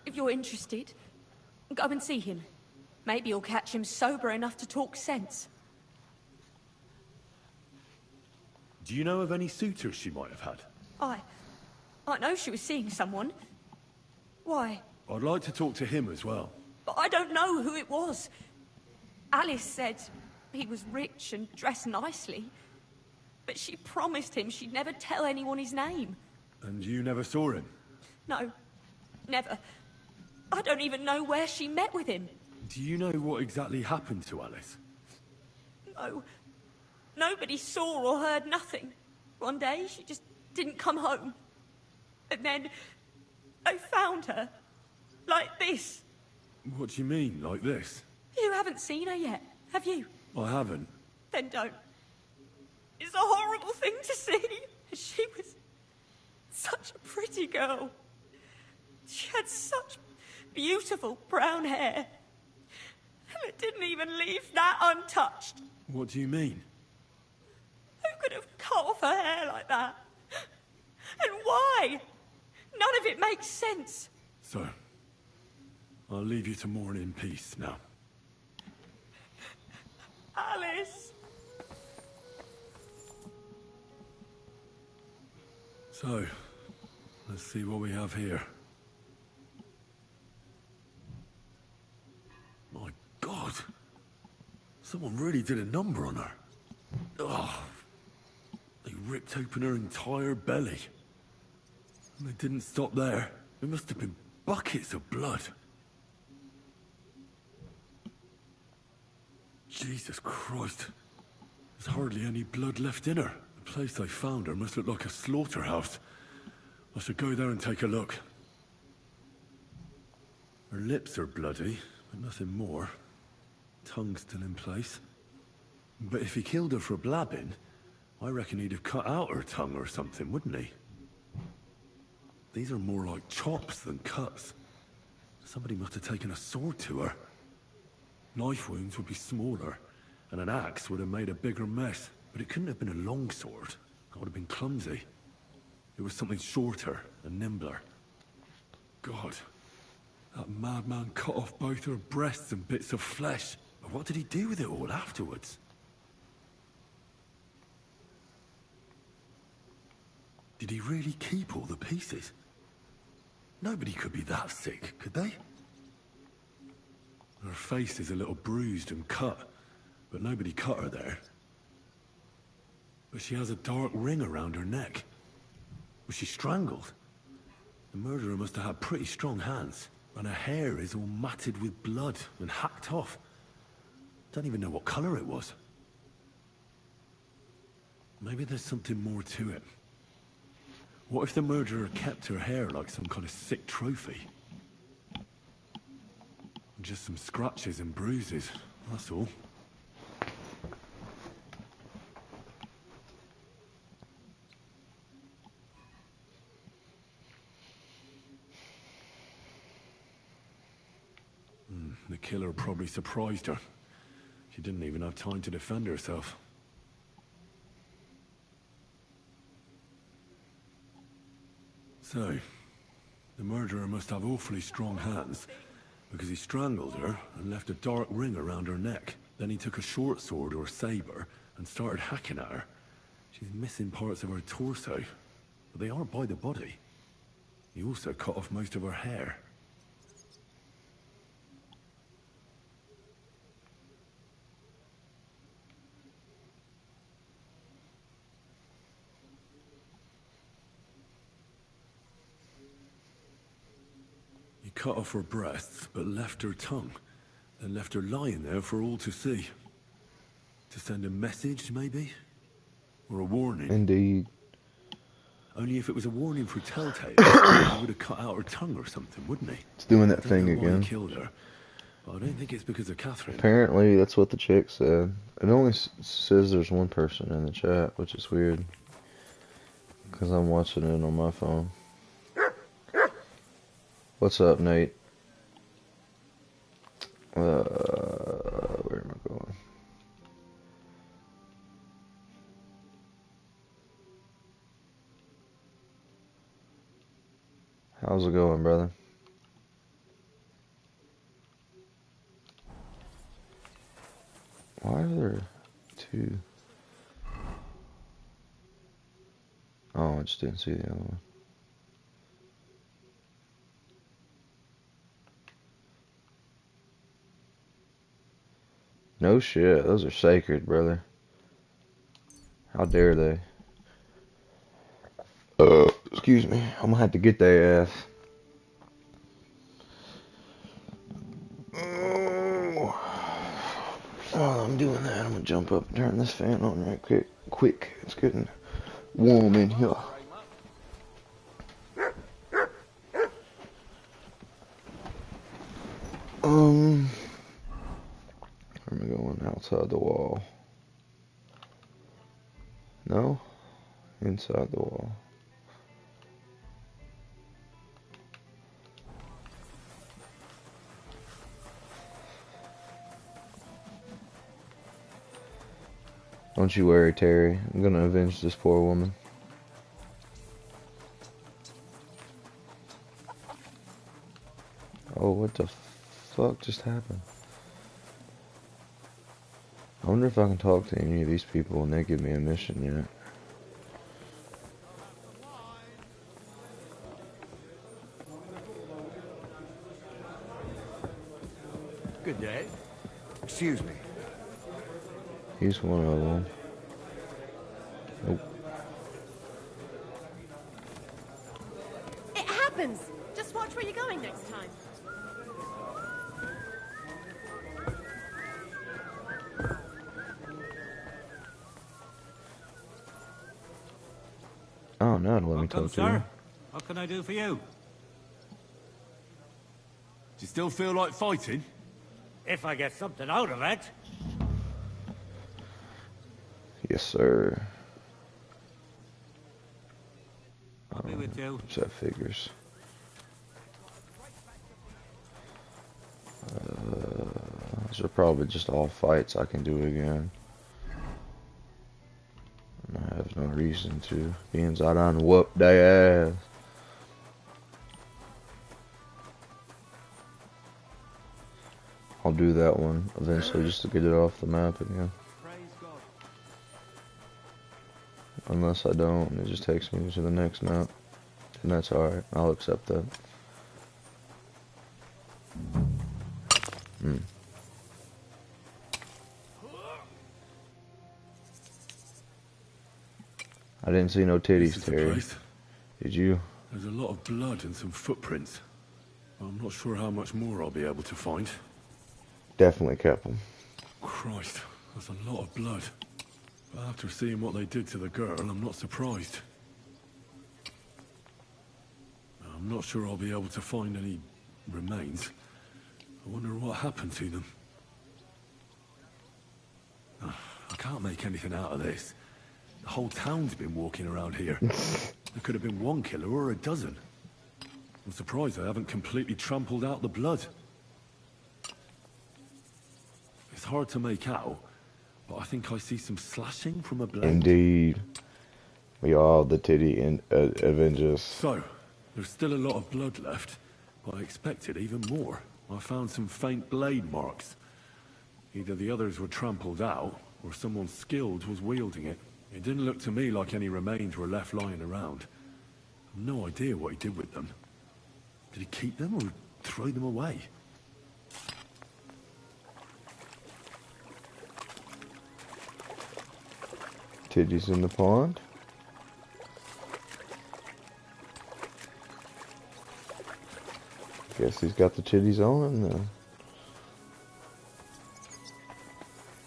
if you're interested, go and see him. Maybe you'll catch him sober enough to talk sense. Do you know of any suitors she might have had? I know she was seeing someone. Why? I'd like to talk to him as well. But I don't know who it was. Alice said he was rich and dressed nicely. But she promised him she'd never tell anyone his name. And you never saw him? No, never. I don't even know where she met with him. Do you know what exactly happened to Alice? No. Nobody saw or heard nothing. One day, she just didn't come home. And then, I found her. Like this. What do you mean, like this? You haven't seen her yet, have you? I haven't. Then don't. It's a horrible thing to see. She was such a pretty girl. She had such beautiful brown hair. And it didn't even leave that untouched. What do you mean? Who could have cut off her hair like that? And why? None of it makes sense. So, I'll leave you to mourn in peace now. Alice. So, let's see what we have here. My God! Someone really did a number on her. Ugh. They ripped open her entire belly. And they didn't stop there. There must have been buckets of blood. Jesus Christ. There's hardly any blood left in her. place they found her must look like a slaughterhouse. I should go there and take a look. Her lips are bloody, but nothing more. Tongue's still in place. But if he killed her for blabbing, I reckon he'd have cut out her tongue or something, wouldn't he? These are more like chops than cuts. Somebody must have taken a sword to her. Knife wounds would be smaller, and an axe would have made a bigger mess. But it couldn't have been a long sword. That would have been clumsy. It was something shorter and nimbler. God, that madman cut off both her breasts and bits of flesh. But what did he do with it all afterwards? Did he really keep all the pieces? Nobody could be that sick, could they? Her face is a little bruised and cut, but nobody cut her there. But she has a dark ring around her neck. Was she strangled? The murderer must have had pretty strong hands, and her hair is all matted with blood and hacked off. Don't even know what color it was. Maybe there's something more to it. What if the murderer kept her hair like some kind of sick trophy? Just some scratches and bruises, that's all. The killer probably surprised her. She didn't even have time to defend herself. So, the murderer must have awfully strong hands, because he strangled her and left a dark ring around her neck. Then he took a short sword or saber and started hacking at her. She's missing parts of her torso, but they aren't by the body. He also cut off most of her hair. He cut off her breasts, but left her tongue, and left her lying there for all to see. To send a message, maybe? Or a warning? Indeed. Only if it was a warning for telltales, he would have cut out her tongue or something, wouldn't he? It's doing that I don't thing know why again. He killed her. But I don't think it's because of Catherine. Apparently, that's what the chick said. It only says there's one person in the chat, which is weird. Because I'm watching it on my phone. What's up, Nate? Where am I going? How's it going, brother? Why are there two? Oh, I just didn't see the other one. No shit, those are sacred, brother. How dare they? Excuse me, I'm gonna have to get their ass. While I'm doing that, I'm gonna jump up and turn this fan on right quick. It's getting warm in here. Where am I going? Outside the wall. No? Inside the wall. Don't you worry, Terry. I'm gonna avenge this poor woman. Oh, what the fuck just happened? I wonder if I can talk to any of these people and they give me a mission yet. Good day. Excuse me. He's one of them. Nope. It happens! Just watch where you're going next time. now to let me Welcome, talk to you. sir. What can I do for you? Do you still feel like fighting? If I get something out of it. Yes, sir. I'll be with you. So that figures. These are probably just all fights I can do again. And I have no reason to, being I done whooped their ass. I'll do that one eventually just to get it off the map again. Unless I don't, and it just takes me to the next map. And that's alright, I'll accept that. I didn't see no titties, Terry. Did you? There's a lot of blood and some footprints. I'm not sure how much more I'll be able to find. Definitely kept them. Christ, that's a lot of blood. But after seeing what they did to the girl, I'm not surprised. I'm not sure I'll be able to find any remains. I wonder what happened to them. I can't make anything out of this. The whole town's been walking around here. There could have been one killer or a dozen. I'm surprised I haven't completely trampled out the blood. It's hard to make out, but I think I see some slashing from a blade. Indeed. We are the titty Avengers. So, there's still a lot of blood left, but I expected even more. I found some faint blade marks. Either the others were trampled out, or someone skilled was wielding it. It didn't look to me like any remains were left lying around. I've no idea what he did with them. Did he keep them or throw them away? Titties in the pond. Guess he's got the titties on him then.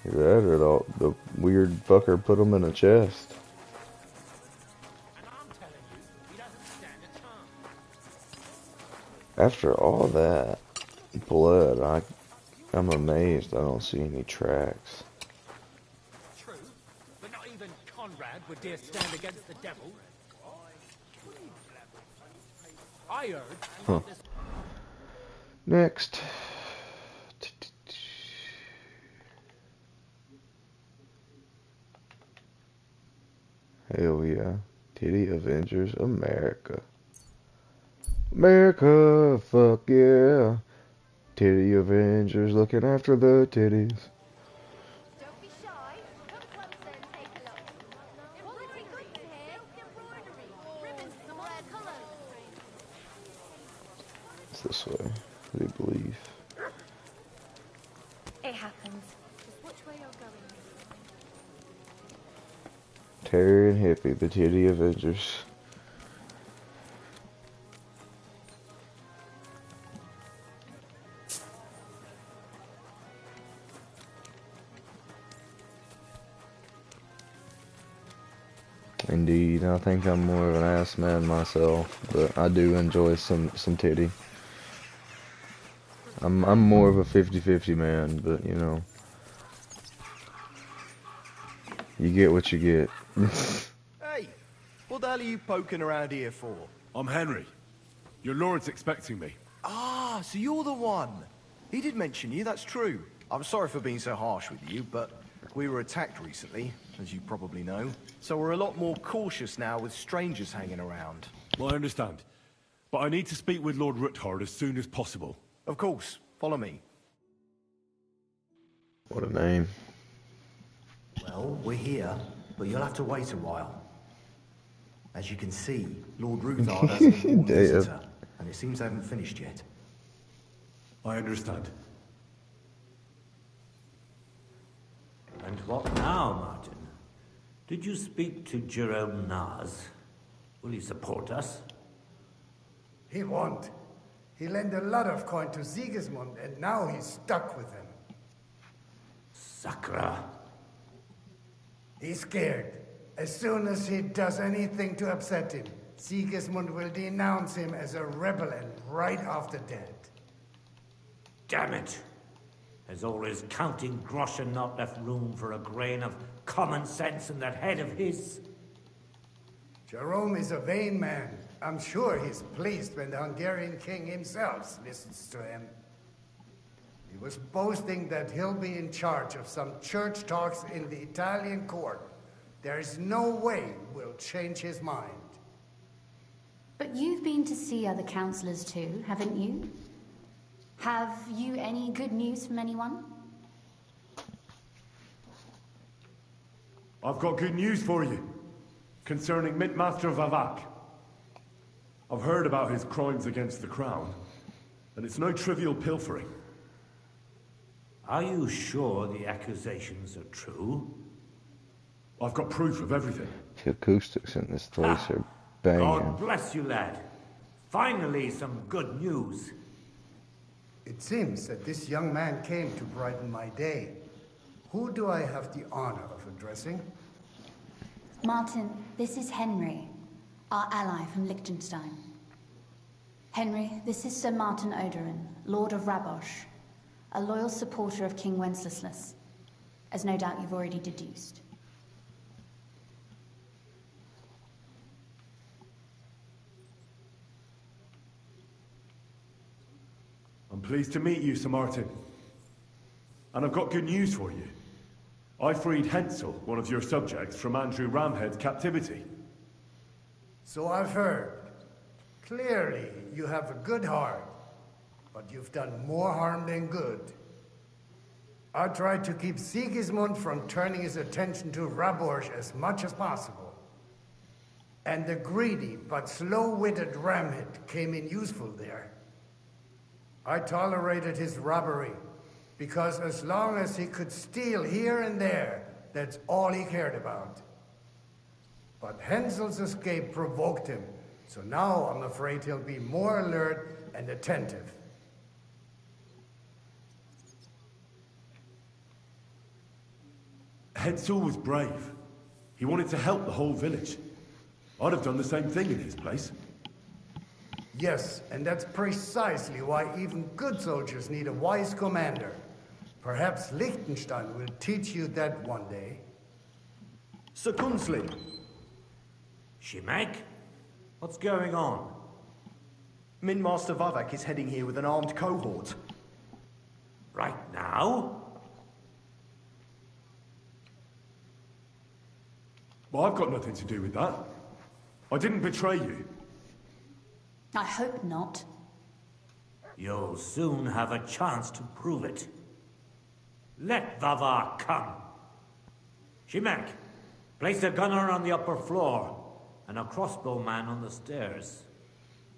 Either that or the weird fucker put them in a chest. After all that blood, I'm amazed I don't see any tracks. True, but not even Conrad would dare stand against the devil. I heard. Huh. Next. Hell yeah. Titty Avengers America. America, fuck yeah. Titty Avengers looking after the titties. It's this way, we believe. It happens. Just which way you're going. Terry and Hippie, the Titty Avengers. Indeed, I think I'm more of an ass man myself, but I do enjoy some titty. I'm more of a 50-50 man, but you know, you get what you get. Hey, what the hell are you poking around here for? I'm Henry. Your lord's expecting me. Ah, so you're the one. He did mention you, that's true. I'm sorry for being so harsh with you, but we were attacked recently, as you probably know. So we're a lot more cautious now with strangers hanging around. Well, I understand. But I need to speak with Lord Ruthard as soon as possible. Of course. Follow me. What a name. Well, we're here, but you'll have to wait a while. As you can see, Lord Ruthard has an important visitor, and it seems they haven't finished yet. I understand. And what now, Martin? Did you speak to Jerome Naz? Will he support us? He won't. He lent a lot of coin to Sigismund, and now he's stuck with him. Sakra. He's scared. As soon as he does anything to upset him, Sigismund will denounce him as a rebel and right off the dead. Damn it! Has all his counting groschen not left room for a grain of common sense in that head of his? Jerome is a vain man. I'm sure he's pleased when the Hungarian king himself listens to him. He was boasting that he'll be in charge of some church talks in the Italian court. There is no way we'll change his mind. But you've been to see other councillors too, haven't you? Have you any good news from anyone? I've got good news for you, concerning Mintmaster Vavak. I've heard about his crimes against the crown, and it's no trivial pilfering. Are you sure the accusations are true? I've got proof of everything. The acoustics in this place are banging. God bless you, lad. Finally, some good news. It seems that this young man came to brighten my day. Who do I have the honor of addressing? Martin, this is Henry, our ally from Liechtenstein. Henry, this is Sir Martin Oderin, Lord of Rabosh, a loyal supporter of King Wenceslas, as no doubt you've already deduced. I'm pleased to meet you, Sir Martin. And I've got good news for you. I freed Hensel, one of your subjects, from Andrew Ramhead's captivity. So I've heard. Clearly, you have a good heart, but you've done more harm than good. I tried to keep Sigismund from turning his attention to Rabosh as much as possible. And the greedy but slow-witted Ramhead came in useful there. I tolerated his robbery, because as long as he could steal here and there, that's all he cared about. But Hensel's escape provoked him, so now I'm afraid he'll be more alert and attentive. Hensel was brave. He wanted to help the whole village. I'd have done the same thing in his place. Yes, and that's precisely why even good soldiers need a wise commander. Perhaps Liechtenstein will teach you that one day. Sir Gunsley. Shimek? What's going on? Mintmaster Vavak is heading here with an armed cohort. Right now? Well, I've got nothing to do with that. I didn't betray you. I hope not. You'll soon have a chance to prove it. Let Vavar come. Shimek, place a gunner on the upper floor and a crossbowman on the stairs.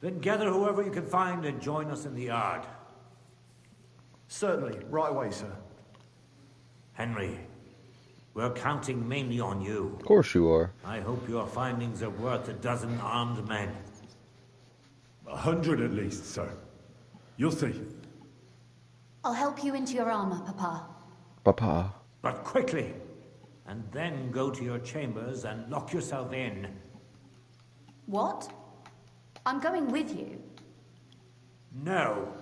Then gather whoever you can find and join us in the yard. Certainly, right away, sir. Henry, we're counting mainly on you. Of course you are. I hope your findings are worth 12 armed men. 100 at least, sir. You'll see. I'll help you into your armor, Papa. Papa. But quickly, and then go to your chambers and lock yourself in. What? I'm going with you. No.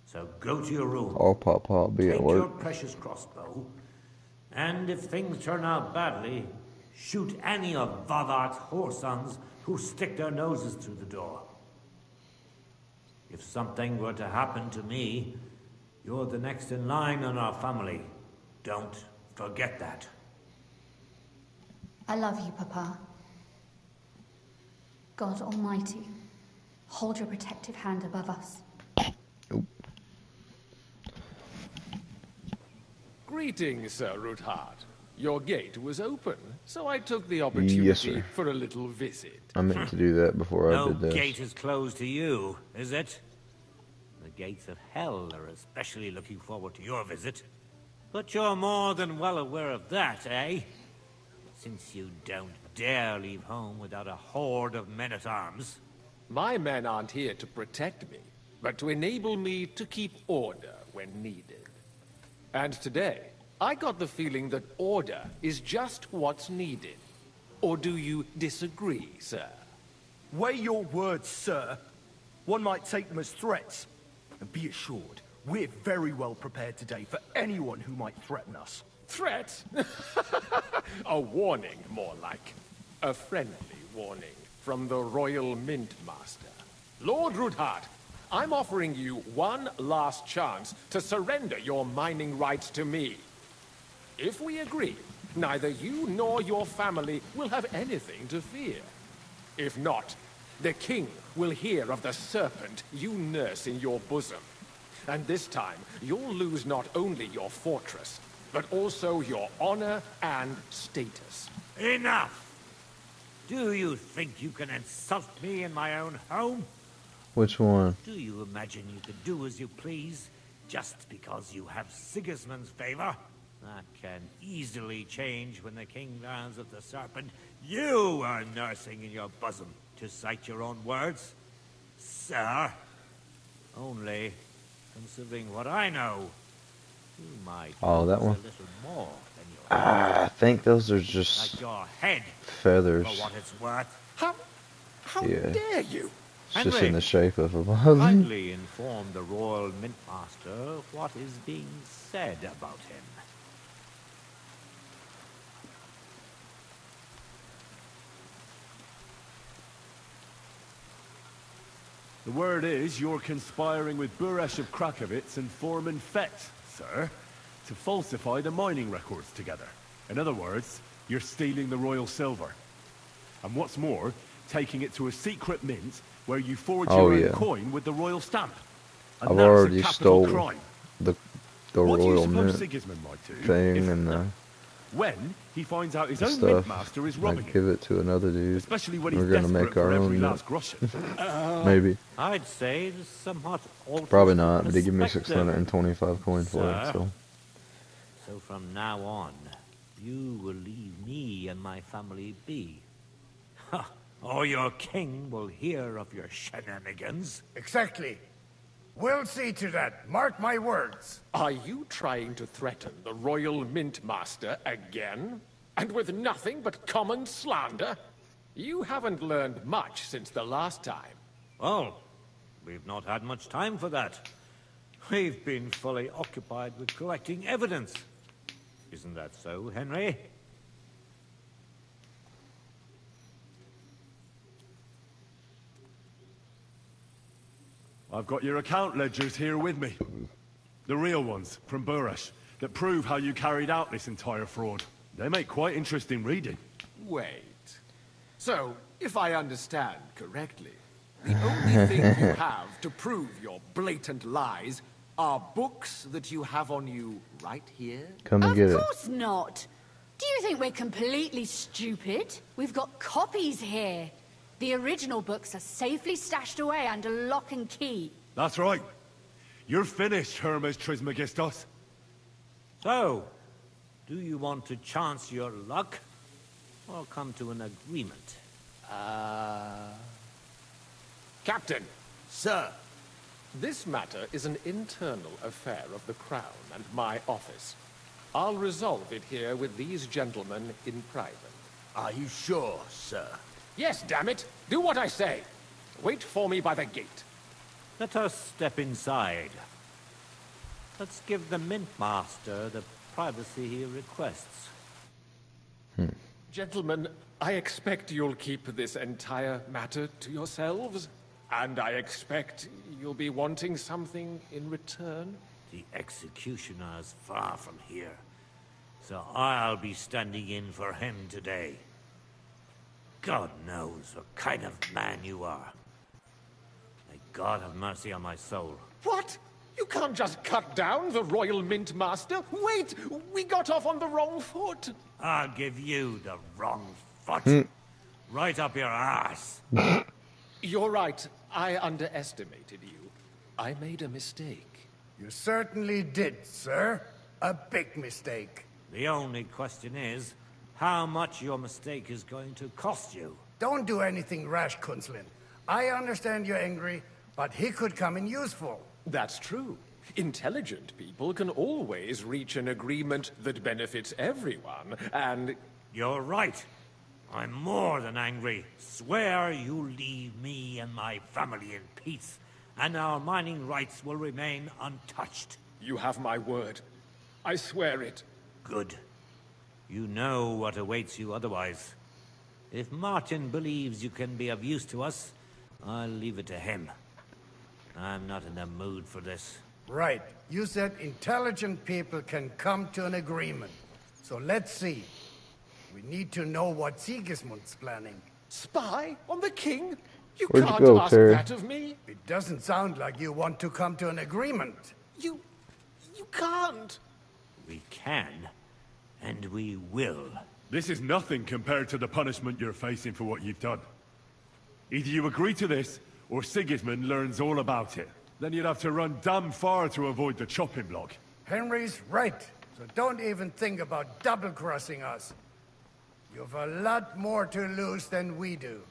So go to your room. Oh, Papa, be at Take work. your precious crossbow, and if things turn out badly, shoot any of Vavar's whoresons who stick their noses through the door. If something were to happen to me, you're the next in line in our family. Don't forget that. I love you, Papa. God Almighty, hold your protective hand above us. Greetings, Sir Ruthard. Your gate was open, so I took the opportunity Yes, sir. for a little visit. I meant to do that before I did No this. gate is closed to you, is it? The gates of hell are especially looking forward to your visit. But you're more than well aware of that, eh? Since you don't dare leave home without a horde of men-at-arms. My men aren't here to protect me, but to enable me to keep order when needed. And today, I got the feeling that order is just what's needed. Or do you disagree, sir? Weigh your words, sir. One might take them as threats. And be assured, we're very well prepared today for anyone who might threaten us. Threat? A warning, more like. A friendly warning from the Royal Mint Master. Lord Rudhart, I'm offering you one last chance to surrender your mining rights to me. If we agree, neither you nor your family will have anything to fear. If not, the king will hear of the serpent you nurse in your bosom. And this time, you'll lose not only your fortress, but also your honor and status. Enough! Do you think you can insult me in my own home? Which one? Do you imagine you can do as you please, just because you have Sigismund's favor? That can easily change when the king learns of the serpent you are nursing in your bosom, to cite your own words. Sir, only, considering what I know, you might that one. a little more than your I think those are just like your head, feathers. for what it's worth. How Yeah. dare you? It's just in the shape of a Kindly inform the Royal Mint Master what is being said about him. The word is you're conspiring with Buresh of Krakowitz and Foreman Fett, sir, to falsify the mining records together. In other words, you're stealing the royal silver. And what's more, taking it to a secret mint where you forge your own coin with the royal stamp. And I've that's already a capital stole crime. the What do you royal suppose mint Sigismund might do thing and when he finds out his own stuff. mint master is robbing Like him? give it to another dude. Especially when he's We're gonna desperate make for our every own last mint. groschen. Maybe. I'd say this somewhat alters Probably not, but he gave me perspective, 625 coin for it, sir. so. So from now on, you will leave me and my family be. Ha! Or your king will hear of your shenanigans. Exactly. We'll see to that. Mark my words. Are you trying to threaten the Royal Mint Master again? And with nothing but common slander? You haven't learned much since the last time. Well, we've not had much time for that. We've been fully occupied with collecting evidence. Isn't that so, Henry? I've got your account ledgers here with me. The real ones, from Buresh, that prove how you carried out this entire fraud. They make quite interesting reading. Wait. So, if I understand correctly, the only thing you have to prove your blatant lies are books that you have on you right here? Come and get it. Of course not. Do you think we're completely stupid? We've got copies here. The original books are safely stashed away under lock and key. That's right. You're finished, Hermes Trismegistos. So, do you want to chance your luck? Or come to an agreement? Captain! Sir! This matter is an internal affair of the Crown and my office. I'll resolve it here with these gentlemen in private. Are you sure, sir? Yes, damn it! Do what I say! Wait for me by the gate. Let us step inside. Let's give the Mint Master the privacy he requests. Gentlemen, I expect you'll keep this entire matter to yourselves. And I expect you'll be wanting something in return. The executioner's far from here, so I'll be standing in for him today. God knows what kind of man you are. May God have mercy on my soul. What? You can't just cut down the Royal Mint Master? Wait! We got off on the wrong foot! I'll give you the wrong foot. Right up your ass. You're right. I underestimated you. I made a mistake. You certainly did, sir. A big mistake. The only question is, how much your mistake is going to cost you. Don't do anything rash, Kunzlin. I understand you're angry, but he could come in useful. That's true. Intelligent people can always reach an agreement that benefits everyone, and... You're right. I'm more than angry. Swear you'll leave me and my family in peace, and our mining rights will remain untouched. You have my word. I swear it. Good. You know what awaits you otherwise. If Martin believes you can be of use to us, I'll leave it to him. I'm not in the mood for this. Right. You said intelligent people can come to an agreement. So let's see. We need to know what Sigismund's planning. Spy on the king? You Where'd you can't go, ask Terry? that of me. It doesn't sound like you want to come to an agreement. You can't. We can, and we will. This is nothing compared to the punishment you're facing for what you've done. Either you agree to this, or Sigismund learns all about it. Then you'd have to run damn far to avoid the chopping block. Henry's right. So don't even think about double-crossing us. You've a lot more to lose than we do.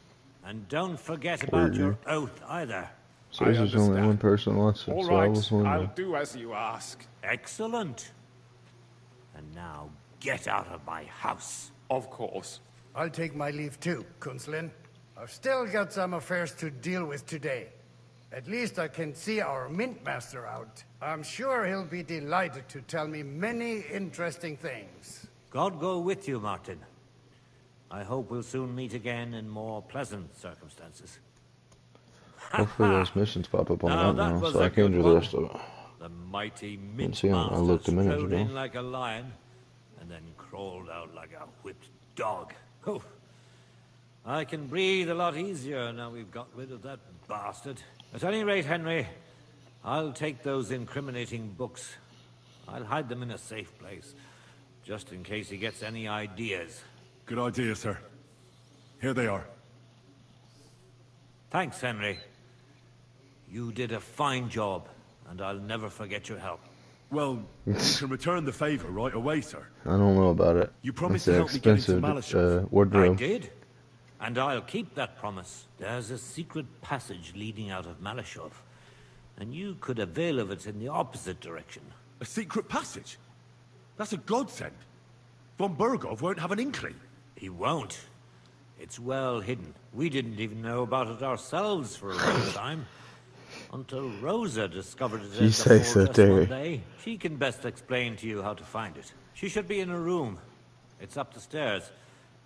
And don't forget about your oath either. So there's only one person who wants it, All so I right, was I'll wondering. do as you ask. Excellent. And now get out of my house. Of course. I'll take my leave too, Kunslin. I've still got some affairs to deal with today. At least I can see our mint master out. I'm sure he'll be delighted to tell me many interesting things. God go with you, Martin. I hope we'll soon meet again in more pleasant circumstances. Hopefully those missions pop up on Now that that now, was so a I can good do the one. rest of it. The mighty Didn't mint see him. I master looked a minute strode ago. in like a lion, and then crawled out like a whipped dog. Oh, I can breathe a lot easier now we've got rid of that bastard. At any rate, Henry, I'll take those incriminating books. I'll hide them in a safe place, just in case he gets any ideas. Good idea, sir. Here they are. Thanks, Henry. You did a fine job, and I'll never forget your help. Well, you can return the favor right away, sir. I don't know about it. You promised It's to an help me get into expensive Malashov. wardrobe. I did. And I'll keep that promise. There's a secret passage leading out of Malashov, and you could avail of it in the opposite direction. A secret passage? That's a godsend. Von Bergov won't have an inkling. He won't. It's well hidden. We didn't even know about it ourselves for a long time. Until Rosa discovered it You at say the so, fortress Terry. one day. She can best explain to you how to find it. She should be in a room. It's up the stairs.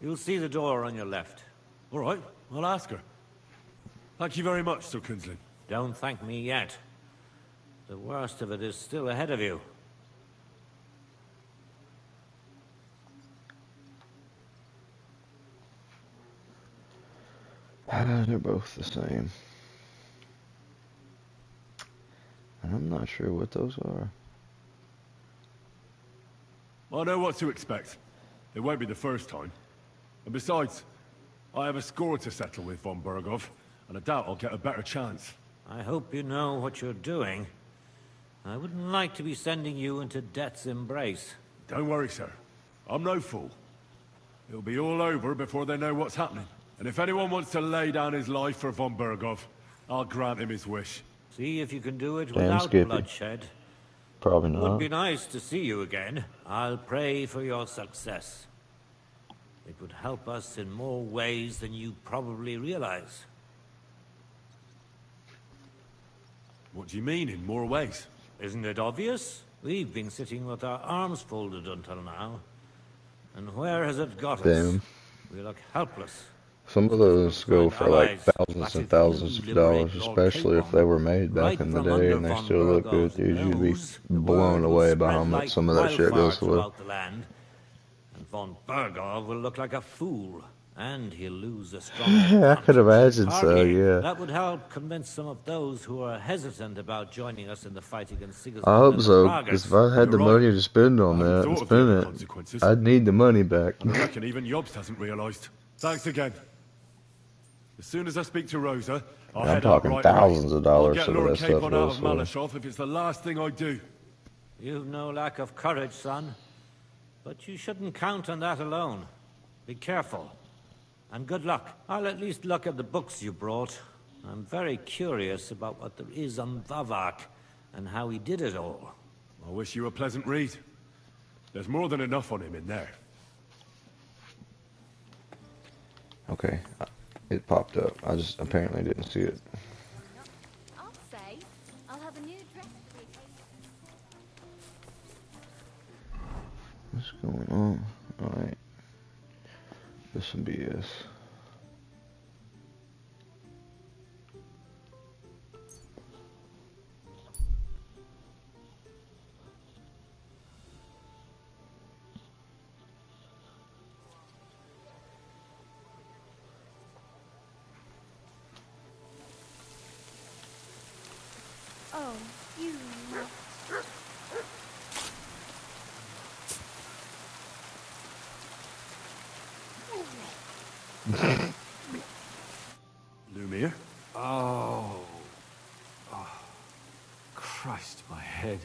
You'll see the door on your left. All right, I'll ask her. Thank you very much, Sir Kunslin. Don't thank me yet. The worst of it is still ahead of you. They're both the same. And I'm not sure what those are. I know what to expect. It won't be the first time. And besides, I have a score to settle with Von Bergov, and I doubt I'll get a better chance. I hope you know what you're doing. I wouldn't like to be sending you into death's embrace. Don't worry, sir. I'm no fool. It'll be all over before they know what's happening. And if anyone wants to lay down his life for Von Bergov, I'll grant him his wish. See if you can do it Damn without Skippy. bloodshed. Probably It would not. be nice to see you again. I'll pray for your success. It would help us in more ways than you probably realize. What do you mean, in more ways? Isn't it obvious? We've been sitting with our arms folded until now. And where has it got us? Damn. We look helpless. Some of those go for like Allies, thousands and thousands of dollars, especially if they were made back in the day and they still look good, dude. You'd be blown away by how much some of that shit goes for. throughout the land. And von Bergov will look like a fool, and he'll lose a strong I could imagine so, Hardly. yeah. That would help convince some of those who are hesitant about joining us in the fight against Sigismund. I hope and the so, Bragas. because if I had the money to spend on that and spend it, I'd need the money back. And I reckon even Jobst hasn't realised. Thanks again. As soon as I speak to Rosa, I'll I'm head out talking right thousands away. of dollars I'll for get Laura that Capon stuff, out though, of so- Malashov if it's the last thing I do. You've no lack of courage, son. But you shouldn't count on that alone. Be careful. And good luck. I'll at least look at the books you brought. I'm very curious about what there is on Vavak. and how he did it all. I wish you a pleasant read. There's more than enough on him in there. Okay, it popped up. I just apparently didn't see it. I'll say I'll have a new dress for the occasion. What's going on? Alright. This some BS. Oh, you. Lumiere? Oh. Christ, my head.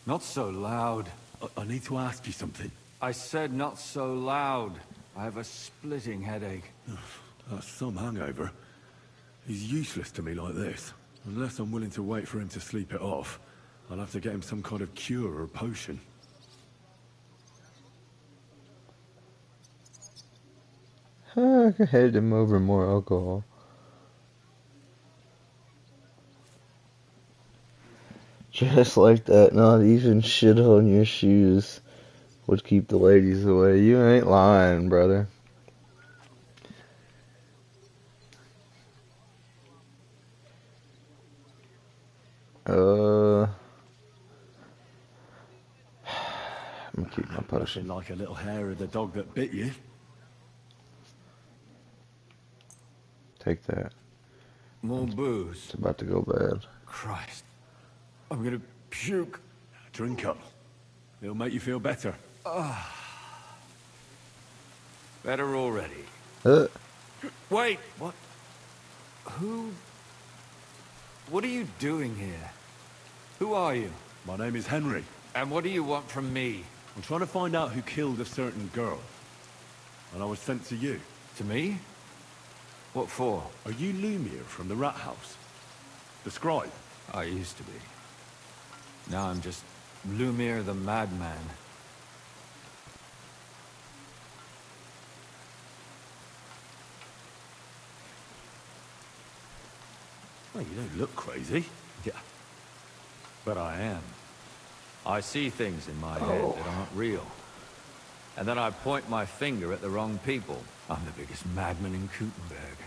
Not so loud. I need to ask you something. I said not so loud. I have a splitting headache. That's some hangover. He's useless to me like this. Unless I'm willing to wait for him to sleep it off, I'll have to get him some kind of cure or potion. I can hand him over more alcohol. Just like that, not even shit on your shoes would keep the ladies away. You ain't lying, brother. I'm gonna keep my potion. Like a little hair of the dog that bit you. Take that. More booze. It's about to go bad. Christ. I'm gonna puke. Drink up. It'll make you feel better. Better already. Wait, what? Who? What are you doing here? Who are you? My name is Henry. And what do you want from me? I'm trying to find out who killed a certain girl. And I was sent to you. To me? What for? Are you Lumiere from the Rat House? The scribe? I used to be. Now I'm just Lumiere the Madman. Well, you don't look crazy. Yeah. But I am. I see things in my head that aren't real. And then I point my finger at the wrong people. I'm the biggest madman in Kuttenberg.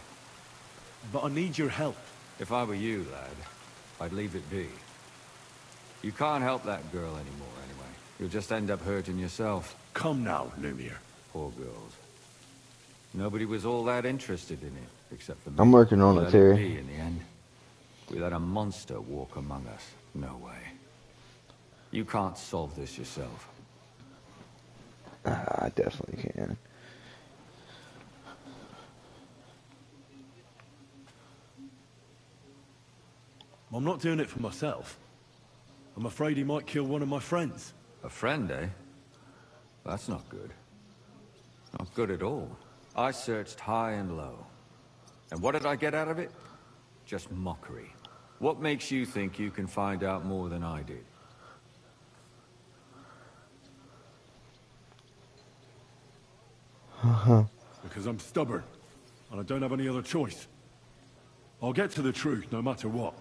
But I need your help. If I were you, lad, I'd leave it be. You can't help that girl anymore, anyway. You'll just end up hurting yourself. Come now, Lumiere. Poor girls. Nobody was all that interested in it, except for me. I'm working on it, Let Terry. be in the end. We let a monster walk among us. No way. You can't solve this yourself. I definitely can. I'm not doing it for myself. I'm afraid he might kill one of my friends. A friend, eh? That's not good. Not good at all. I searched high and low. And what did I get out of it? Just mockery. What makes you think you can find out more than I did? Because I'm stubborn, and I don't have any other choice. I'll get to the truth no matter what.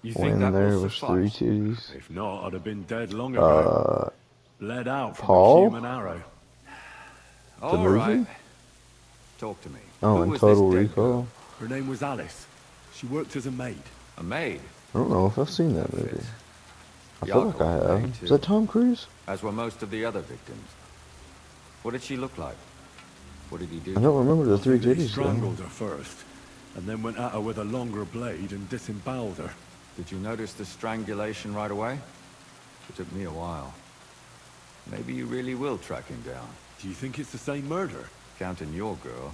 You think that there was three titties? If not, I'd have been dead long ago. Bled out from Paul? a human arrow. The movie? Right. Talk to me. Oh, Who in was Total this dead Recall. girl? Her name was Alice. She worked as a maid. A maid? I don't know if I've seen that movie. I feel like I have. Is that Tom Cruise? As were most of the other victims. What did she look like? What did he do? I don't remember the three He titties. strangled her first, and then went at her with a longer blade and disemboweled her. Did you notice the strangulation right away? It took me a while. Maybe you really will track him down. Do you think it's the same murder? Counting your girl,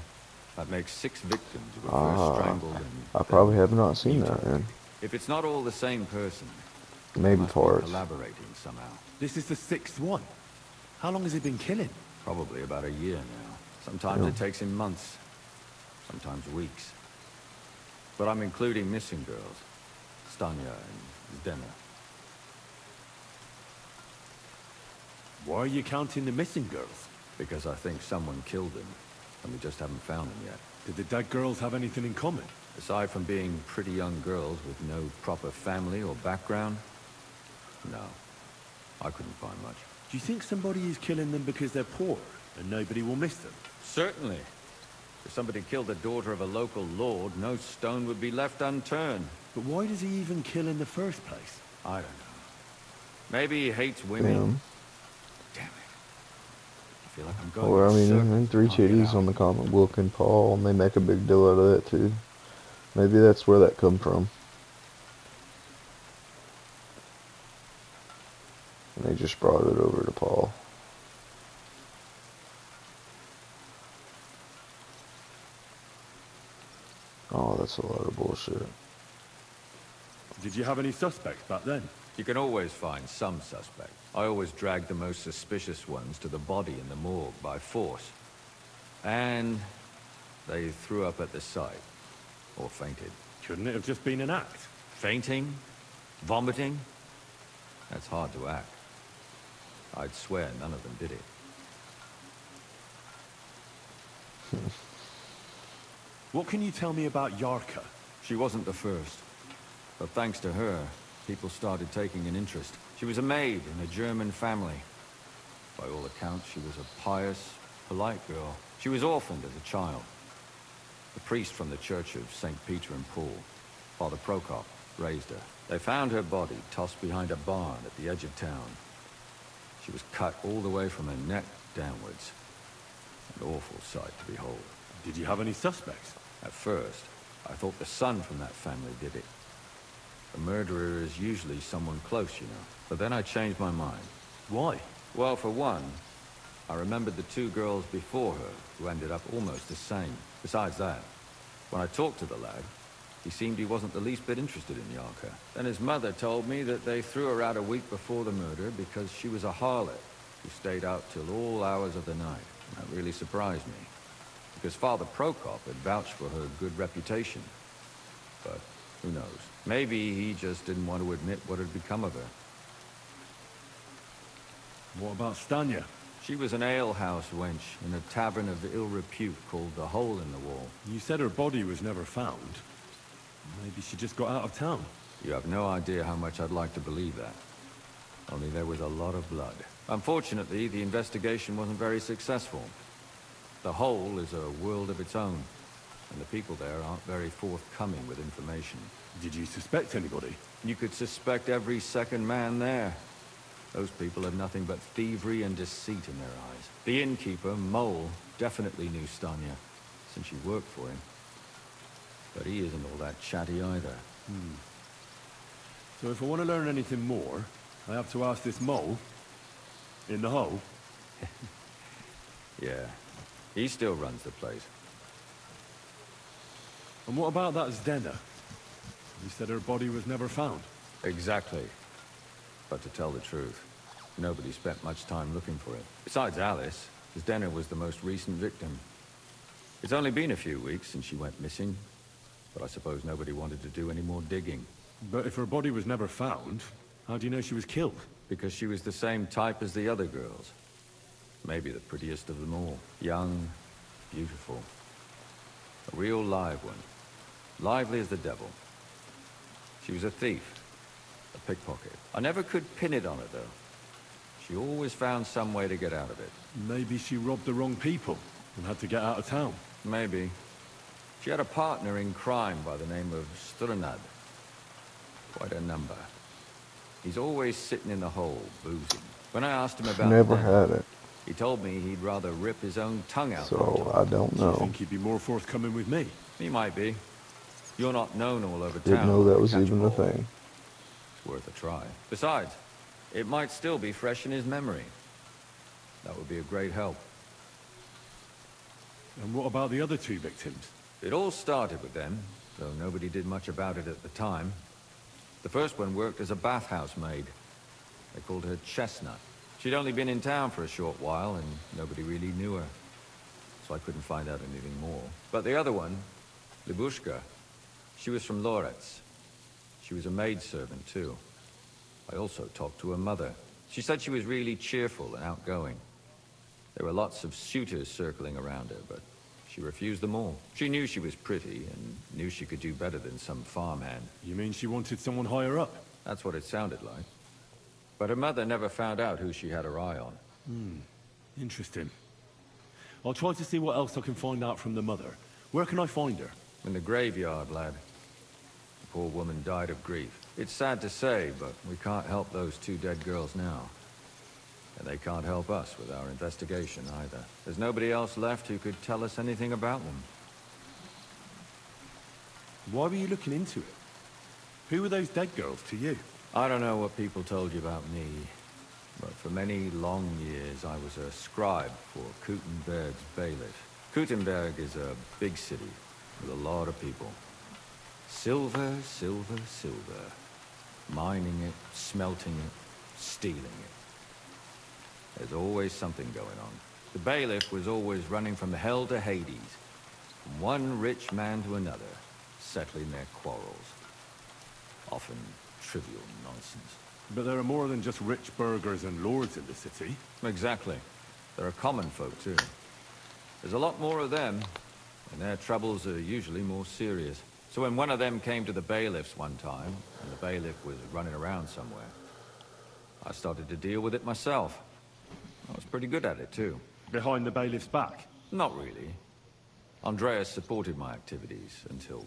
that makes 6 victims who were first strangled and... I probably have not seen that, man. If it's not all the same person, Maybe must be parts. collaborating somehow. This is the 6th one. How long has he been killing? Probably about a year now. Sometimes Yeah. it takes him months, sometimes weeks. But I'm including missing girls. Stanya and Zdena. Why are you counting the missing girls? Because I think someone killed them, and we just haven't found them yet. Did the dead girls have anything in common? Aside from being pretty young girls with no proper family or background, no. I couldn't find much. Do you think somebody is killing them because they're poor, and nobody will miss them? Certainly. If somebody killed the daughter of a local lord, no stone would be left unturned. But why does he even kill in the first place? I don't know. Maybe he hates women. Damn it. I feel like I'm going Or, I in mean, circles. and three titties on the comic book and Paul, and they make a big deal out of that too. Maybe that's where that come from. And they just brought it over to Paul. Oh, that's a lot of bullshit. Did you have any suspects back then? You can always find some suspect. I always dragged the most suspicious ones to the body in the morgue by force. And they threw up at the sight. Or fainted. Couldn't it have just been an act? Fainting? Vomiting? That's hard to act. I'd swear none of them did it. What can you tell me about Yarka? She wasn't the first. But thanks to her, people started taking an interest. She was a maid in a German family. By all accounts, she was a pious, polite girl. She was orphaned as a child. The priest from the Church of St. Peter and Paul, Father Prokop, raised her. They found her body tossed behind a barn at the edge of town. She was cut all the way from her neck downwards. An awful sight to behold. Did you have any suspects? At first, I thought the son from that family did it. The murderer is usually someone close, you know. But then I changed my mind. Why? Well, for one, I remembered the two girls before her, who ended up almost the same. Besides that, when I talked to the lad, he seemed he wasn't the least bit interested in Yarka. Then his mother told me that they threw her out a week before the murder because she was a harlot who stayed out till all hours of the night. And that really surprised me, because Father Prokop had vouched for her good reputation. But who knows? Maybe he just didn't want to admit what had become of her. What about Stanya? She was an alehouse wench in a tavern of ill repute called the Hole in the Wall. You said her body was never found. Maybe she just got out of town. You have no idea how much I'd like to believe that. Only there was a lot of blood. Unfortunately, the investigation wasn't very successful. The Hole is a world of its own, and the people there aren't very forthcoming with information. Did you suspect anybody? You could suspect every second man there. Those people have nothing but thievery and deceit in their eyes. The innkeeper, Mole, definitely knew Stanya, since she worked for him. But he isn't all that chatty either. So if I want to learn anything more, I have to ask this Mole in the hole? Yeah, he still runs the place. And what about that Zdena? You said her body was never found. Exactly. But to tell the truth, nobody spent much time looking for it. Besides Alice, Zdena was the most recent victim. It's only been a few weeks since she went missing, but I suppose nobody wanted to do any more digging. But if her body was never found, how do you know she was killed? Because she was the same type as the other girls. Maybe the prettiest of them all. Young, beautiful. A real live one. Lively as the devil. She was a thief. A pickpocket. I never could pin it on her, though. She always found some way to get out of it. Maybe she robbed the wrong people and had to get out of town. Maybe. She had a partner in crime by the name of Strunad. Quite a number. He's always sitting in the hole, boozing. When I asked him about Never that, had it. he told me he'd rather rip his own tongue out. So, I don't know. Do you think he'd be more forthcoming with me? He might be. You're not known all over town. Didn't know that was even a thing. It's worth a try. Besides, it might still be fresh in his memory. That would be a great help. And what about the other two victims? It all started with them, though nobody did much about it at the time. The first one worked as a bathhouse maid. They called her Chestnut. She'd only been in town for a short while, and nobody really knew her. So I couldn't find out anything more. But the other one, Libushka, she was from Loretz. She was a maidservant, too. I also talked to her mother. She said she was really cheerful and outgoing. There were lots of suitors circling around her, but she refused them all. She knew she was pretty, and knew she could do better than some farmhand. You mean she wanted someone higher up? That's what it sounded like. But her mother never found out who she had her eye on. Interesting. I'll try to see what else I can find out from the mother. Where can I find her? In the graveyard, lad. The poor woman died of grief. It's sad to say, but we can't help those two dead girls now. And they can't help us with our investigation either. There's nobody else left who could tell us anything about them. Why were you looking into it? Who were those dead girls to you? I don't know what people told you about me, but for many long years I was a scribe for Kuttenberg's bailiff. Kuttenberg is a big city with a lot of people. Silver, silver, silver. Mining it, smelting it, stealing it. There's always something going on. The bailiff was always running from hell to Hades, from one rich man to another, settling their quarrels. Often trivial nonsense. But there are more than just rich burghers and lords in the city. Exactly. There are common folk, too. There's a lot more of them, and their troubles are usually more serious. So when one of them came to the bailiff's one time, and the bailiff was running around somewhere, I started to deal with it myself. I was pretty good at it, too. Behind the bailiff's back? Not really. Andreas supported my activities until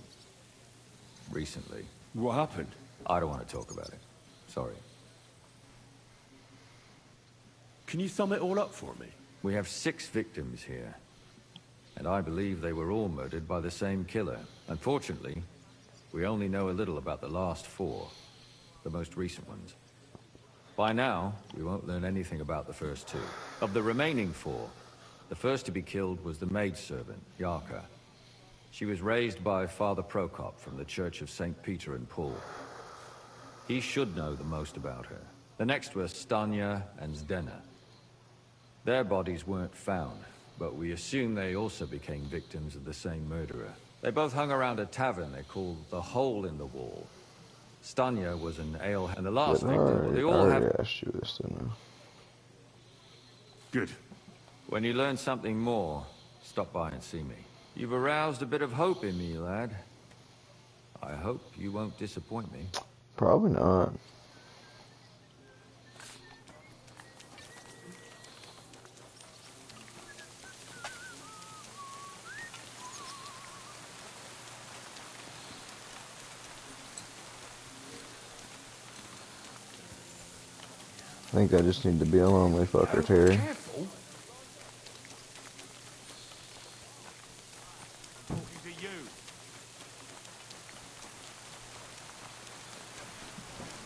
recently. What happened? I don't want to talk about it. Sorry. Can you sum it all up for me? We have 6 victims here. And I believe they were all murdered by the same killer. Unfortunately, we only know a little about the last 4, the most recent ones. By now, we won't learn anything about the first 2. Of the remaining 4, the first to be killed was the maidservant, Yarka. She was raised by Father Prokop from the Church of St. Peter and Paul. He should know the most about her. The next were Stanya and Zdena. Their bodies weren't found, but we assume they also became victims of the same murderer. They both hung around a tavern they called the Hole in the Wall. Stanya was an ale, and the last victim, they all have... asked you this, didn't I? Good. When you learn something more, stop by and see me. You've aroused a bit of hope in me, lad. I hope you won't disappoint me. Probably not. I think I just need to be a lonely fucker, Terry. Careful. Talking to you.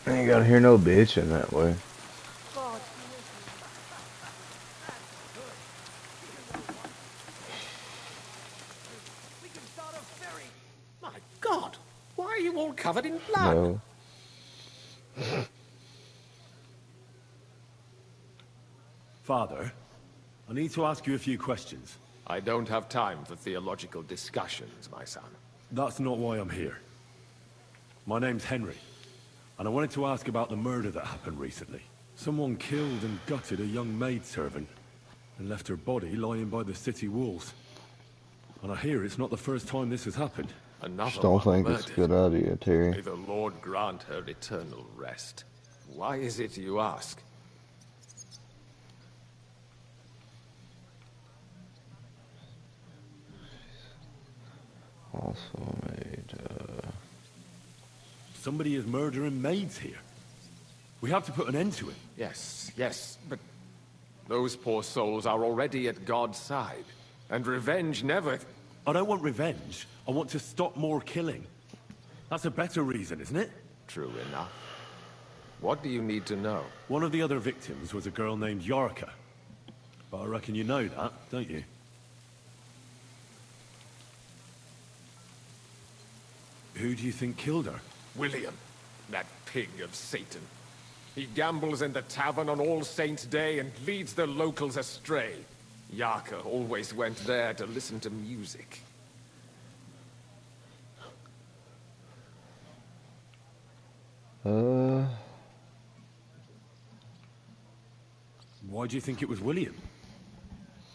I ain't gotta hear no bitching that way. God. My God, why are you all covered in blood? No. Father, I need to ask you a few questions. I don't have time for theological discussions, my son. That's not why I'm here. My name's Henry, and I wanted to ask about the murder that happened recently. Someone killed and gutted a young maidservant, and left her body lying by the city walls. And I hear it's not the first time this has happened. Another Just don't one think it's a murdered. good idea, Terry. May the Lord grant her eternal rest. Why is it you ask? Also made, Somebody is murdering maids here. We have to put an end to it. Yes, yes, but those poor souls are already at God's side. And revenge never... I don't want revenge. I want to stop more killing. That's a better reason, isn't it? True enough. What do you need to know? One of the other victims was a girl named Yarka. But I reckon you know that, don't you? Who do you think killed her? William, that pig of Satan. He gambles in the tavern on All Saints' Day and leads the locals astray. Yarka always went there to listen to music. Why do you think it was William?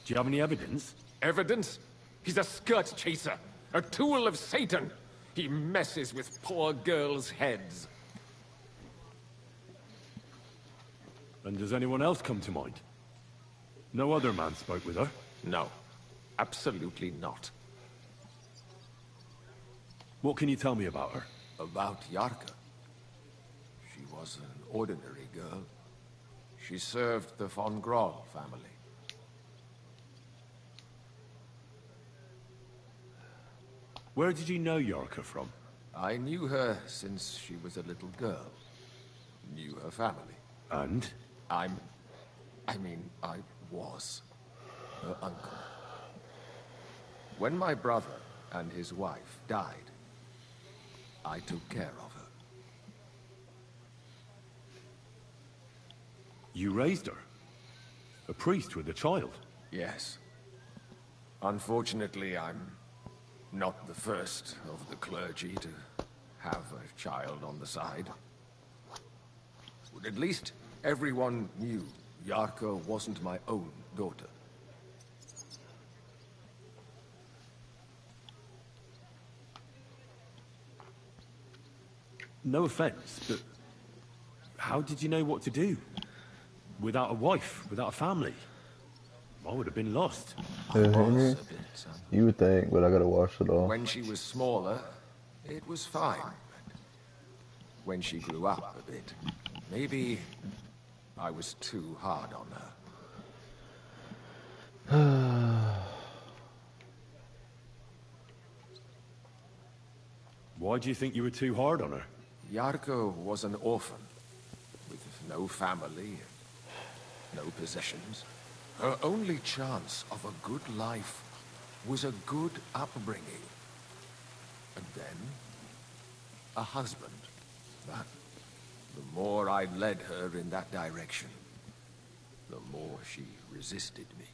Do you have any evidence? Evidence? He's a skirt chaser, a tool of Satan. He messes with poor girls' heads. And does anyone else come to mind? No other man spoke with her? No, absolutely not. What can you tell me about her? About Yarka. She was an ordinary girl. She served the von Grawl family. Where did you know Yarka from? I knew her since she was a little girl. Knew her family. And? I was her uncle. When my brother and his wife died, I took care of her. You raised her? A priest with a child? Yes. Unfortunately, I'm not the first of the clergy to have a child on the side. But at least everyone knew Yarka wasn't my own daughter. No offense, but how did you know what to do? Without a wife, without a family? I would have been lost. Henry, you would think, but I gotta wash it off. When she was smaller, it was fine. But when she grew up a bit, maybe I was too hard on her. Why do you think you were too hard on her? Yarko was an orphan, with no family, no possessions. Her only chance of a good life was a good upbringing. And then, a husband. But the more I led her in that direction, the more she resisted me.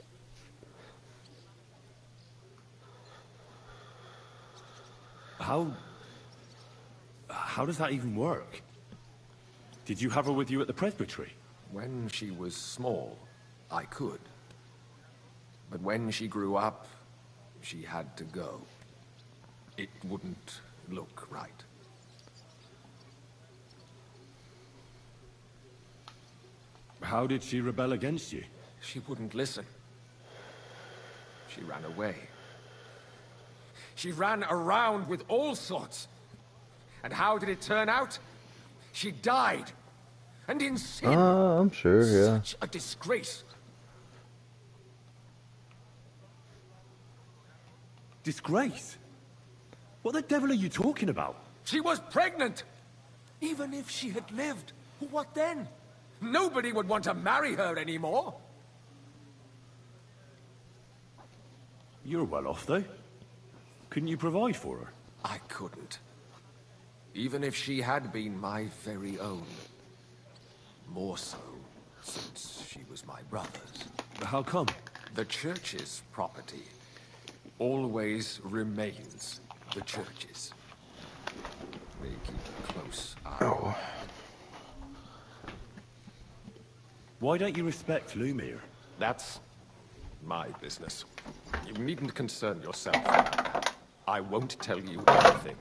How does that even work? Did you have her with you at the presbytery? When she was small, I could. But when she grew up, she had to go. It wouldn't look right. How did she rebel against you? She wouldn't listen. She ran away. She ran around with all sorts. And how did it turn out? She died. And in sin. I'm sure, yeah. Such a disgrace. Disgrace? What the devil are you talking about? She was pregnant! Even if she had lived, what then? Nobody would want to marry her anymore. You're well off, though. Couldn't you provide for her? I couldn't. Even if she had been my very own. More so, since she was my brother's. How come? The church's property always remains the church's. They keep a close eye. Oh. Why don't you respect Lumiere? That's my business. You needn't concern yourself. I won't tell you anything.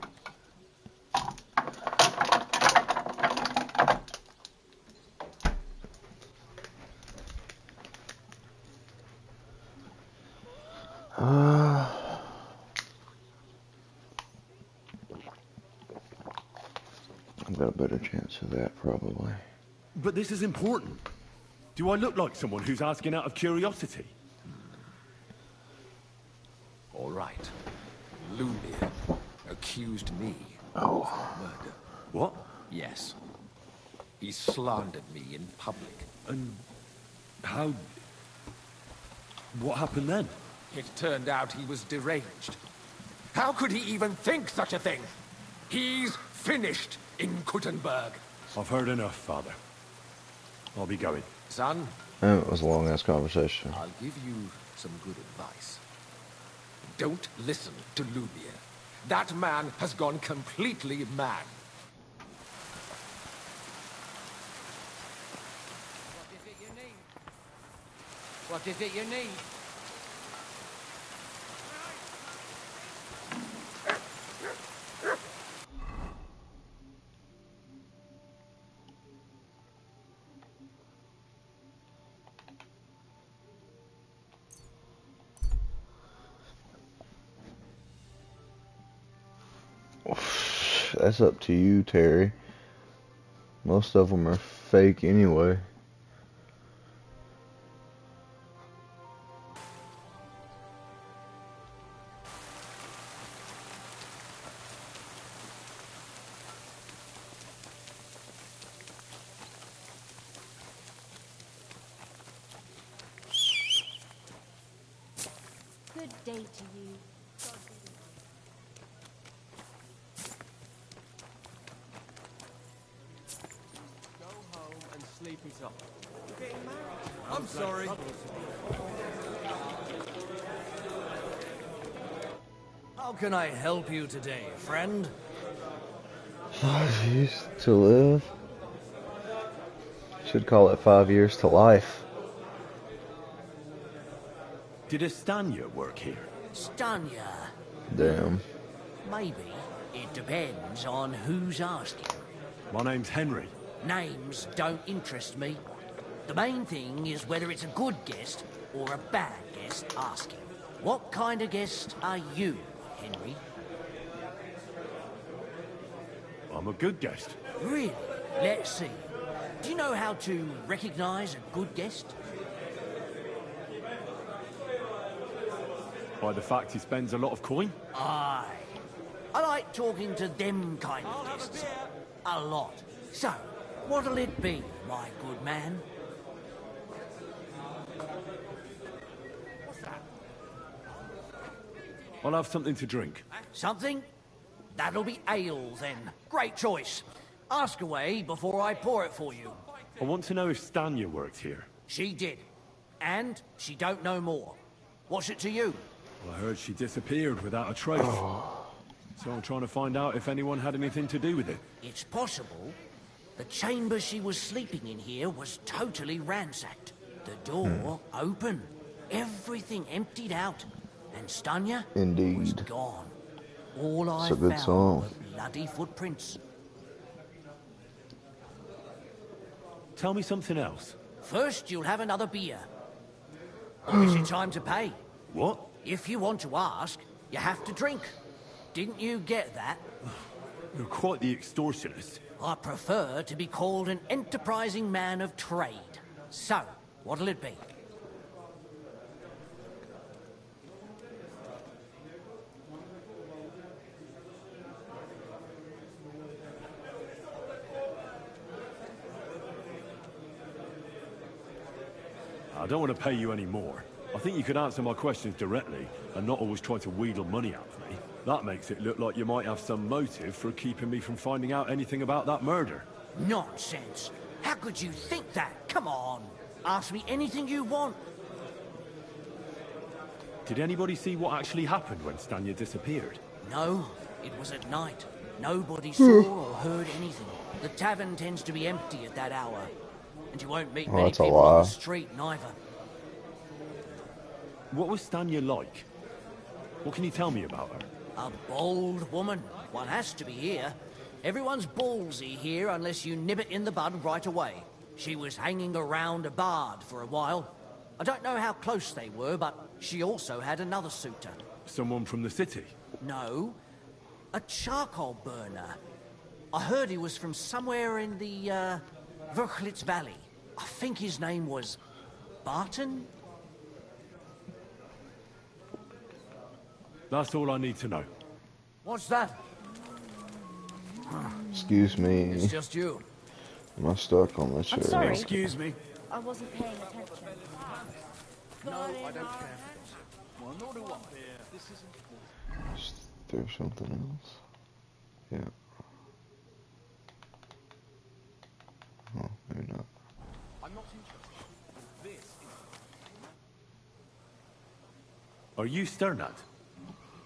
I've got a better chance of that, probably. But this is important. Do I look like someone who's asking out of curiosity? All right. Lumiere accused me of murder. What? Yes. He slandered me in public. And how... what happened then? It turned out he was deranged. How could he even think such a thing? He's finished in Kuttenberg. I've heard enough, Father. I'll be going. Son? It was a long-ass conversation. I'll give you some good advice. Don't listen to Lumiere. That man has gone completely mad. What is it you need? What is it you need? That's up to you, Terry. Most of them are fake anyway. Good day to you. And sleep it off. I'm sorry. How can I help you today, friend? 5 years to live? Should call it 5 years to life. Did Estanya work here? Stanya. Damn. Maybe. It depends on who's asking. My name's Henry. Names don't interest me. The main thing is whether it's a good guest or a bad guest asking. What kind of guest are you, Henry? I'm a good guest. Really? Let's see. Do you know how to recognize a good guest? By the fact he spends a lot of coin? Aye. I like talking to them kind of guests. A lot. So, what'll it be, my good man? I'll have something to drink. Something? That'll be ale, then. Great choice. Ask away before I pour it for you. I want to know if Stanya worked here. She did. And she don't know more. What's it to you? Well, I heard she disappeared without a trace. So I'm trying to find out if anyone had anything to do with it. It's possible. The chamber she was sleeping in here was totally ransacked. The door open. Everything emptied out. And Stanya was gone. All I It's a good found song. were bloody footprints. Tell me something else. First, you'll have another beer. Or is it time to pay? What? If you want to ask, you have to drink. Didn't you get that? You're quite the extortionist. I prefer to be called an enterprising man of trade. So, what'll it be? I don't want to pay you any more. I think you could answer my questions directly and not always try to wheedle money out of me. That makes it look like you might have some motive for keeping me from finding out anything about that murder. Nonsense. How could you think that? Come on. Ask me anything you want. Did anybody see what actually happened when Stanya disappeared? No, it was at night. Nobody saw or heard anything. The tavern tends to be empty at that hour. And you won't meet many that's a people on lie. the street, neither. What was Stanya like? What can you tell me about her? A bold woman. One has to be here. Everyone's ballsy here unless you nib it in the bud right away. She was hanging around a bard for a while. I don't know how close they were, but she also had another suitor. Someone from the city? No, a charcoal burner. I heard he was from somewhere in the, Verchlitz Valley. I think his name was Barton? That's all I need to know. What's that? Excuse me. It's just you. Am I stuck on this chair? sorry. Excuse me. I wasn't paying attention. No, I don't care. Well, nor do I. This isn't... Is there something else? Yeah. Oh, maybe not. I'm not interested. This is... Are you Sternad?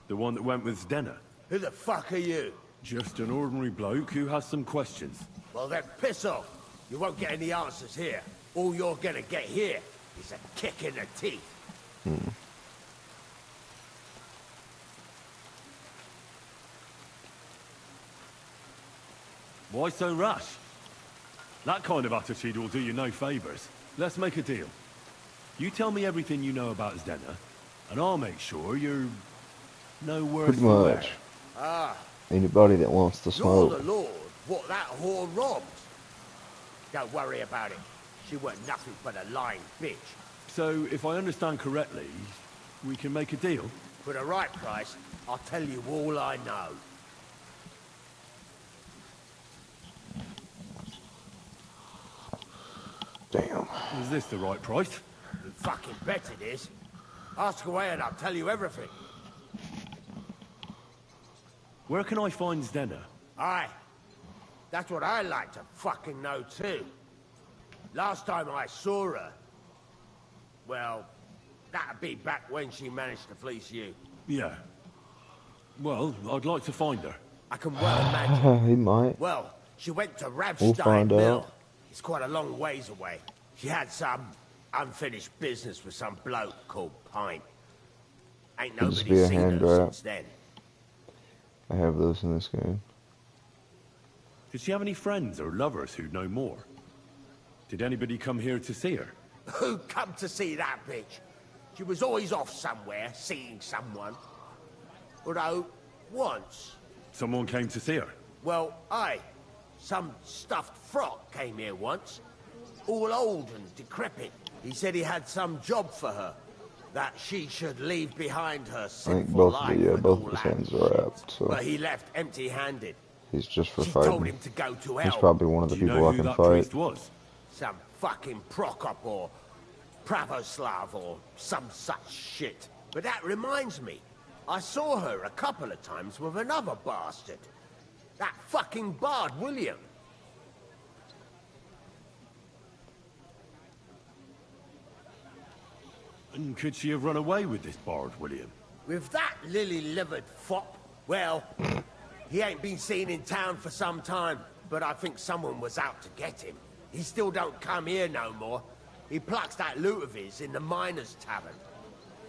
The one that went with Zdenna? Who the fuck are you? Just an ordinary bloke who has some questions. Well then, piss off. You won't get any answers here. All you're gonna get here is a kick in the teeth. Why so rash? That kind of attitude will do you no favors. Let's make a deal. You tell me everything you know about Zdena, and I'll make sure you're no worse Pretty for wear. much. Ah, Anybody that wants to you're smoke. the lord what that whore robbed. Don't worry about it. She weren't nothing but a lying bitch. So, if I understand correctly, we can make a deal? For the right price, I'll tell you all I know. Damn. Is this the right price? You fucking bet it is. Ask away and I'll tell you everything. Where can I find Zdena? Aye. That's what I like to fucking know too. Last time I saw her... Well, that'd be back when she managed to fleece you. Yeah. Well, I'd like to find her. I can well imagine. He might. Well, she went to We'll Ravstein find Mill. out. It's quite a long ways away. She had some unfinished business with some bloke called Pint. Ain't Could just nobody be a seen hand her wrap. since then. I have those in this game. Did she have any friends or lovers who'd know more? Did anybody come here to see her? Who come to see that bitch? She was always off somewhere, seeing someone. Although, once... Someone came to see her? Well, aye. Some stuffed frog came here once. All old and decrepit. He said he had some job for her. That she should leave behind her I think sinful both life of the, and both all of his that hands are wrapped, so But he left empty-handed. he's just for She told fighting. him to go to He's hell. probably one of the Do you people know I who can that fight. priest was? Some fucking Prokop or Pravoslav or some such shit. But that reminds me, I saw her a couple of times with another bastard. That fucking bard, William. And could she have run away with this bard, William? With that lily-livered fop, well, he ain't been seen in town for some time, but I think someone was out to get him. He still don't come here no more. He plucks that loot of his in the miners' tavern.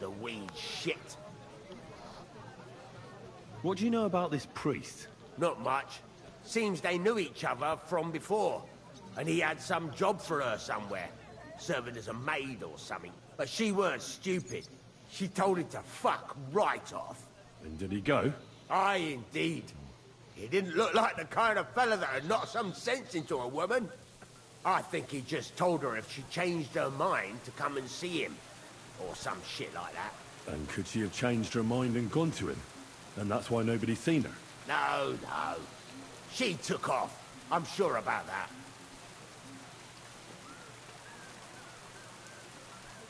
The weed shit. What do you know about this priest? Not much. Seems they knew each other from before. And he had some job for her somewhere. Serving as a maid or something. But she weren't stupid. She told him to fuck right off. And did he go? Aye, indeed. He didn't look like the kind of fella that had knocked some sense into a woman. I think he just told her if she changed her mind to come and see him. Or some shit like that. And could she have changed her mind and gone to him? And that's why nobody's seen her? No, no. She took off. I'm sure about that.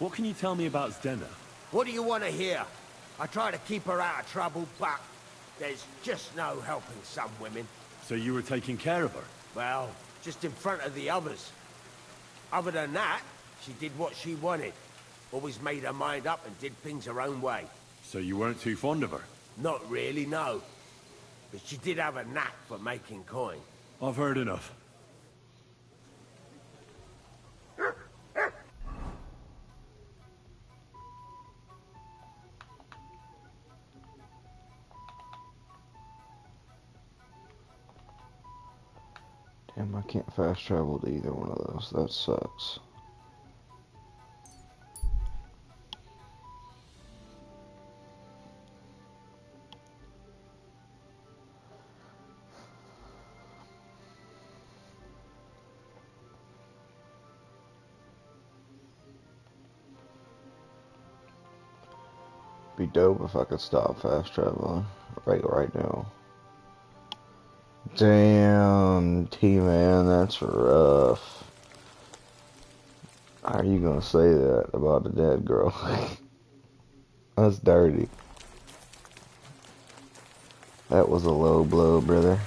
What can you tell me about Zdena? What do you want to hear? I try to keep her out of trouble, but there's just no helping some women. So you were taking care of her? Well, just in front of the others. Other than that, she did what she wanted. Always made her mind up and did things her own way. So you weren't too fond of her? Not really, no. But she did have a knack for making coin. I've heard enough. Damn, I can't fast travel to either one of those. That sucks. Be dope if I could stop fast traveling right now. Damn, T-Man, that's rough. How are you gonna say that about a dead girl? That's dirty. That was a low blow, brother.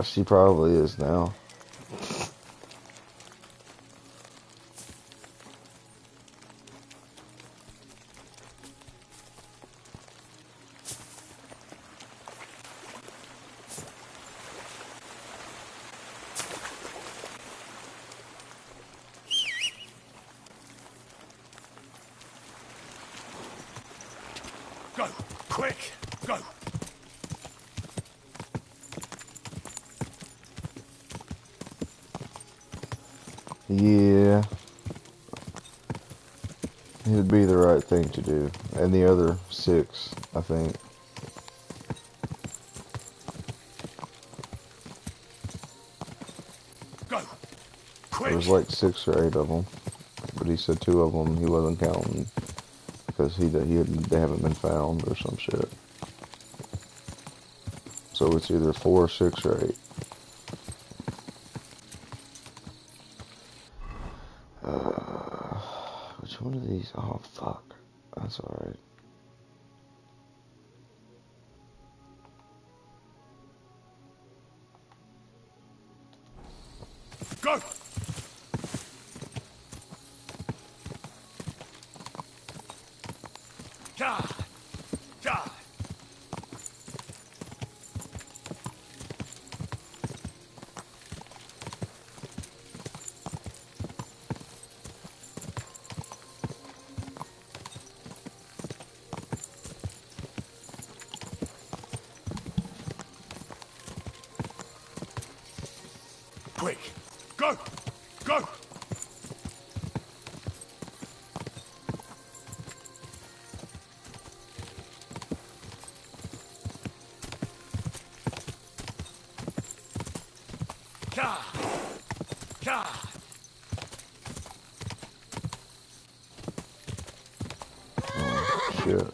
She probably is now. Go! Quick! Go! Yeah. It'd be the right thing to do. And the other 6, I think. Go! There was like 6 or 8 of them. But he said 2 of them he wasn't counting. Because they haven't been found or some shit. So it's either 4, 6, or 8. Which one of these? Oh, fuck. That's alright. Go! God! God! Quick! Go! Go! God! God! Oh, shit.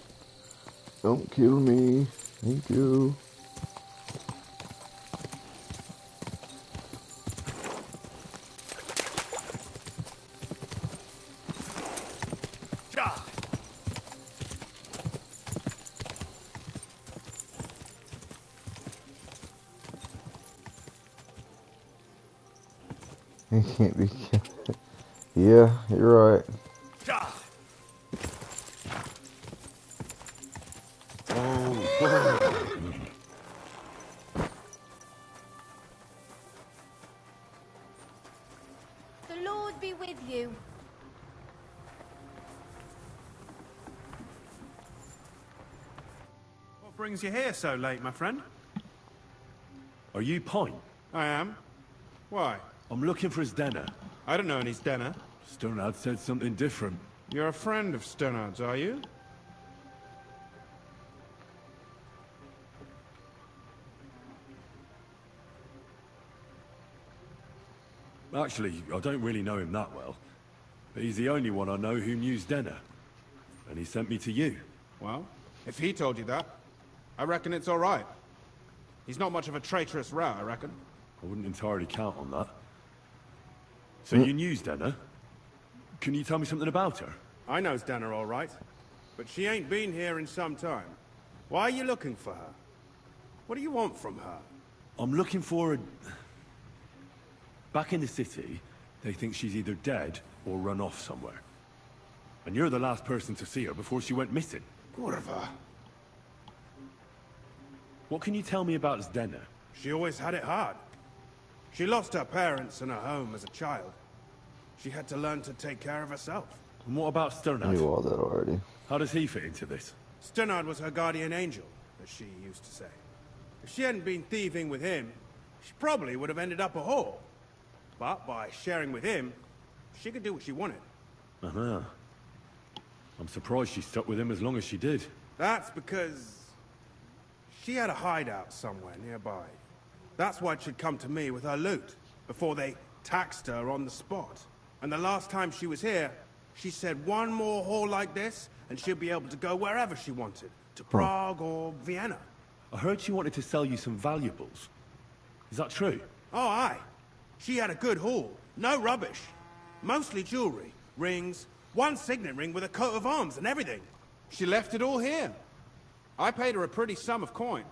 Don't kill me. Thank you. God! He can't be killed. Yeah, you're right. God! The Lord be with you. What brings you here so late, my friend? Are you Pine? I am. Why? I'm looking for his dinner. I don't know any Stenner. Sternad said something different. You're a friend of Sternard's, are you? Actually, I don't really know him that well. But he's the only one I know who knew Denner. And he sent me to you. Well, if he told you that, I reckon it's all right. He's not much of a traitorous rat, I reckon. I wouldn't entirely count on that. So you knew Denner? Can you tell me something about her? I know Stenner all right, but she ain't been here in some time. Why are you looking for her? What do you want from her? I'm looking for a... Back in the city, they think she's either dead or run off somewhere. And you're the last person to see her before she went missing. Kurva. What can you tell me about Zdenna? She always had it hard. She lost her parents and her home as a child. She had to learn to take care of herself. And what about Sternad? I knew all that already. How does he fit into this? Sternard was her guardian angel, as she used to say. If she hadn't been thieving with him, she probably would have ended up a whore. But by sharing with him, she could do what she wanted. Uh-huh. I'm surprised she stuck with him as long as she did. That's because she had a hideout somewhere nearby. That's why she'd come to me with her loot, before they taxed her on the spot. And the last time she was here, she said one more haul like this, and she'll be able to go wherever she wanted. To Prague or Vienna. I heard she wanted to sell you some valuables. Is that true? Oh, aye. She had a good haul. No rubbish. Mostly jewelry, rings, one signet ring with a coat of arms and everything. She left it all here. I paid her a pretty sum of coin.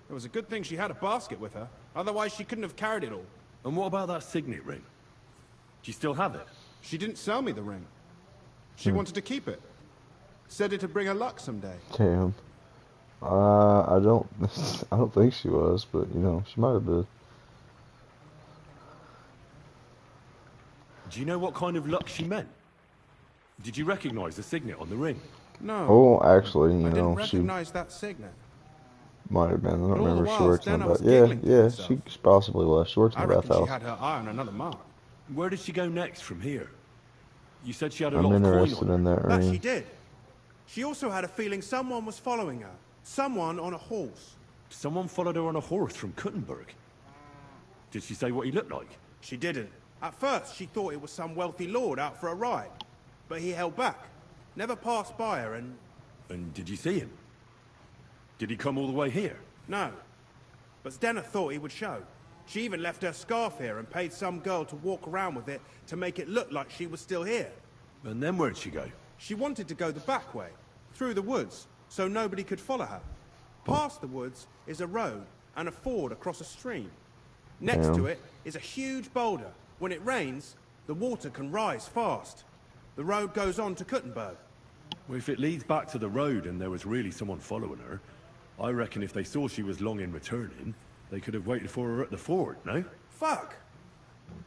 It was a good thing she had a basket with her. Otherwise, she couldn't have carried it all. And what about that signet ring? Do you still have it? She didn't sell me the ring. She wanted to keep it. Said it'd bring her luck someday. Damn. I don't I don't think she was, but you know, she might have been. Do you know what kind of luck she meant? Did you recognize the signet on the ring? No. Oh, actually, you I didn't know, she recognize that signet. might have been. I don't But all remember the if she while, works in the Stena was bath. Yeah, giggling to yeah, herself. she possibly was. She works in I the reckon she bathhouse. had her eye on another mark. Where did she go next from here? You said she had a I'm lot of coin interested on in her. that That she ring. did. She also had a feeling someone was following her. Someone on a horse. Someone followed her on a horse from Kuttenberg. Did she say what he looked like? She didn't. At first, she thought it was some wealthy lord out for a ride. But he held back. Never passed by her and... And did you see him? Did he come all the way here? No. But Stena thought he would show. She even left her scarf here and paid some girl to walk around with it to make it look like she was still here. And then where'd she go? She wanted to go the back way, through the woods, so nobody could follow her. Past the woods is a road and a ford across a stream. Next to it is a huge boulder. When it rains, the water can rise fast. The road goes on to Kuttenberg. Well, if it leads back to the road and there was really someone following her, I reckon if they saw she was long in returning, they could have waited for her at the ford, no? Fuck!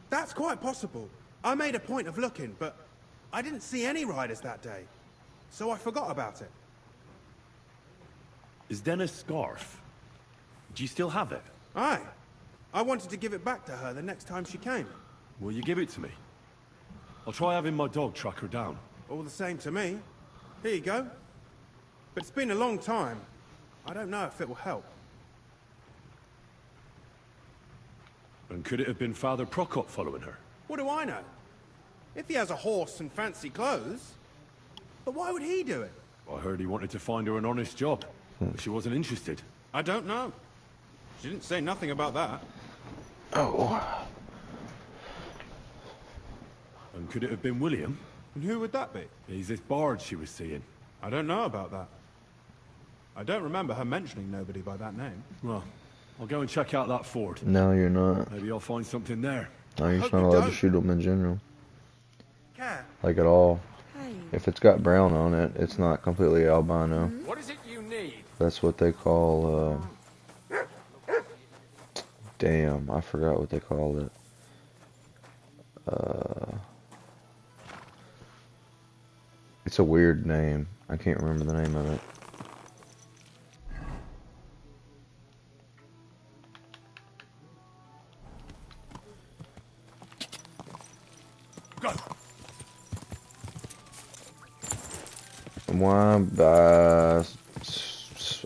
That's quite possible. I made a point of looking, but I didn't see any riders that day. So I forgot about it. Is Denna's scarf? Do you still have it? Aye. I wanted to give it back to her the next time she came. Will you give it to me? I'll try having my dog track her down. All the same to me. Here you go. But it's been a long time. I don't know if it will help. And could it have been Father Prokop following her? What do I know? If he has a horse and fancy clothes. But why would he do it? I heard he wanted to find her an honest job, but she wasn't interested. I don't know. She didn't say nothing about that. Oh. And could it have been William? And who would that be? He's this bard she was seeing. I don't know about that. I don't remember her mentioning nobody by that name. Well, I'll go and check out that fort. No, you're not. Maybe I'll find something there. No, you're just not allowed to shoot them in general. Care. Like at all. If it's got brown on it, it's not completely albino. What is it you need? That's what they call, damn, I forgot what they call it. It's a weird name. I can't remember the name of it. Go. Why?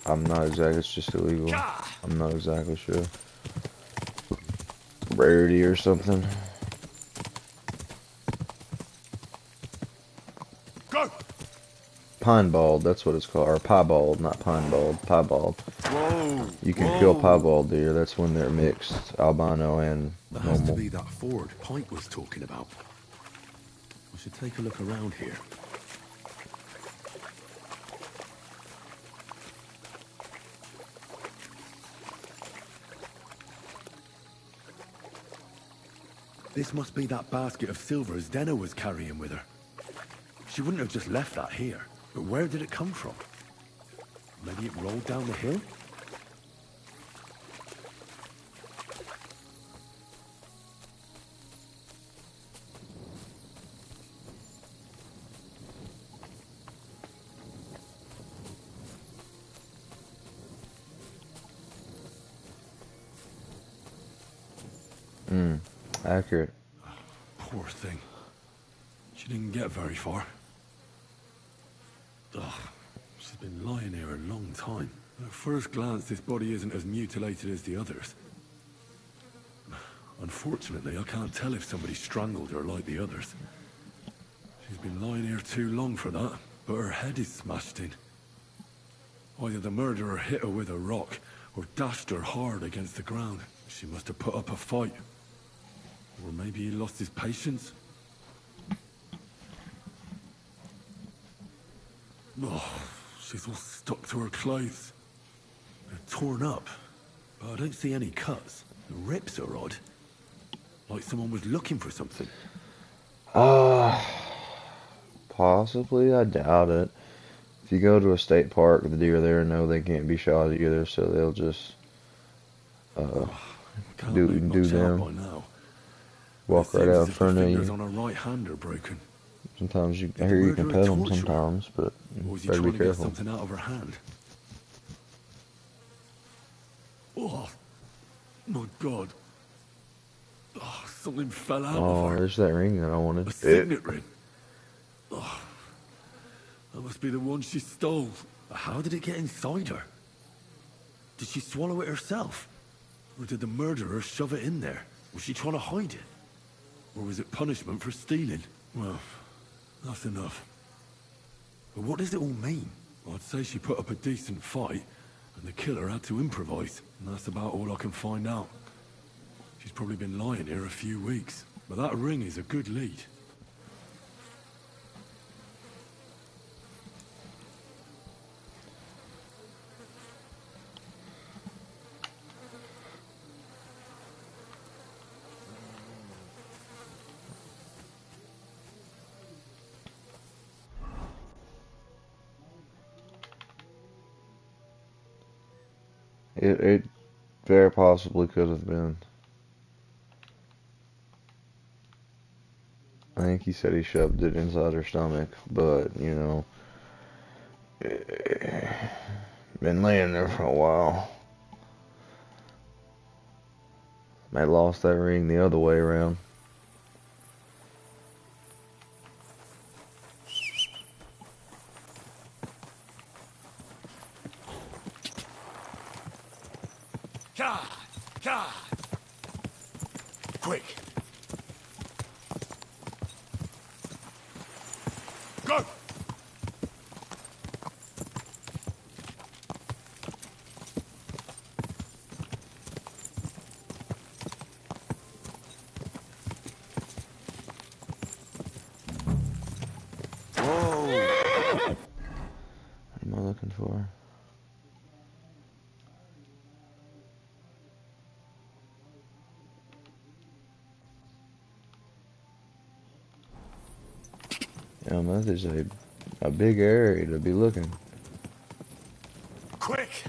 I'm not exactly. It's just illegal. I'm not exactly sure. Rarity or something. Go. Pinebald, that's what it's called. Or piebald, not pinebald. Piebald. Whoa. You can kill piebald deer. That's when they're mixed, albino and That has to normal. be that ford Pike was talking about. I should take a look around here. This must be that basket of silver Zdena was carrying with her. She wouldn't have just left that here. But where did it come from? Maybe it rolled down the hill? Accurate. Poor thing. She didn't get very far. Ugh, she's been lying here a long time. At first glance, this body isn't as mutilated as the others. Unfortunately, I can't tell if somebody strangled her like the others. She's been lying here too long for that, but her head is smashed in. Either the murderer hit her with a rock, or dashed her hard against the ground. She must have put up a fight. Or maybe he lost his patience? Oh, she's all stuck to her clothes. They're torn up, but I don't see any cuts. The rips are odd. Like someone was looking for something. Possibly, I doubt it. If you go to a state park, the deer there know they can't be shot either, so they'll just do them. Walk right out in front of you. On her right hand are broken. Sometimes I hear you can pet them sometimes, but Or was he Better trying be to get careful. something out of her hand? Oh, my God. Oh, something fell out of Oh, her. there's that ring that I wanted. A signet ring. Oh, that must be the one she stole. How did it get inside her? Did she swallow it herself? Or did the murderer shove it in there? Was she trying to hide it? Or was it punishment for stealing? Well, that's enough. But what does it all mean? I'd say she put up a decent fight, and the killer had to improvise. And that's about all I can find out. She's probably been lying here a few weeks. But that ring is a good lead. It very possibly could have been. I think he said he shoved it inside her stomach, but, you know, been laying there for a while. They lost that ring the other way around. God! God! Quick! Go! What am I looking for? Yeah, man, there's a big area to be looking. Quick!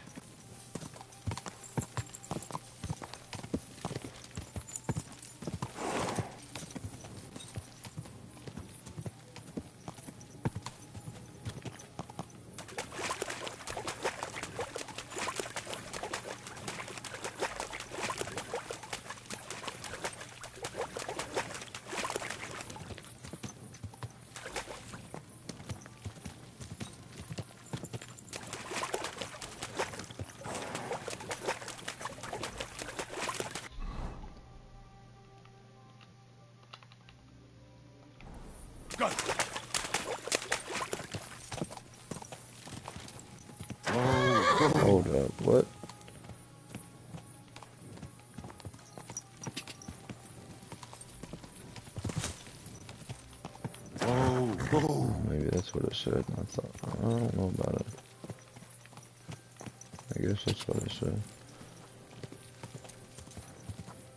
Go! Oh, hold up, what? Maybe that's what it said. I thought, I don't know about it. I guess that's what it said.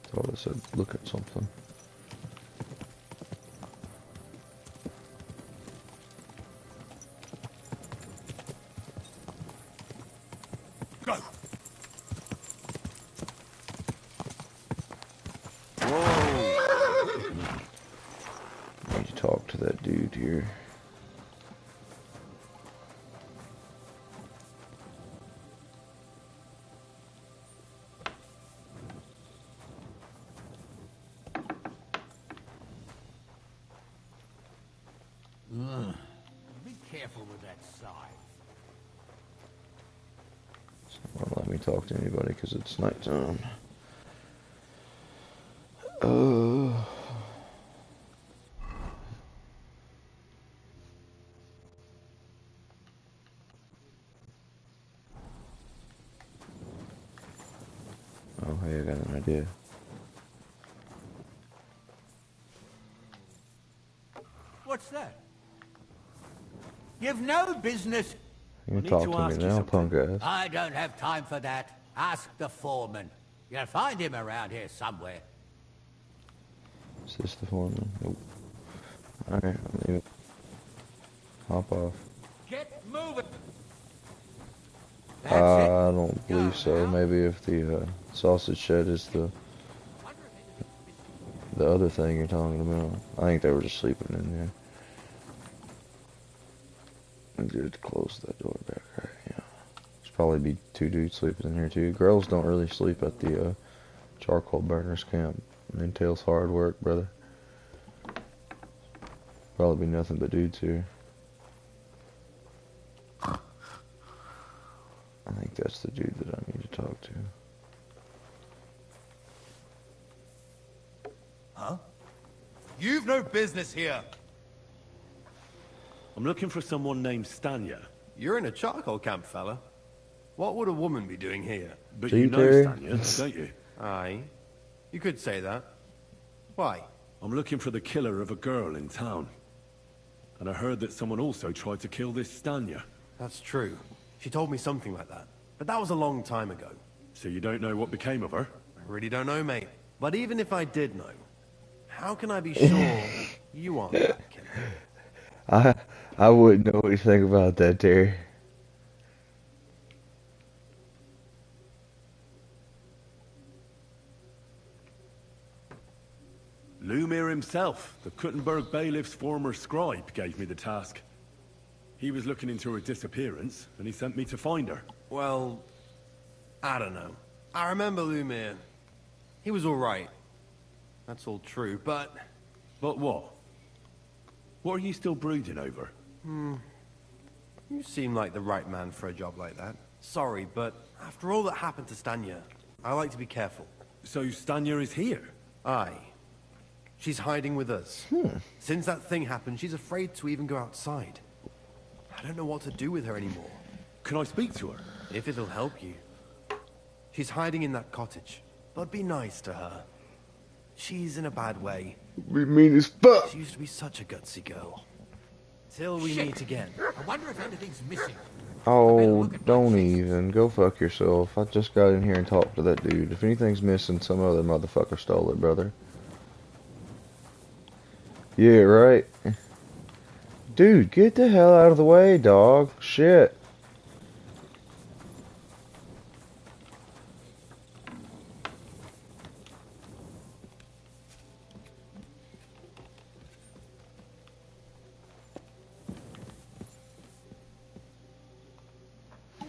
Thought it said, look at something. Go! Need to talk to that dude here. Be careful with that scythe. Won't let me talk to anybody because it's nighttime. Oh, hey, I got an idea. What's that? You've no business. You can talk to me now, punk ass. I don't have time for that. Ask the foreman. You'll find him around here somewhere. Is this the foreman? Nope. Alright, I'll leave it. Hop off. Get moving. I don't believe so. Maybe if the sausage shed is the other thing you're talking about. I think they were just sleeping in there. I did close that door back, right? Yeah. There's probably be 2 dudes sleeping in here too. Girls don't really sleep at the charcoal burners camp. It entails hard work, brother. Probably be nothing but dudes here. I think that's the dude that I need to talk to. Huh? You've no business here. I'm looking for someone named Stanya. You're in a charcoal camp, fella. What would a woman be doing here? But you know Stanya, don't you? Aye. You could say that. Why? I'm looking for the killer of a girl in town. And I heard that someone also tried to kill this Stanya. That's true. She told me something like that. But that was a long time ago. So you don't know what became of her? I really don't know, mate. But even if I did know, how can I be sure you aren't that killer? I wouldn't know what you think about that, Terry. Lumir himself, the Kuttenberg bailiff's former scribe, gave me the task. He was looking into her disappearance, and he sent me to find her. Well, I don't know. I remember Lumir. He was alright. That's all true, but... But what? What are you still brooding over? You seem like the right man for a job like that. Sorry, but after all that happened to Stanya, I like to be careful. So Stanya is here? Aye. She's hiding with us. Since that thing happened, she's afraid to even go outside. I don't know what to do with her anymore. Can I speak to her? If it'll help you. She's hiding in that cottage, but be nice to her. She's in a bad way. Be mean as fuck. She used to be such a gutsy girl. Till we meet again. I wonder if anything's missing. Oh, don't even. Go fuck yourself. I just got in here and talked to that dude. If anything's missing, some other motherfucker stole it, brother. Yeah, right? Dude, get the hell out of the way, dog. Shit.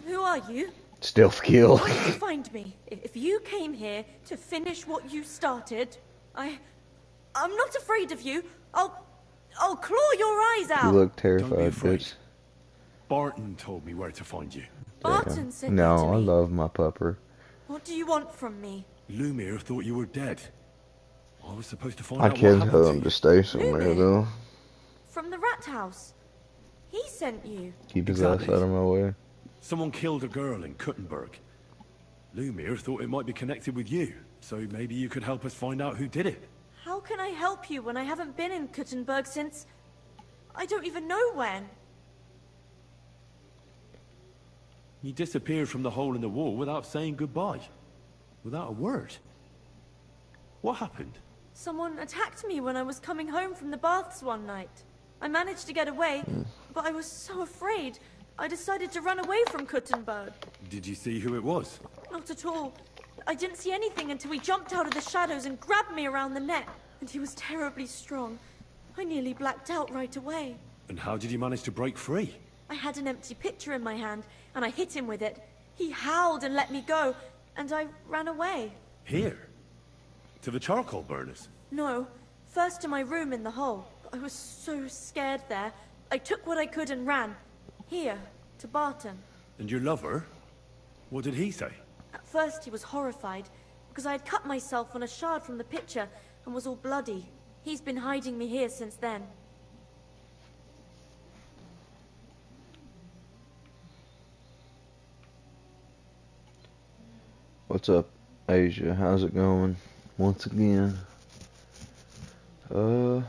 Who are you? Stealth kill. Why did you find me? If you came here to finish what you started, I'm not afraid of you. I'll claw your eyes out. You look terrified, bitch. Barton told me where to find you. Barton said No, that to I me. love my pupper. What do you want from me? Lumir thought you were dead. I was supposed to find I out what can't happened tell to him you. to stay somewhere, though. From the rat house. He sent you. Keep his ass out of my way. Someone killed a girl in Kuttenberg. Lumir thought it might be connected with you, so maybe you could help us find out who did it. How can I help you when I haven't been in Kuttenberg since... I don't even know when. You disappeared from the hole in the wall without saying goodbye. Without a word. What happened? Someone attacked me when I was coming home from the baths one night. I managed to get away, but I was so afraid. I decided to run away from Kuttenberg. Did you see who it was? Not at all. I didn't see anything until he jumped out of the shadows and grabbed me around the neck. And he was terribly strong. I nearly blacked out right away. And how did you manage to break free? I had an empty pitcher in my hand, and I hit him with it. He howled and let me go, and I ran away. Here? To the charcoal burners? No, first to my room in the hole. I was so scared there. I took what I could and ran. Here, to Barton. And your lover? What did he say? At first he was horrified, because I had cut myself on a shard from the pitcher and was all bloody. He's been hiding me here since then. What's up, Asia? How's it going? Once again. Do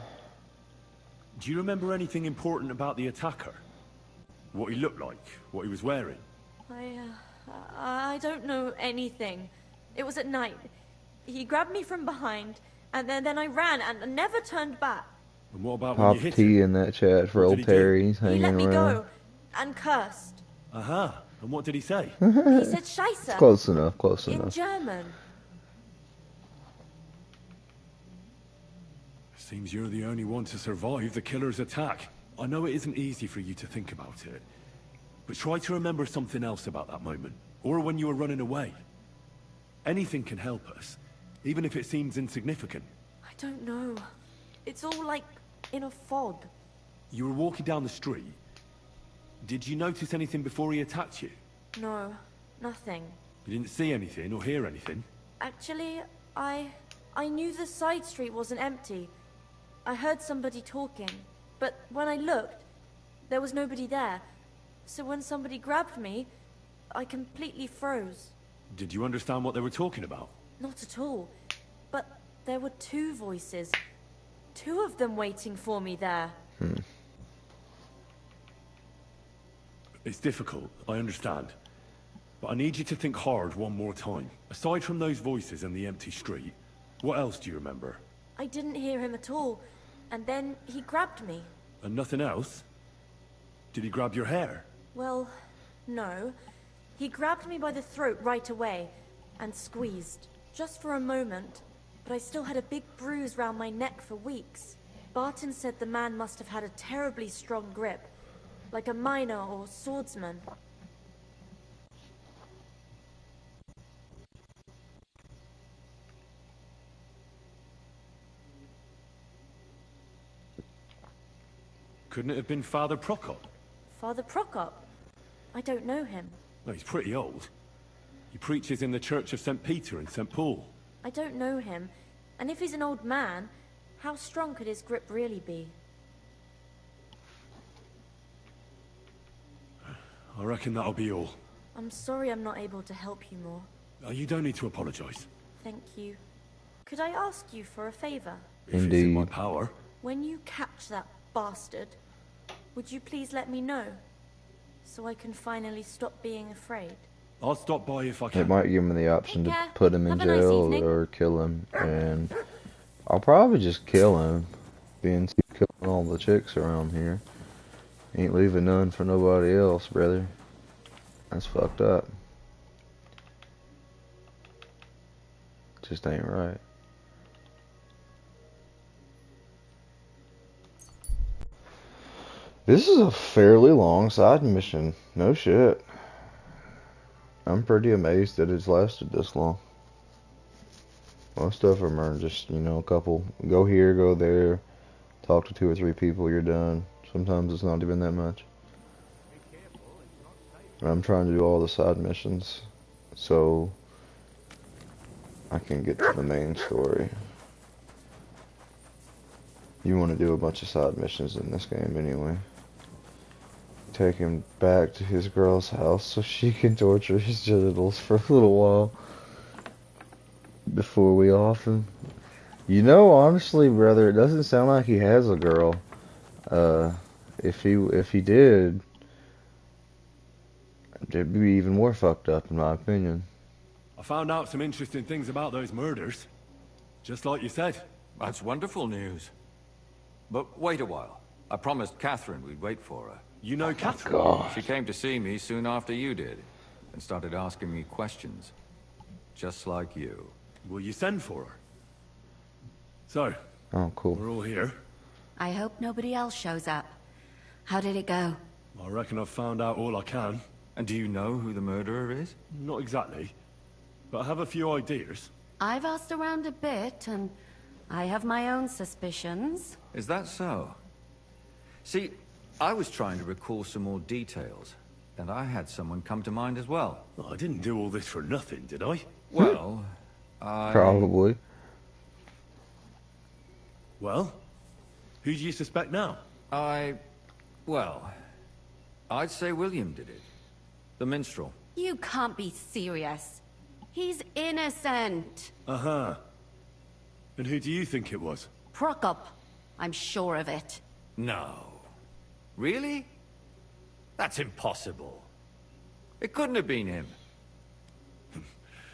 you remember anything important about the attacker? What he looked like? What he was wearing? I don't know anything. It was at night. He grabbed me from behind, and then I ran and never turned back. And what about when Pop you hit T him? in that chat for What old did he do? Terry. He's He hanging let me around. go, and cursed. Aha. And what did he say? He said Scheisse. Close enough, close In enough. German. Seems you're the only one to survive the killer's attack. I know it isn't easy for you to think about it, but try to remember something else about that moment, or when you were running away. Anything can help us, even if it seems insignificant. I don't know. It's all like in a fog. You were walking down the street. Did you notice anything before he attacked you? No, nothing. You didn't see anything or hear anything? Actually, I knew the side street wasn't empty. I heard somebody talking, but when I looked, there was nobody there. So when somebody grabbed me, I completely froze. Did you understand what they were talking about? Not at all. But there were two voices. Two of them waiting for me there. It's difficult, I understand. But I need you to think hard one more time. Aside from those voices and the empty street, what else do you remember? I didn't hear him at all. And then he grabbed me. And nothing else? Did he grab your hair? Well, no. He grabbed me by the throat right away and squeezed. Just for a moment. But I still had a big bruise round my neck for weeks. Barton said the man must have had a terribly strong grip. Like a miner or swordsman. Couldn't it have been Father Prokop? Father Prokop? I don't know him. Well, he's pretty old. He preaches in the Church of St. Peter and St. Paul. I don't know him. And if he's an old man, how strong could his grip really be? I reckon that'll be all. I'm sorry I'm not able to help you more. You don't need to apologize. Thank you. Could I ask you for a favor? If it's in my power. When you catch that bastard, would you please let me know? So I can finally stop being afraid. I'll stop by if I can. It might give him the option to Take care. put him in Have a nice jail evening. or kill him, and I'll probably just kill him, being killing all the chicks around here. Ain't leaving none for nobody else, brother. That's fucked up. Just ain't right. This is a fairly long side mission. No shit. I'm pretty amazed that it's lasted this long. Most of them are just, you know, a couple. Go here, go there. Talk to 2 or 3 people, you're done. Sometimes it's not even that much. I'm trying to do all the side missions so I can get to the main story. You want to do a bunch of side missions in this game anyway. Take him back to his girl's house so she can torture his genitals for a little while before we off him. You know, honestly, brother, it doesn't sound like he has a girl. If he did, it'd be even more fucked up, in my opinion. I found out some interesting things about those murders. Just like you said. That's wonderful news. But wait a while. I promised Catherine we'd wait for her. You know Catherine? God. She came to see me soon after you did, and started asking me questions. Just like you. Will you send for her? So, oh, cool. We're all here. I hope nobody else shows up. How did it go? I reckon I've found out all I can. And do you know who the murderer is? Not exactly, but I have a few ideas. I've asked around a bit, and I have my own suspicions. Is that so? See, I was trying to recall some more details, and I had someone come to mind as well. I didn't do all this for nothing, did I? Well, Probably. Well, who do you suspect now? Well, I'd say William did it. The minstrel. You can't be serious. He's innocent. Uh-huh. And who do you think it was? Prokop. I'm sure of it. No. Really? That's impossible. It couldn't have been him.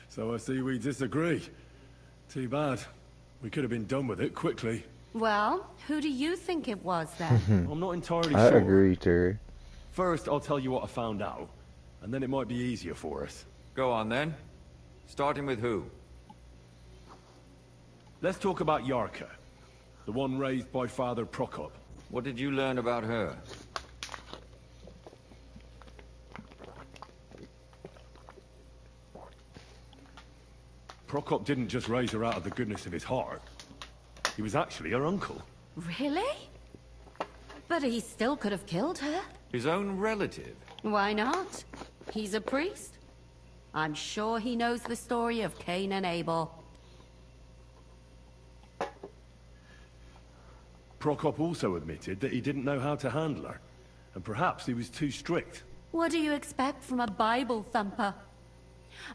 So I see we disagree. Too bad. We could have been done with it quickly. Well, who do you think it was then? I'm not entirely I sure. agree, Terry. First, I'll tell you what I found out, and then it might be easier for us. Go on then. Starting with who? Let's talk about Yarka, the one raised by Father Prokop. What did you learn about her? Prokop didn't just raise her out of the goodness of his heart. He was actually her uncle. Really? But he still could have killed her. His own relative? Why not? He's a priest. I'm sure he knows the story of Cain and Abel. Prokop also admitted that he didn't know how to handle her, and perhaps he was too strict. What do you expect from a Bible thumper?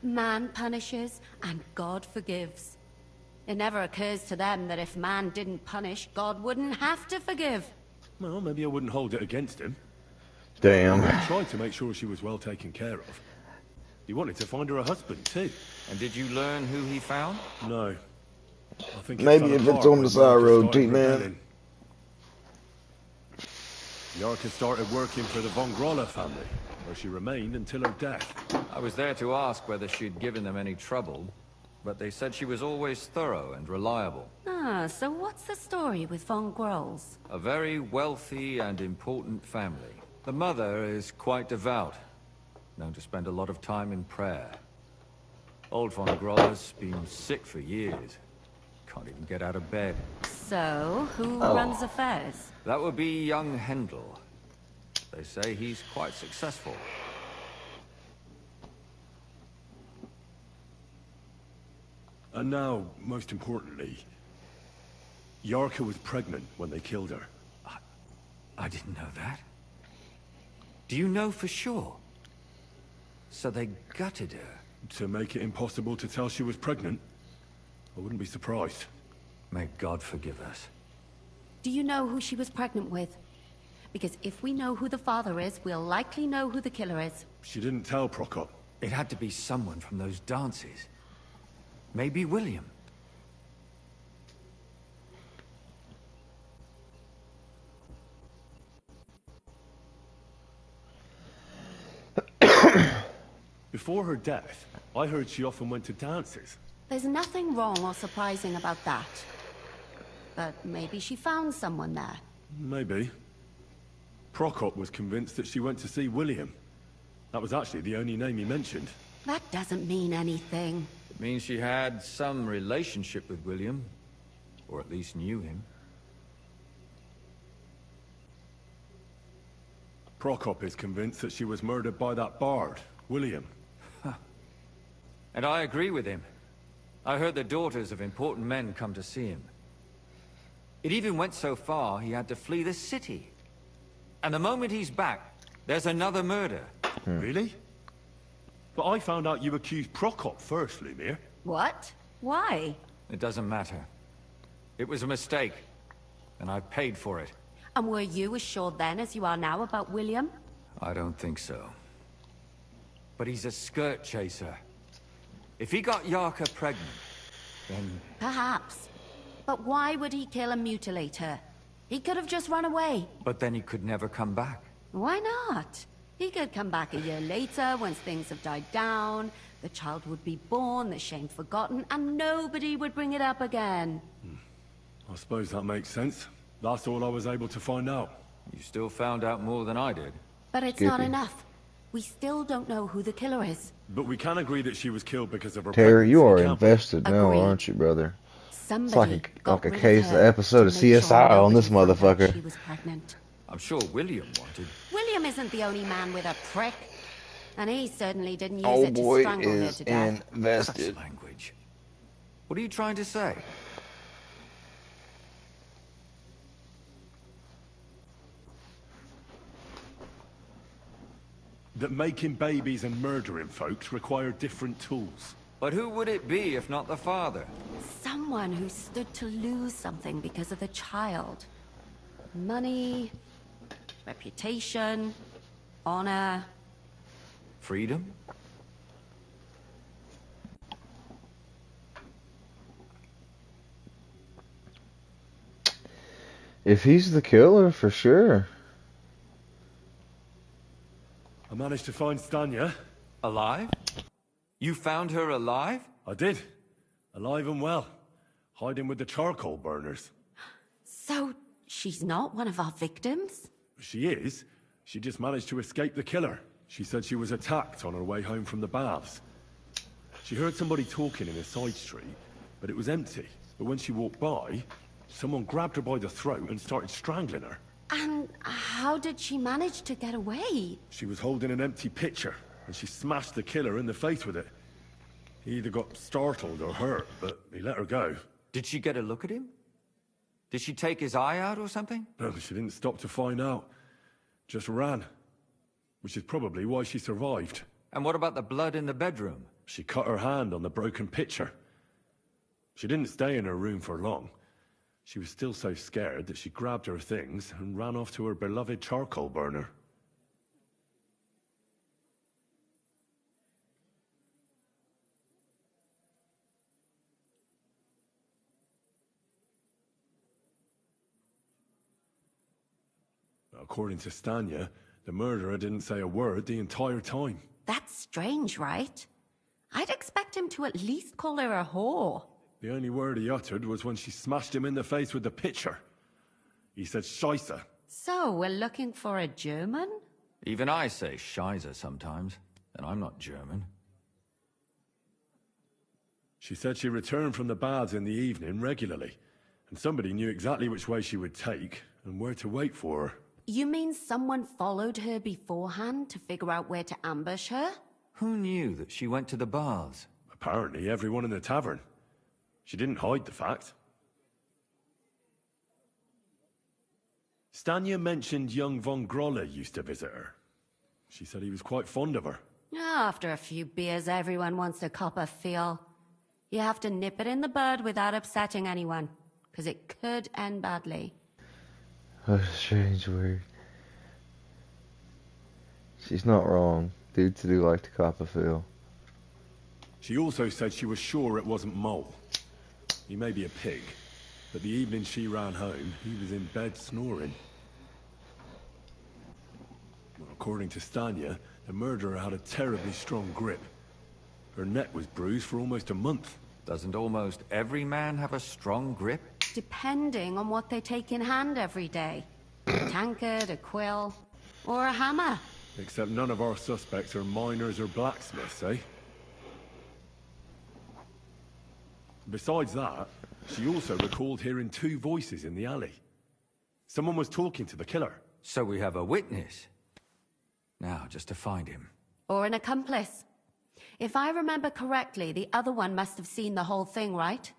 Man punishes and God forgives. It never occurs to them that if man didn't punish, God wouldn't have to forgive. Well, maybe I wouldn't hold it against him. Damn. He tried to make sure she was well taken care of. He wanted to find her a husband, too. And did you learn who he found? No. I think maybe if it's on the side road, T-Man. Yarka started working for the Von Groller family, where she remained until her death. I was there to ask whether she'd given them any trouble, but they said she was always thorough and reliable. Ah, so what's the story with Von Grolls? A very wealthy and important family. The mother is quite devout, known to spend a lot of time in prayer. Old Von Groller's been sick for years. Can't even get out of bed. So, who runs affairs? That would be young Hendel. They say he's quite successful. And now, most importantly, Yarka was pregnant when they killed her. I didn't know that. Do you know for sure? So they gutted her? To make it impossible to tell she was pregnant? I wouldn't be surprised. May God forgive us. Do you know who she was pregnant with? Because if we know who the father is, we'll likely know who the killer is. She didn't tell Prokop. It had to be someone from those dances. Maybe William. Before her death, I heard she often went to dances. There's nothing wrong or surprising about that. But maybe she found someone there. Maybe. Prokop was convinced that she went to see William. That was actually the only name he mentioned. That doesn't mean anything. It means she had some relationship with William. Or at least knew him. Prokop is convinced that she was murdered by that bard, William. And I agree with him. I heard the daughters of important men come to see him. It even went so far he had to flee the city. And the moment he's back, there's another murder. Really? But I found out you accused Prokop first, Lumir. What? Why? It doesn't matter. It was a mistake. And I paid for it. And were you as sure then as you are now about William? I don't think so. But he's a skirt chaser. If he got Yarka pregnant, then... Perhaps. But why would he kill and mutilate her? He could have just run away. But then he could never come back. Why not? He could come back a year later, once things have died down, the child would be born, the shame forgotten, and nobody would bring it up again. I suppose that makes sense. That's all I was able to find out. You still found out more than I did. But it's not enough. We still don't know who the killer is. But we can agree that she was killed because of her Terry, you are pregnancy, invested now, Agreed. aren't you, brother? Somebody It's like a rid of case, her episode of to make CSI sure on this nobody found out motherfucker. she was pregnant. I'm sure William wanted. William isn't the only man with a prick. And he certainly didn't use Old it to boy strangle her is to death. invested. Such language. What are you trying to say? that making babies and murdering folks require different tools. But who would it be if not the father? Someone who stood to lose something because of the child. Money, reputation, honor. Freedom? If he's the killer, for sure. I managed to find Stanya. Alive? You found her alive? I did. Alive and well. Hiding with the charcoal burners. So, she's not one of our victims? She is. She just managed to escape the killer. She said she was attacked on her way home from the baths. She heard somebody talking in a side street, but it was empty. But when she walked by, someone grabbed her by the throat and started strangling her. And how did she manage to get away? She was holding an empty pitcher, and she smashed the killer in the face with it. He either got startled or hurt, but he let her go. Did she get a look at him? Did she take his eye out or something? No, she didn't stop to find out. Just ran. Which is probably why she survived. And what about the blood in the bedroom? She cut her hand on the broken pitcher. She didn't stay in her room for long. She was still so scared that she grabbed her things and ran off to her beloved charcoal burner. According to Stanya, the murderer didn't say a word the entire time. That's strange, right? I'd expect him to at least call her a whore. The only word he uttered was when she smashed him in the face with the pitcher. He said Scheisse. So, we're looking for a German? Even I say Scheiße sometimes, and I'm not German. She said she returned from the baths in the evening regularly, and somebody knew exactly which way she would take and where to wait for her. You mean someone followed her beforehand to figure out where to ambush her? Who knew that she went to the baths? Apparently everyone in the tavern. She didn't hide the fact. Stanya mentioned young von Grolle used to visit her. She said he was quite fond of her. After a few beers, everyone wants to cop a feel. You have to nip it in the bud without upsetting anyone, because it could end badly. What a strange word. She's not wrong. Dudes do like to cop a feel. She also said she was sure it wasn't Mole. He may be a pig, but the evening she ran home, he was in bed snoring. Well, according to Stanya, the murderer had a terribly strong grip. Her neck was bruised for almost a month. Doesn't almost every man have a strong grip? Depending on what they take in hand every day. A tankard, a quill, or a hammer. Except none of our suspects are miners or blacksmiths, eh? Besides that, she also recalled hearing two voices in the alley. Someone was talking to the killer. So we have a witness. Now, just to find him. Or an accomplice. If I remember correctly, the other one must have seen the whole thing, right?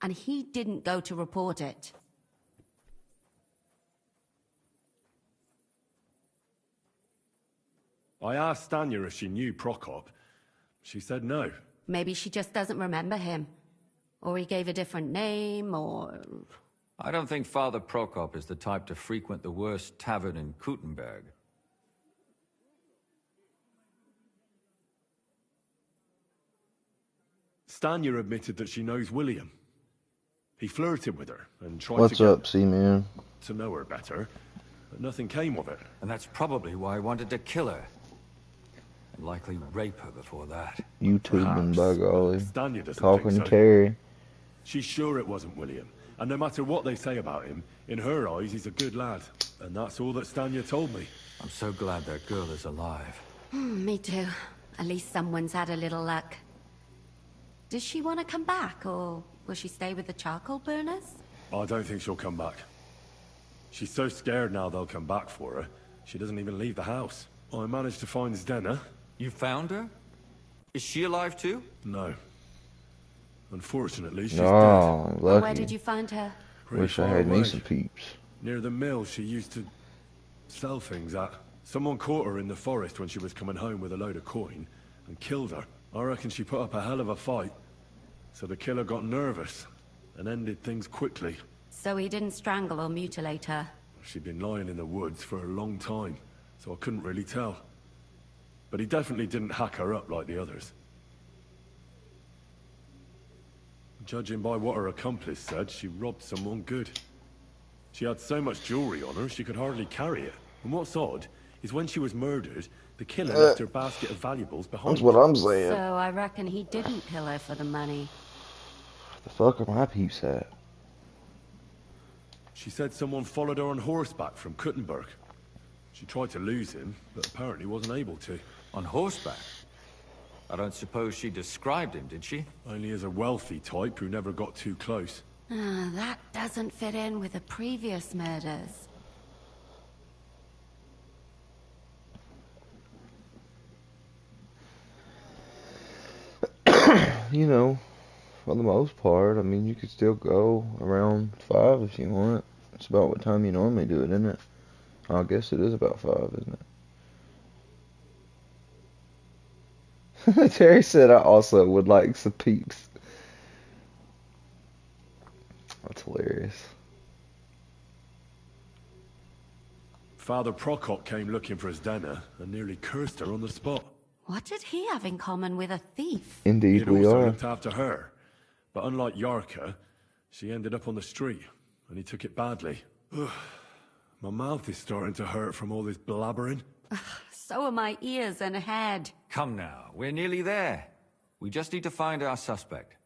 And he didn't go to report it. I asked Stanya if she knew Prokop. She said no. Maybe she just doesn't remember him. Or he gave a different name, or... I don't think Father Prokop is the type to frequent the worst tavern in Kuttenberg. Stanya admitted that she knows William. He flirted with her and tried What's up, C-Man? to know her better, but nothing came of it. And that's probably why I wanted to kill her. And likely rape her before that. YouTubing, by golly. Stanya doesn't Talking think to so. Terry. She's sure it wasn't William, and no matter what they say about him, in her eyes he's a good lad. And that's all that Stanya told me. I'm so glad that girl is alive. Me too. At least someone's had a little luck. Does she want to come back, or will she stay with the charcoal burners? I don't think she'll come back. She's so scared now they'll come back for her, she doesn't even leave the house. I managed to find Zdena. You found her? Is she alive too? No. Unfortunately, she's Oh, dead. lucky. Where did you find her? Pretty Wish I far had me away. some peeps. Near the mill she used to sell things at. Someone caught her in the forest when she was coming home with a load of coin and killed her. I reckon she put up a hell of a fight. So the killer got nervous and ended things quickly. So he didn't strangle or mutilate her? She'd been lying in the woods for a long time, so I couldn't really tell. But he definitely didn't hack her up like the others. Judging by what her accomplice said, she robbed someone good. She had so much jewelry on her, she could hardly carry it. And what's odd is when she was murdered, the killer left her basket of valuables behind. That's what I'm saying. So I reckon he didn't kill her for the money. The fuck are my peeps at? She said someone followed her on horseback from Kuttenberg. She tried to lose him, but apparently wasn't able to. On horseback? I don't suppose she described him, did she? Only as a wealthy type who never got too close. That doesn't fit in with the previous murders. You know, for the most part, I mean, you could still go around 5 if you want. It's about what time you normally do it, isn't it? I guess it is about 5, isn't it? Terry said I also would like some peeps. That's hilarious. Father Prokop came looking for his dinner and nearly cursed her on the spot. What did he have in common with a thief? Indeed, He'd we also are. looked after her. But unlike Yarka, she ended up on the street, and he took it badly. Ugh. My mouth is starting to hurt from all this blabbering. So are my ears and head. Come now, we're nearly there. We just need to find our suspect.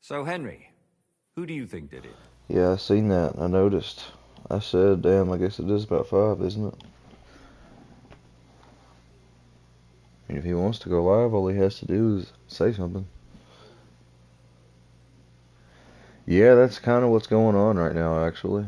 So, Henry, who do you think did it? Yeah, I seen that. I noticed. I said, damn, I guess it is about 5, isn't it? And if he wants to go live, all he has to do is say something. Yeah, that's kind of what's going on right now, actually.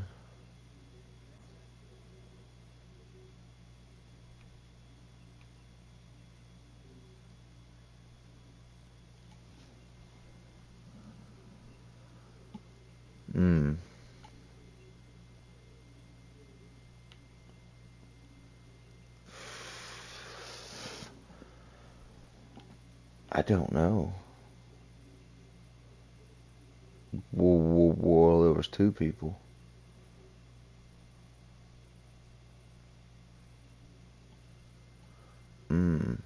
I don't know. Well, there was 2 people. I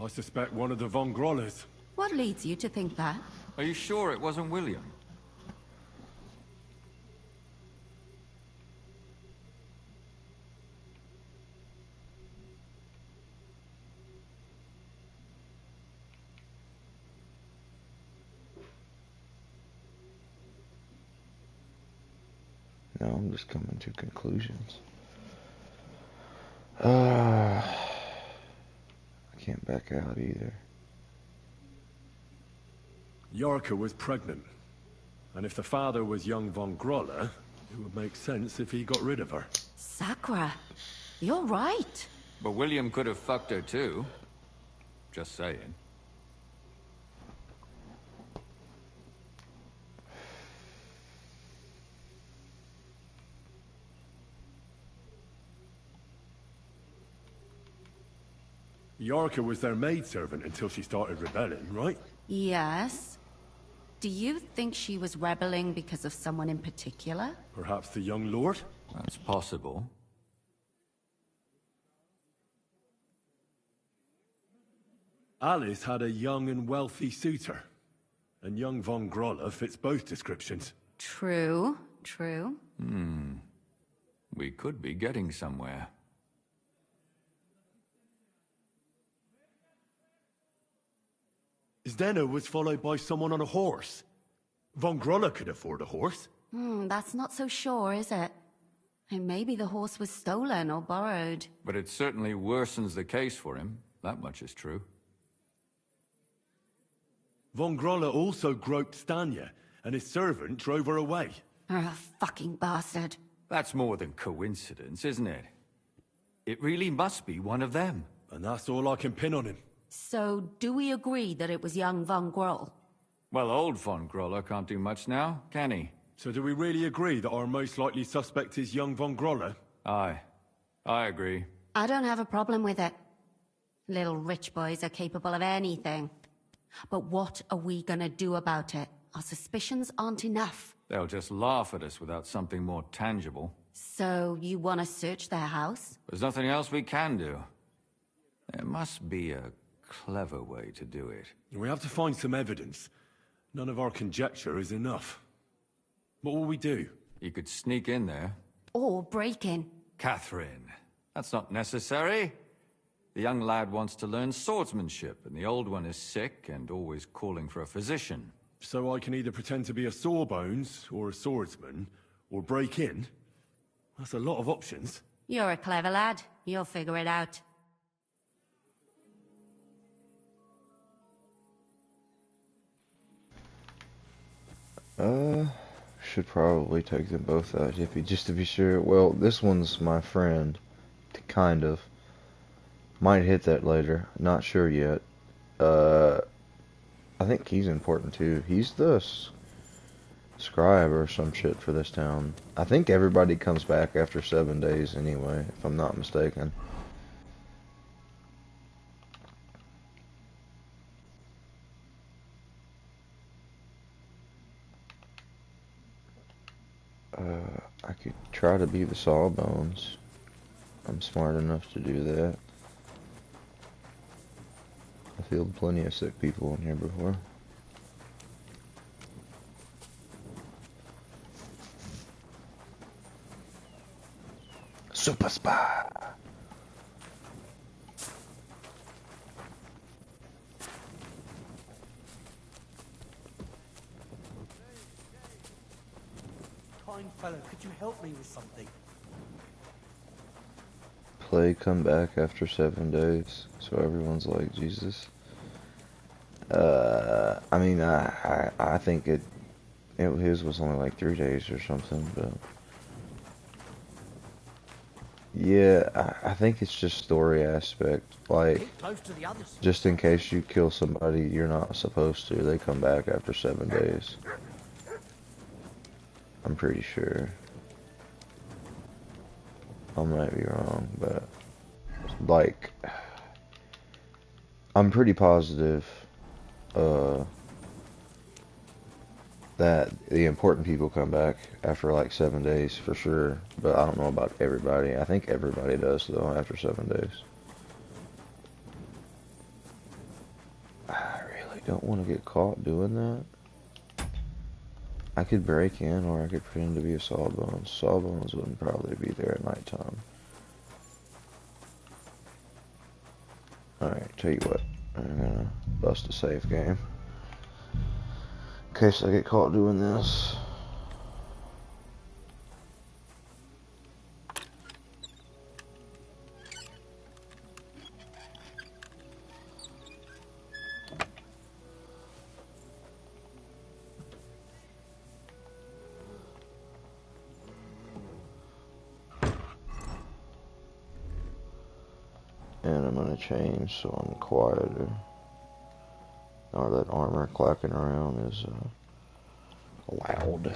suspect one of the Von Grollers. What leads you to think that? Are you sure it wasn't William? No, I'm just coming to conclusions. I can't back out either. Yarka was pregnant. And if the father was young Von Groller, it would make sense if he got rid of her. Sakura, you're right. But William could have fucked her too. Just saying. Yarka was their maidservant until she started rebelling, right? Yes. Do you think she was rebelling because of someone in particular? Perhaps the young lord? That's possible. Alice had a young and wealthy suitor. And young Von Groller fits both descriptions. True. We could be getting somewhere. Zdeno was followed by someone on a horse. Von Groller could afford a horse. That's not so sure, is it? And maybe the horse was stolen or borrowed. But it certainly worsens the case for him. That much is true. Von Groller also groped Stanya, and his servant drove her away. A fucking bastard. That's more than coincidence, isn't it? It really must be one of them. And that's all I can pin on him. So, do we agree that it was young Von Groll? Well, old Von Groller can't do much now, can he? So do we really agree that our most likely suspect is young Von Groller? Aye. I agree. I don't have a problem with it. Little rich boys are capable of anything. But what are we gonna do about it? Our suspicions aren't enough. They'll just laugh at us without something more tangible. So, you want to search their house? There's nothing else we can do. There must be a clever way to do it. We have to find some evidence. None of our conjecture is enough. What will we do? You could sneak in there. Or break in. Catherine, that's not necessary. The young lad wants to learn swordsmanship, and the old one is sick and always calling for a physician. So I can either pretend to be a sawbones, or a swordsman, Or break in? That's a lot of options. You're a clever lad. You'll figure it out. Should probably take them both out, Hippie, just to be sure. Well, this one's my friend, kind of. Might hit that later. Not sure yet. I think he's important too. He's the scribe or some shit for this town. I think everybody comes back after 7 days anyway, if I'm not mistaken. I could try to be the Sawbones. I'm smart enough to do that. I've healed plenty of sick people in here before. Super spy. Kind fellow, could you help me with something? Play come back after 7 days, so everyone's like Jesus. I mean, I think his was only like 3 days or something, but yeah, I think it's just story aspect. Like, just in case you kill somebody you're not supposed to, they come back after 7 days. I'm pretty sure. I might be wrong, but like, I'm pretty positive that the important people come back after like 7 days for sure, but I don't know about everybody. I think everybody does though after 7 days. I really don't want to get caught doing that. I could break in, or I could pretend to be a Sawbones. Sawbones wouldn't probably be there at nighttime. Alright, tell you what. I'm gonna bust a safe game. In case I get caught doing this. And I'm gonna change so I'm quieter. Or that armor clacking around is loud.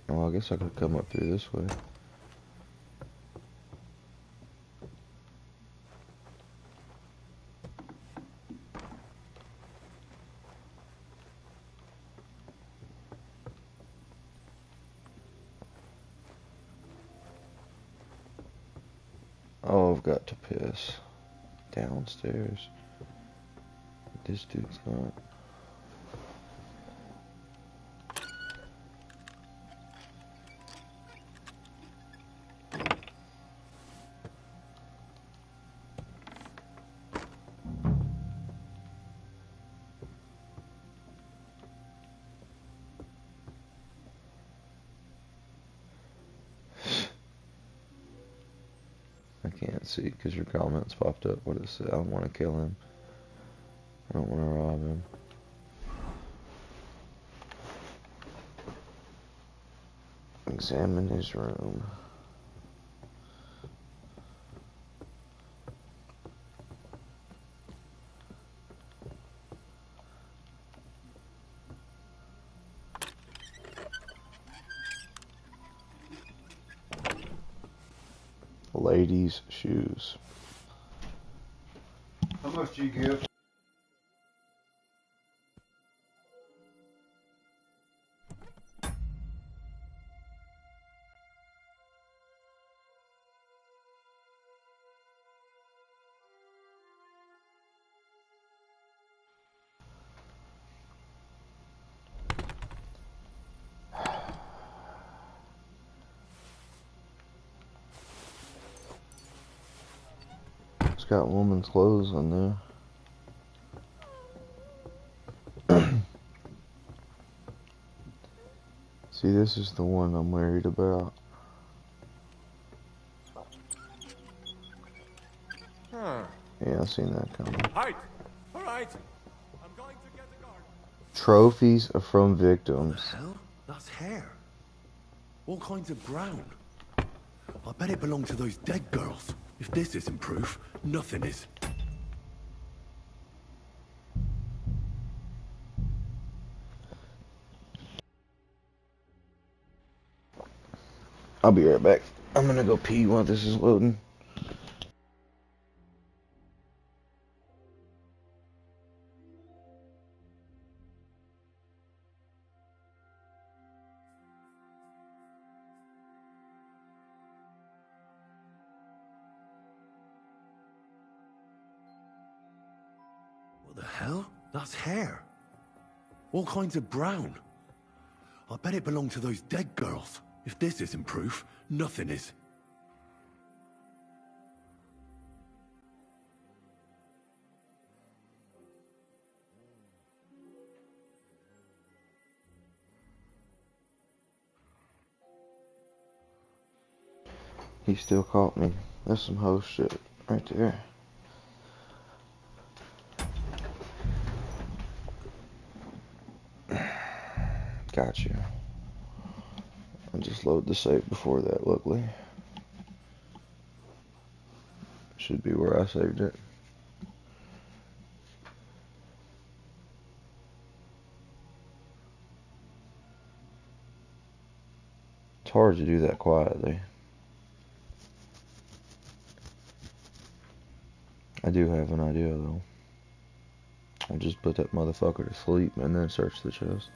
Well, I guess I could come up through this way. Oh, I've got to piss. Downstairs. This dude's not. I can't see because your comments popped up. What is it? I don't want to kill him. I don't want to rob him. Examine his room. Ladies' shoes. How much do you give? It's got woman's clothes on there. See, this is the one I'm worried about. Huh. Yeah, I've seen that coming. Right. All right. I'm going to get a guard. Trophies from victims. Hell? That's hair. All kinds of brown. I bet it belonged to those dead girls. If this isn't proof, nothing is. I'll be right back. I'm gonna go pee while this is loading. What the hell? That's hair. All kinds of brown. I bet it belonged to those dead girls. If this isn't proof, nothing is. He still caught me. That's some hoe shit right there. Got you. I'll just load the save before that, luckily. Should be where I saved it. It's hard to do that quietly. I do have an idea, though. I'll just put that motherfucker to sleep and then search the chest.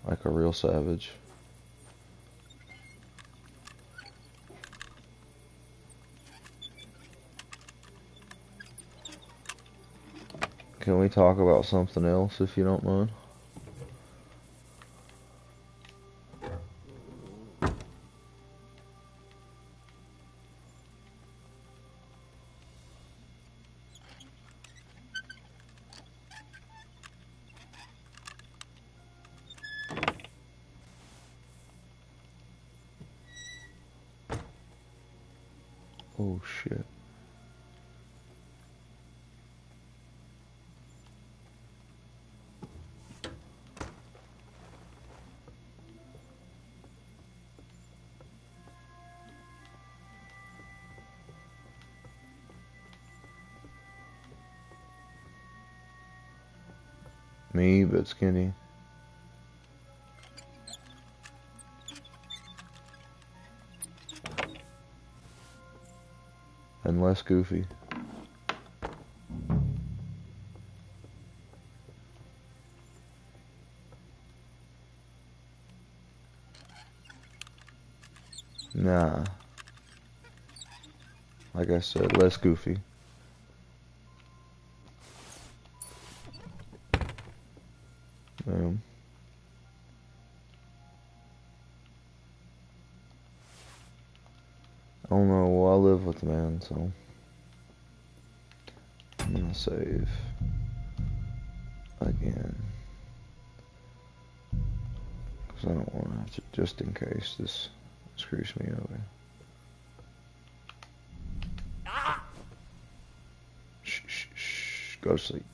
Like a real savage. Can we talk about something else, if you don't mind? Oh shit. Me, but skinny. And less goofy. Nah. Like I said, less goofy. I don't know, well, I live with the man, so I'm gonna save again. Because I don't want to have to, just in case this screws me over. Shh, shh, shh, go to sleep.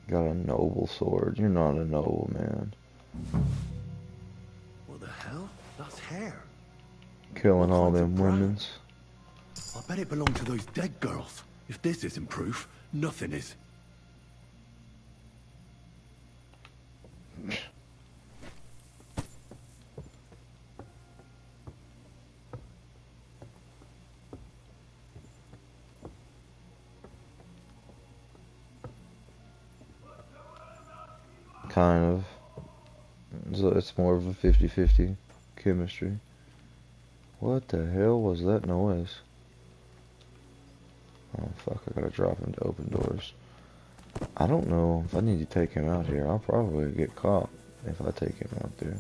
Got a noble sword. You're not a noble man. What the hell? That's hair. Killing all them women's. I bet it belonged to those dead girls. If this isn't proof, nothing is. Kind of. So it's more of a 50-50 chemistry. What the hell was that noise? Oh fuck, I gotta drop him to open doors. I don't know if I need to take him out here. I'll probably get caught if I take him out there.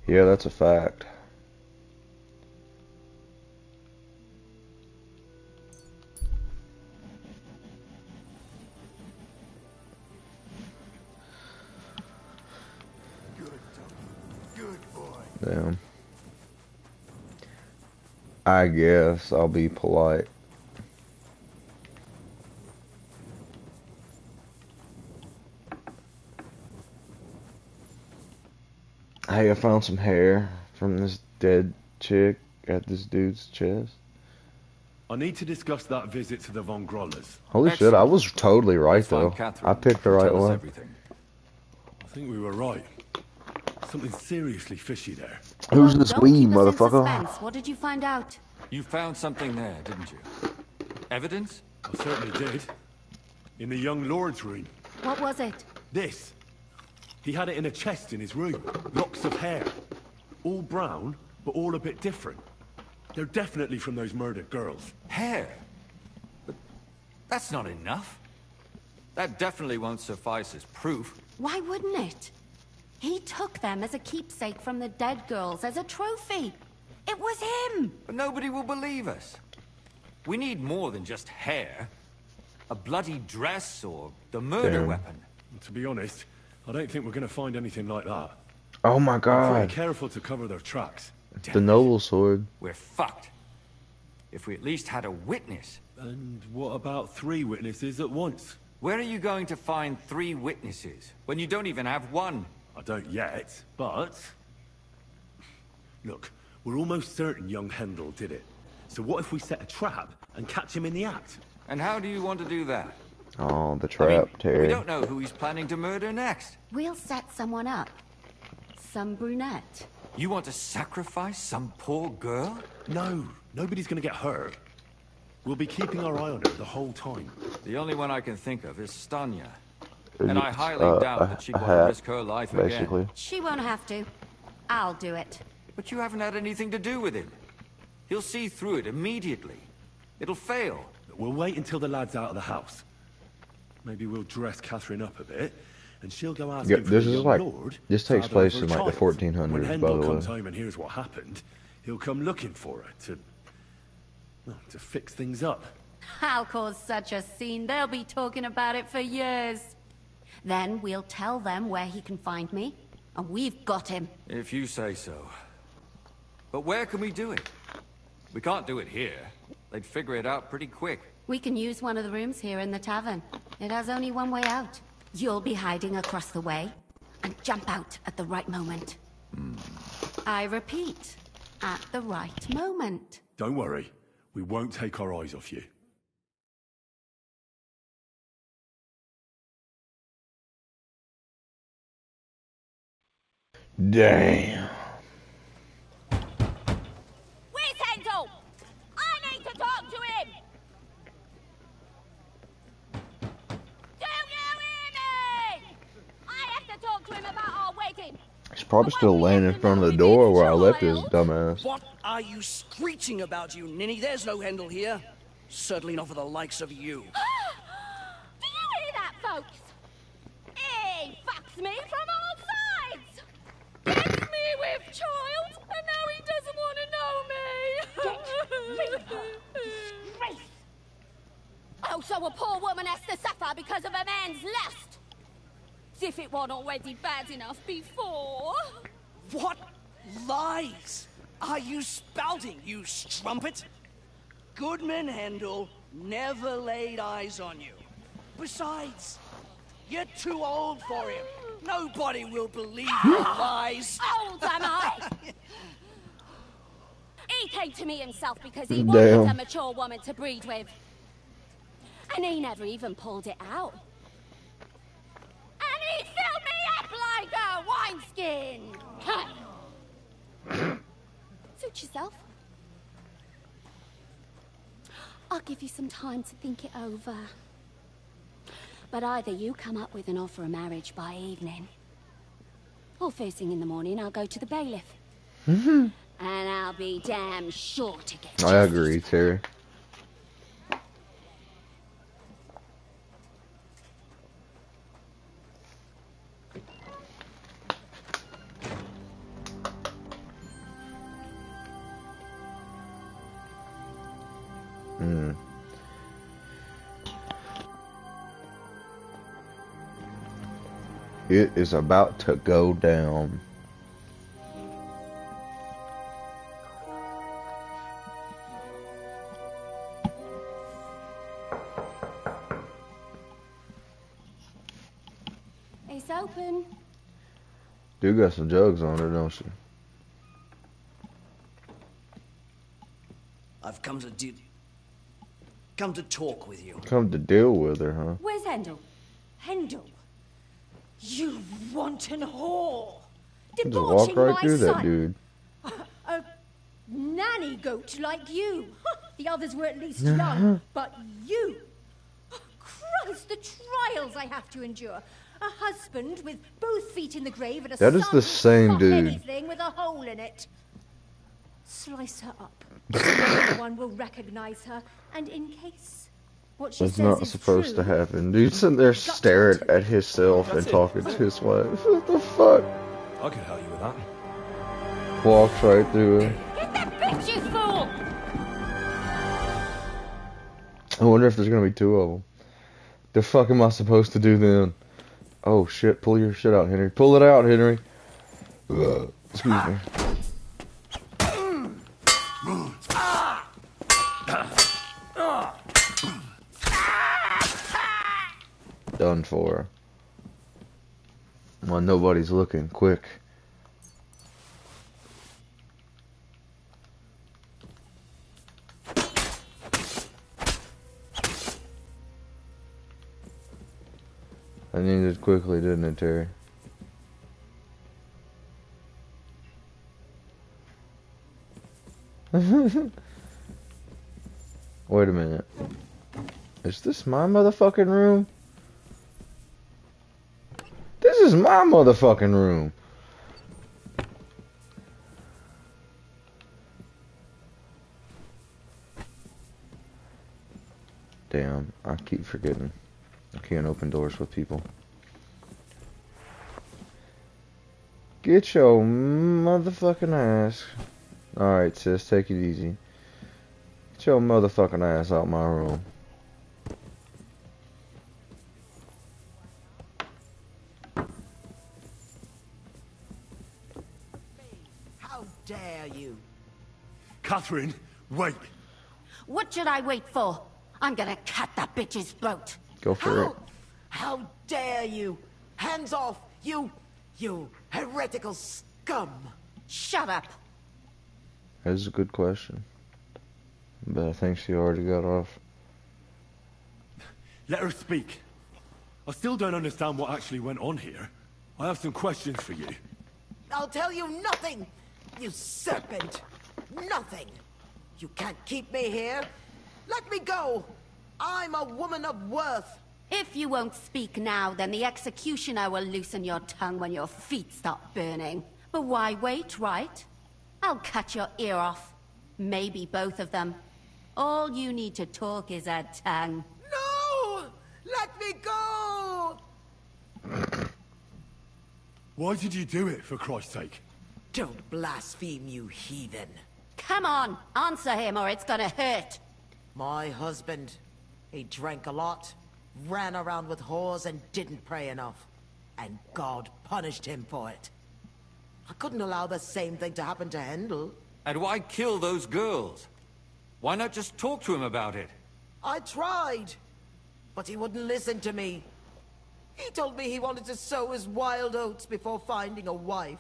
Yeah, that's a fact. Damn. I guess I'll be polite. Hey, I found some hair from this dead chick at this dude's chest. I need to discuss that visit to the Von Grollers. Holy shit, I was totally right though. I picked the right one. I think we were right. Something seriously fishy there. Who's this Don't we, keep us in motherfucker? suspense. What did you find out? You found something there, didn't you? Evidence? I certainly did. In the young lord's room. What was it? This. He had it in a chest in his room. Locks of hair. All brown, but all a bit different. They're definitely from those murdered girls. Hair? But that's not enough. That definitely won't suffice as proof. Why wouldn't it? He took them as a keepsake from the dead girls, as a trophy. It was him! But nobody will believe us. We need more than just hair. A bloody dress or the murder weapon. To be honest, I don't think we're going to find anything like that. Oh my I'm god. pretty careful to cover their tracks. The noble sword. We're fucked. If we at least had a witness. And what about 3 witnesses at once? Where are you going to find 3 witnesses when you don't even have one? I don't yet, but... Look, we're almost certain young Hendel did it. So what if we set a trap and catch him in the act? And how do you want to do that? Oh, the trap, Terry. We don't know who he's planning to murder next. We'll set someone up. Some brunette. You want to sacrifice some poor girl? No, nobody's gonna get hurt. We'll be keeping our eye on her the whole time. The only one I can think of is Stanya. And I highly doubt that she'd want to risk her life basically. again. She won't have to. I'll do it. But you haven't had anything to do with him. He'll see through it immediately. It'll fail. We'll wait until the lad's out of the house. Maybe we'll dress Catherine up a bit, and she'll go asking for this the is young like lord this to takes have place her in like the child. 1400s, When by Hendel the comes way. home and hears what happened, he'll come looking for her to, well, to fix things up. I'll cause such a scene, they'll be talking about it for years. Then we'll tell them where he can find me, and we've got him. If you say so. But where can we do it? We can't do it here. They'd figure it out pretty quick. We can use one of the rooms here in the tavern. It has only one way out. You'll be hiding across the way, and jump out at the right moment. I repeat, at the right moment. Don't worry, we won't take our eyes off you. Damn. Where's Hendel? I need to talk to him! Do you hear me? I have to talk to him about our wedding. He's probably still laying in front of the door where I left his dumbass. What are you screeching about, you ninny? There's no Hendel here. Certainly not for the likes of you. Do you hear that, folks? He fucks me from all sides! Gets me with child, and now he doesn't want to know me! Get rid of her! Disgrace! Oh, so a poor woman has to suffer because of a man's lust! As if it wasn't already bad enough before! What lies are you spouting, you strumpet? Goodman Hendel never laid eyes on you. Besides, you're too old for him. Nobody will believe your lies. Old am I? He came to me himself because he Damn. wanted a mature woman to breed with. And he never even pulled it out. And he filled me up like a wineskin. Suit yourself. I'll give you some time to think it over. But either you come up with an offer of marriage by evening, or first thing in the morning I'll go to the bailiff. And I'll be damn sure to get I agree, Terry. It is about to go down. It's open. Dude got some jugs on her, don't she? I've come to talk with you. Come to deal with her, huh? Where's Hendel? Hendel? You wanton whore! Just walk Debauching right my through that son! dude. A nanny goat like you! The others were at least young, but you! Christ, the trials I have to endure! A husband with both feet in the grave and a That is son the same not dude. anything with a hole in it. Slice her up. No one will recognize her, and in case what she It's says not is supposed true, to happen. Dude sitting there staring at himself and talking to his wife. What the fuck? I could help you with that. Walks right through her. Get that bitch, you fool! I wonder if there's gonna be two of them. The fuck am I supposed to do then? Oh shit, pull your shit out, Henry. Pull it out, Henry. Excuse me. Done for. Well, nobody's looking. Quick. I needed quickly, didn't it, Terry? Wait a minute. Is this my motherfucking room? This is my motherfucking room. Damn, I keep forgetting. I can't open doors with people. Get your motherfucking ass. Alright, sis, take it easy. Get your motherfucking ass out my room. How dare you? Catherine, wait. What should I wait for? I'm gonna cut that bitch's throat. Go for it. How dare you? Hands off, you heretical scum. Shut up. That is a good question. But I think she already got off. Let her speak. I still don't understand what actually went on here. I have some questions for you. I'll tell you nothing, you serpent. Nothing. You can't keep me here. Let me go. I'm a woman of worth. If you won't speak now, then the executioner will loosen your tongue when your feet stop burning. But why wait, right? I'll cut your ear off. Maybe both of them. All you need to talk is a tongue. No! Let me go! Why did you do it, for Christ's sake? Don't blaspheme, you heathen. Come on, answer him or it's gonna hurt. My husband, he drank a lot, ran around with whores and didn't pray enough. And God punished him for it. I couldn't allow the same thing to happen to Hendel. And why kill those girls? Why not just talk to him about it? I tried, but he wouldn't listen to me. He told me he wanted to sow his wild oats before finding a wife.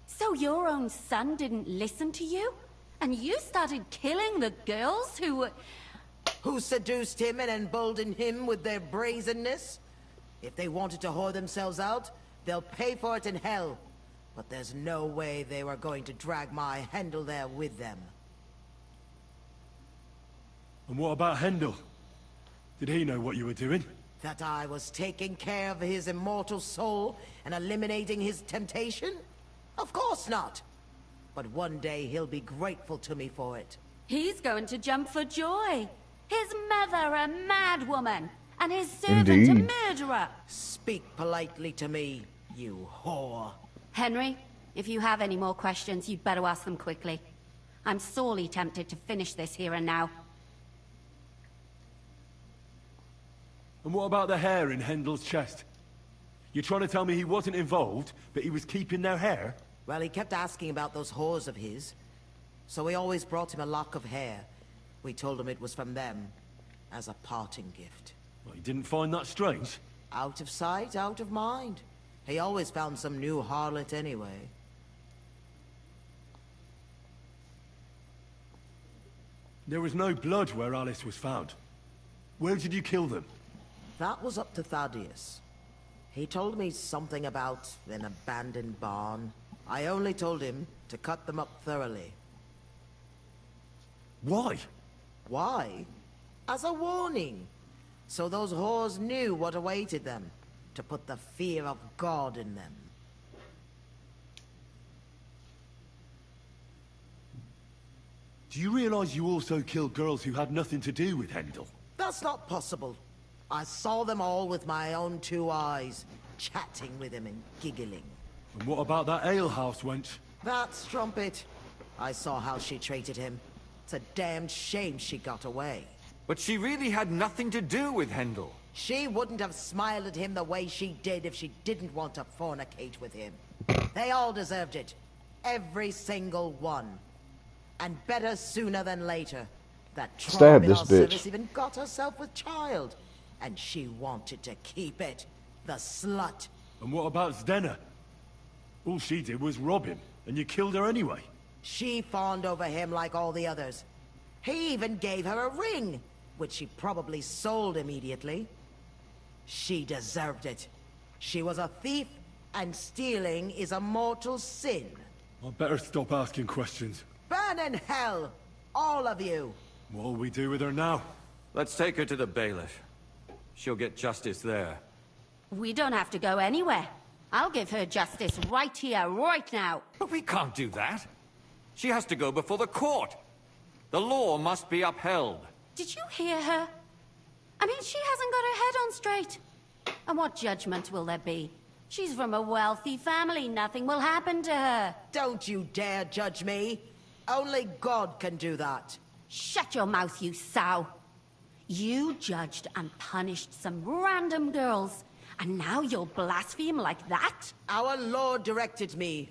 So your own son didn't listen to you? And you started killing the girls who seduced him and emboldened him with their brazenness? If they wanted to whore themselves out, they'll pay for it in hell. But there's no way they were going to drag my Hendel there with them. And what about Hendel? Did he know what you were doing? That I was taking care of his immortal soul and eliminating his temptation? Of course not. But one day he'll be grateful to me for it. He's going to jump for joy. His mother a mad woman, and his servant Indeed. a murderer. Speak politely to me, you whore. Henry, if you have any more questions, you'd better ask them quickly. I'm sorely tempted to finish this here and now. And what about the hair in Hendel's chest? You're trying to tell me he wasn't involved, but he was keeping their hair? Well, he kept asking about those whores of his. So we always brought him a lock of hair. We told him it was from them, as a parting gift. Well, he didn't find that strange? Out of sight, out of mind. He always found some new harlot anyway. There was no blood where Alice was found. Where did you kill them? That was up to Thaddeus. He told me something about an abandoned barn. I only told him to cut them up thoroughly. Why? Why? As a warning. So those whores knew what awaited them. To put the fear of God in them. Do you realize you also killed girls who had nothing to do with Hendel? That's not possible. I saw them all with my own 2 eyes, chatting with him and giggling. And what about that alehouse wench? That strumpet. I saw how she treated him. It's a damned shame she got away. But she really had nothing to do with Hendel. She wouldn't have smiled at him the way she did if she didn't want to fornicate with him. They all deserved it. Every single one. And better sooner than later. That Stab Trump in this our bitch. service even got herself with child. And she wanted to keep it. The slut. And what about Zdenna? All she did was rob him, and you killed her anyway. She fawned over him like all the others. He even gave her a ring, which she probably sold immediately. She deserved it. She was a thief, and stealing is a mortal sin. I'd better stop asking questions. Burn in hell, all of you. What'll we do with her now? Let's take her to the bailiff. She'll get justice there. We don't have to go anywhere. I'll give her justice right here, right now. But we can't do that. She has to go before the court. The law must be upheld. Did you hear her? I mean, she hasn't got her head on straight. And what judgment will there be? She's from a wealthy family. Nothing will happen to her. Don't you dare judge me. Only God can do that. Shut your mouth, you sow. You judged and punished some random girls. And now you'll blaspheme like that? Our Lord directed me.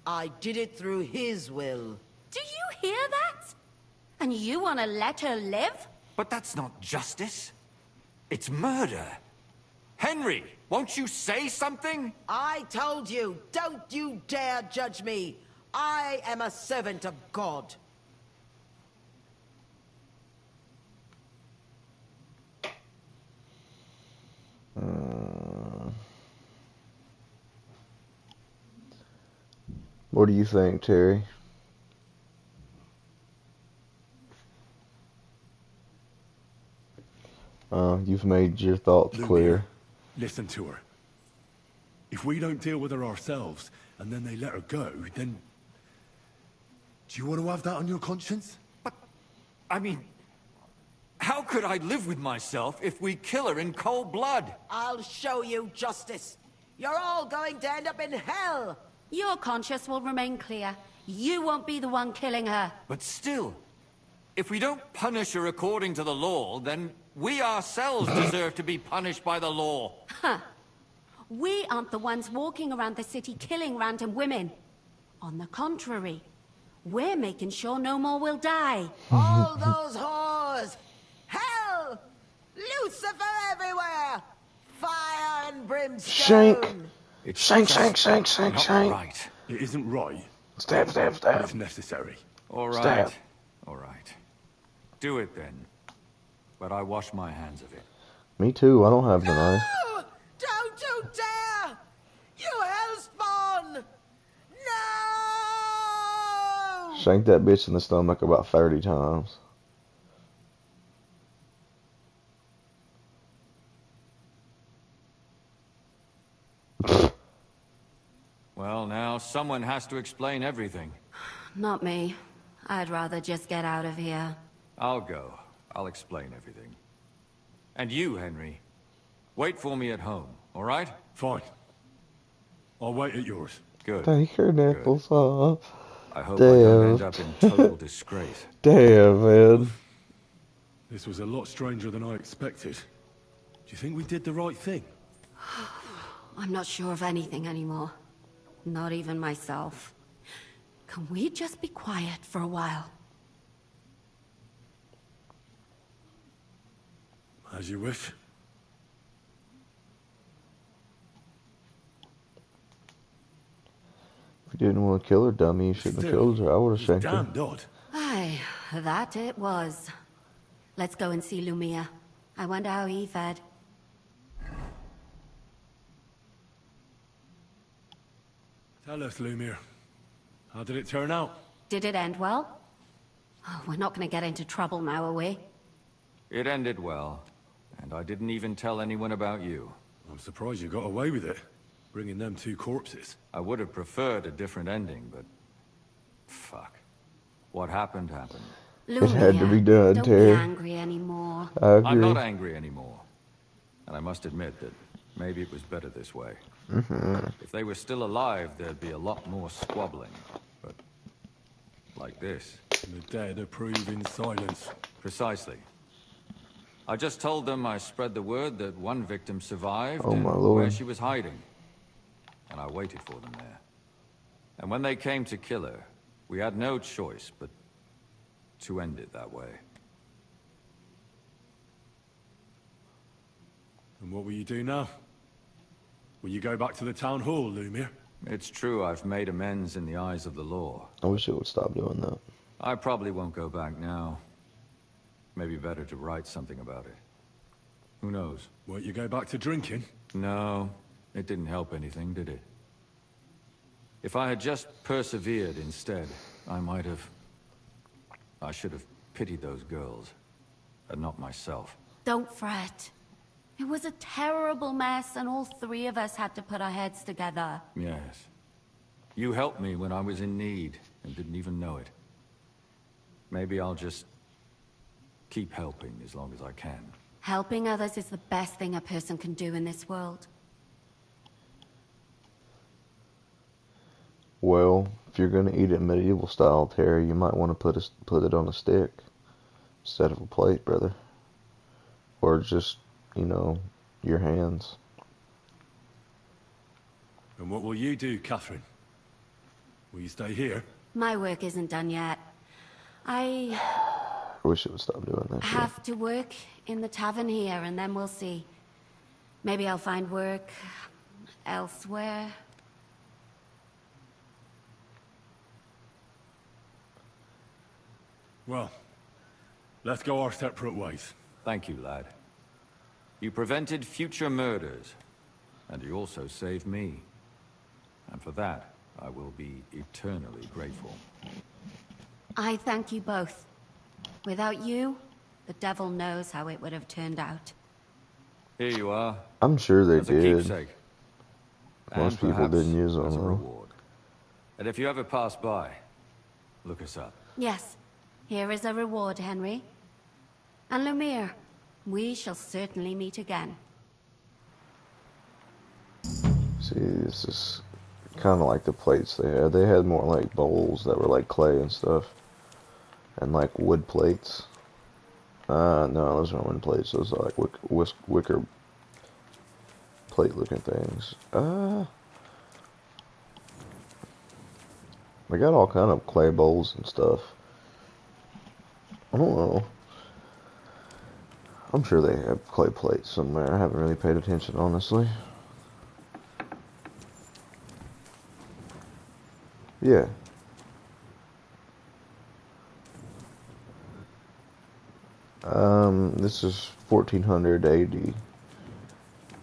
I did it through His will. Do you hear that? And you want to let her live? But that's not justice. It's murder. Henry, won't you say something? I told you, don't you dare judge me. I am a servant of God. What do you think, Terry? You've made your thoughts clear. Listen to her. If we don't deal with her ourselves, and then they let her go, then... Do you want to have that on your conscience? But, I mean... How could I live with myself if we kill her in cold blood? I'll show you justice. You're all going to end up in hell. Your conscience will remain clear. You won't be the one killing her. But still, if we don't punish her according to the law, then we ourselves deserve to be punished by the law. Huh. We aren't the ones walking around the city killing random women. On the contrary, we're making sure no more will die. All those whores! Hell! Lucifer everywhere! Fire and brimstone! Shank! Shank! Right. It isn't right. Stab! But it's necessary. All right. Stab. All right. Do it then. But I wash my hands of it. Me too, I don't have the knife. No! Don't you dare! You hellspawn! No! Shank that bitch in the stomach about 30 times. Well, now, someone has to explain everything. Not me. I'd rather just get out of here. I'll go. I'll explain everything. And you, Henry, wait for me at home, all right? Fine. I'll wait at yours. Good. Take her nipples off. I hope I don't end up in total disgrace. Damn, man. This was a lot stranger than I expected. you think we did the right thing? I'm not sure of anything anymore. Not even myself. Can we just be quiet for a while? As you wish. If you didn't want to kill her, dummy, you shouldn't have killed her. I would have shanked her. Damned odd. Aye, that it was. Let's go and see Lumia. I wonder how he fared. Tell us, Lumir. How did it turn out? Did it end well? Oh, we're not going to get into trouble now, are we? It ended well, and I didn't even tell anyone about you. I'm surprised you got away with it, bringing them 2 corpses. I would have preferred a different ending, but... fuck. What happened, happened. Lumia, It had to be done, don't Terry. be angry anymore. I agree. I'm not angry anymore. And I must admit that maybe it was better this way. If they were still alive, there'd be a lot more squabbling. But... like this. The dead approve in silence. Precisely. I just told them I spread the word that one victim survived Oh, and my lord. where she was hiding. And I waited for them there. And when they came to kill her, we had no choice but to end it that way. And what will you do now? Will you go back to the town hall, Lumir? It's true I've made amends in the eyes of the law. I wish it would stop doing that. I probably won't go back now. Maybe better to write something about it. Who knows? Won't you go back to drinking? No, it didn't help anything, did it? If I had just persevered instead, I might have... I should have pitied those girls, and not myself. Don't fret. It was a terrible mess, and all 3 of us had to put our heads together. Yes. You helped me when I was in need, and didn't even know it. Maybe I'll just... keep helping as long as I can. Helping others is the best thing a person can do in this world. Well, if you're gonna eat it medieval style, Terry, you might want to put it on a stick instead of a plate, brother. Or just, you know, your hands. And what will you do, Catherine? Will you stay here? My work isn't done yet. I wish it would stop doing that. have to work in the tavern here, and then we'll see. Maybe I'll find work elsewhere. Well, let's go our separate ways. Thank you, lad. You prevented future murders, and you also saved me. And for that, I will be eternally grateful. I thank you both. Without you, the devil knows how it would have turned out. Here you are. I'm sure they As a did. keepsake. Most And people perhaps didn't use them, as a though. reward. And if you ever pass by, look us up. Yes, here is a reward, Henry. And Lumir, we shall certainly meet again. See, this is kind of like the plates they had. They had more like bowls that were like clay and stuff. And like wood plates. No, those aren't wood plates. Those are like wicker plate looking things. They got all kind of clay bowls and stuff. I don't know. I'm sure they have clay plates somewhere. I haven't really paid attention, honestly. Yeah. This is 1400 AD,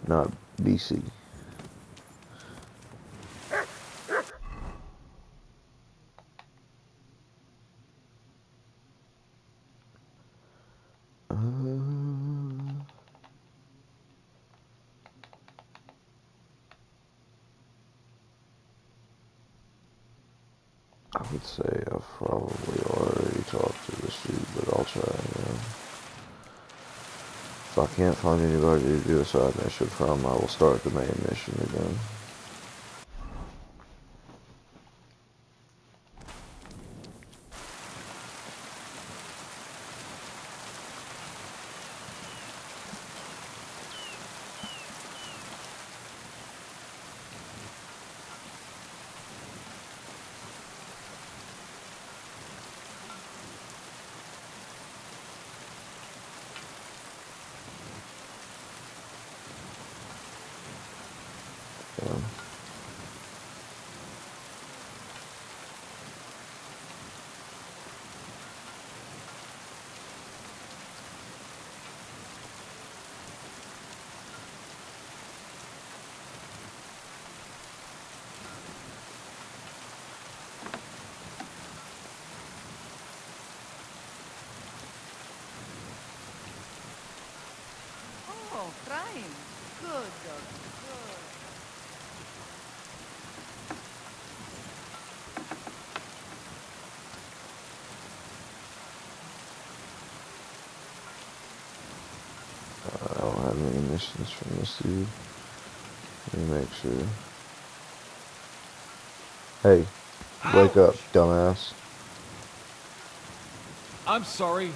not BC. I would say I've probably already talked to this dude, but I'll try again. If I can't find anybody to do a side mission from, I will start the main mission again. done. Oh, crying. Good doggy, good. I don't have any missions from this dude. Let me make sure. Hey, wake up, dumbass. I'm sorry.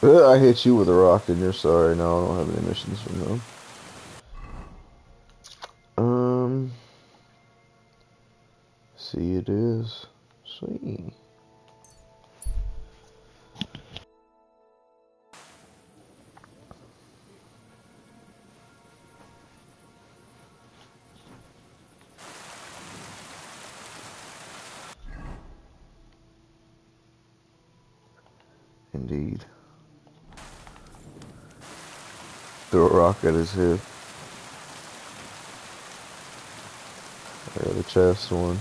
I hit you with a rock and you're sorry. No, I don't have any missions from them. See it is. Sweet. Indeed. Throw a rock at his head. There, the chest one.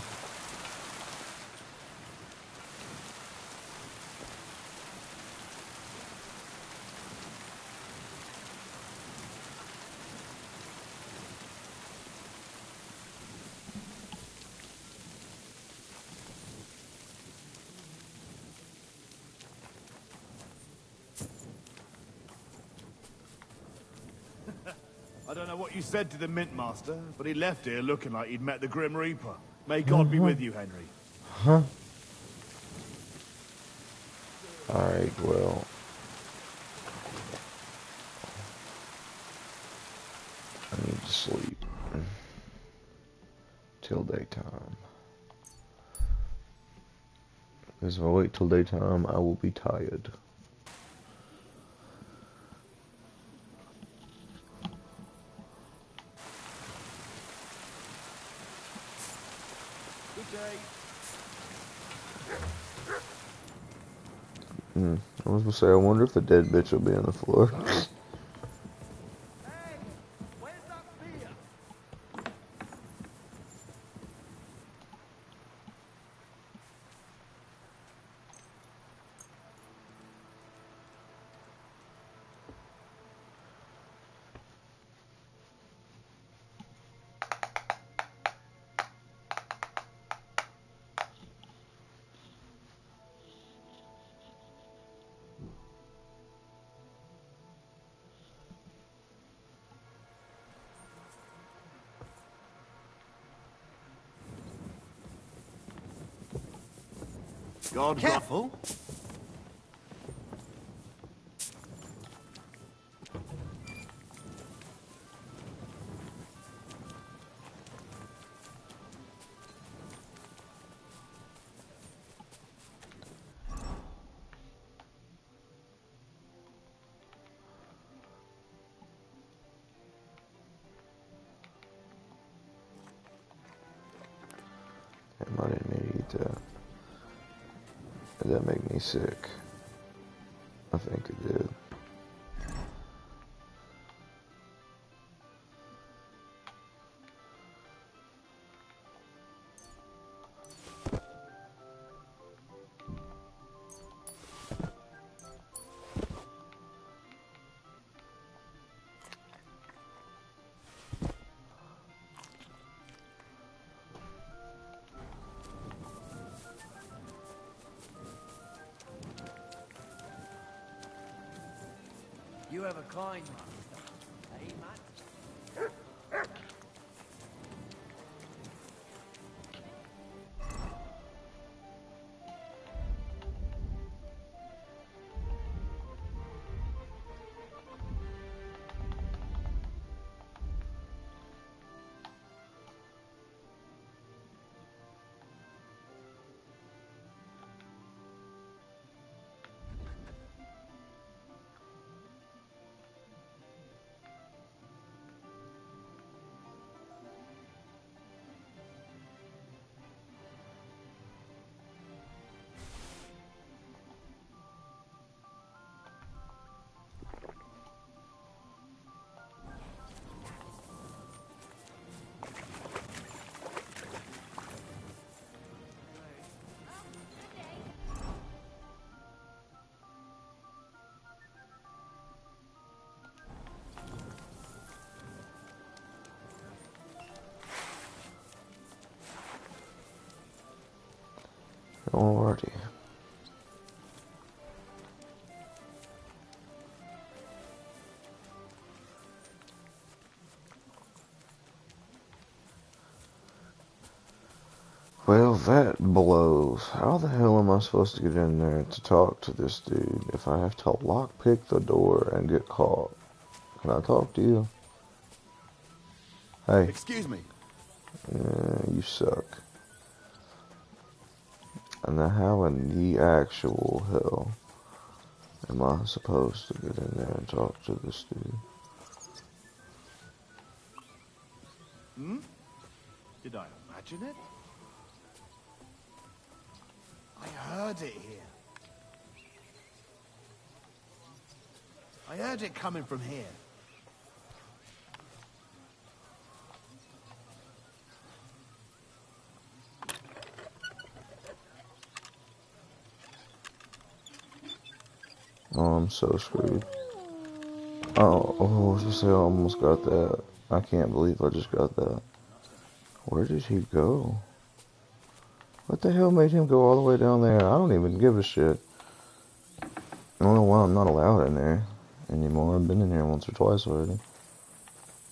I don't know what you said to the Mint Master, but he left here looking like he'd met the Grim Reaper. May God be with you, Henry. Huh? Alright, well. I need to sleep. Till daytime. Because if I wait till daytime, I will be tired. I was gonna say, I wonder if the dead bitch will be on the floor. God Careful! Damn, I didn't need to eat that. Did that make me sick? I think it did. You have a kind master, eh, Matt? Alrighty. Well, that blows. How the hell am I supposed to get in there to talk to this dude if I have to lockpick the door and get caught? Can I talk to you? Hey. Excuse me. You suck. And now how in the actual hell am I supposed to get in there and talk to this dude? Hmm? Did I imagine it? I heard it here. I heard it coming from here. Oh, I'm so screwed. Oh, just say I almost got that. I can't believe I just got that. Where did he go? What the hell made him go all the way down there? I don't even give a shit. I don't know why I'm not allowed in there anymore. I've been in here once or twice already.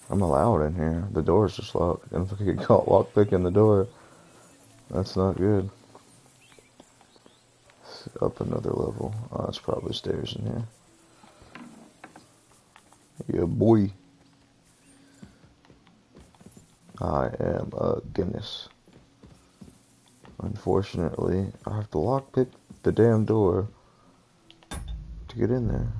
I'm allowed in here. The door's just locked. And if I get caught lockpicking the door, that's not good. Up another level. Oh, it's probably stairs in here. Yeah, boy. I am a Guinness. Unfortunately, I have to lockpick the damn door to get in there.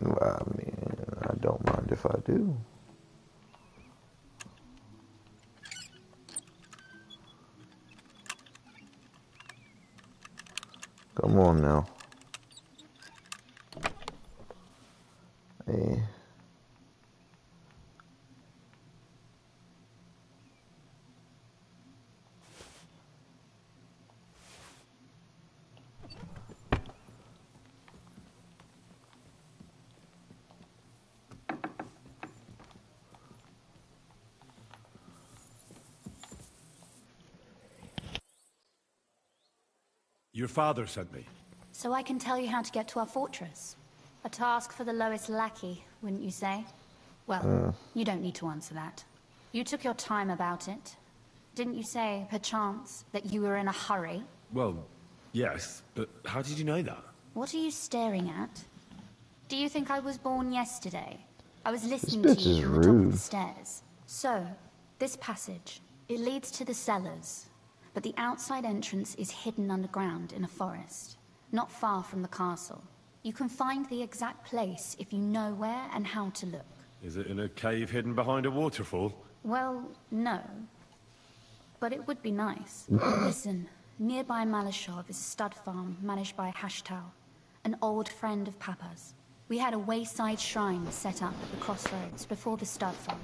I mean, I don't mind if I do. Come on now. Hey. Your father sent me. So I can tell you how to get to our fortress. A task for the lowest lackey, wouldn't you say? Well, you don't need to answer that. You took your time about it. Didn't you say, perchance, that you were in a hurry? Well, yes, but how did you know that? What are you staring at? Do you think I was born yesterday? I was listening This to bitch you is from the top of rude. the stairs. So, this passage, it leads to the cellars, but the outside entrance is hidden underground in a forest, not far from the castle. You can find the exact place if you know where and how to look. Is it in a cave hidden behind a waterfall? Well, no. But it would be nice. Listen, nearby Malashov is a stud farm managed by Hashtal, an old friend of Papa's. We had a wayside shrine set up at the crossroads before the stud farm.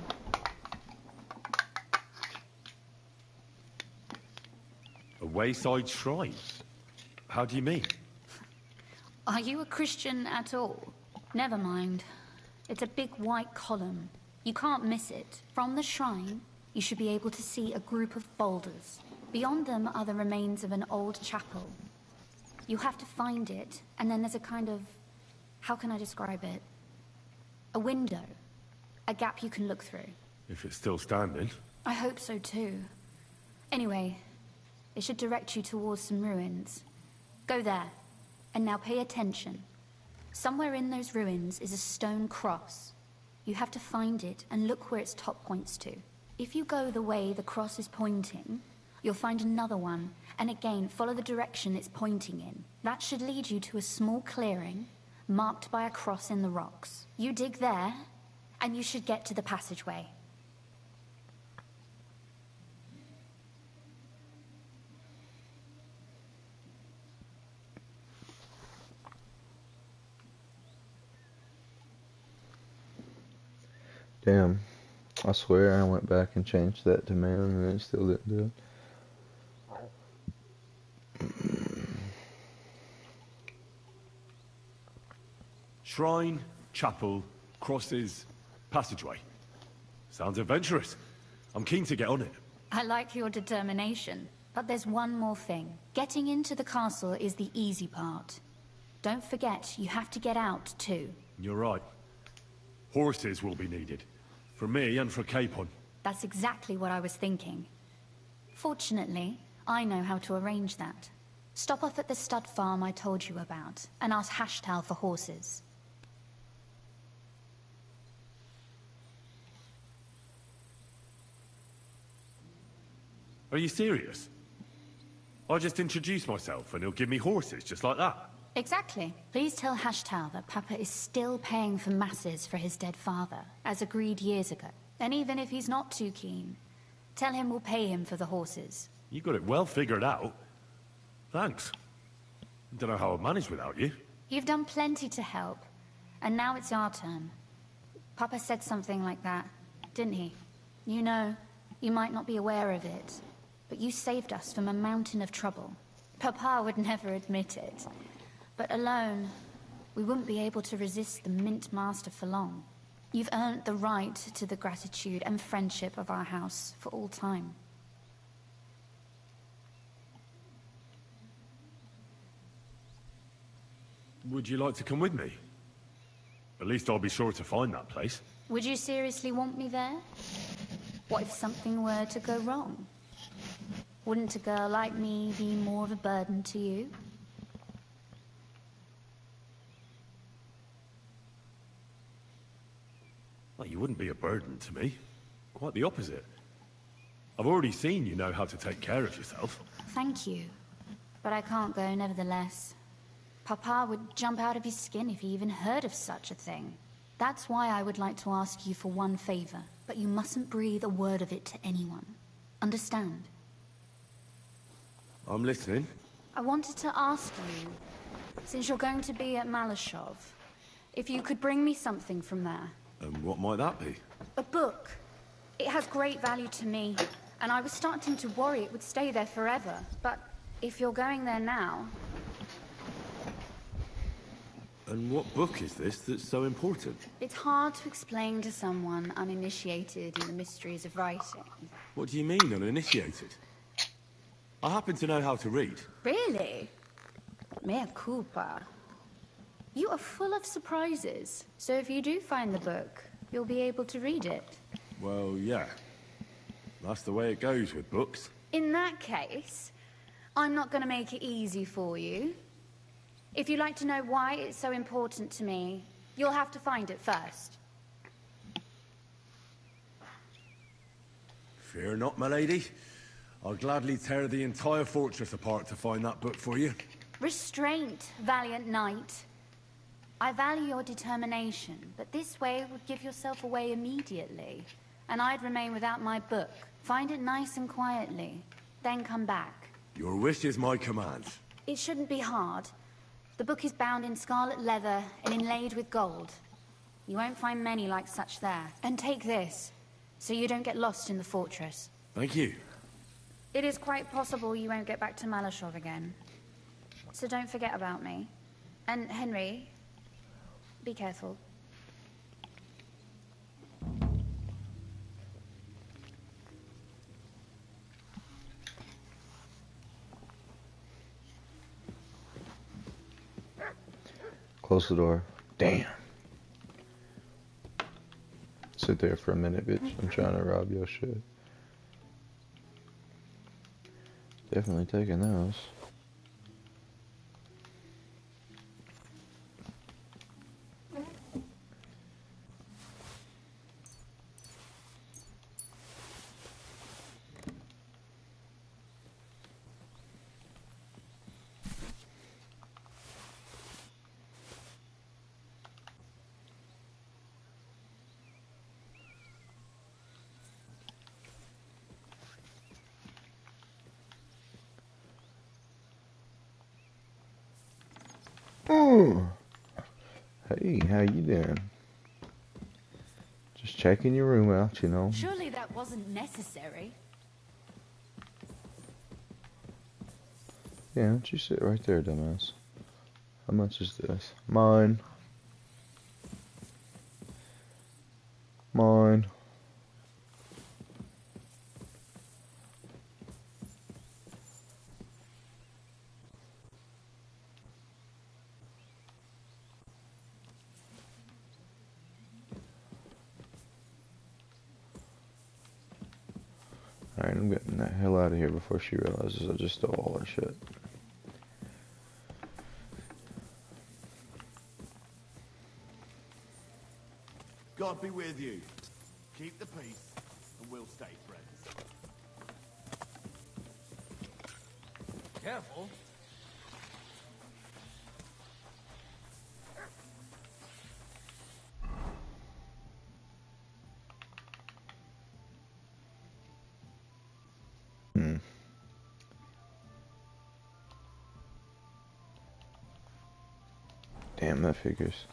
A wayside shrine? How do you mean? Are you a Christian at all? Never mind. It's a big white column. You can't miss it. From the shrine, you should be able to see a group of boulders. Beyond them are the remains of an old chapel. You have to find it, and then there's a kind of... how can I describe it? A window. A gap you can look through. If it's still standing. I hope so too. Anyway, it should direct you towards some ruins. Go there. And now pay attention. Somewhere in those ruins is a stone cross. You have to find it and look where its top points to. If you go the way the cross is pointing, you'll find another one, and again follow the direction it's pointing in. That should lead you to a small clearing, marked by a cross in the rocks. You dig there, and you should get to the passageway. Damn. I swear I went back and changed that to man and it still didn't do it. Shrine, chapel, crosses, passageway. Sounds adventurous. I'm keen to get on it. I like your determination. But there's one more thing. Getting into the castle is the easy part. Don't forget, you have to get out, too. You're right. Horses will be needed. For me and for Capon. That's exactly what I was thinking. Fortunately, I know how to arrange that. Stop off at the stud farm I told you about, and ask Hashtal for horses. Are you serious? I'll just introduce myself and he'll give me horses just like that. Exactly. Please tell Hashtal that Papa is still paying for masses for his dead father, as agreed years ago. And even if he's not too keen, tell him we'll pay him for the horses. You got it well figured out. Thanks. Don't know how I'd manage without you. You've done plenty to help, and now it's our turn. Papa said something like that, didn't he? You know, you might not be aware of it, but you saved us from a mountain of trouble. Papa would never admit it. But alone, we wouldn't be able to resist the Mint Master for long. You've earned the right to the gratitude and friendship of our house for all time. Would you like to come with me? At least I'll be sure to find that place. Would you seriously want me there? What if something were to go wrong? Wouldn't a girl like me be more of a burden to you? Well, you wouldn't be a burden to me. Quite the opposite. I've already seen you know how to take care of yourself. Thank you. But I can't go nevertheless. Papa would jump out of his skin if he even heard of such a thing. That's why I would like to ask you for one favor, but you mustn't breathe a word of it to anyone. Understand? I'm listening. I wanted to ask you, since you're going to be at Malashov, if you could bring me something from there. And what might that be? A book. It has great value to me, and I was starting to worry it would stay there forever. But if you're going there now... And what book is this that's so important? It's hard to explain to someone uninitiated in the mysteries of writing. What do you mean, uninitiated? I happen to know how to read. Really? Mea culpa. You are full of surprises, so if you do find the book, you'll be able to read it. Well, yeah. That's the way it goes with books. In that case, I'm not going to make it easy for you. If you'd like to know why it's so important to me, you'll have to find it first. Fear not, my lady. I'll gladly tear the entire fortress apart to find that book for you. Restraint, valiant knight. I value your determination, but this way would give yourself away immediately, and I'd remain without my book. Find it nice and quietly, then come back. Your wish is my command. It shouldn't be hard. The book is bound in scarlet leather and inlaid with gold. You won't find many like such there. And take this, so you don't get lost in the fortress. Thank you. It is quite possible you won't get back to Malashov again. So don't forget about me. And Henry, be careful. Close the door. Damn. Sit there for a minute, bitch. I'm trying to rob your shit. Definitely taking those. Oh, hey, how you doing? Just checking your room out, you know. Surely that wasn't necessary. Yeah, why don't you sit right there, dumbass? How much is this? Mine. Mine. Alright, I'm getting the hell out of here before she realizes I just stole all her shit. God be with you. Keep the peace, and we'll stay friends. Careful. Damn, that figures.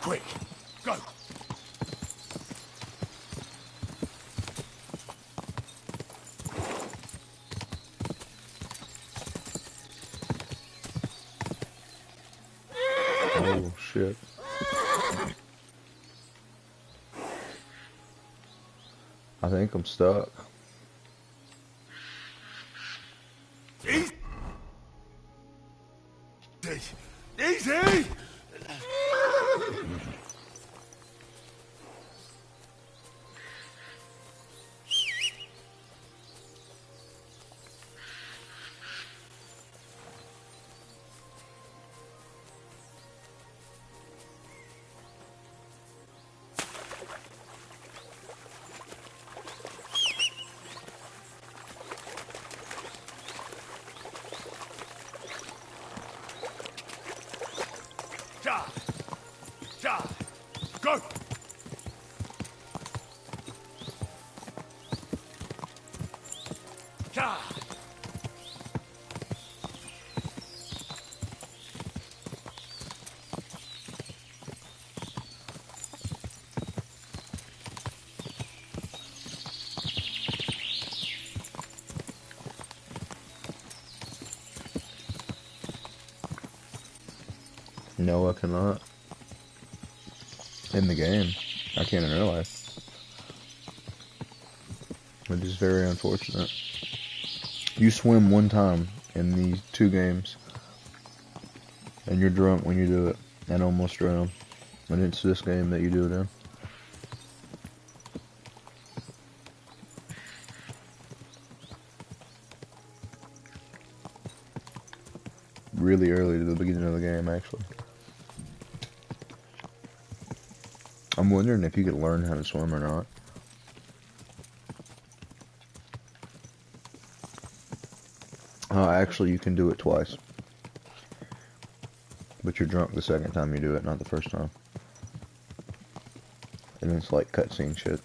Quick, go! Oh, shit. I think I'm stuck. Easy! Easy! Go! No, I cannot. In the game. I can't in real life. Which is very unfortunate. You swim one time in these 2 games, and you're drunk when you do it, and almost drown. And it's this game that you do it in. Really early to the beginning of the game, actually. I'm wondering if you could learn how to swim or not. Actually, you can do it twice. But you're drunk the second time you do it, not the first time. And it's like cutscene shit.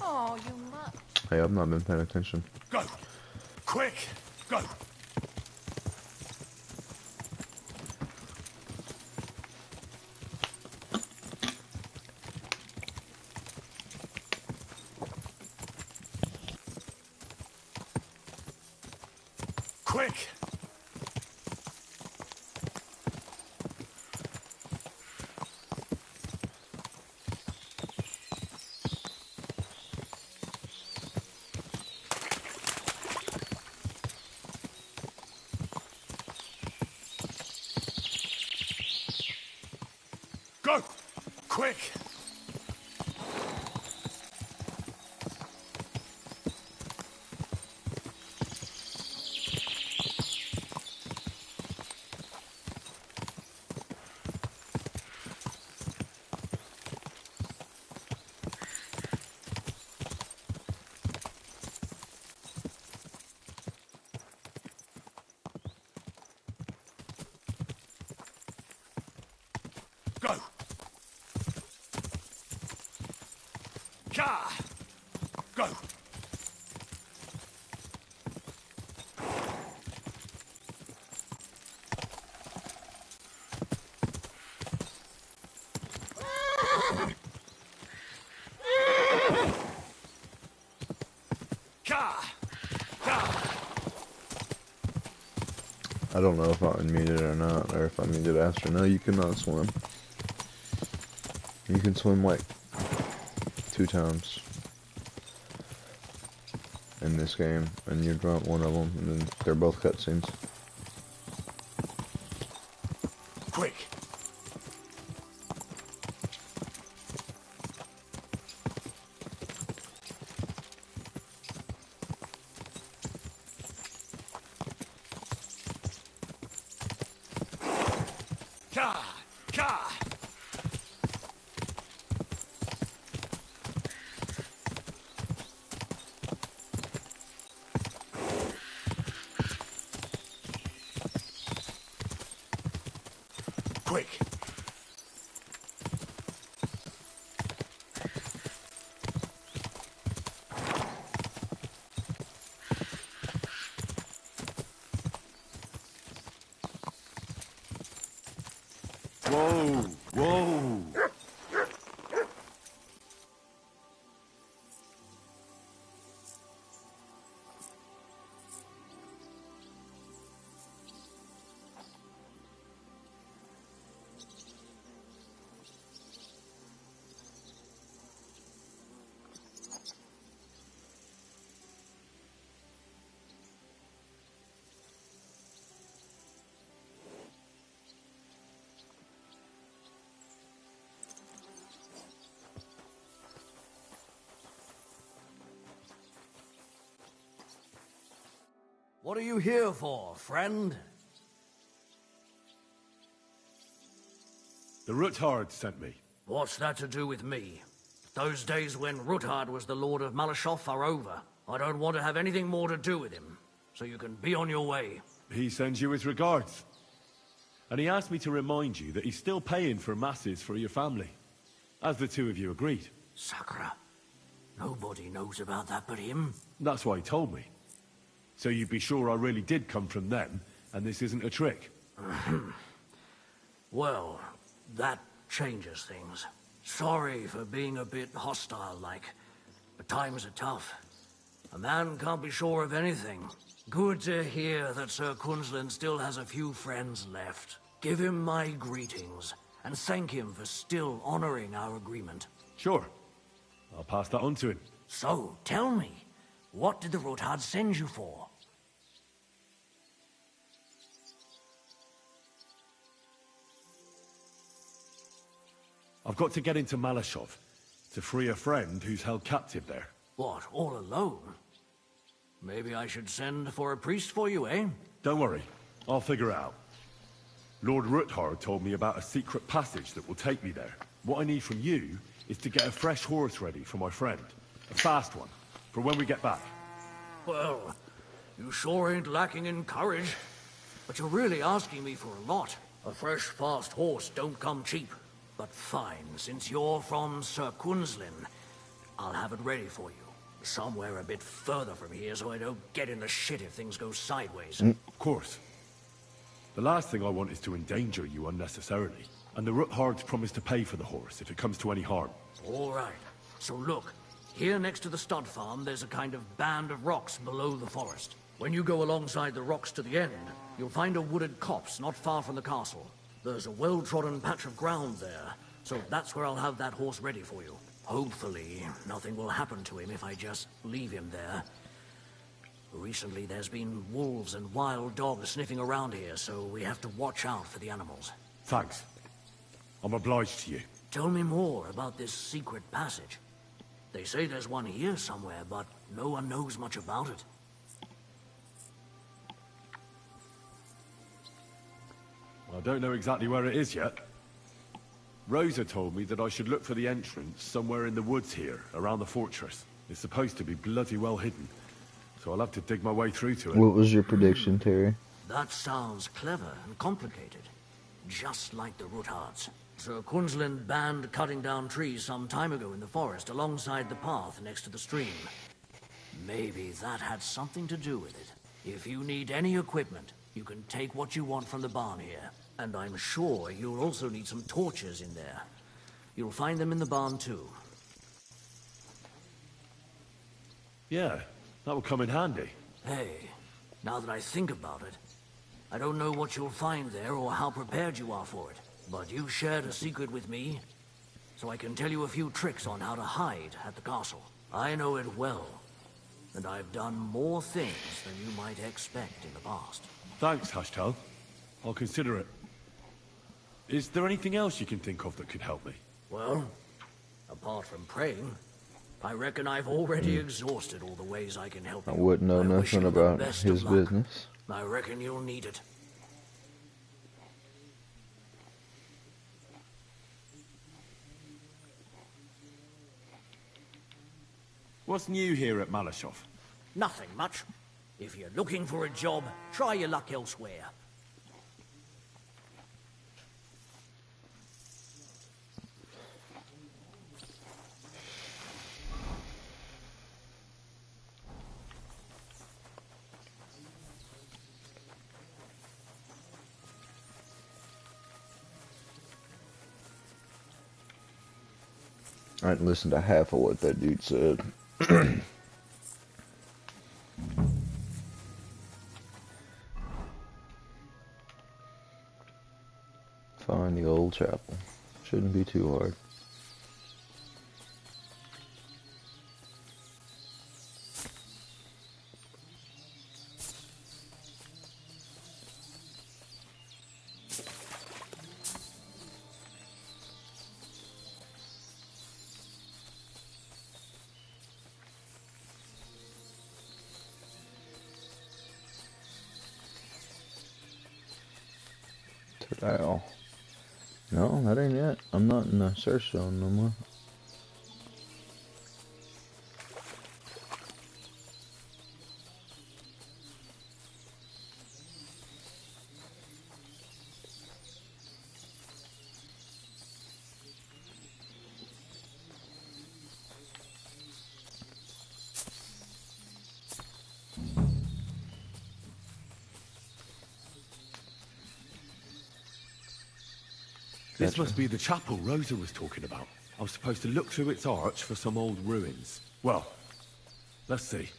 Oh, you mutt. Hey, I've not been paying attention. Go! Quick! Go! Quick! Quick! Go! Ka! Go! Ka! Ka! I don't know if I unmuted or not, or if I muted after. No, you cannot swim. You can swim like 2 times in this game, and you drop one of them, and then they're both cutscenes. Quick! Ka! Ka! Quick! Whoa! Whoa! What are you here for, friend? The Ruthard sent me. What's that to do with me? Those days when Ruthard was the Lord of Malashoff are over. I don't want to have anything more to do with him, so you can be on your way. He sends you his regards. And he asked me to remind you that he's still paying for masses for your family, as the two of you agreed. Sakura, nobody knows about that but him. That's why he told me. So you'd be sure I really did come from them, and this isn't a trick. Well, that changes things. Sorry for being a bit hostile-like, but times are tough. A man can't be sure of anything. Good to hear that Sir Kunzlin still has a few friends left. Give him my greetings, and thank him for still honoring our agreement. Sure. I'll pass that on to him. So, tell me, what did the Ruthard send you for? I've got to get into Malashov to free a friend who's held captive there. What, all alone? Maybe I should send for a priest for you, eh? Don't worry, I'll figure it out. Lord Ruthard told me about a secret passage that will take me there. What I need from you is to get a fresh horse ready for my friend. A fast one, for when we get back. Well, you sure ain't lacking in courage. But you're really asking me for a lot. A fresh, fast horse don't come cheap. But fine, since you're from Sir Kunzlin, I'll have it ready for you. Somewhere a bit further from here so I don't get in the shit if things go sideways. Of course. The last thing I want is to endanger you unnecessarily. And the Ruthards promised to pay for the horse if it comes to any harm. All right. So look, here next to the stud farm, there's a kind of band of rocks below the forest. When you go alongside the rocks to the end, you'll find a wooded copse not far from the castle. There's a well-trodden patch of ground there, so that's where I'll have that horse ready for you. Hopefully, nothing will happen to him if I just leave him there. Recently, there's been wolves and wild dogs sniffing around here, so we have to watch out for the animals. Thanks. I'm obliged to you. Tell me more about this secret passage. They say there's one here somewhere, but no one knows much about it. I don't know exactly where it is yet. Rosa told me that I should look for the entrance somewhere in the woods here, around the fortress. It's supposed to be bloody well hidden, so I'll have to dig my way through to it. What was your prediction, Terry? That sounds clever and complicated. Just like the Ruthards. Sir Quinlan banned cutting down trees some time ago in the forest alongside the path next to the stream. Maybe that had something to do with it. If you need any equipment, you can take what you want from the barn here. And I'm sure you'll also need some torches in there. You'll find them in the barn too. Yeah, that will come in handy. Hey, now that I think about it, I don't know what you'll find there or how prepared you are for it. But you shared a secret with me, so I can tell you a few tricks on how to hide at the castle. I know it well, and I've done more things than you might expect in the past. Thanks, Hashtal. I'll consider it. Is there anything else you can think of that could help me? Well, apart from praying, I reckon I've already exhausted all the ways I can help you. I wouldn't know nothing about his business. I reckon you'll need it. What's new here at Malashov? Nothing much. If you're looking for a job, try your luck elsewhere. I didn't listen to half of what that dude said. Find the old chapel. Shouldn't be too hard. Wow. No, that ain't it. I'm not in the search zone no more. This must be the chapel Rosa was talking about. I was supposed to look through its arch for some old ruins. Well, let's see.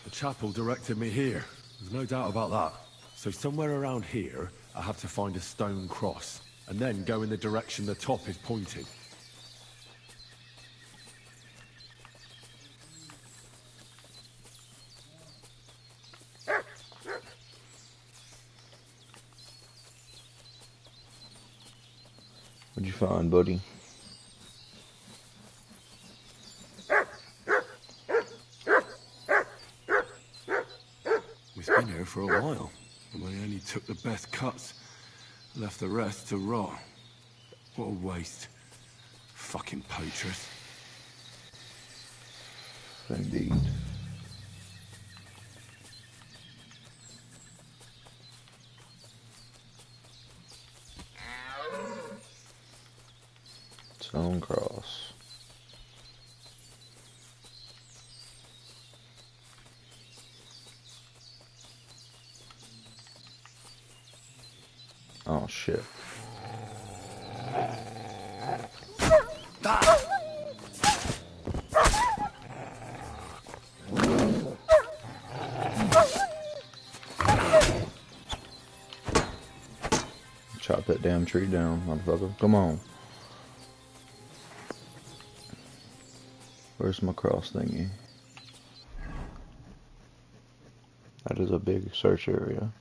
The chapel directed me here. There's no doubt about that. So somewhere around here, I have to find a stone cross, and then go in the direction the top is pointing. What'd you find, buddy? We've been here for a while. And we only took the best cuts, left the rest to rot. What a waste. Fucking poachers. Indeed. Stone cross. Oh shit. chop that damn tree down, motherfucker. Come on. Where's my cross thingy? That is a big search area.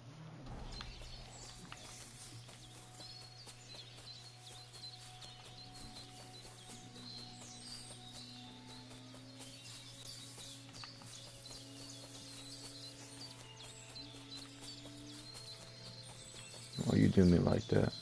Oh, you do me like that.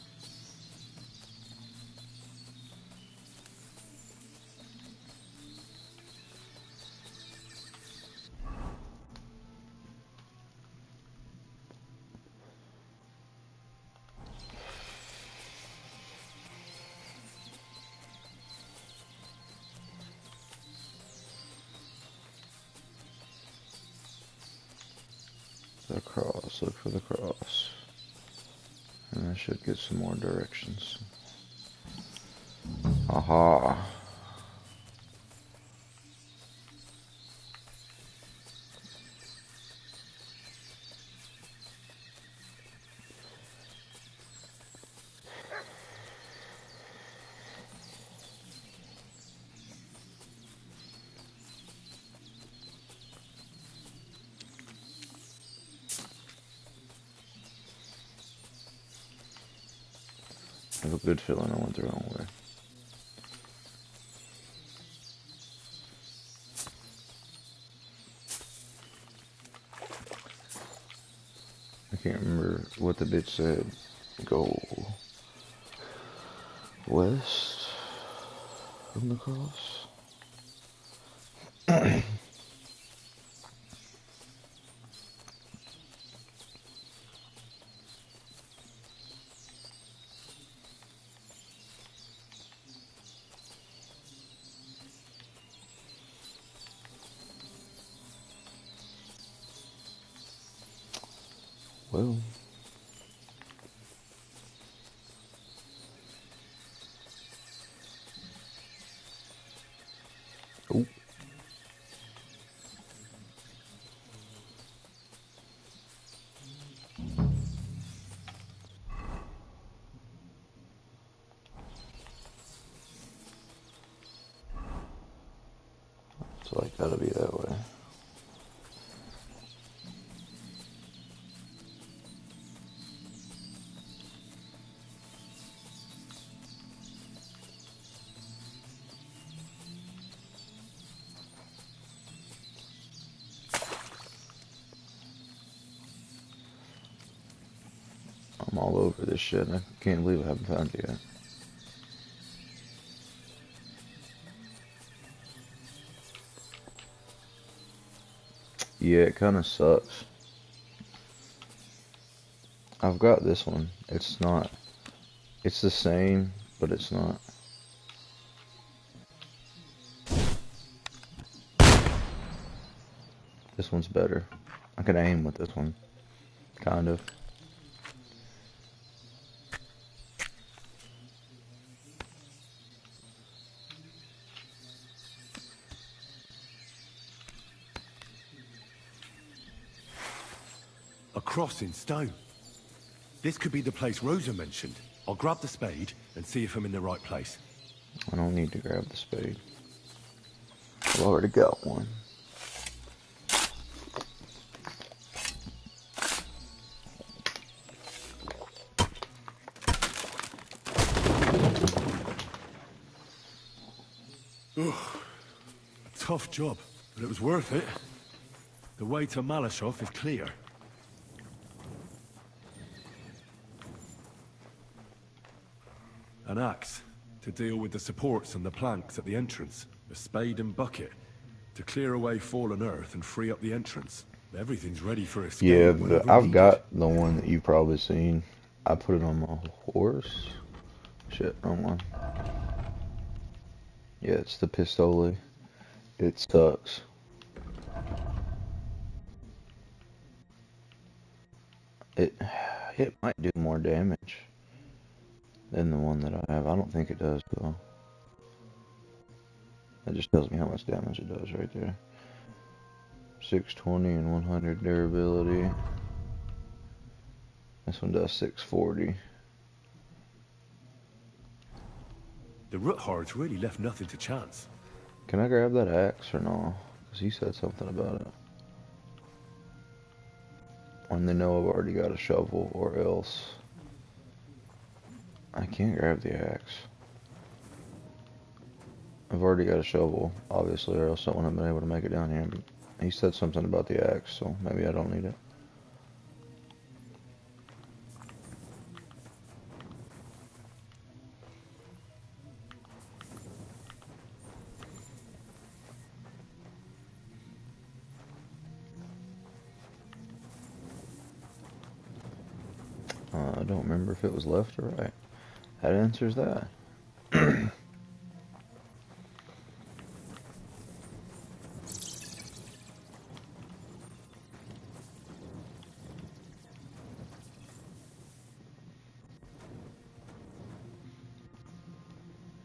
The cross, look for the cross. And I should get some more directions. Aha. I have a good feeling I went the wrong way. I can't remember what the bitch said. Go west from the cross. Well, oh, it's like gotta be that way. I'm all over this shit. I can't believe I haven't found it yet. Yeah, it kind of sucks. I've got this one. It's not. It's the same, but it's not. This one's better. I can aim with this one. Kind of. A cross in stone. This could be the place Rosa mentioned. I'll grab the spade and see if I'm in the right place. I don't need to grab the spade. I've already got one. Ugh. A tough job, but it was worth it. The way to Malashov is clear. An axe to deal with the supports and the planks at the entrance. A spade and bucket to clear away fallen earth and free up the entrance. Everything's ready for escape. Yeah, I've got the one that you've probably seen. I put it on my horse. Shit, wrong one. Yeah, it's the pistole. It sucks. It might do more damage than the one that I have. I don't think it does though. That just tells me how much damage it does right there. 620 and 100 durability. This one does 640. The Roothards really left nothing to chance. Can I grab that axe or no? Because he said something about it. When they know I've already got a shovel, or else I can't grab the axe. I've already got a shovel, obviously, or else I wouldn't have been able to make it down here. But he said something about the axe, so maybe I don't need it. I don't remember if it was left or right. That answers that.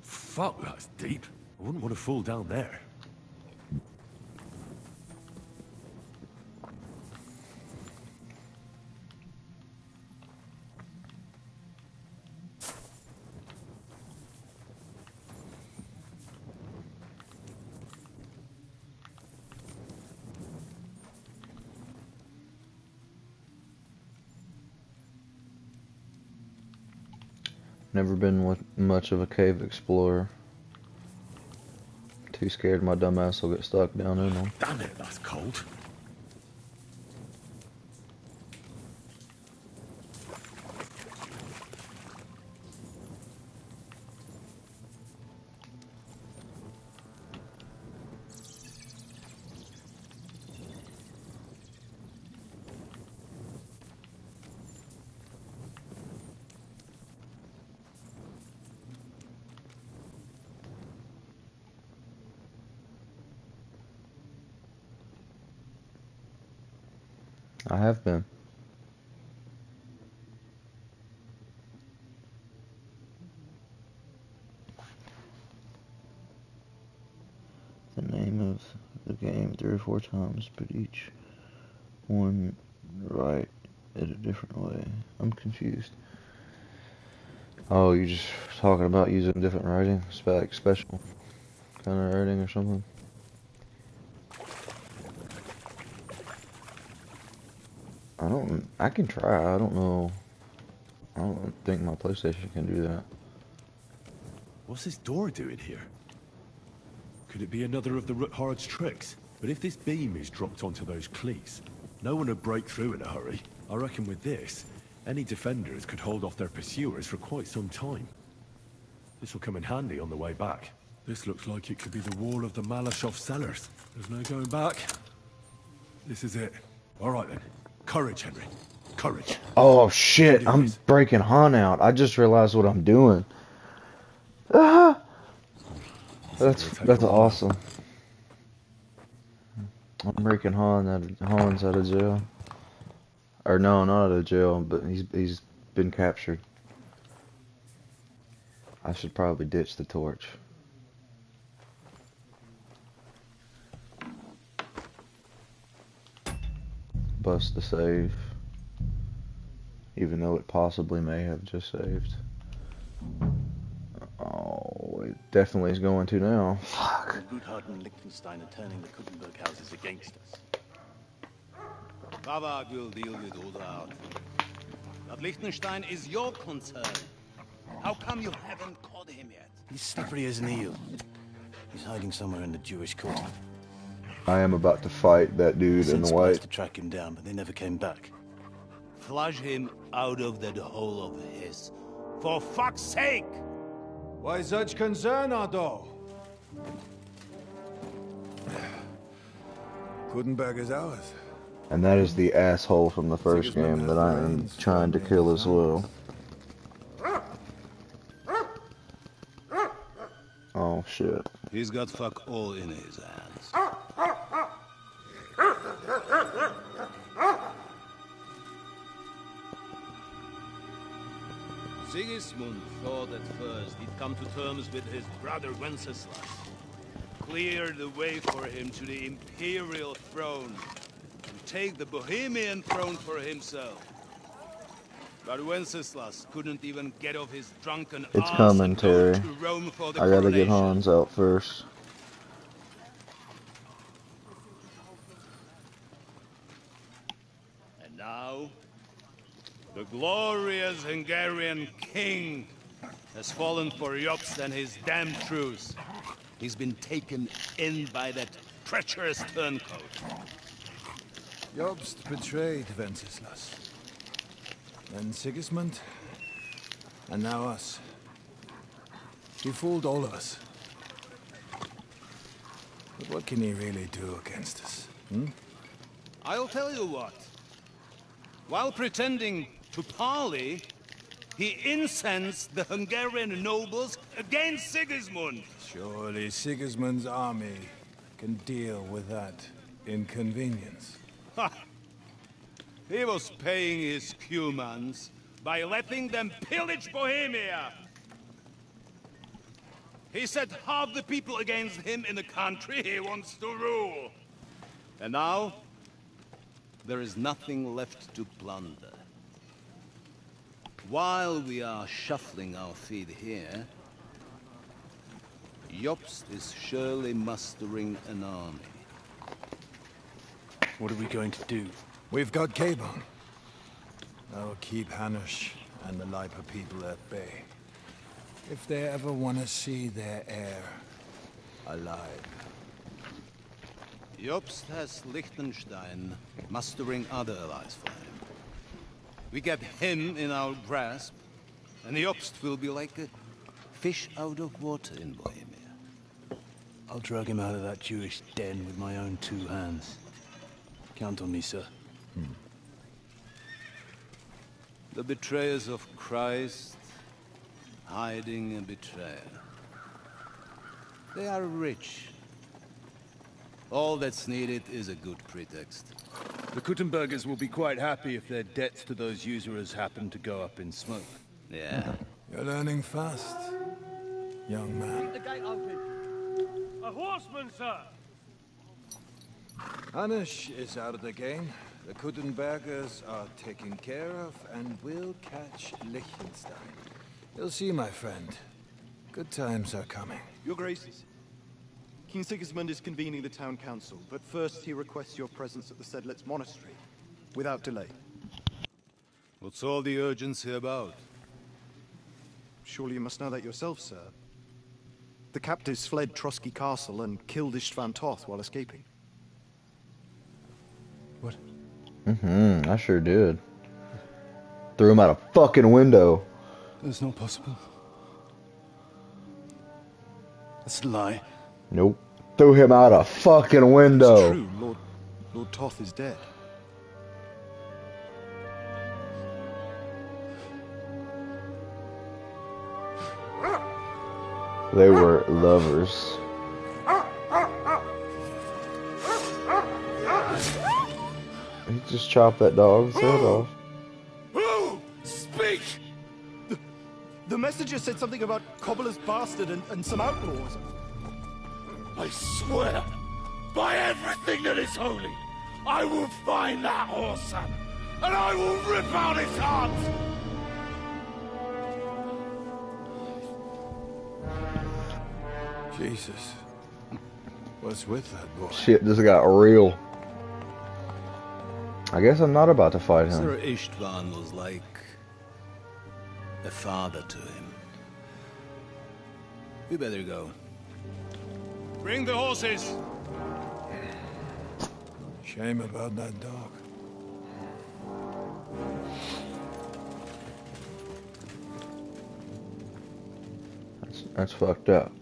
Fuck, that's deep. I wouldn't want to fall down there. Never been much of a cave explorer. Too scared my dumb ass will get stuck down in them. Damn it, that's cold. I have been. The name of the game 3 or 4 times, but each one write it a different way. I'm confused. Oh, you're just talking about using different writing? Like special kind of writing or something? I can try. I don't know. I don't think my PlayStation can do that. What's this door doing here? Could it be another of the Roothards' tricks? But if this beam is dropped onto those cleats, no one would break through in a hurry. I reckon with this, any defenders could hold off their pursuers for quite some time. This will come in handy on the way back. This looks like it could be the wall of the Malashov cellars. There's no going back. This is it. All right then. Courage, Henry. Courage. Oh shit, I'm breaking Han out. I just realized what I'm doing. Ah! That's awesome. I'm breaking Han's out of jail. Or no, not out of jail, but he's been captured. I should probably ditch the torch. Bust the save. Even though it possibly may have just saved. Oh, it definitely is going to now. Fuck. Ruthard and Liechtenstein are turning the Kuttenberg houses against us. Ravag will deal with Ruthard. But Liechtenstein is your concern. How come you haven't caught him yet? He's slippery as an eel. He's hiding somewhere in the Jewish quarter. I am about to fight that dude in the white. To track him down, but they never came back. Flush him out of that hole of his. For fuck's sake! Why such concern, Otto? Kuttenberg is ours. And that is the asshole from the first game that I am trying to kill as well. Oh shit. He's got fuck all in his hands. Sigismund thought at first he'd come to terms with his brother Wenceslas. Clear the way for him to the imperial throne. And take the Bohemian throne for himself. But Wenceslas couldn't even get off his drunken It's ass coming, and go Terry. to Rome for the I gotta get coronation. Hans out first. And now, the glorious Hungarian king has fallen for Jobst and his damned truce. He's been taken in by that treacherous turncoat. Jobst betrayed Wenceslas. Then Sigismund. And now us. He fooled all of us. But what can he really do against us? Hmm? I'll tell you what. While pretending to parley, he incensed the Hungarian nobles against Sigismund. Surely Sigismund's army can deal with that inconvenience. Ha! He was paying his Cumans by letting them pillage Bohemia. He set half the people against him in the country he wants to rule. And now, there is nothing left to plunder. While we are shuffling our feet here, Jobst is surely mustering an army. What are we going to do? We've got Cabon. That'll keep Hanush and the Lipa people at bay. If they ever want to see their heir alive. Jobst has Liechtenstein mustering other allies for him. We get him in our grasp, and Jobst will be like a fish out of water in Bohemia. I'll drag him out of that Jewish den with my own 2 hands. Count on me, sir. The betrayers of Christ, hiding a betrayer. They are rich. All that's needed is a good pretext. The Kuttenbergers will be quite happy if their debts to those usurers happen to go up in smoke. Yeah. You're learning fast, young man. The gate open. A horseman, sir! Hanush is out of the game. The Kuttenbergers are taken care of, and we'll catch Liechtenstein. You'll see, my friend. Good times are coming. Your Graces, King Sigismund is convening the town council, but first he requests your presence at the Sedlitz monastery, without delay. What's all the urgency about? Surely you must know that yourself, sir. The captives fled Trotsky Castle and killed Istvan Toth while escaping. What? I sure did. Threw him out a fucking window. That's not possible. That's a lie. Nope. Threw him out a fucking window. It's true, Lord Toth is dead. They were lovers. He just chopped that dog's head off. Who? Speak! The messenger said something about Cobbler's bastard and some outlaws. I swear, by everything that is holy, I will find that whoreson, and I will rip out his heart! Jesus. What's with that boy? Shit just got real. I guess I'm not about to fight him. Sir Istvan was like a father to him. We better go. Bring the horses! Shame about that dog. That's fucked up.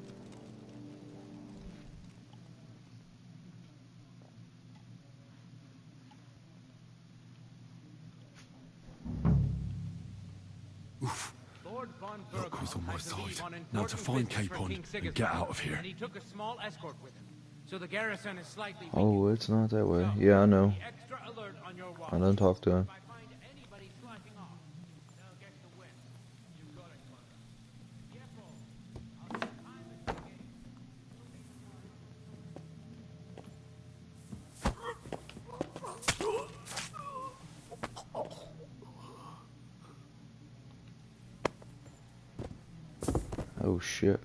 Luck was on my side. Now to find Capon and get out of here. And he took a small escort with him. So the garrison is slightly Oh, it's not that way. Yeah, I know. extra alert on your watch. I done talked to him. Oh shit.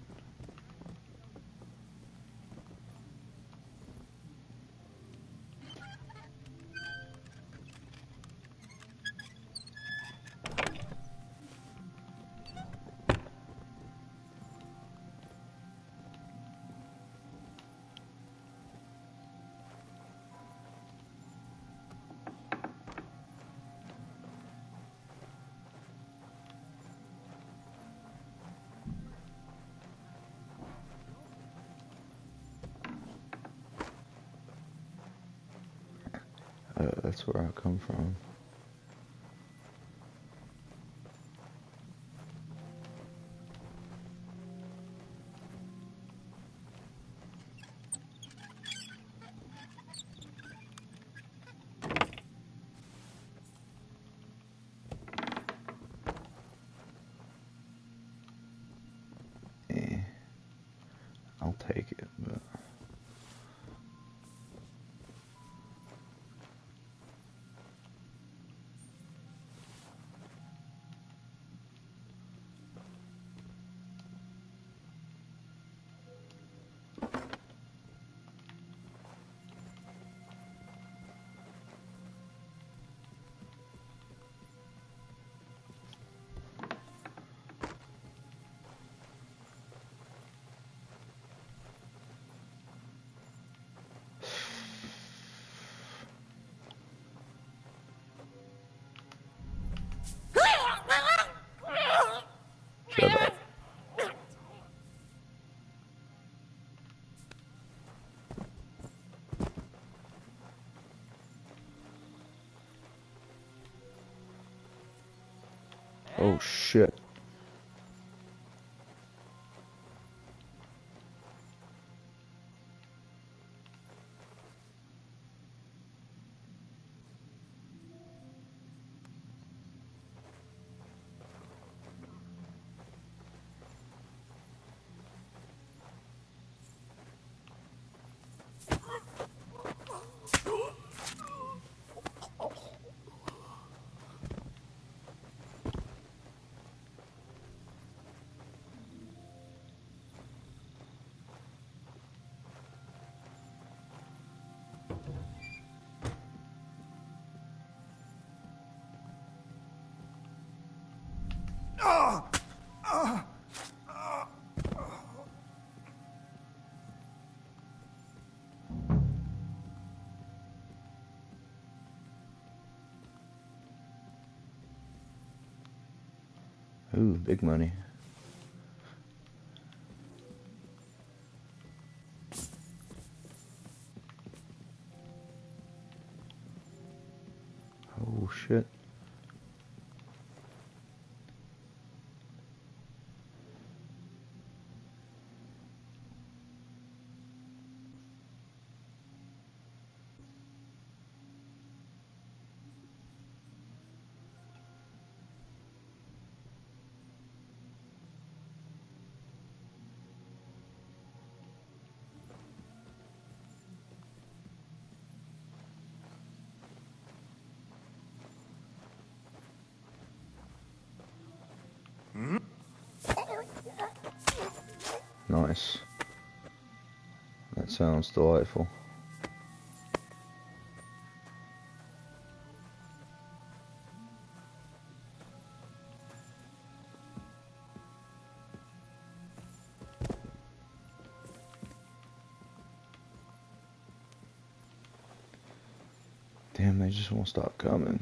That's where I come from. I'll take it, but... Shut up. Oh shit. Ooh, big money. Oh shit. Nice. That sounds delightful. Damn, they just won't stop coming.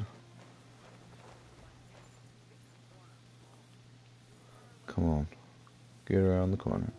Come on. Get around the corner.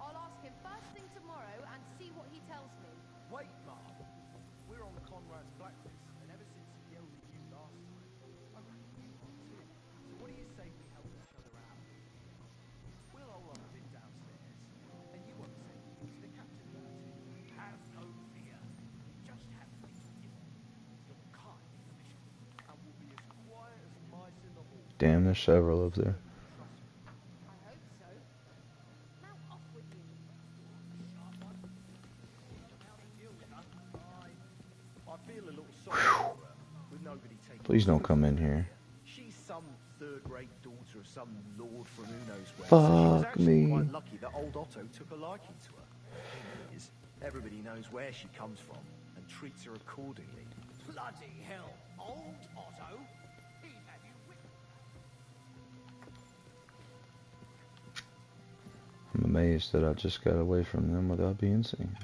I'll ask him first thing tomorrow and see what he tells me. Wait, Mom. We're on Conrad's blacklist, and ever since he yelled at you last time, I reckon you are too. So what do you say we help each other out? We'll all up a bit downstairs, and you won't say anything to the captain about it. Have no fear. Just have faith in him. He'll kind permission, and we'll be as quiet as mice in the hall. Damn, there's several up there. I hope so. Now off with you. I feel a little sorry for her, with nobody taking. Please don't come in here. She's some third-rate daughter of some lord from who knows where. Fuck so she was actually me. quite lucky that old Otto took a liking to her. Thing is, everybody knows where she comes from and treats her accordingly. Bloody hell, old Otto? He'd have you whipped. I'm amazed that I just got away from them without being seen.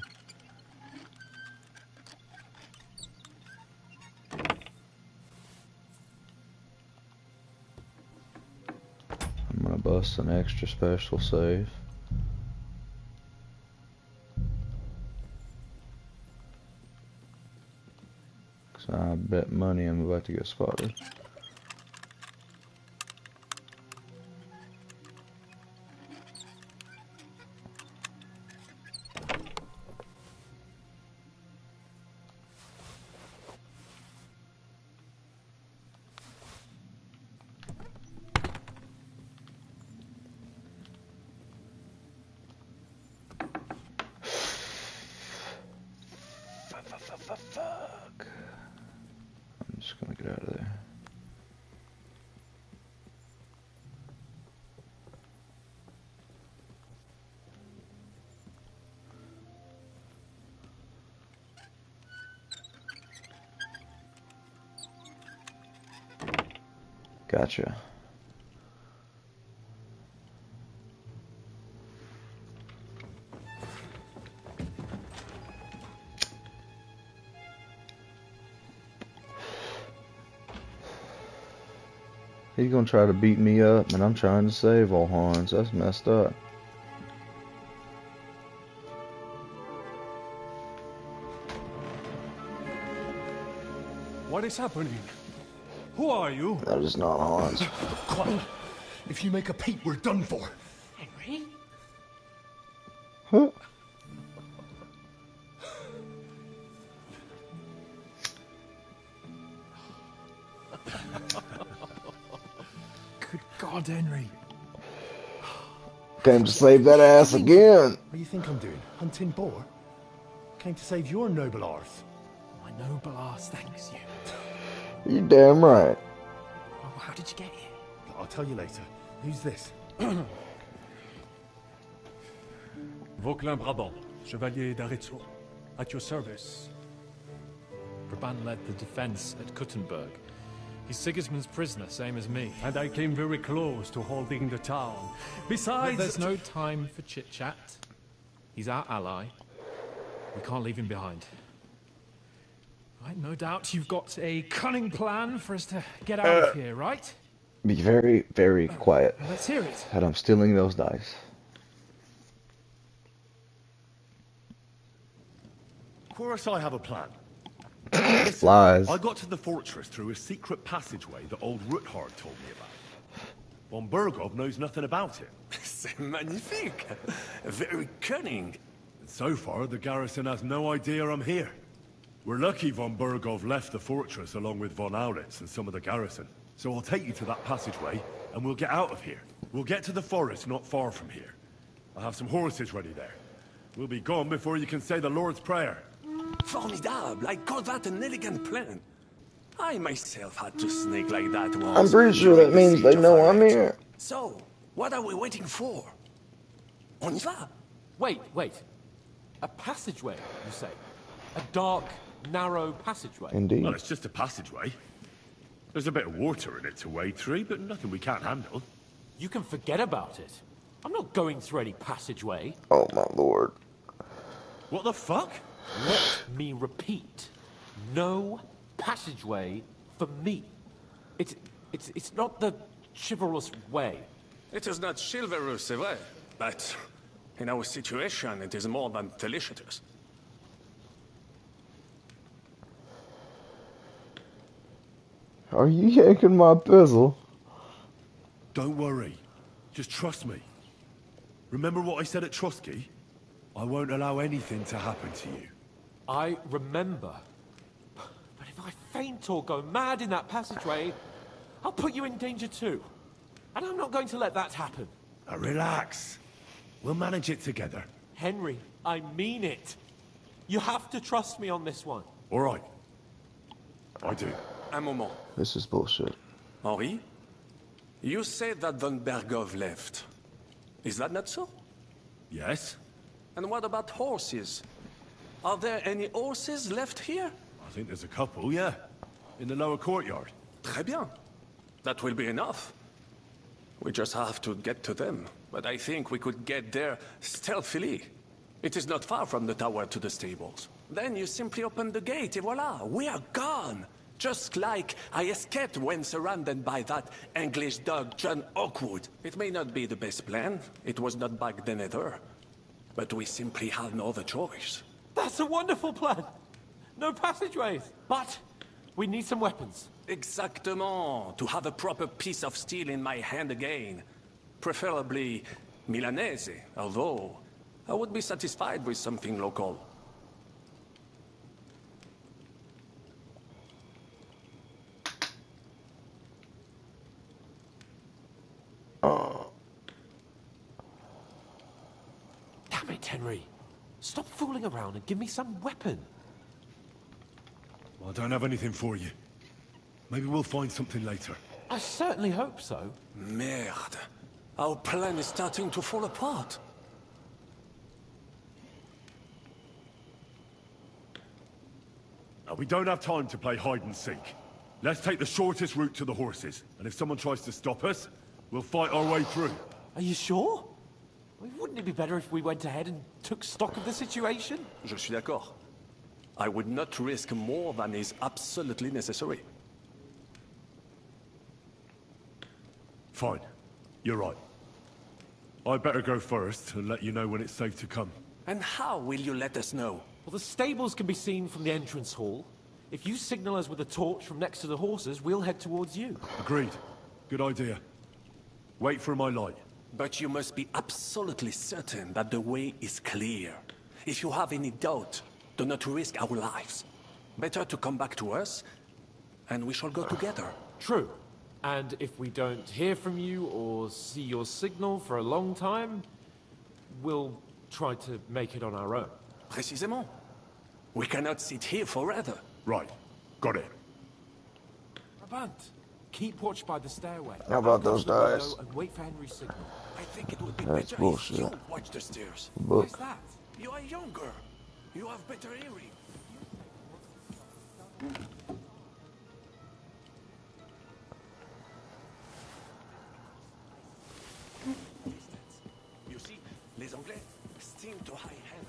I'm gonna bust an extra special save. Cause I bet money I'm about to get spotted. Fuck. I'm just gonna get out of there. Gotcha. He's gonna try to beat me up, and I'm trying to save all Hans. That's messed up. What is happening? Who are you? That is not Hans. Quiet. If you make a peep, we're done for. Henry? Huh? Good God, Henry. Came to save that ass again. What do you think I'm doing? Hunting boar? Came to save your noble arse. My noble arse thanks you. You damn right. Oh, how did you get here? I'll tell you later. Who's this? Vauquelin Brabant, Chevalier d'Aretzo. At your service. Brabant led the defense at Kuttenberg. He's Sigismund's prisoner, same as me. And I came very close to holding the town. Besides... There's no time for chit-chat. He's our ally. We can't leave him behind. Right, no doubt you've got a cunning plan for us to get out of here, right? Be very, very quiet. Let's hear it. And I'm stealing those dice. Of course I have a plan. Lies. I got to the fortress through a secret passageway that old Ruthard told me about. Von Bergov knows nothing about it. C'est magnifique. Very cunning. So far, the garrison has no idea I'm here. We're lucky von Bergov left the fortress along with von Aulitz and some of the garrison. So I'll take you to that passageway, and we'll get out of here. We'll get to the forest not far from here. I'll have some horses ready there. We'll be gone before you can say the Lord's Prayer. Formidable. I call that an elegant plan. I myself had to sneak like that once. I'm pretty sure that means they know I'm here. So, what are we waiting for? On y va. Wait. A passageway, you say? A dark, narrow passageway? Indeed. Well, it's just a passageway. There's a bit of water in it to wade through, but nothing we can't handle. You can forget about it. I'm not going through any passageway. Oh my lord. What the fuck? Let me repeat. No passageway for me. It's not the chivalrous way. It is not chivalrous, c'est vrai. But In our situation, it is more than delicious. Are you yanking my pizzle? Don't worry. Just trust me. Remember what I said at Trotsky? I won't allow anything to happen to you. I remember. But if I faint or go mad in that passageway, I'll put you in danger too. And I'm not going to let that happen. Now relax. We'll manage it together. Henry, I mean it. You have to trust me on this one. All right. I do. Un moment. This is bullshit. Henri? You said that Von Bergov left. Is that not so? Yes. And what about horses? Are there any horses left here? I think there's a couple, yeah. In the lower courtyard. Très bien. That will be enough. We just have to get to them. But I think we could get there stealthily. It is not far from the tower to the stables. Then you simply open the gate, et voila, we are gone. Just like I escaped when surrounded by that English dog, John Oakwood. It may not be the best plan. It was not back then either. But we simply had no other choice. That's a wonderful plan. No passageways. But we need some weapons. Exactement. To have a proper piece of steel in my hand again. Preferably Milanese, although I would be satisfied with something local. Damn it, Henry. Stop fooling around and give me some weapon. Well, I don't have anything for you. Maybe we'll find something later. I certainly hope so. Merde. Our plan is starting to fall apart. Now, we don't have time to play hide and seek. Let's take the shortest route to the horses. And if someone tries to stop us, we'll fight our way through. Are you sure? Wouldn't it be better if we went ahead and took stock of the situation? Je suis d'accord. I would not risk more than is absolutely necessary. Fine. You're right. I'd better go first and let you know when it's safe to come. And how will you let us know? Well, the stables can be seen from the entrance hall. If you signal us with a torch from next to the horses, we'll head towards you. Agreed. Good idea. Wait for my light. But you must be absolutely certain that the way is clear. If you have any doubt, do not risk our lives. Better to come back to us, and we shall go together. True. And if we don't hear from you or see your signal for a long time, we'll try to make it on our own. Précisément. We cannot sit here forever. Right. Got it. Brabant, keep watch by the stairway. How about those dice? And wait for Henry's signal. I think it would be That's better bullshit. if you watch the stairs. Book. Why's that? You are younger. You have better hearing. You see, les Anglais seem to high heaven.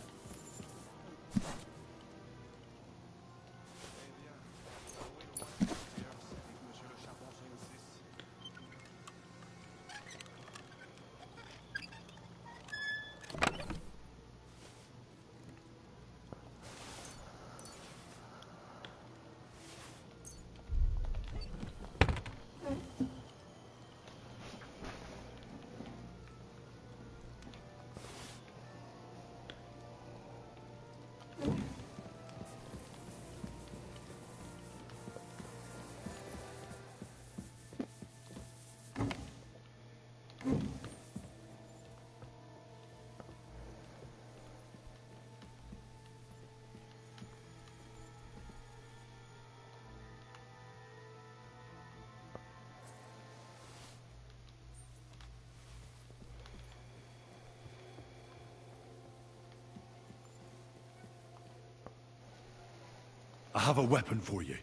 I have a weapon for you.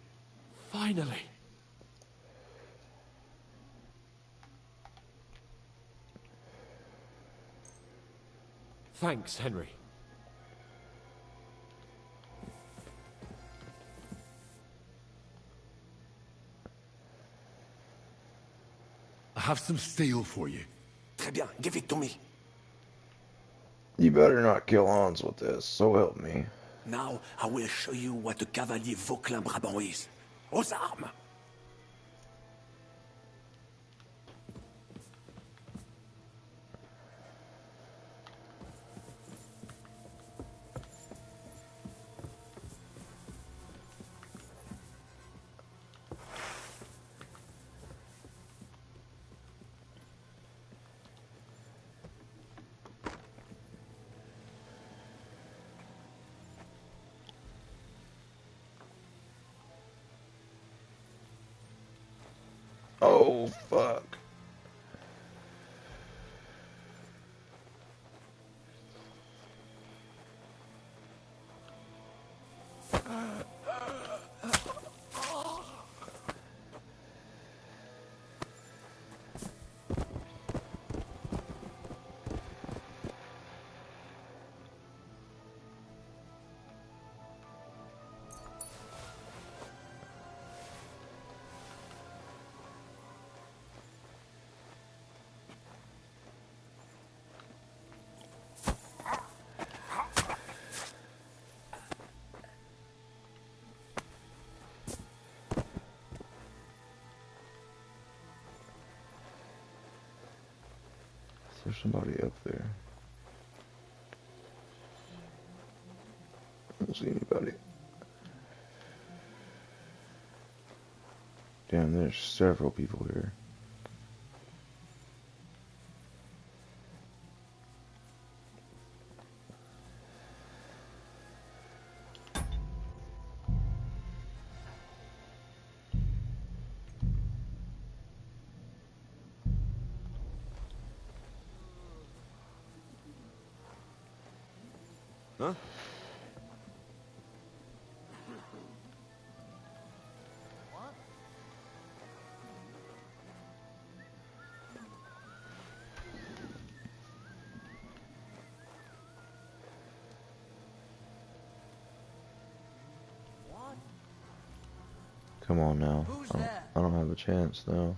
Finally. Thanks, Henry. I have some steel for you. Très bien, give it to me. You better not kill Hans with this, so help me. Now I will show you what the Cavalier Vauclin-Brabant is. Aux armes! Oh, fuck. There's somebody up there. I don't see anybody. Damn, there's several people here. Huh? Come on now. I don't have a chance now.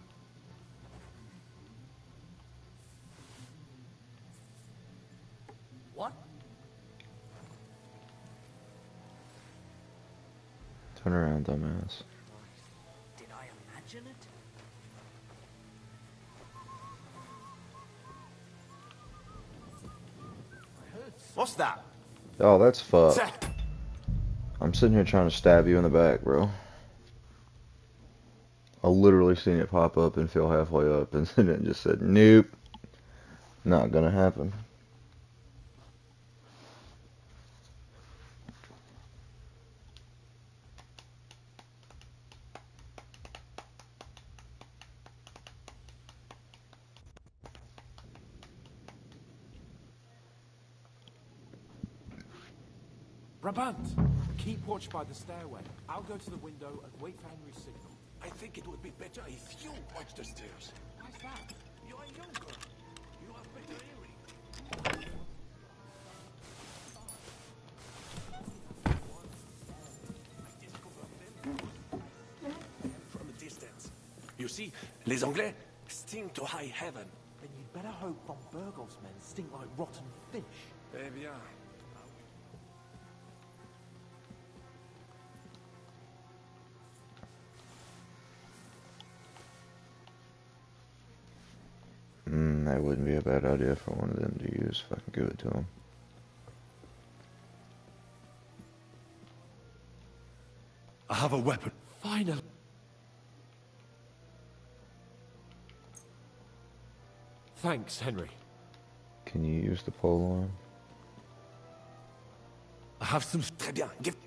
What? Turn around, dumbass. Did I imagine it? What's that? Oh, that's fucked. I'm sitting here trying to stab you in the back, bro. I literally seen it pop up and feel halfway up, and then it just said, nope. Not gonna happen. Brabant, keep watch by the stairway. I'll go to the window and wait for Henry's signal. I think it would be better if you watch the stairs. Why's that? You are younger. You have better hearing. From a distance. You see, les Anglais stink to high heaven. Then you'd better hope von Berghoff's men stink like rotten fish. Eh bien. That wouldn't be a bad idea for one of them to use if I can give it to them. I have a weapon. Finally. Thanks, Henry. Can you use the pole arm? I have some... Très bien. Give...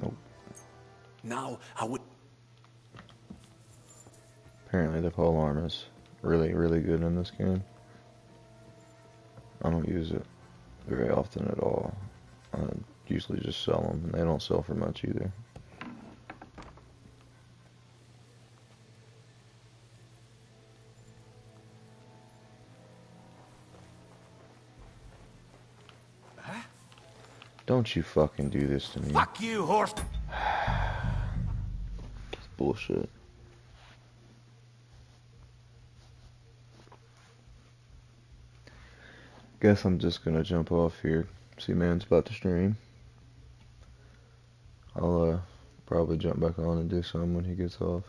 Nope. Now, I would... Apparently the pole arm is really, really good in this game. I don't use it very often at all. I usually just sell them, and they don't sell for much either. Don't you fucking do this to me. Fuck you, horse! It's bullshit. Guess I'm just gonna jump off here. See, man's about to stream. I'll probably jump back on and do some when he gets off.